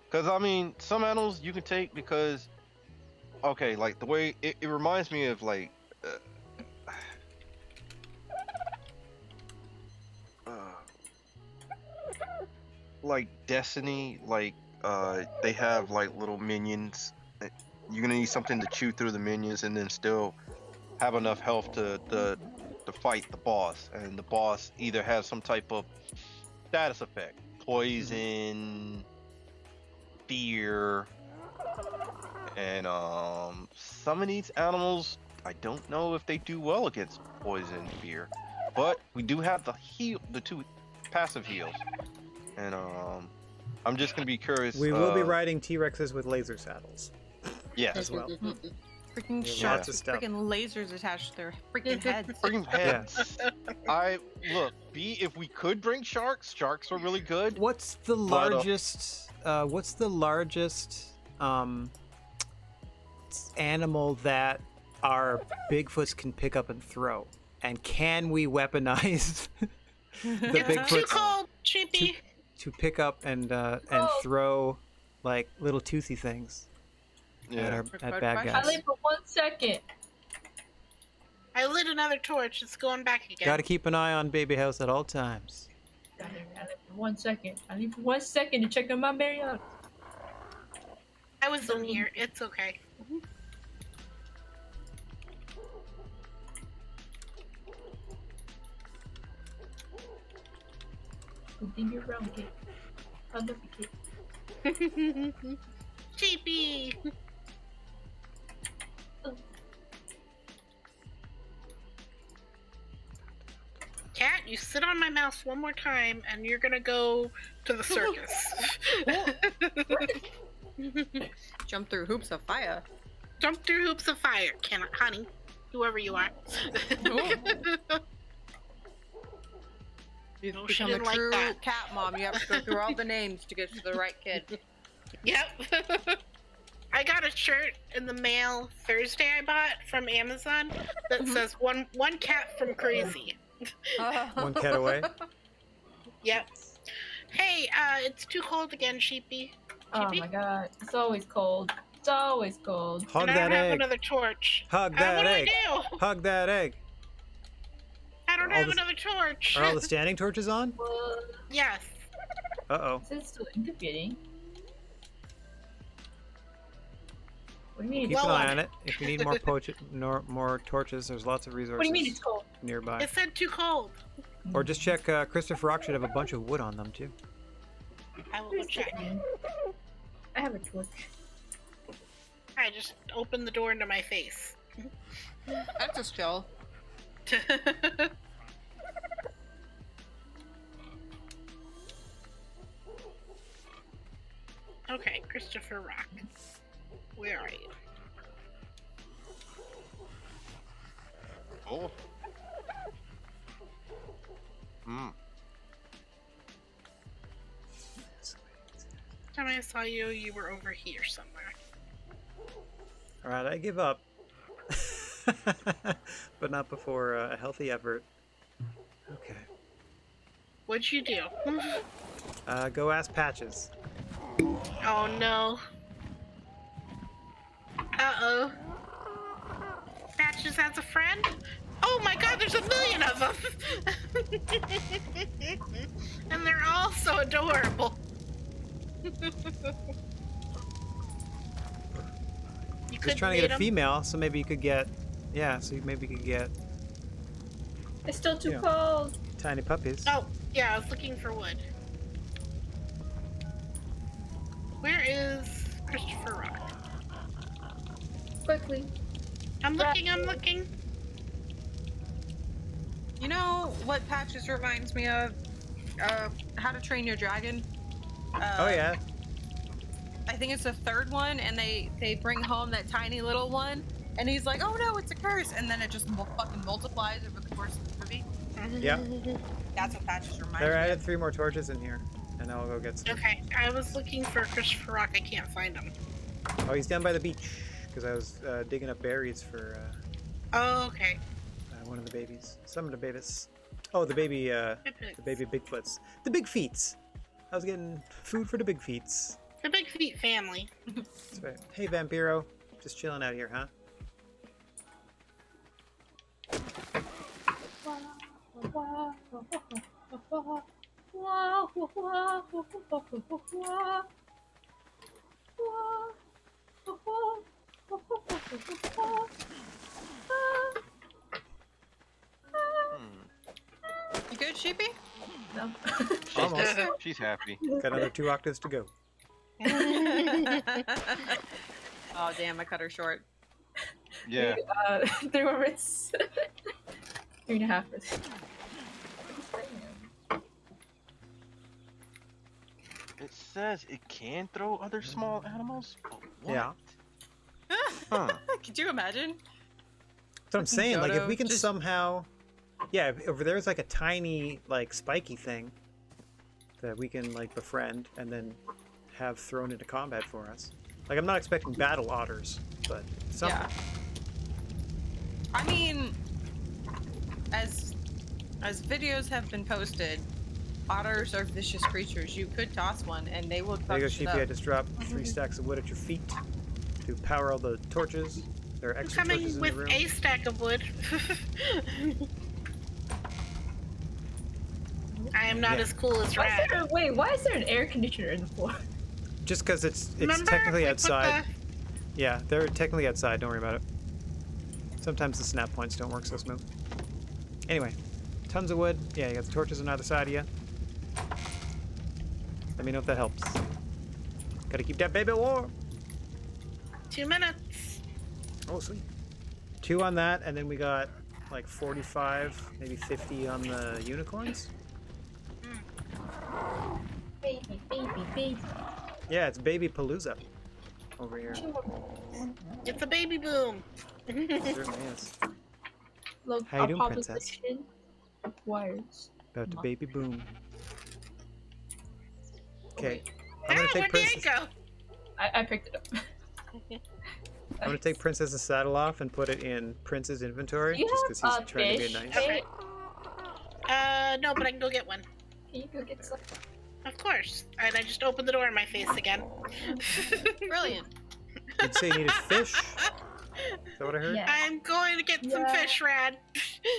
Because I mean, some animals you can take because, okay, like the way it reminds me of like Destiny, like they have like little minions. You're gonna need something to chew through the minions and then still have enough health to fight the boss, and the boss either has some type of status effect, poison, fear, and some of these animals I don't know if they do well against poison and fear, but we do have the 2 passive heals, and I'm just gonna be curious. We will be riding T-Rexes with laser saddles Yes. as well. Freaking Yeah, sharks lots of with stuff. freaking lasers attached to their freaking heads. Bring heads. I look. If we could bring sharks are really good. What's the But, largest animal that our Bigfoots can pick up and throw? And can we weaponize the It's too Bigfoots cold, Chippy. to pick up and throw like little toothy things Yeah. at bad I guys? live for 1 second. I lit another torch. It's going back again. Got to keep an eye on Baby House at all times. I live for 1 second. I live for 1 second to check on my Mary out. I was in here. It's okay. Within your round cake. I love you, cake. Chippy. Cat, you sit on my mouse one more time, and you're gonna go to the circus. Jump through hoops of fire. Jump through hoops of fire, can honey, whoever you are. You've No, she become a didn't like true that. cat mom. You have to go through all the names to get to the right kid. Yep. I got a shirt in the mail Thursday I bought from Amazon that says one cat from crazy. One cat away. Yep. Hey, it's too cold again, Sheepy. Oh my god, it's always cold. It's always cold. Hug And I that don't have egg. another torch. Hug that what egg. do I do? Hug that egg. I don't All have this- another torch. Are all the standing torches on? What? Yes. Uh-oh. This is still incubating. What do you mean Keep it's an Well, eye on it. If you need more torches, there's lots of resources What do you mean it's cold? nearby. It said too cold. Or just check, Christopher Rock should have a bunch of wood on them, too. I will go check. I have a torch. I just opened the door into my face. That's a skill. Okay, Christopher Rock. Where are you? Oh. Hmm. Time I saw you, you were over here somewhere. Alright, I give up. But not before a healthy effort. Okay. What'd you do? Go ask Patches. Oh no. Uh-oh. Patches has a friend? Oh my god, there's a million of them! And they're all so adorable. You Just couldn't trying to mate get a 'em? female, so maybe you could get... Yeah, so maybe you could get It's still too Yeah. cold. tiny puppies. Oh, yeah, I was looking for wood. Where is Christopher Rock? Quickly. I'm looking. You know what Patches reminds me of? How to Train Your Dragon. Oh yeah. I think it's the third one, and they bring home that tiny little one, and he's like, "Oh no, it's a curse," and then it just fucking multiplies over the course of the movie. Yeah. That's what Patches reminds There, I me had of. 3 more torches in here. And I'll go get some. Okay, I was looking for Christopher Rock. I can't find him. Oh, he's down by the beach. Because I was digging up berries for Oh, okay. one of the babies. Some of the babies. Oh, the baby Bigfoots. The big feets. I was getting food for the big feets. The Big Feet family. That's right. Hey, Vampiro. Just chilling out here, huh? You good, Sheepy? No. Almost. She's happy. Got another 2 octaves to go. Oh damn, I cut her short. Yeah. 3 more minutes. 3.5 minutes. It says it can throw other small animals, but what? Yeah. Huh. Could you imagine? That's what I'm saying. Like, if Dodo we can just- somehow... Yeah, if there's like a tiny, like, spiky thing that we can, like, befriend and then have thrown into combat for us. Like, I'm not expecting battle otters, but something. Yeah. I mean, as videos have been posted, otters are vicious creatures. You could toss one and they will There you go, touch it Sheepy. I up. just dropped 3 stacks of wood at your feet to power all the torches. There are I'm extra torches coming in with the room. a stack of wood. I am not Yeah. as cool as Why Rad. is there an air conditioner in the floor? Just because it's Remember technically we put outside. Yeah, they're technically outside. Don't worry about it. Sometimes the snap points don't work so smooth. Anyway, tons of wood. Yeah, you got the torches on either side of you. Let me know if that helps. Gotta keep that baby warm. 2 minutes. Oh, sweet. 2 on that, and then we got like 45, maybe 50 on the unicorns. Baby, baby, baby. Yeah, it's Baby Palooza over here. It's a baby boom. It certainly is. Look, How you our doing, princess? population requires. About to Mom. baby boom. Okay, Ah, I'm gonna take where'd the egg Princess. go? I picked it up. I'm gonna take Princess's saddle off and put it in Prince's inventory, You just because have he's trying to fish. be nice. Okay. No, but I can go get one. Can you go get some? Of course. And I just opened the door in my face again. Brilliant. You'd say you needed fish. Is that what I heard? Yeah. I'm going to get some Yeah. fish, Rad.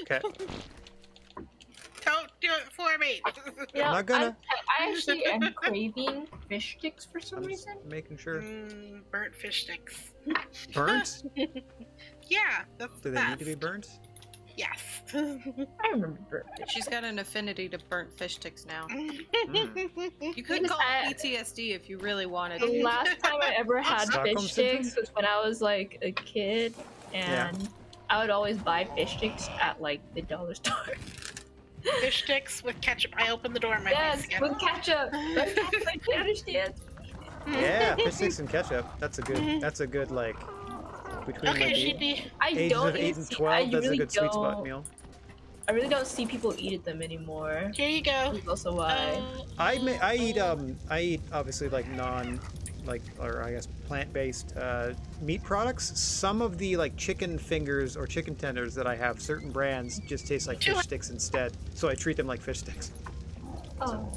Okay. Don't do it for me. You know, not gonna. I actually am craving fish sticks for some I'm just reason. making sure. Burnt fish sticks. Burnt? Yeah, that's Do the they best. need to be burnt? Yes. I remember burnt fish. She's got an affinity to burnt fish sticks now. Mm. You could Because call I- it PTSD if you really wanted The to. last time I ever had Stockholm fish syndrome? sticks was when I was like a kid, and I would always buy fish sticks at like the dollar store. Fish sticks with ketchup. I opened the door in my Yes, face again. with ketchup. I can't understand. Yeah, fish sticks and ketchup. That's a good. That's a good like between Okay, like Sheepy. I ages don't of 8 even and see, 12. I That's really a good sweet spot don't- meal. I really don't see people eat them anymore. Here you go. That's also why. I eat obviously like or I guess plant-based meat products. Some of the like chicken fingers or chicken tenders that I have, certain brands just taste like fish sticks instead. So I treat them like fish sticks. Oh.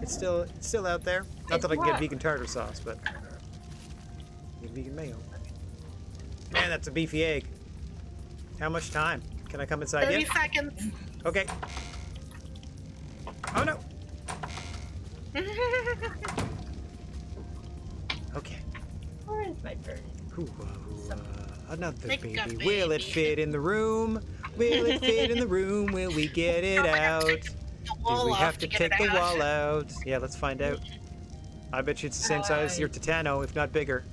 It's still out there. Not that I can It's get not. vegan tartar sauce, but get vegan mayo. Man, that's a beefy egg. How much time? Can I come inside 30 yet? seconds. Okay. Oh no. Okay. Where is my bird? Another Make a baby. Will it baby. fit in the room? Will it fit in the room? Will we get it out? The Do wall we off have to get take it the out. wall out? Yeah, let's find out. I bet you it's the same size as your Titano, if not bigger.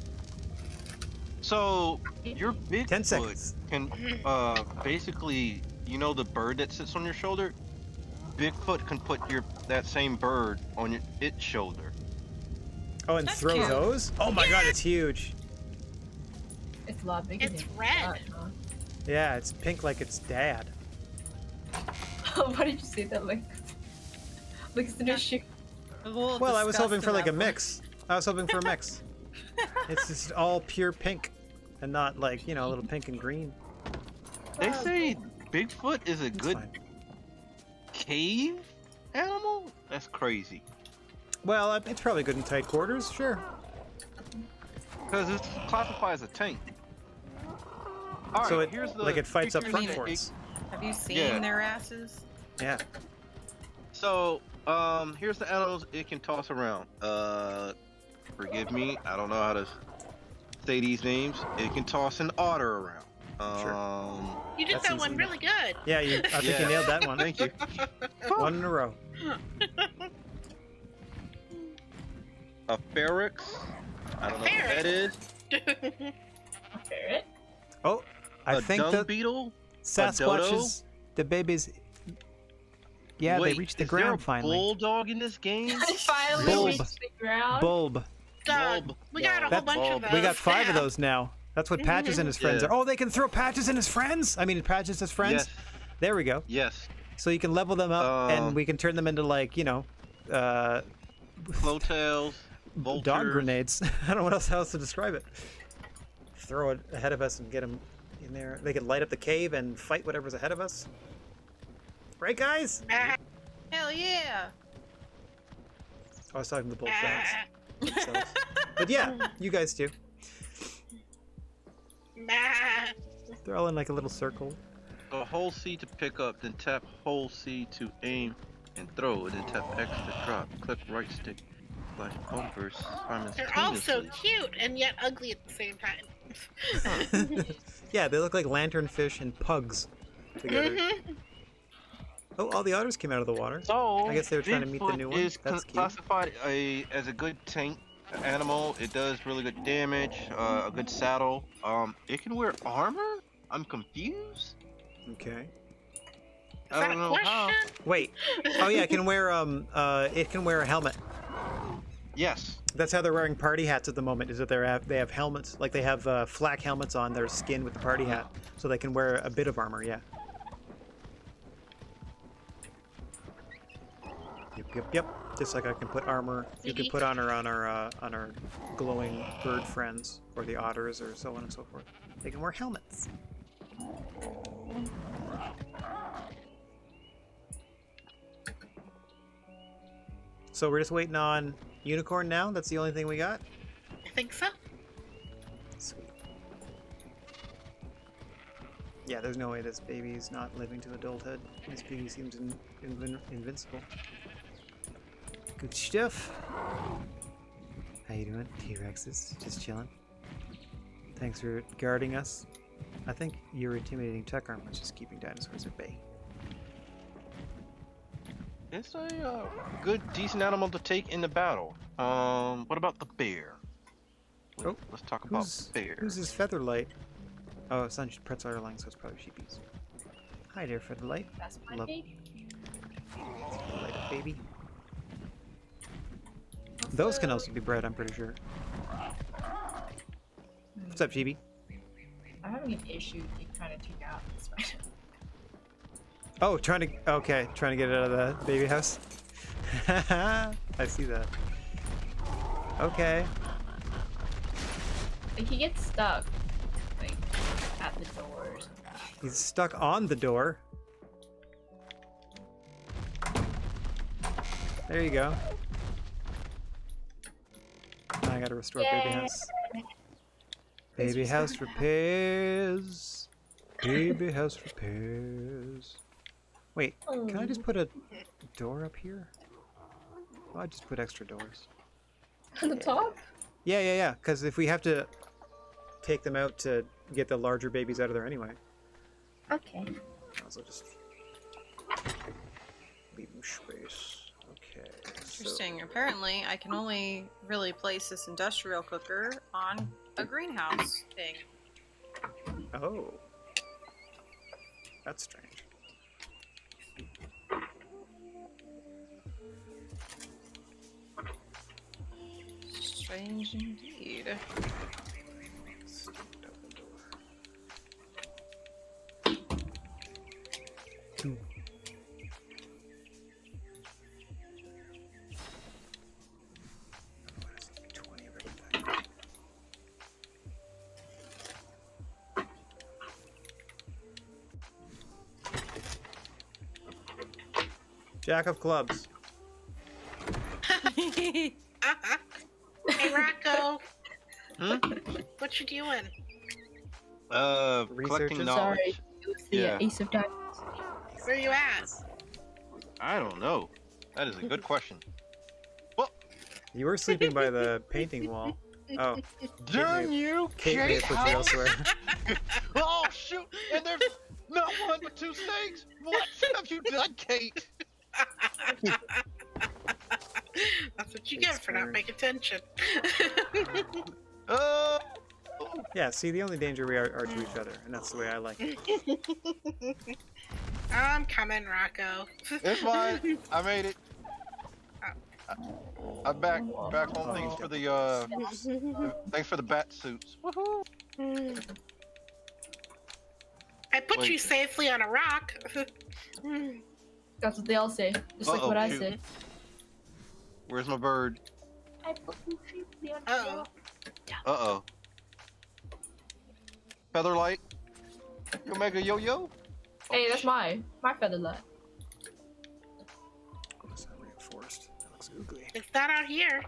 So your 10 Bigfoot seconds. can basically, you know, the bird that sits on your shoulder. Bigfoot can put that same bird on its shoulder. Oh, and That's throw cute. those? Oh my god, it's huge. It's a lot bigger It's than red. that, huh? Yeah, it's pink like its dad. Why did you say that like it's an issue? Well, I was hoping for like a mix. I was hoping for a mix. It's just all pure pink and not like, a little pink and green. They say Bigfoot is a It's good fine. cave animal. That's crazy. Well, it's probably good in tight quarters, sure. Because it's classified as a tank. All So right, it here's the like it fights up I front mean, for us. Have you seen Yeah. their asses? Yeah. So, here's the animals it can toss around. Forgive me, I don't know how to say these names. It can toss an otter around. You did That's that one easy really good. Yeah, I think Yeah. you nailed that one. Thank you. One in a row. A pherex. I don't know what that is. A ferret? Oh, I A think dung the beetle. Sasquatches, the babies. Yeah, Wait, they reached the is there ground a finally. bulldog in this game? I finally Bulb. reached the ground. Bulb. Dog. Bulb. We got a whole That- bunch of bulb. those. We got 5 of now. those now. That's what Patches and his friends Yeah. are. Oh, they can throw Patches and his friends? I mean, Patches as friends? Yes. There we go. Yes. So you can level them up and Um, we can turn them into like, Flowtails. Vultures. dog grenades. I don't know what else to describe it. Throw it ahead of us and get them in there. They can light up the cave and fight whatever's ahead of us. Right, guys? Ah, Hell yeah! I was talking to the bullfrogs. ah, themselves. But yeah, you guys do. ah. They're all in like a little circle. A whole C to pick up, then tap whole C to aim and throw, and then tap X to drop. Click right stick, like bumpers They're all so simultaneously. cute and yet ugly at the same time. Yeah, they look like lanternfish and pugs together. Mhm. Oh, all the otters came out of the water. So, I guess they were trying to meet the Bigfoot new one. is That's cute. classified as a good tank animal. It does really good damage, a good saddle. It can wear armor? I'm confused. Okay. Is that a question? how. Wait. Oh yeah, it can wear a helmet. Yes. That's how they're wearing party hats at the moment. Is that they have helmets, like they have flak helmets on their skin with the party hat, so they can wear a bit of armor. Yeah. Yep. Just like I can put armor, you can put on our glowing bird friends, or the otters, or so on and so forth. They can wear helmets. So we're just waiting on unicorn now. That's the only thing we got. I think so. Sweet. Yeah, there's no way this baby's not living to adulthood. This baby seems invincible. Good stuff. How you doing, T-Rexes? Just chilling. Thanks for guarding us. I think your intimidating tech armor is just keeping dinosaurs at bay. It's a good, decent animal to take in the battle. What about the bear? Oh, let's talk about bear. Who's his Featherlight? Oh, it's on Pretzel Airlines, so it's probably sheepies. Hi there, Featherlight. That's my baby. Featherlight, baby. Those can also be bred, I'm pretty sure. What's up, Chibi? I'm having an issue trying to take out this spider. Oh, trying to get it out of the baby house. I see that. Okay. Like, he gets stuck, like, at the doors. He's stuck on the door. There you go. Now I gotta restore baby house. Baby house repairs. Baby house repairs. Wait, can I just put a door up here? Oh, I just put extra doors. On the top? Yeah. Because if we have to take them out to get the larger babies out of there anyway. Okay. Also just leave them space. Okay. Interesting. Apparently, I can only really place this industrial cooker on a greenhouse thing. Oh. That's strange. Strange indeed. Jack of clubs. Hey, Rocco. What you doing? Collecting Researching. knowledge. Sorry, it was the Yeah. Ace of Diamonds. Where you at? I don't know. That is a good question. You were sleeping by the painting wall. Oh. Darn you, Kate may have put you elsewhere. Oh shoot! And there's not one but two snakes. What have you done, Kate? That's what you get for not paying attention. Yeah, see, the only danger we are to each other, and that's the way I like it. I'm coming, Rocco. It's fine. I made it. I'm back home. Thanks for the bat suits. Woohoo! I put you safely on a rock. That's what they all say. Just like what I shoot. said. Where's my bird? I put you safely on Uh-oh. rock. Uh-oh. Featherlight? Omega Yo-Yo? Hey, that's my featherlight. Is that reinforced? That looks ugly. It's not out here.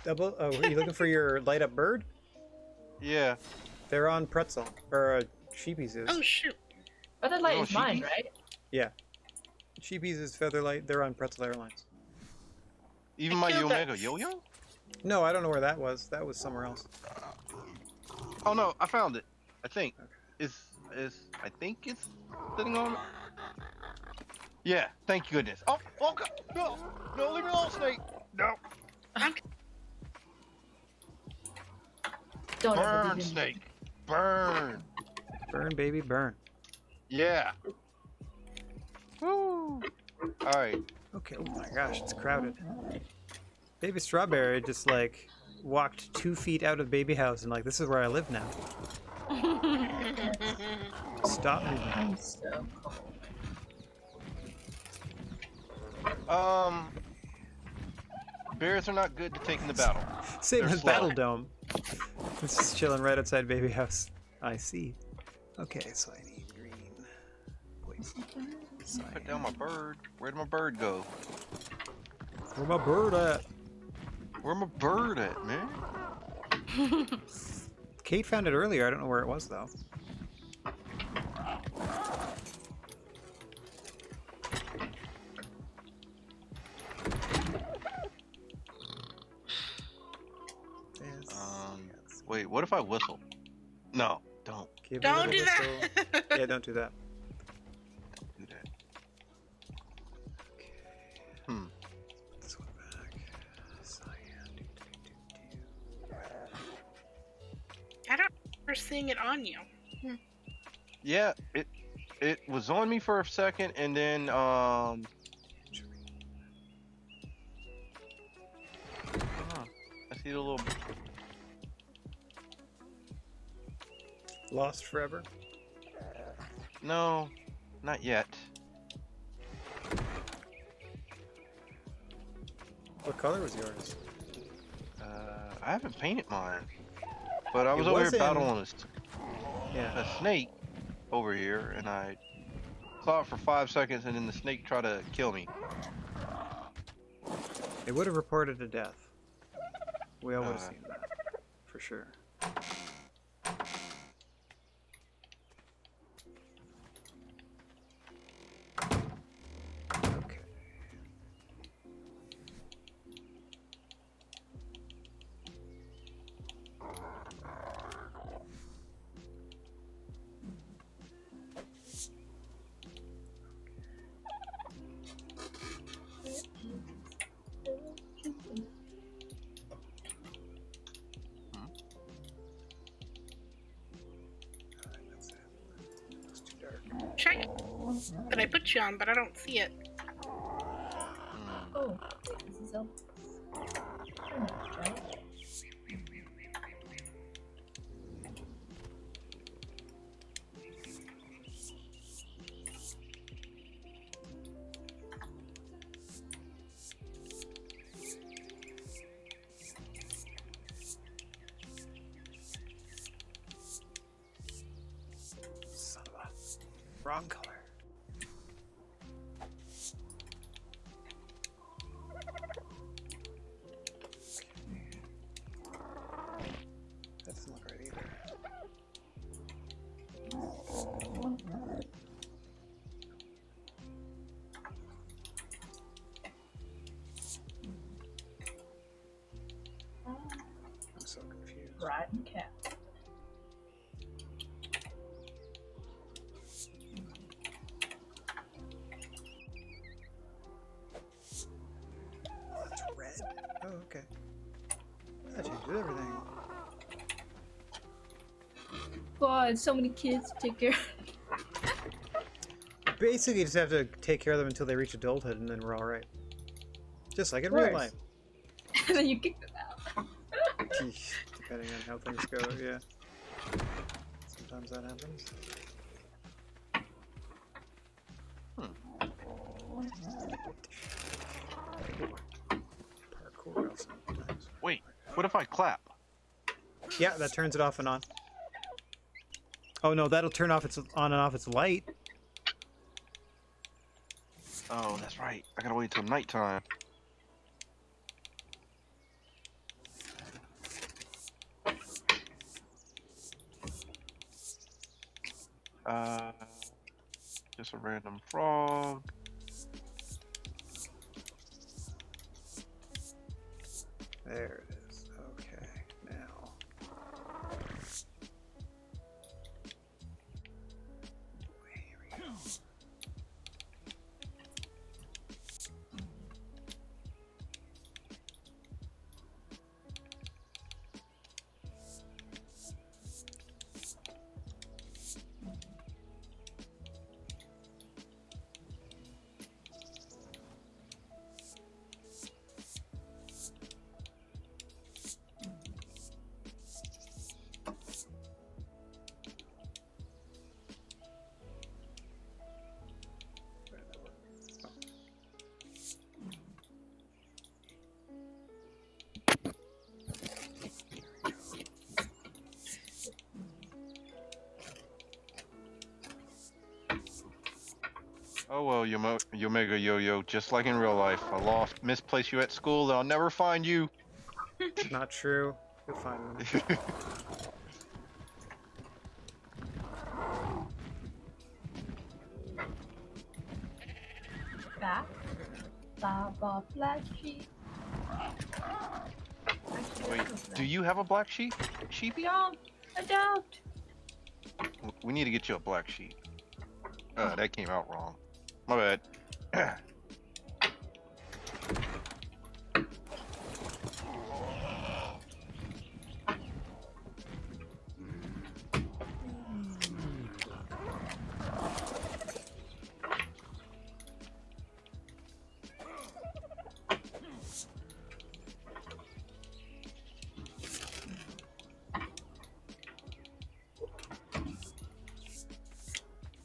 Double? Oh, are you looking for your light up bird? Yeah. They're on Pretzel. Or Sheepies is. Oh, shoot. Featherlight Oh, is mine, sheepies? right? Yeah. Sheepies is Featherlight. They're on Pretzel Airlines. Even I my killed Omega that. Yo-Yo? No, I don't know where that was. That was somewhere else. Oh no, I found it. I think. Okay. I think it's sitting on. Yeah, thank goodness. Oh God, no, leave me alone, Snake. No. Don't ever Burn, leave him. Snake. Burn. Burn, baby, burn. Yeah. Woo. All right. Okay, oh my gosh, it's crowded. Baby Strawberry just like walked 2 feet out of baby house and like, this is where I live now. Stop moving. I'm so cold. Bears are not good to take in the battle. Same They're as slow. Battle Dome. This is chilling right outside baby house. I see. Okay, so I need green. Poison. Put down my bird. Where'd my bird go? Where my bird at? Where my bird at, man? Kate found it earlier. I don't know where it was though. Wait, what if I whistle? No, don't. Give Don't me do the whistle. that. Yeah, don't do that. Do that. Okay. Hmm. This one back. Cyan. I don't remember seeing it on you. Yeah, it was on me for a second, and then I see the little. Lost forever. No, not yet. What color was yours? I haven't painted mine, but I was It over was here in- battling Yeah. a snake over here, and I saw it for 5 seconds, and then the snake tried to kill me. It would have reported a death. We all would have Uh, seen that. For sure. Okay. Alright, that's it. It's too dark. Check that I put you on, but I don't see it. Oh, this is up. Right? Son of a... Wrong color. That doesn't look right either. I'm so confused. Riding cat. Oh, it's red. Oh, okay. That changes everything. God, so many kids to take care of. Basically, you just have to take care of them until they reach adulthood, and then we're all right. Just like in real life. And then you kick them out. Depending on how things go, yeah. Sometimes that happens. Parkour also sometimes. Wait, what if I clap? Yeah, that turns it off and on. Oh no, that'll turn off its on and off its light. Oh, that's right. I gotta wait till nighttime. Just a random frog. There it is. Okay, now. Here we go. Oh well, Omega Yo-Yo, just like in real life. I misplaced you at school, and I'll never find you. Not true. You'll find them. Back. Baba black sheep. Wait, do you have a black sheepy? Don't. I don't. We need to get you a black sheep. That came out wrong. My bad.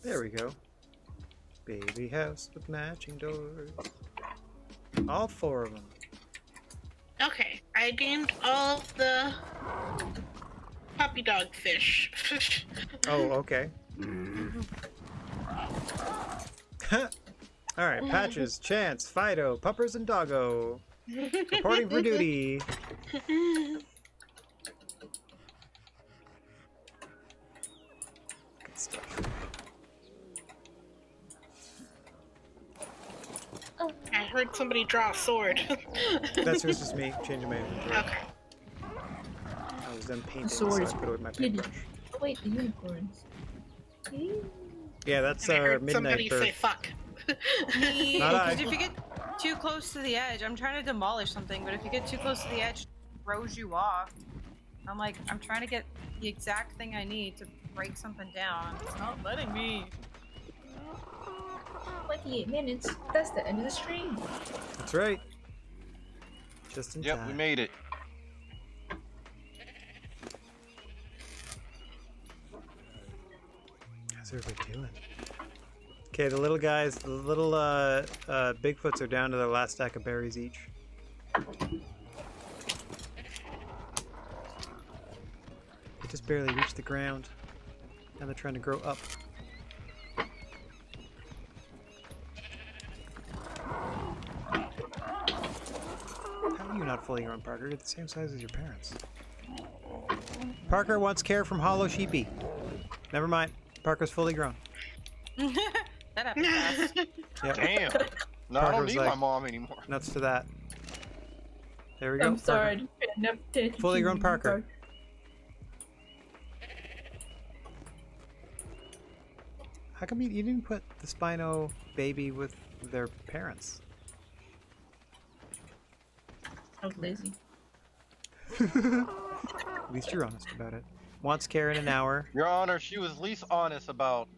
There we go. Baby house with matching doors. All 4 of them. Okay, I named all the puppy dog fish. Oh, okay. Alright, Patches, Chance, Fido, Puppers, and Doggo. Reporting for duty. Good stuff. I heard somebody draw a sword. That's just me changing my inventory. Okay. I was done painting, so Sword I is put it with my kitty. paintbrush. Oh wait, the unicorns. Yeah, that's And I our heard midnight somebody bird. say fuck. Not I. Because if you get too close to the edge, I'm trying to demolish something, but if you get too close to the edge, it throws you off. I'm like, I'm trying to get the exact thing I need to break something down. It's not letting me. 28 minutes. That's the end of the stream. That's right. Just in Yep, time. we made it. How's everybody doing? Okay, the little guys, the little Bigfoots are down to their last stack of berries each. They just barely reached the ground. Now they're trying to grow up. How are you not fully grown, Parker? You're the same size as your parents. Parker wants care from Hollow Sheepy. Never mind. Parker's fully grown. That happened fast. Yep. Damn. No, I Parker don't was need like- my mom anymore. Nuts to that. There we go. I'm sorry. I Parker. didn't pay enough attention Fully to grown you. Parker. How come you didn't put the Spino baby with their parents? I was lazy. At least you're honest about it. Wants care in an hour. Your Honor, she was at least honest about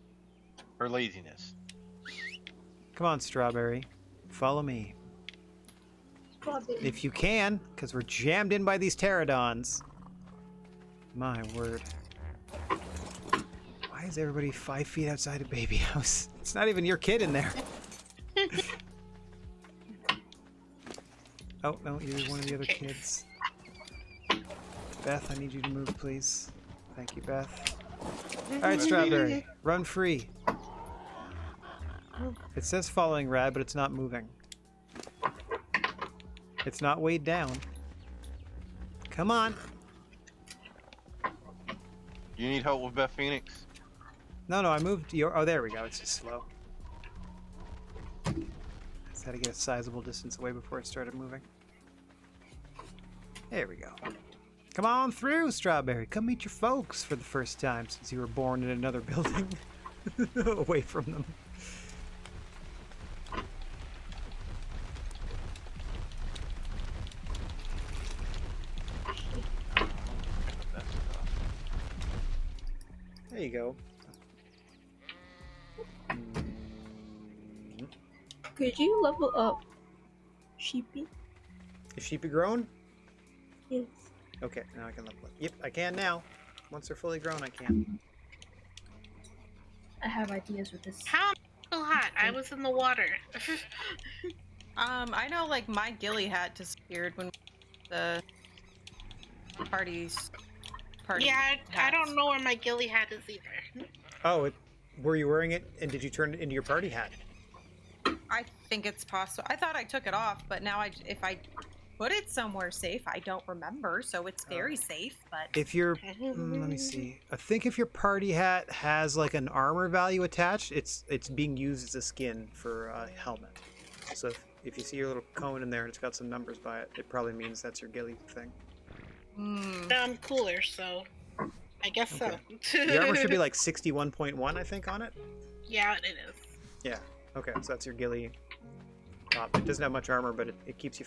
her laziness. Come on, Strawberry. Follow me. If you can, because we're jammed in by these pterodons. My word. Why is everybody 5 feet outside a baby house? It's not even your kid in there. Oh, no, you're one of the other kids. Beth, I need you to move, please. Thank you, Beth. Alright, Strawberry. Run free. It says following Rad, but it's not moving. It's not weighed down. Come on. You need help with Beth Phoenix? No, I moved your... Oh, there we go. It's just slow. I just had to get a sizable distance away before it started moving. There we go. Come on through, Strawberry. Come meet your folks for the first time since you were born in another building. Away from them. There you go. Could you level up Sheepy? Is Sheepy grown? Yes. Okay, now I can level it. Yep, I can now. Once they're fully grown, I can. I have ideas with this. How am I so hot? I was in the water. I know, like, my ghillie hat disappeared when the party. Yeah, I hats. don't know where my ghillie hat is either. Oh, were you wearing it, and did you turn it into your party hat? I think it's possible. I thought I took it off, but now if I put it somewhere safe, I don't remember, so it's very safe, but... If your let me see. I think if your party hat has like an armor value attached, it's being used as a skin for a helmet. So if you see your little cone in there and it's got some numbers by it, it probably means that's your ghillie thing. I'm cooler, so I guess Okay. so. The armor should be like 61.1, I think, on it. Yeah, it is. Yeah. Okay, so that's your ghillie. It doesn't have much armor, but it keeps you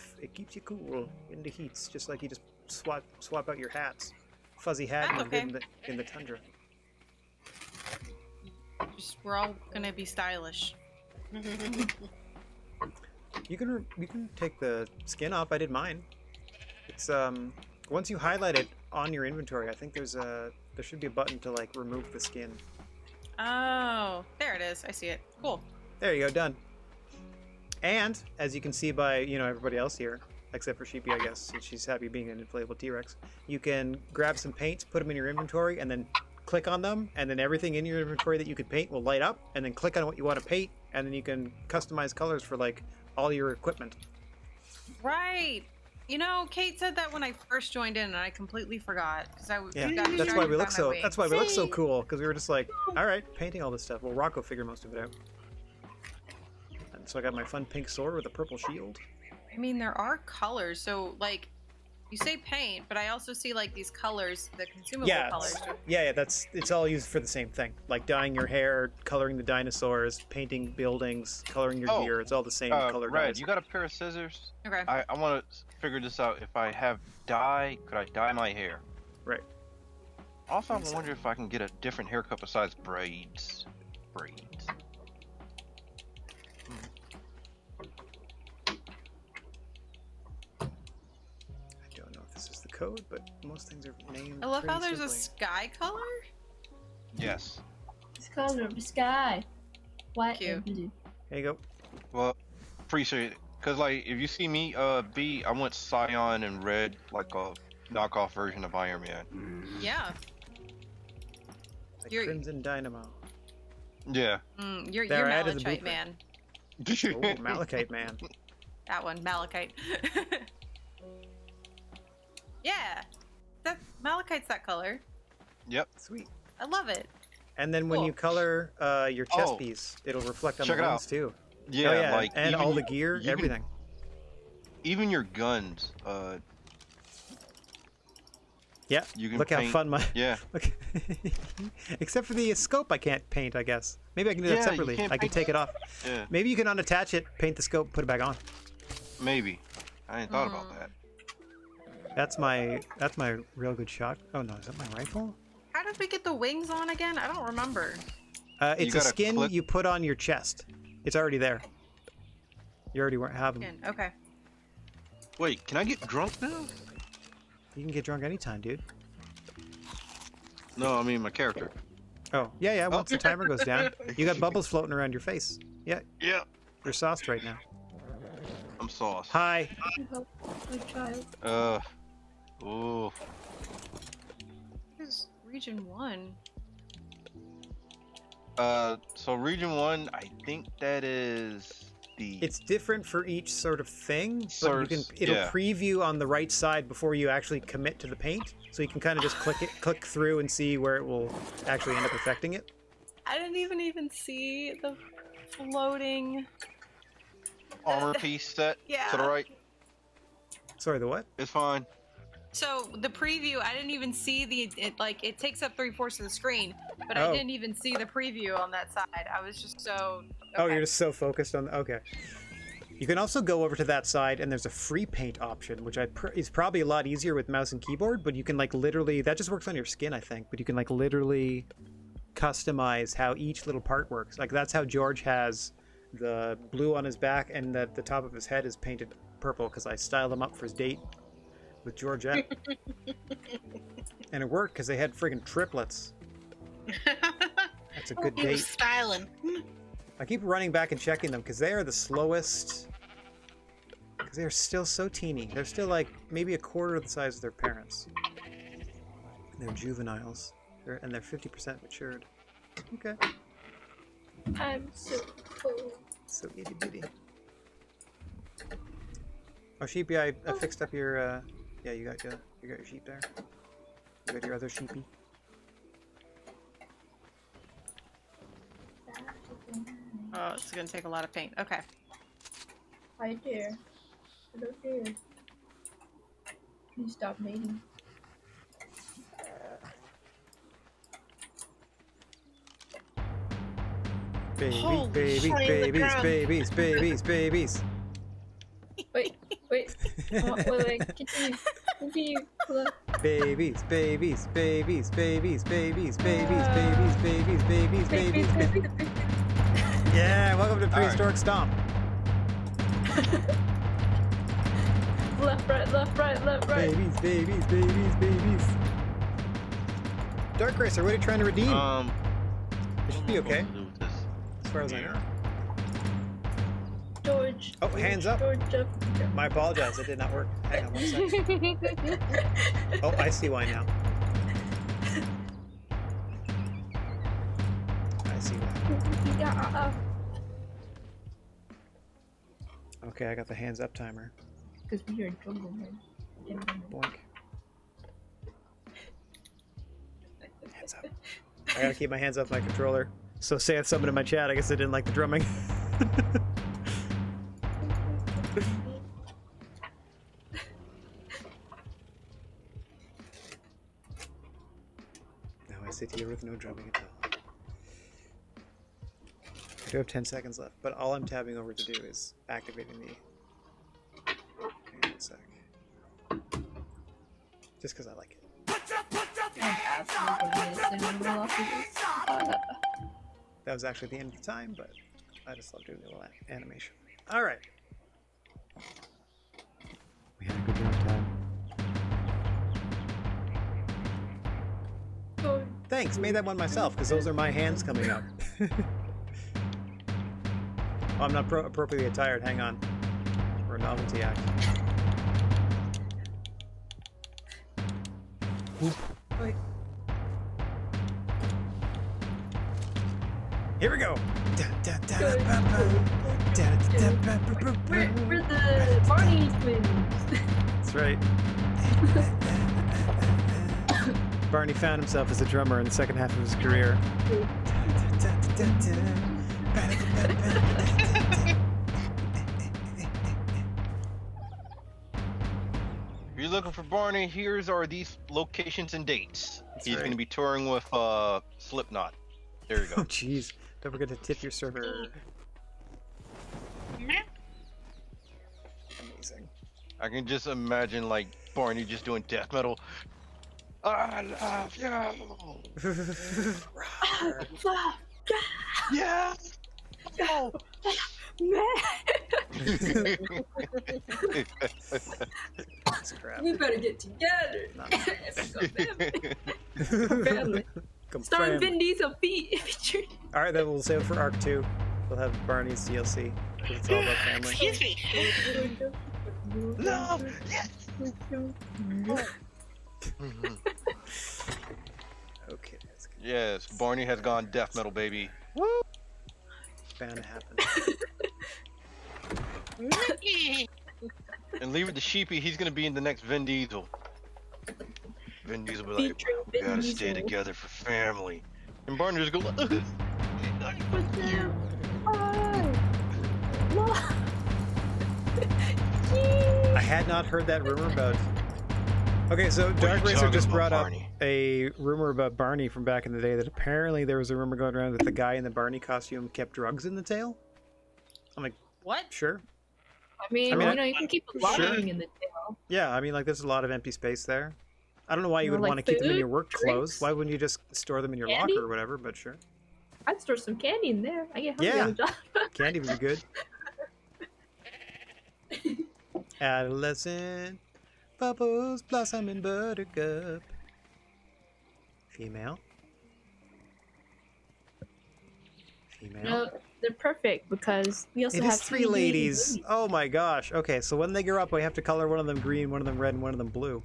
cool in the heats, just like you just swap out your hats. Fuzzy hat That's and good okay. in the tundra. We're all gonna be stylish. You can take the skin off. I did mine. It's once you highlight it on your inventory, I think there should be a button to like remove the skin. Oh, there it is. I see it. Cool. There you go, done. And as you can see by everybody else here, except for Sheepy, I guess, since she's happy being an inflatable T-Rex, you can grab some paints, put them in your inventory, and then click on them, and then everything in your inventory that you could paint will light up, and then click on what you want to paint, and then you can customize colors for like all your equipment. Right. Kate said that when I first joined in, and I completely forgot because I Yeah, got that's why distracted we by look my so. wings. That's why we look so cool, because we were just like, all right, painting all this stuff. Well, Rocco figured most of it out. And so I got my fun pink sword with a purple shield. I mean, there are colors, so like, you say paint, but I also see like these colors, the consumable colors. Yeah, it's all used for the same thing. Like dyeing your hair, coloring the dinosaurs, painting buildings, coloring your gear. It's all the same color Rad, dyes. you got a pair of scissors? Okay. I want to figure this out. If I have dye, could I dye my hair? Right. Also, I wonder if I can get a different haircut besides braids. I don't know if this is the code, but most things are named. I love how pretty there's a simply. sky color. Yes. It's color of the sky. White Cute. and blue. There you go. Well, appreciate it. Cause like, if you see me, B, I went cyan and red, like a knockoff version of Iron Man. Yeah. Like You're- Crimson Dynamo. Yeah. You're They're added to the Malachite blueprint. man. Oh, Malachite Man. That one, Malachite. Yeah. That Malachite's that color. Yep. Sweet. I love it. And then when Cool. you color your chest Oh. piece, it'll reflect on Check the it wings out. too. Yeah, Oh, yeah, like and even all the you- gear, even- everything. Even your guns, Yeah. you can Look how paint- fun my. Yeah. Look. Except for the scope, I can't paint. I guess maybe I can do that Yeah, you separately. can't I can paint take it off. Yeah. Maybe you can unattach it, paint the scope, put it back on. Maybe. I ain't thought about that. That's my real good shot. Oh no, is that my rifle? How did we get the wings on again? I don't remember. It's a gotta skin click- you put on your chest. It's already there. You already have them. Again, okay. Wait, can I get drunk now? You can get drunk anytime, dude. No, I mean my character. Oh yeah. Once the timer goes down, you got bubbles floating around your face. Yeah, Yeah. you're sauced right now. I'm sauce. Hi. I hope my child. Ooh. This is region 1. So region 1, I think that is the. It's different for each sort of thing, but you can Source, it'll yeah. preview on the right side before you actually commit to the paint. So you can kind of just click through and see where it will actually end up affecting it. I didn't even see the floating. armor piece set Yeah. to the right. Sorry, the what? It's fine. So the preview, I didn't even see it takes up 3/4 of the screen, but Oh. I didn't even see the preview on that side. I was just so. Oh, okay. you're just so focused on. Okay. You can also go over to that side, and there's a free paint option, which is probably a lot easier with mouse and keyboard. But you can like literally that just works on your skin, I think. But you can like literally customize how each little part works. Like that's how George has the blue on his back, and that the top of his head is painted purple because I styled him up for his date with Georgette. And it worked because they had friggin' triplets. That's a good He was date. styling. I keep running back and checking them because they are the slowest. Because they are still so teeny. They're still like maybe a quarter of the size of their parents. They're juveniles. They're 50% matured. Okay. I'm so cold. So itty bitty. Oh, Sheepy, I fixed up your, yeah, you got your sheep there. You got your other sheepy. Oh, it's gonna take a lot of paint. Okay. I dare. I don't dare. Please stop mating. Babies, Holy babies, shit, the babies, ground. babies, babies, babies. Wait. Wait, continue. Continue. Hold up. Babies, babies, babies, babies, babies, babies, babies, babies, babies, babies, babies. Yeah, welcome to Prehistoric Stomp. Left, right, left, right, left, right. Babies, babies, babies, babies. Dark Racer, what are you trying to redeem? It should be okay, as far as I know. George. Oh, hands up. George up. My apologize, it did not work. Hang on 1 second. Oh, I see why now. I see why. Yeah. Okay, I got the hands up timer. Because we are jungle men. Boink. Hands up. I gotta keep my hands off my controller. So say something in my chat, I guess I didn't like the drumming. Now I sit here with no drumming at all. I do have 10 seconds left, but all I'm tabbing over to do is activating the... Hang on a sec. Just because I like it. That was actually the end of the time, but I just love doing the little animation. Alright. We had a good time. Thanks, made that one myself, because those are my hands coming up. Oh, I'm not appropriately attired, hang on. For a novelty act. Whoop. Wait. Here we go! We're the Barney twins. That's right. Barney found himself as a drummer in the second half of his career. If you're looking for Barney, here's are these locations and dates. That's He's right. going to be touring with Slipknot. There you Oh go. jeez. Don't forget to tip your server. Amazing. I can just imagine like Barney just doing death metal. I love you. Yeah. Oh. That's crap. We better get together. Nah. Family. Come Starring family. Vin Diesel featured. Alright, then we'll save it for ARK 2. We'll have Barney's DLC. 'Cause it's all about family. Excuse me. No. Yes. Okay, that's good. Yes, Barney has gone death metal, baby. Woo! It's bound to happen. And leave it to Sheepy. He's gonna be in the next Vin Diesel. Vin Diesel will be like, Featuring we Vin gotta Diesel. stay together for family. And Barney just go. I had not heard that rumor about... Okay, so Dark you Racer talking just about, brought up Barney? a rumor about Barney from back in the day that apparently there was a rumor going around that the guy in the Barney costume kept drugs in the tail. I'm like, What? sure. I mean, I mean, you know, you can keep a lot Sure. in the tail. Yeah, I mean, like, there's a lot of empty space there. I don't know why you Or, would like, want to keep them in food, your work clothes. drinks? Why wouldn't you just store them in your Candy? locker or whatever, but sure. I'd store some candy in there. I get hungry Yeah. on the job. Candy would be good. Adolescent bubbles blossom in buttercup. Female. Female. No, they're perfect because we also It have is three ladies. Oh my gosh. Okay, so when they grow up, we have to color one of them green, one of them red, and one of them blue.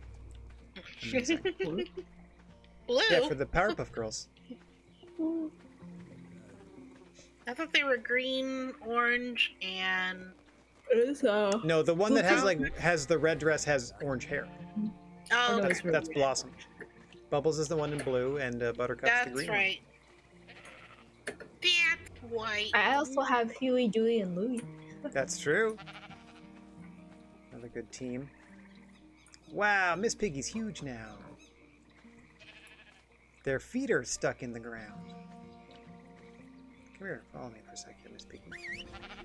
Amazing. Blue. Yeah, for the Powerpuff Girls. I thought they were green, orange, and No, the one that has the red dress has orange hair. oh, no, okay. it's That's Blossom. Bubbles is the one in blue, and Buttercup's the That's green right. That's white. I also have Huey, Dewey, and Louie. one. That's true. Another good team. Wow, Miss Piggy's huge now. Their feet are stuck in the ground. Come here, follow me for a second, Miss Piggy.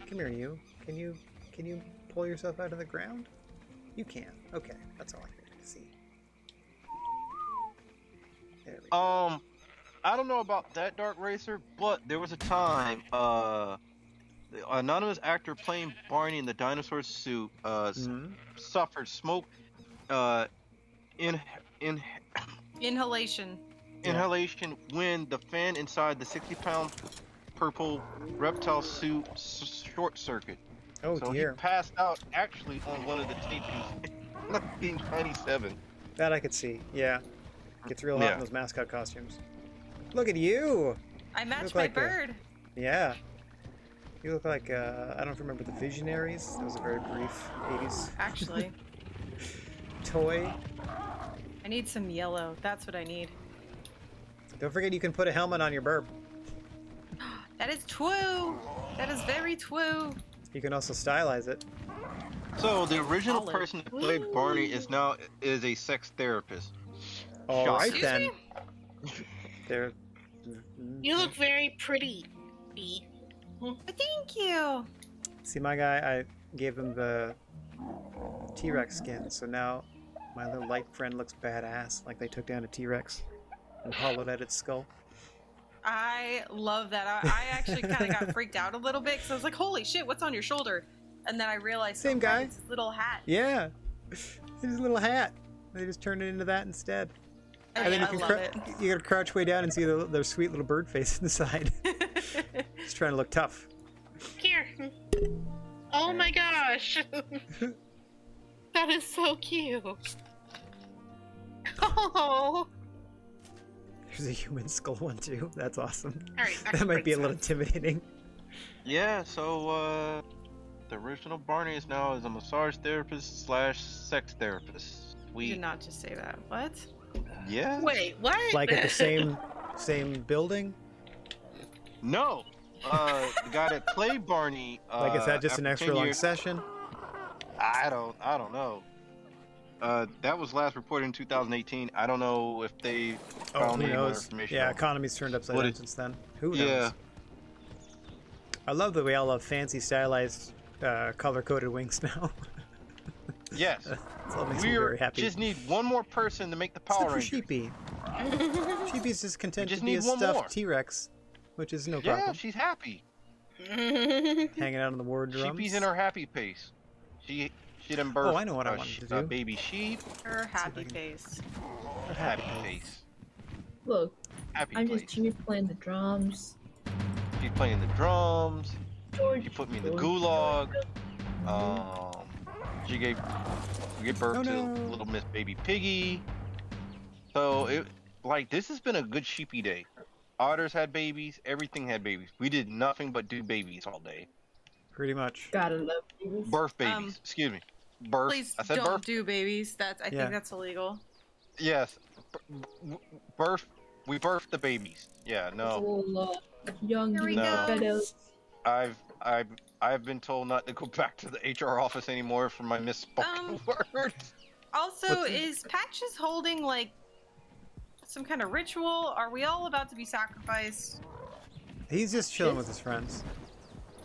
Come here, you. Can you pull yourself out of the ground? You can. Okay, that's all I needed to see. There we go. I don't know about that, Dark Racer, but there was a time, the anonymous actor playing Barney in the dinosaur suit, suffered smoke, Inhalation. inhalation when the fan inside the 60-pound purple reptile suit short circuit. Oh So dear. he passed out actually on one of the tapings in 1997. That I could see. Yeah. Gets real hot Yeah. in those mascot costumes. Look at you! I matched Look my like a- bird. Yeah. You look like, I don't remember the Visionaries. That was a very brief 80s Actually, toy. I need some yellow. That's what I need. Don't forget you can put a helmet on your burb. That is true. That is very true. You can also stylize it. So the original Solid. person that played Barney is a sex therapist. All right Excuse then. me? There. You look very pretty, Bee. Thank you. See, my guy, I gave him the T-Rex skin, so now my little light friend looks badass, like they took down a T-Rex and hollowed out its skull. I love that. I actually kind of got freaked out a little bit because I was like, holy shit, what's on your shoulder? And then I realized, Same guy. It's his little hat. Yeah, his little hat. They just turned it into that instead. And then I love it. you gotta crouch way down and see their sweet little bird face inside. Just trying to look tough. Here. Oh my gosh. That is so cute. Oh. There's a human skull one too. That's awesome. All right. That might be a little intimidating. Yeah, so the original Barney is now a massage therapist / sex therapist. You did not just say that. What? Yeah. Wait, what? Like at the same building. No. The guy that played Barney. Like, is that just an after extra 10 long years- session? I don't know. That was last reported in 2018. I don't know if they Oh, found who any more knows? information. Yeah, on it. economy's turned upside What down it- since then. Who knows? Yeah. I love that we all have fancy, stylized, color-coded wings now. Yes. That's all makes me We very happy. just need one more person to make the Power Except for Rangers. Sheepy. Sheepy's just content just to be a need one stuffed more. T-Rex, which is no Yeah, problem. she's happy. Hanging out on the war drums. Sheepy's in her happy pace. She done birthed I know what I wanted to do. baby sheep. Her I happy can- face. Her Happy face. Look, Happy I'm place. just here playing the drums. She's playing the drums. George, She put me in the George. gulag. She gave birth Oh, to no. little Miss Baby Piggy. So this has been a good sheepy day. Otters had babies. Everything had babies. We did nothing but do babies all day. Pretty much. Gotta love babies. Birth babies. Excuse me. Birth. Please I said don't birth. do babies. I Yeah. think that's illegal. Yes. Birth. We birthed the babies. Yeah. No. Little, young Here we human go. pedos. I've been told not to go back to the HR office anymore for my misspoken words. Also, What's the- is Patches holding like some kind of ritual? Are we all about to be sacrificed? He's just chilling with his friends.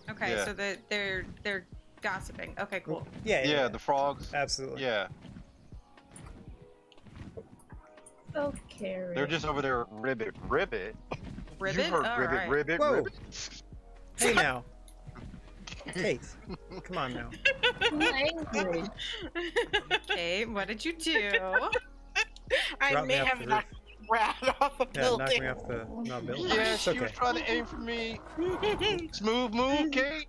Okay, Yeah. so they're gossiping. Okay, cool. Yeah, The frogs. absolutely. Yeah. Okay. They're just over there ribbit. Ribbit. You heard All ribbit, right. ribbit, Whoa. ribbit. Hey now. Kate, come on now. Language. Okay, what did you do? I Drop me may off have the knocked Rad off a Yeah, knock building. me off the not building. Yeah, It's she okay. was trying to aim for me. Smooth move, Kate.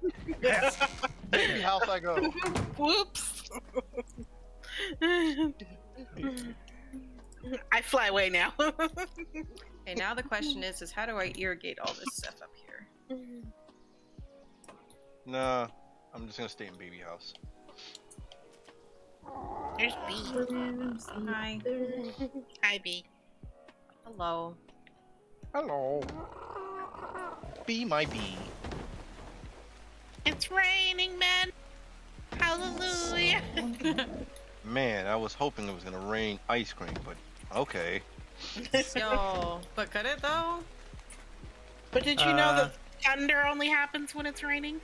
Baby house I go. Whoops. I fly away now. Okay, now the question is how do I irrigate all this stuff up here? Nah, I'm just gonna stay in baby house. There's B. Hi. Hi, B. Hello. Hello. Be my bee. It's raining, men. Hallelujah. Man, I was hoping it was gonna rain ice cream, but okay. Yo, but could it though? But did you know that thunder only happens when it's raining?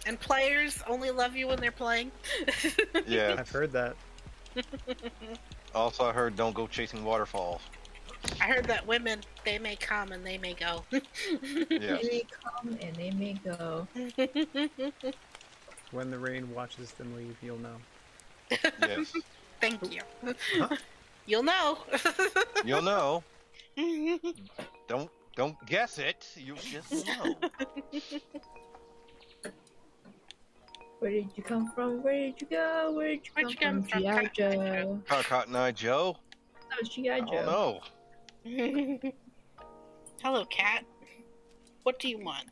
And players only love you when they're playing? Yeah. I've heard that. Also, I heard don't go chasing waterfalls. I heard that women, they may come and they may go. Yeah. They may come and they may go. When the rain watches them leave, you'll know. Yes. Thank you. Huh? You'll know. You'll know. Don't guess it. You'll just know. Where did you come from? Where did you go? Where did Where'd you you come come from? from? G.I. Joe. Cotton Eye Joe? That was G.I. I Joe. don't know. Hello, cat. What do you want?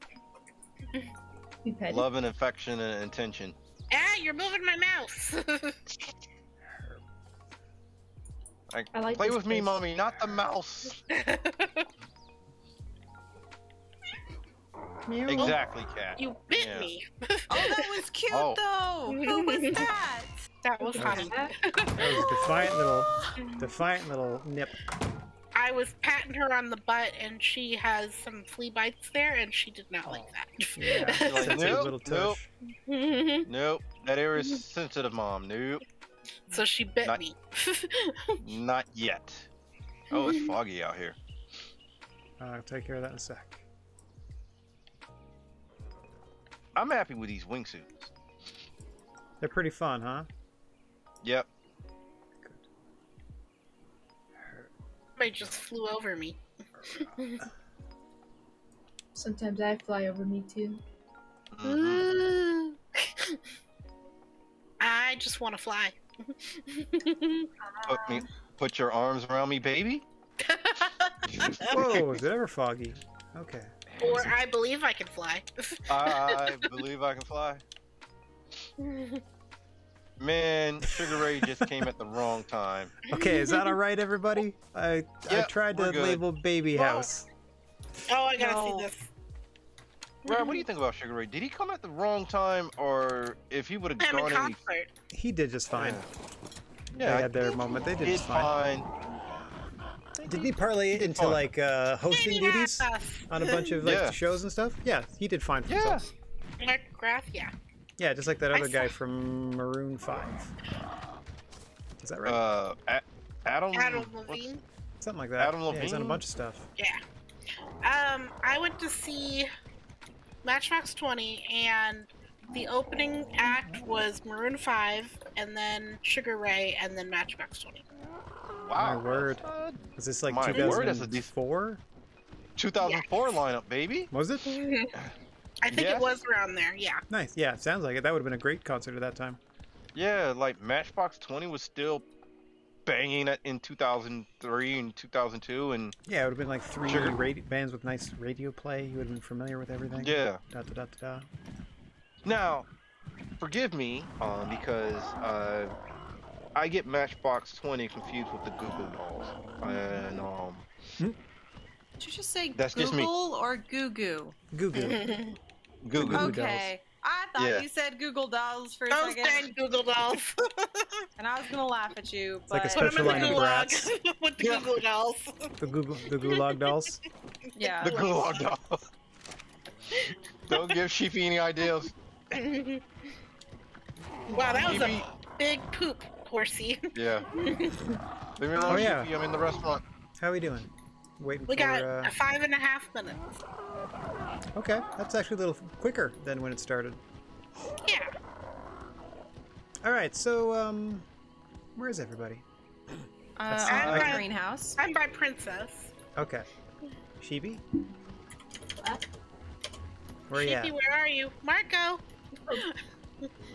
We petted. Love and affection and intention. Ah, you're moving my mouse. I like Play this with me, place. mommy, not the mouse. Meow. Exactly, cat. You bit Yeah. me. Oh, that was cute Oh. though. Who was that? That was funny. That was a defiant little nip. I was patting her on the butt, and she has some flea bites there, and she did not like that. Yeah, Like, sensitive nope, little nope. tush. Nope, that area is sensitive, mom. Nope, So she bit Not- me. not yet. Oh, it's foggy out here. I'll take care of that in a sec. I'm happy with these wingsuits. They're pretty fun, huh? Yep. Somebody just flew over me. Sometimes I fly over me too. Mhm. I just want to fly. Put your arms around me, baby. Whoa, is it ever foggy? Okay. Or I believe I can fly. I believe I can fly. Man, Sugar Ray just came at the wrong time. Okay, is that alright, everybody? I Yep, tried to we're good. label baby Whoa. house. Oh, I gotta No. see this. Brad, what do you think about Sugar Ray? Did he come at the wrong time, or if he would have I'm in gone any... concert. He did just fine. They Yeah, had their moment. They did just fine. Didn't he parlay into fine. like hosting Baby duties house. on a bunch of like Yeah. shows and stuff? Yeah, he did fine for Yeah. himself. Mastercraft, yeah. Yeah, just like that I other guy saw- from Maroon 5. Is that right? Adam... Adam what's- Levine. Something like that. Adam Yeah, he's on a Levine? bunch of stuff. Yeah. I went to see Matchbox 20, and the opening act was Maroon 5, and then Sugar Ray, and then Matchbox 20. Wow. My word. that's a Was this like My word, that's a 2004? 2004 lineup, baby. Was it? I think Yes. it was around there, yeah. Nice. Yeah, sounds like it. That would have been a great concert at that time. Yeah, like Matchbox 20 was still banging in 2003 and 2002, and Yeah, it would have been like three Sure. bands with nice radio play. You would have been familiar with everything. yeah. Da da da da da. Now, forgive me, because I get Matchbox 20 confused with the Google Dolls, and Did you just say That's just me. Google or Goo Goo? Goo Goo. Google. Goo Dolls. Okay. I thought Yeah. you said Google Dolls for a Those second, dang Google Dolls. and I was gonna laugh at you, like a but special Put them in line the of gulag brats. with the Yeah. Google Dolls. The Gulag Dolls. yeah. The Gulag Doll. Don't give Sheepy any ideas. Wow, that was Maybe- a big poop, horsey. Yeah. Leave me alone, Oh, yeah. Sheepy. I'm in the restaurant. How we doing? Waiting We for. got 5.5 minutes. Okay, that's actually a little quicker than when it started. Yeah. All right, so where is everybody? That's- On I- the greenhouse. I'm by Princess. Okay. Sheepy? What? Where are you Sheepy, at? where are you? Marco!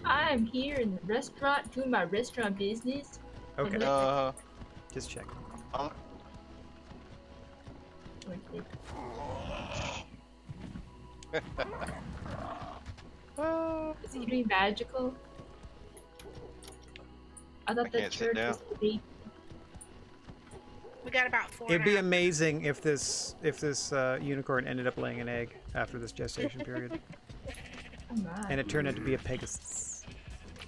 I'm here in the restaurant doing my restaurant business. Okay, just checking. Is he doing magical? I thought the can't sit church down. was the baby. We got about 4. It'd be amazing if this unicorn ended up laying an egg after this gestation period, Oh my. and it turned out to be a Pegasus.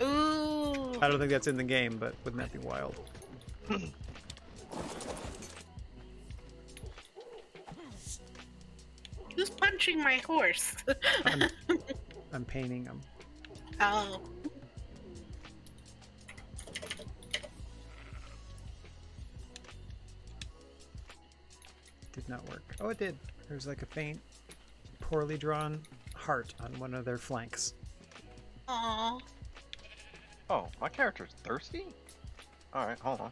Ooh. I don't think that's in the game, but wouldn't that be wild? Who's punching my horse? I'm painting him. Oh. Did not work. Oh, it did. There's like a faint, poorly drawn heart on one of their flanks. Aw. Oh, my character's thirsty? Alright, hold on.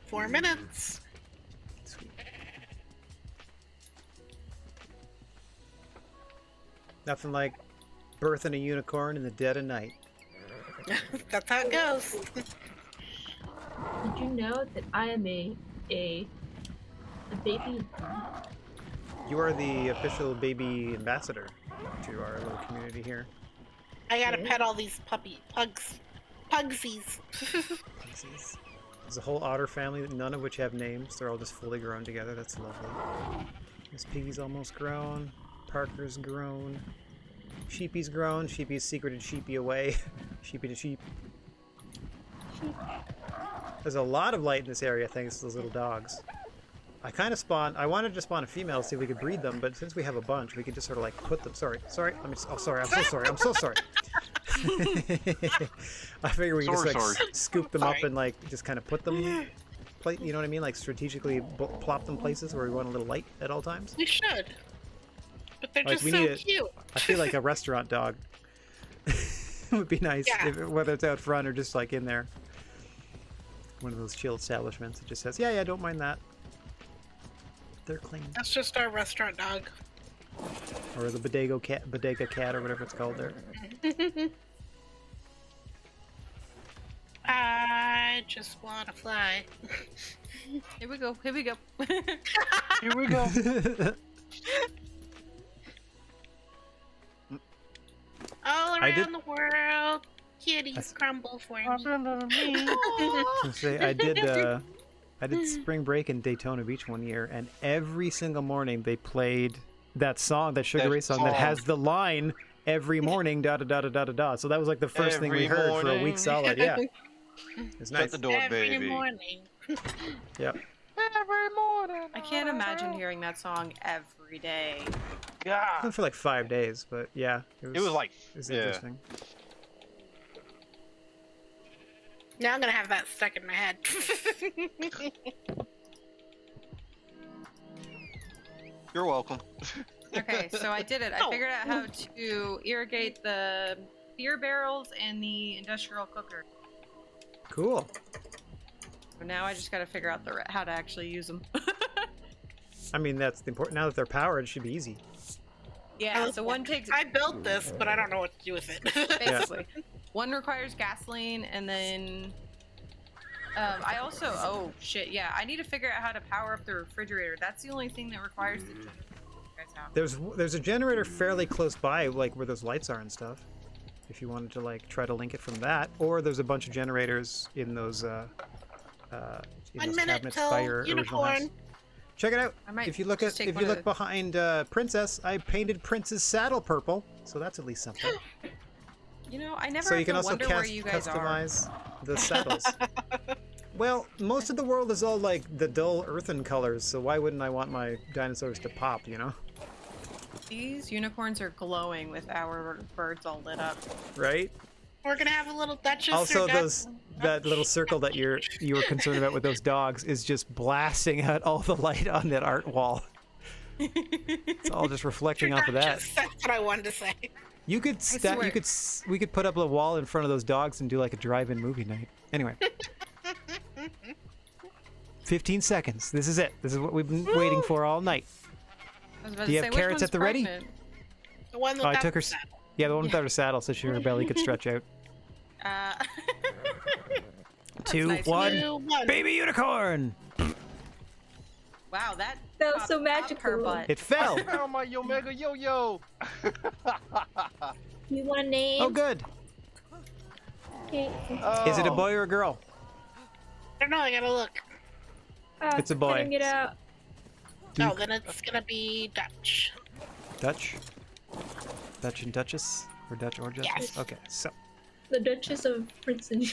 4 minutes. Sweet. Nothing like birthing a unicorn in the dead of night. That's how it goes. Did you know that I am a baby? You are the official baby ambassador to our little community here. I gotta pet all these pugsies. Pugsies. There's a whole otter family, none of which have names. They're all just fully grown together. That's lovely. This piggy's almost grown. Parker's grown. Sheepy's grown. Sheepy's secreted Sheepy away. Sheepy to sheep. There's a lot of light in this area thanks to those little dogs. I wanted to spawn a female to see if we could breed them, but since we have a bunch, we could just sort of like put them. Sorry. I'm so sorry. I'm so sorry. I figure we could just like scoop them up and like just kind of put them, you know what I mean? Like strategically plop them places where we want a little light at all times. We should. But they're Like, just we so need cute. I feel like a restaurant dog would be nice, Yeah. whether it's out front or just like in there. One of those chill establishments that just says, yeah, don't mind that. They're clean. That's just our restaurant dog. Or the bodega cat or whatever it's called there. I just wanna fly. Here we go. Here we go. Here we go. All I did- around the world, kitties crumble for me. I did spring break in Daytona Beach one year, and every single morning they played that song, that Sugar That Ray song that song. has the line every morning da da da da da da da. So that was like the first thing we Every heard for a morning. week solid. Yeah, it's Shut nice. the door, Every baby. morning. Yep. Every morning. I can't imagine hearing that song every day. God. For like 5 days, but yeah, It was like, it was yeah. interesting. Now I'm gonna have that stuck in my head. You're welcome. Okay, so I did it. I figured out how to irrigate the beer barrels and the industrial cooker. Cool. So now I just gotta figure out how to actually use them. I mean, that's the important. Now that they're powered, it should be easy. Yeah, so one takes... I built this, but I don't know what to do with it. Basically. One requires gasoline, and then... I also... Oh, shit, yeah. I need to figure out how to power up the refrigerator. That's the only thing that requires the generator you guys have. There's a generator fairly close by, like where those lights are and stuff. If you wanted to like try to link it from that, or there's a bunch of generators in those minute cabinets till by your original house. unicorn. Check it out. I might If you look just at take if one you of look behind Princess, I painted Prince's saddle purple, so that's at least something. You know, I never So have you can to also wonder where you guys are. customize the saddles. Well, most of the world is all like the dull earthen colors, so why wouldn't I want my dinosaurs to pop, you know? These unicorns are glowing with our birds all lit up. Right? We're gonna have a little Duchess Also, or that little circle that you were concerned about with those dogs is just blasting out all the light on that art wall. It's all just reflecting off of that. Duchess, that's what I wanted to say. You could swear. we could put up a wall in front of those dogs and do like a drive-in movie night. Anyway. 15 seconds. This is it. This is what we've been waiting for all night. I was about Do you to have say, which carrots one's at the ready? pregnant? The one Oh, I without took her. the saddle. Yeah, the one without her saddle, so her belly could stretch out. Uh, 2, nice. 1, 2, 1. baby unicorn. wow, Wow, that That was popped so out her magical. butt. It fell. I found my Omega Yo-Yo. You want a name? Oh, good. Okay. Is it a boy or a girl? I don't know. I gotta look. It's a boy. Cutting it out. Oh, then it's gonna be Dutch. Dutch? Dutch and Duchess? Or Dutch or Duchess? Yes. Okay, so. The Duchess of Princeton.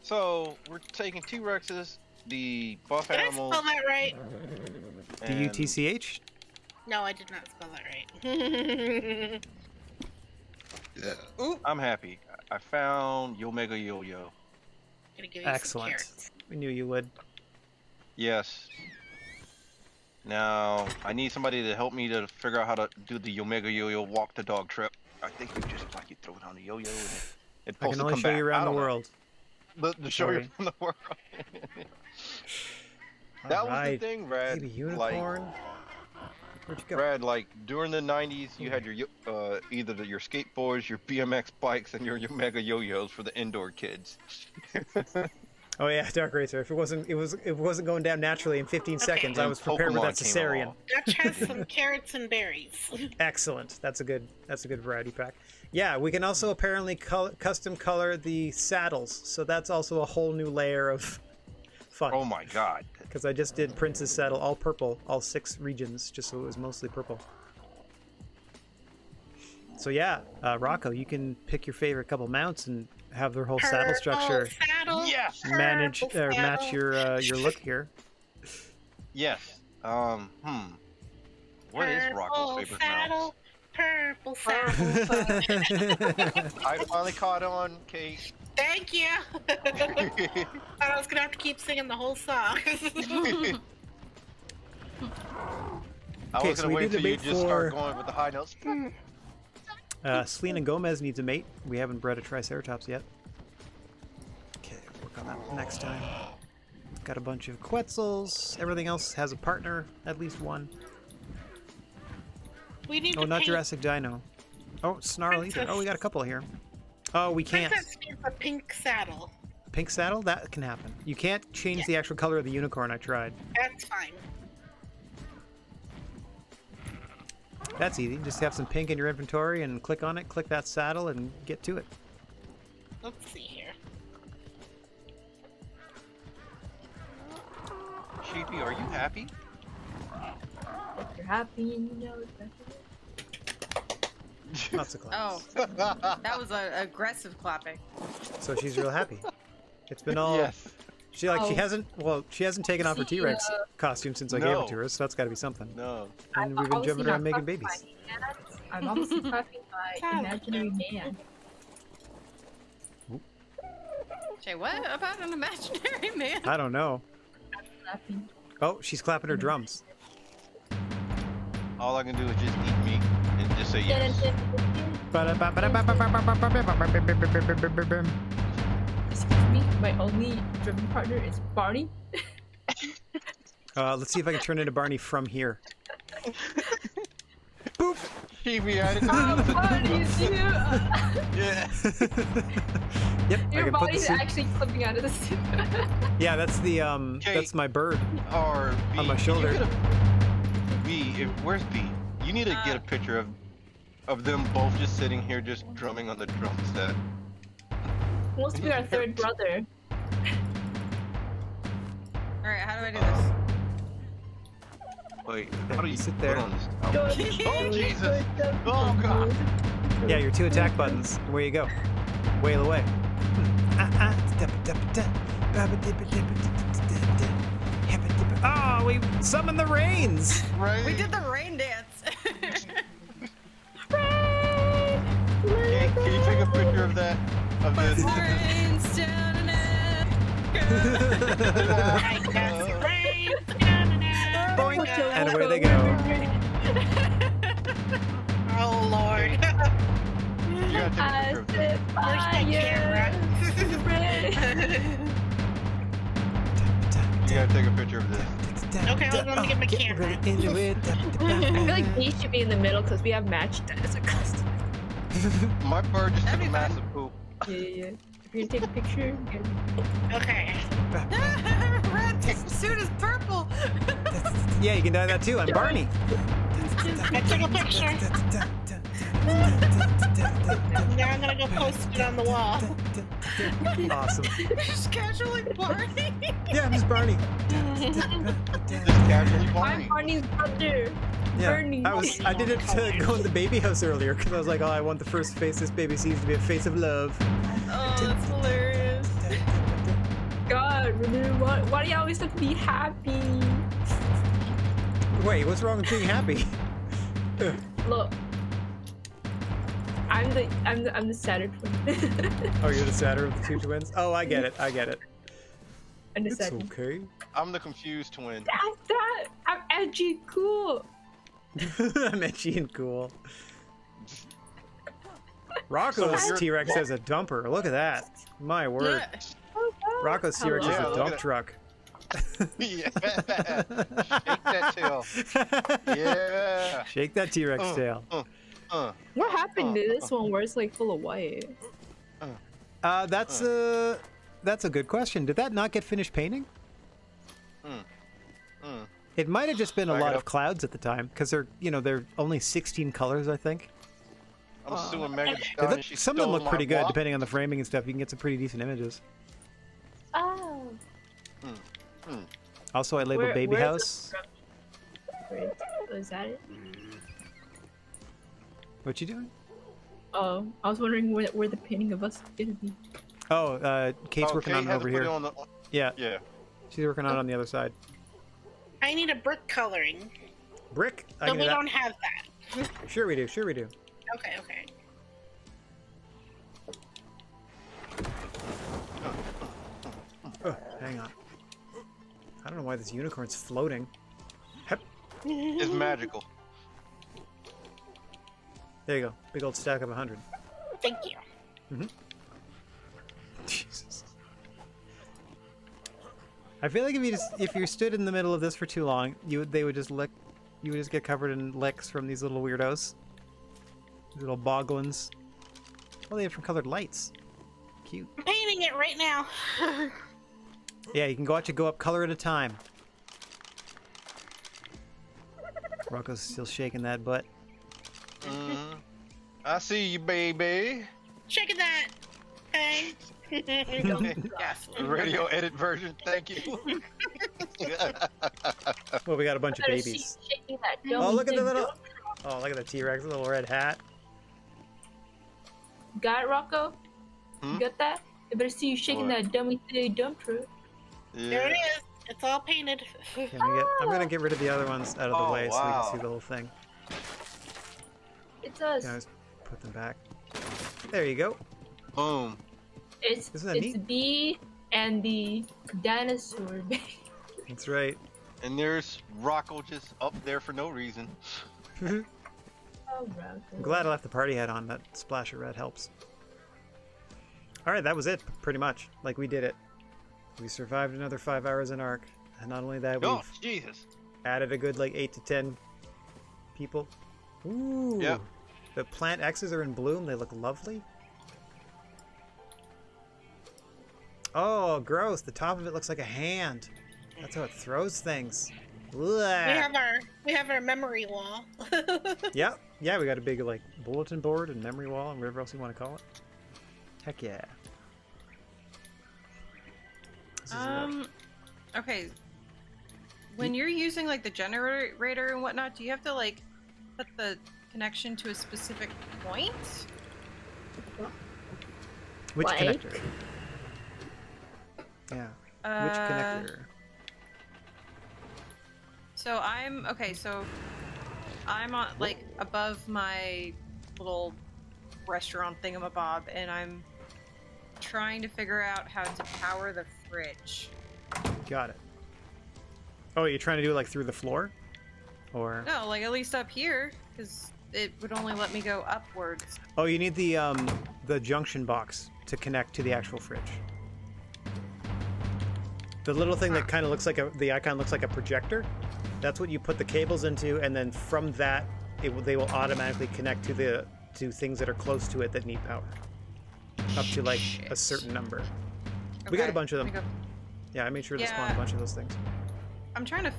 So we're taking T-Rexes, the buff Did I animals. spell that right? D-U-T-C-H? No, I did not spell that right. I'm happy. I found Omega Yo-Yo. Gonna give you some Excellent. carrots. We knew you would. Yes. Now, I need somebody to help me to figure out how to do the Omega Yo-Yo walk the dog trip. I think you just like you throw it on the yo-yo and it's I supposed can to only come show back. you I around the don't know. world. The show you Sorry. around the world. That was the Alright, thing, Rad. Baby unicorn. Where'd you go? Rad, like during the 90s, you had your either your skateboards, your BMX bikes, and your Omega Yo-Yos for the indoor kids. Oh yeah, Dark Racer. If it wasn't going down naturally in 15 seconds, I And was prepared with that Pokemon came cesarean. along. Dutch has some carrots and berries. Excellent. That's a good variety pack. Yeah, we can also apparently custom color the saddles, so that's also a whole new layer of fun. Oh my god. Because I just did Prince's saddle all purple, all 6 regions, just so it was mostly purple. So yeah, Rocco, you can pick your favorite couple mounts and have their whole saddle structure Saddle, Yes! manage purple or match saddle. your look here. Yes. What is Rocco's favorite mount? Purple saddle. I finally caught on, Kate. Thank you. Thought I was gonna have to keep singing the whole song. I Okay, was so gonna we wait did the till you bait just start for- going with the high notes. Selena Gomez needs a mate. We haven't bred a Triceratops yet. Okay, work on that next time. Got a bunch of Quetzals. Everything else has a partner, at least one. We need Oh, to not paint Jurassic Dino. Oh, Snarl either. Princess. Oh, we got a couple here. Oh, we can't. Princess needs a pink saddle. Pink saddle? That can happen. You can't change the actual color of the unicorn. I tried. That's fine. That's easy. Just have some pink in your inventory and click on it, click that saddle, and get to it. Let's see here. Sheepy, are you happy? If you're happy and you know it's better. Lots of claps. Oh, that was an aggressive clapping. So she's real happy. It's been all. Yes. She Oh. hasn't taken off her See, T-Rex costume since I gave No. it to her, so that's got to be something. No. And we've been jumping around making babies. I'm obviously clapping my imaginary man. Say what about an imaginary man? I don't know. Clapping. Oh, she's clapping her drums. All I can do is just eat meat and just say yes. Excuse me, my only drum partner is Barney. Let's see if I can turn into Barney from here. Sheepy, I Barney, is you! Yeah. Yep, I Your can put the body's suit. actually clipping out of the suit. Yeah, that's the that's my bird. Or B, On my can you shoulder. get where's B? You need to get a picture of them both just sitting here just drumming on the drum set. Must be our third brother. Alright, how do I do this? Wait, how do you Sit there. put on this? Oh, Jesus! Oh, Oh God! Yeah, your 2 attack buttons. Where you go? Wail away. Oh, we summoned the rains. Right? We did the rain dance. Can you take a picture of that? Of this? Rains down in I got some rain. Boink, and away they go. Oh Lord. You gotta take a I picture of set this. Where's that fire. You gotta take a picture of this. Okay, hold on, let me get my camera. Right into it. I feel like these should be in the middle because we have matched dinosaur costumes. My bird just took That'd a be fun. massive poop. Yeah. If you take a picture, Okay. Red suit is purple. Yeah, you can dye that too. I'm Barney. I took a picture. Now I'm gonna go post it on the wall. Awesome. Just casually Barney. Yeah, I'm just Barney. Just casually I'm Barney. Barney's brother. Yeah, Bernie. I did it to go in the baby house earlier because I was like, oh, I want the first face this baby sees to be a face of love. Oh, that's hilarious. God, really, why do you always have to be happy? Wait, what's wrong with being happy? Look, I'm the sadder twin. Oh, you're the sadder of the two twins? Oh, I get it. I get it. I'm the It's sadder. okay. I'm the confused twin. I'm edgy, cool. I'm edgy and cool. Rocco's So T-Rex has a dumper. Look at that. My word. Oh, God. Rocco's T-Rex has Yeah, a look dump at it. truck. Yeah. Shake that tail. Yeah. Shake that T-Rex tail. What happened to this one where it's like full of white? That's a good question. Did that not get finished painting? It might have just been a Back it lot up. of clouds at the time, because they're only 16 colors, I think. I'm suing Megan They Stallion. look, She some of them stole look my pretty good, walk. depending on the framing and stuff. You can get some pretty decent images. Oh. Also, I labeled Baby where's House. Is that it? What you doing? Oh, I was wondering where the painting of us is gonna be. Oh, Kate's working Kate on it has over to put here. it on the- Yeah, Yeah. she's working on it on the other side. I need a brick coloring. Brick? I But can we do that. don't have that. Sure we do, sure we do. Okay, okay. Oh, hang on. I don't know why this unicorn's floating. Hep. It's magical. There you go. Big old stack of 100. Thank you. Jesus. I feel like if you stood in the middle of this for too long, you would just get covered in licks from these little weirdos. These little boglins. Oh, they have different colored lights. Cute. I'm painting it right now. Yeah, you can go up color at a time. Rocco's still shaking that butt. I see you, baby. Shaking that. Okay. Yes. Radio edit version. Thank you. Well, we got a bunch of Better see babies. shaking that Oh, dummy look at the thing, little. don't- Oh, look at the T-Rex, little red hat. Got it, Rocco? Hmm? You got that? I better see you shaking What? that dummy thing dump truck. There it Yeah. is. It's all painted. I'm gonna get rid of the other ones out of the Oh, way so we can wow. see the whole thing. It's us. Yeah, just put them back. There you go. Boom. It's Isn't that it's neat? Bee and the dinosaur. That's right. And there's Rocco just up there for no reason. I'm Oh, Rocco. glad I left the party hat on. That splash of red helps. Alright, that was it, pretty much. Like, we did it. We survived another 5 hours in ARK. And not only that, Oh, we've Jesus. added a good, like, 8 to 10 people. Ooh. Yep. The plant X's are in bloom. They look lovely. Oh, gross. The top of it looks like a hand. That's how it throws things. We have our memory wall. Yep. Yeah, we got a big, like, bulletin board and memory wall and whatever else you want to call it. Heck yeah. This is Okay. When you're using like the generator and whatnot, do you have to like put the connection to a specific point? which Like? connector? Yeah. Which Uh, connector? So I'm on like above my little restaurant thingamabob, and I'm trying to figure out how to power the fridge. Got it. Oh, you're trying to do it like through the floor? Or No, like at least up here, because it would only let me go upwards. oh, you need the junction box to connect to the actual fridge. The little thing that kind of looks like the icon looks like a projector. That's what you put the cables into, and then from that, they will automatically connect to things that are close to it that need power. Up to like a certain number. We got a bunch of let me them. go- Yeah, I made sure to spawn Yeah. a bunch of those things. I'm trying to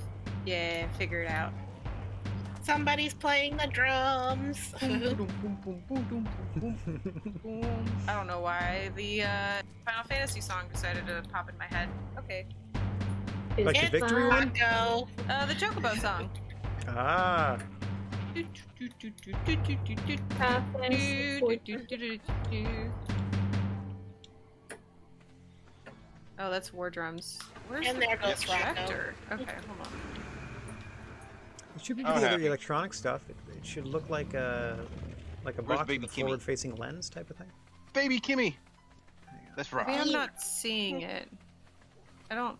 Yeah, figure it out. Somebody's playing the drums. I don't know why the Final Fantasy song decided to pop in my head. Okay. Like the It's victory one? Rocco. The Chocobo song. Ah. Oh, that's War Drums. Where's And the there goes Rocco. projector? Okay, hold on. It should be I'm the other happy. electronic stuff. It should look like a Where's box Baby with a Kimmy? forward-facing lens type of thing. Baby Kimmy. That's right. Maybe I'm not seeing it. I don't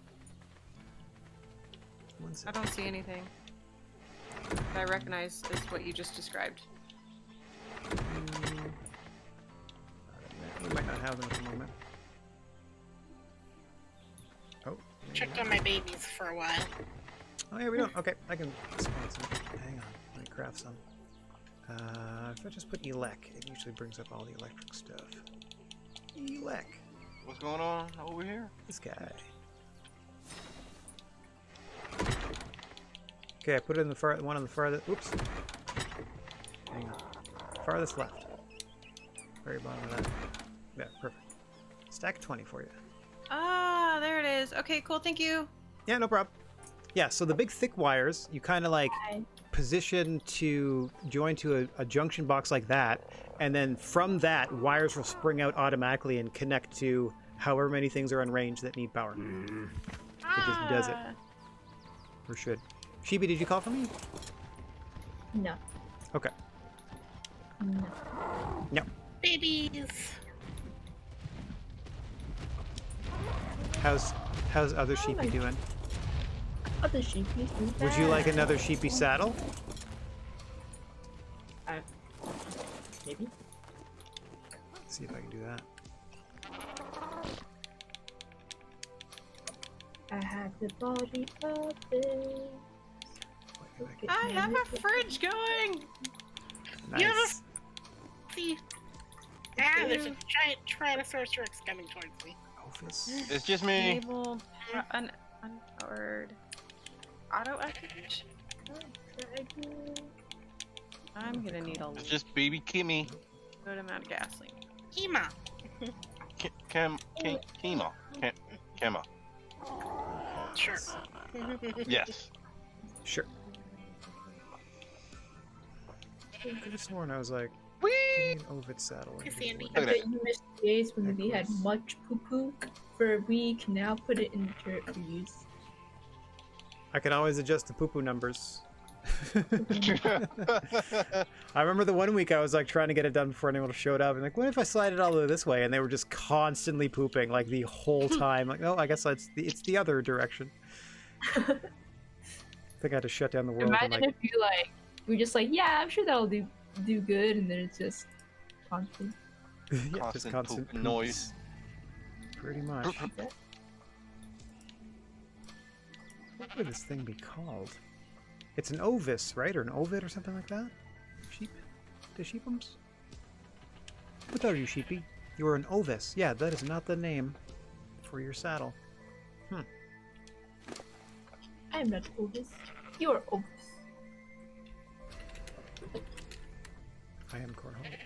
One second. see anything that I recognize as what you just described. We might not have them at the moment. Oh. Checked on my babies for a while. Oh yeah, we don't. Okay, I can spawn some. Hang on, let me craft some. If I just put elec, it usually brings up all the electric stuff. Elec. What's going on over here? This guy. Okay, I put it in the one on the farthest. Oops. Hang on. Farthest left. Very bottom of that. Yeah, perfect. Stack 20 for you. Ah, there it is. Okay, cool. Thank you. Yeah, no problem. Yeah, so the big thick wires, you kind of like position to join to a junction box like that, and then from that, wires will spring out automatically and connect to however many things are on range that need power. It just does it. Or should. Sheepy, did you call for me? No. Okay. No. No. Babies. How's other Sheepy doing? Other sheepies do that. Would you like another Sheepy saddle? Maybe. Let's see if I can do that. I have the body of this. I have a fridge going. Nice. See? Ah, there's a giant Tyrannosaurus Rex coming towards me. Office. It's just me. Enable unpowered auto activation. I'm gonna need a It's just Baby Kimmy. good amount of gasoline. Ema. Kima. Kema. Sure. Yes. Sure. I could have sworn I was like, Whee! give me an Ovid saddle. Hey, Sandy. I Look at bet you missed days when we had much poo-poo for a week. Now put it in the dirt for use. I can always adjust the poo-poo numbers. I remember the one week I was like trying to get it done before anyone showed up, and like, what if I slide it all the way this way? And they were just constantly pooping like the whole time. Like, oh, I guess it's the other direction. I think I had to shut down the world. Imagine and, like, if you we're just like, yeah, I'm sure that'll do good, and then it's just constant. yeah, just Constant constant poop noise. Pretty much. What would this thing be called? It's an ovis, right? Or an ovid or something like that? Sheep? The sheepums? What are you, sheepy? You are an ovis. Yeah, that is not the name for your saddle. I am not Ovis. You are Ovis. I am Cornhole, baby.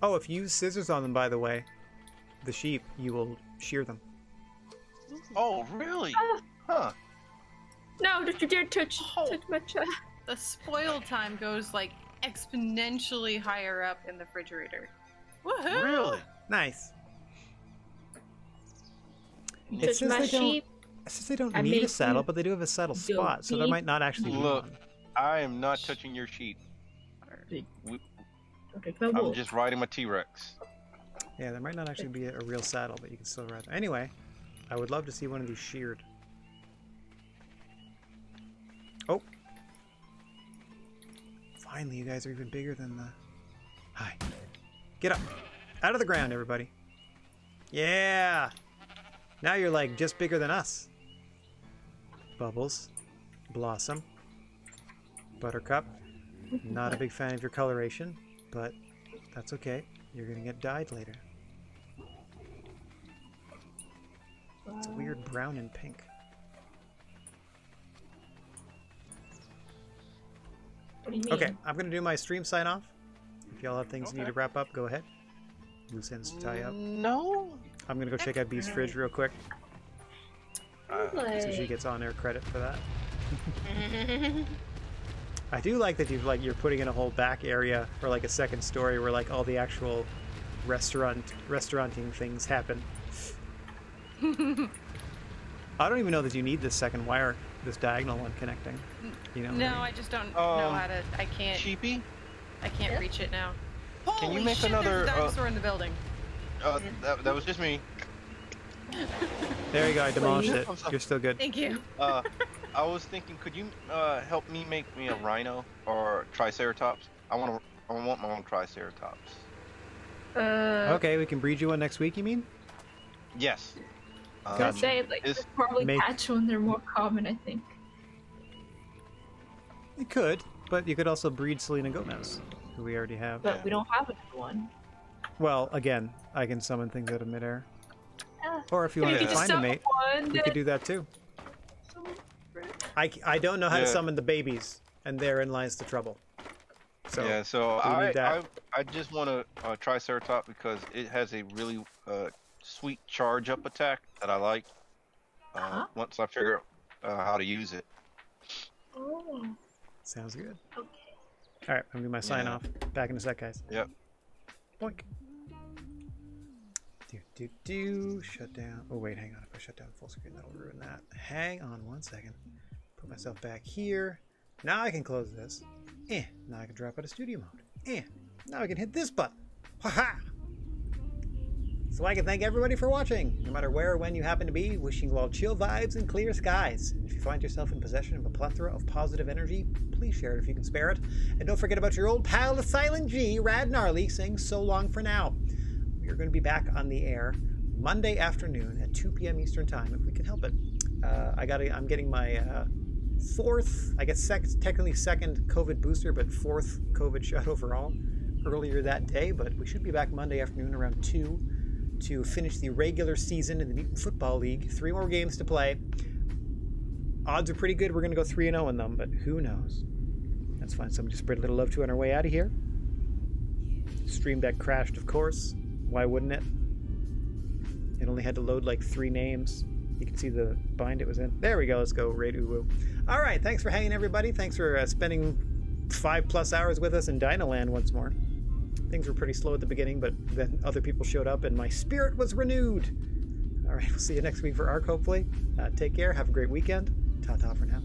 Oh, if you use scissors on them, by the way, the sheep, you will shear them. Oh, really? Huh. No, don't you dare touch my child. The spoil time goes like exponentially higher up in the refrigerator. Woohoo! Really? Nice. You It touch says my they don't- sheep. It says they don't I need a make saddle, you but they do have a saddle go spot, so there beep. might not actually be Look. one. I am not touching your sheep. Okay, come I'm on. just riding my T-Rex. Yeah, there might not actually be a real saddle, but you can still ride. Anyway, I would love to see one of these sheared. Oh! Finally, you guys are even bigger than the... Hi. Get up! Out of the ground, everybody! Yeah! Now you're like just bigger than us. Bubbles. Blossom. Buttercup. Not a big fan of your coloration, but that's okay. You're gonna get dyed later. weird brown and pink. What do you mean? Okay, I'm gonna do my stream sign off. If y'all have things you need to wrap up, go ahead. Loose ends to tie up. No. I'm gonna go check out Bee's fridge real quick, so she gets on-air credit for that. I do like that you're putting in a whole back area or like a second story where like all the actual restauranting things happen. I don't even know that you need this second wire, this diagonal one connecting. You know? No, I just don't know how to. I can't. Cheapy. I can't reach it now. Can you Holy make shit, another? There's a dinosaur in the building. That was just me. There you go. I demolished it. You're still good. Thank you. I was thinking, could you help me make me a rhino or triceratops? I want my own triceratops. Okay, we can breed you one next week. You mean? Yes. I'd say like is- they'll probably make- catch when they're more common. I think. You could, but you could also breed Selena Gomez, who we already have. But we don't have another one. Well, again, I can summon things out of midair. Or if you If wanted you to could find a summon mate, one, we could do that too. I don't know how to summon the babies, and therein lies the trouble. So yeah, so we need that. I just want a triceratops because it has a really sweet charge up attack that I like. Once I figure out how to use it. Oh, Sounds good. okay. All right, I'm gonna do my sign off. Back in a sec, guys. Yep. Boink. Shut down. Oh wait, hang on. If I shut down full screen, that'll ruin that. Hang on 1 second. Put myself back here. Now I can close this. Now I can drop out of studio mode. Now I can hit this button. Ha! So I can thank everybody for watching, no matter where or when you happen to be. Wishing you all chill vibes and clear skies. And if you find yourself in possession of a plethora of positive energy, please share it if you can spare it. And don't forget about your old pal, the Silent G, Rad Gnarly, saying so long for now. We're going to be back on the air Monday afternoon at 2 p.m. Eastern Time, if we can help it. I'm getting my fourth, I guess technically second COVID booster, but fourth COVID shot overall earlier that day. But we should be back Monday afternoon around 2 to finish the regular season in the Mutant Football League. 3 more games to play. Odds are pretty good. We're going to go 3-0 in them, but who knows? That's fine. Somebody spread a little love to on our way out of here. Stream deck crashed, of course. Why wouldn't it? It only had to load like 3 names. You can see the bind it was in. There we go. Let's go. Raid Uwu. All right. Thanks for hanging, everybody. Thanks for spending 5+ hours with us in Dinoland once more. Things were pretty slow at the beginning, but then other people showed up and my spirit was renewed. All right. We'll see you next week for ARK, hopefully. Take care. Have a great weekend. Ta-ta for now.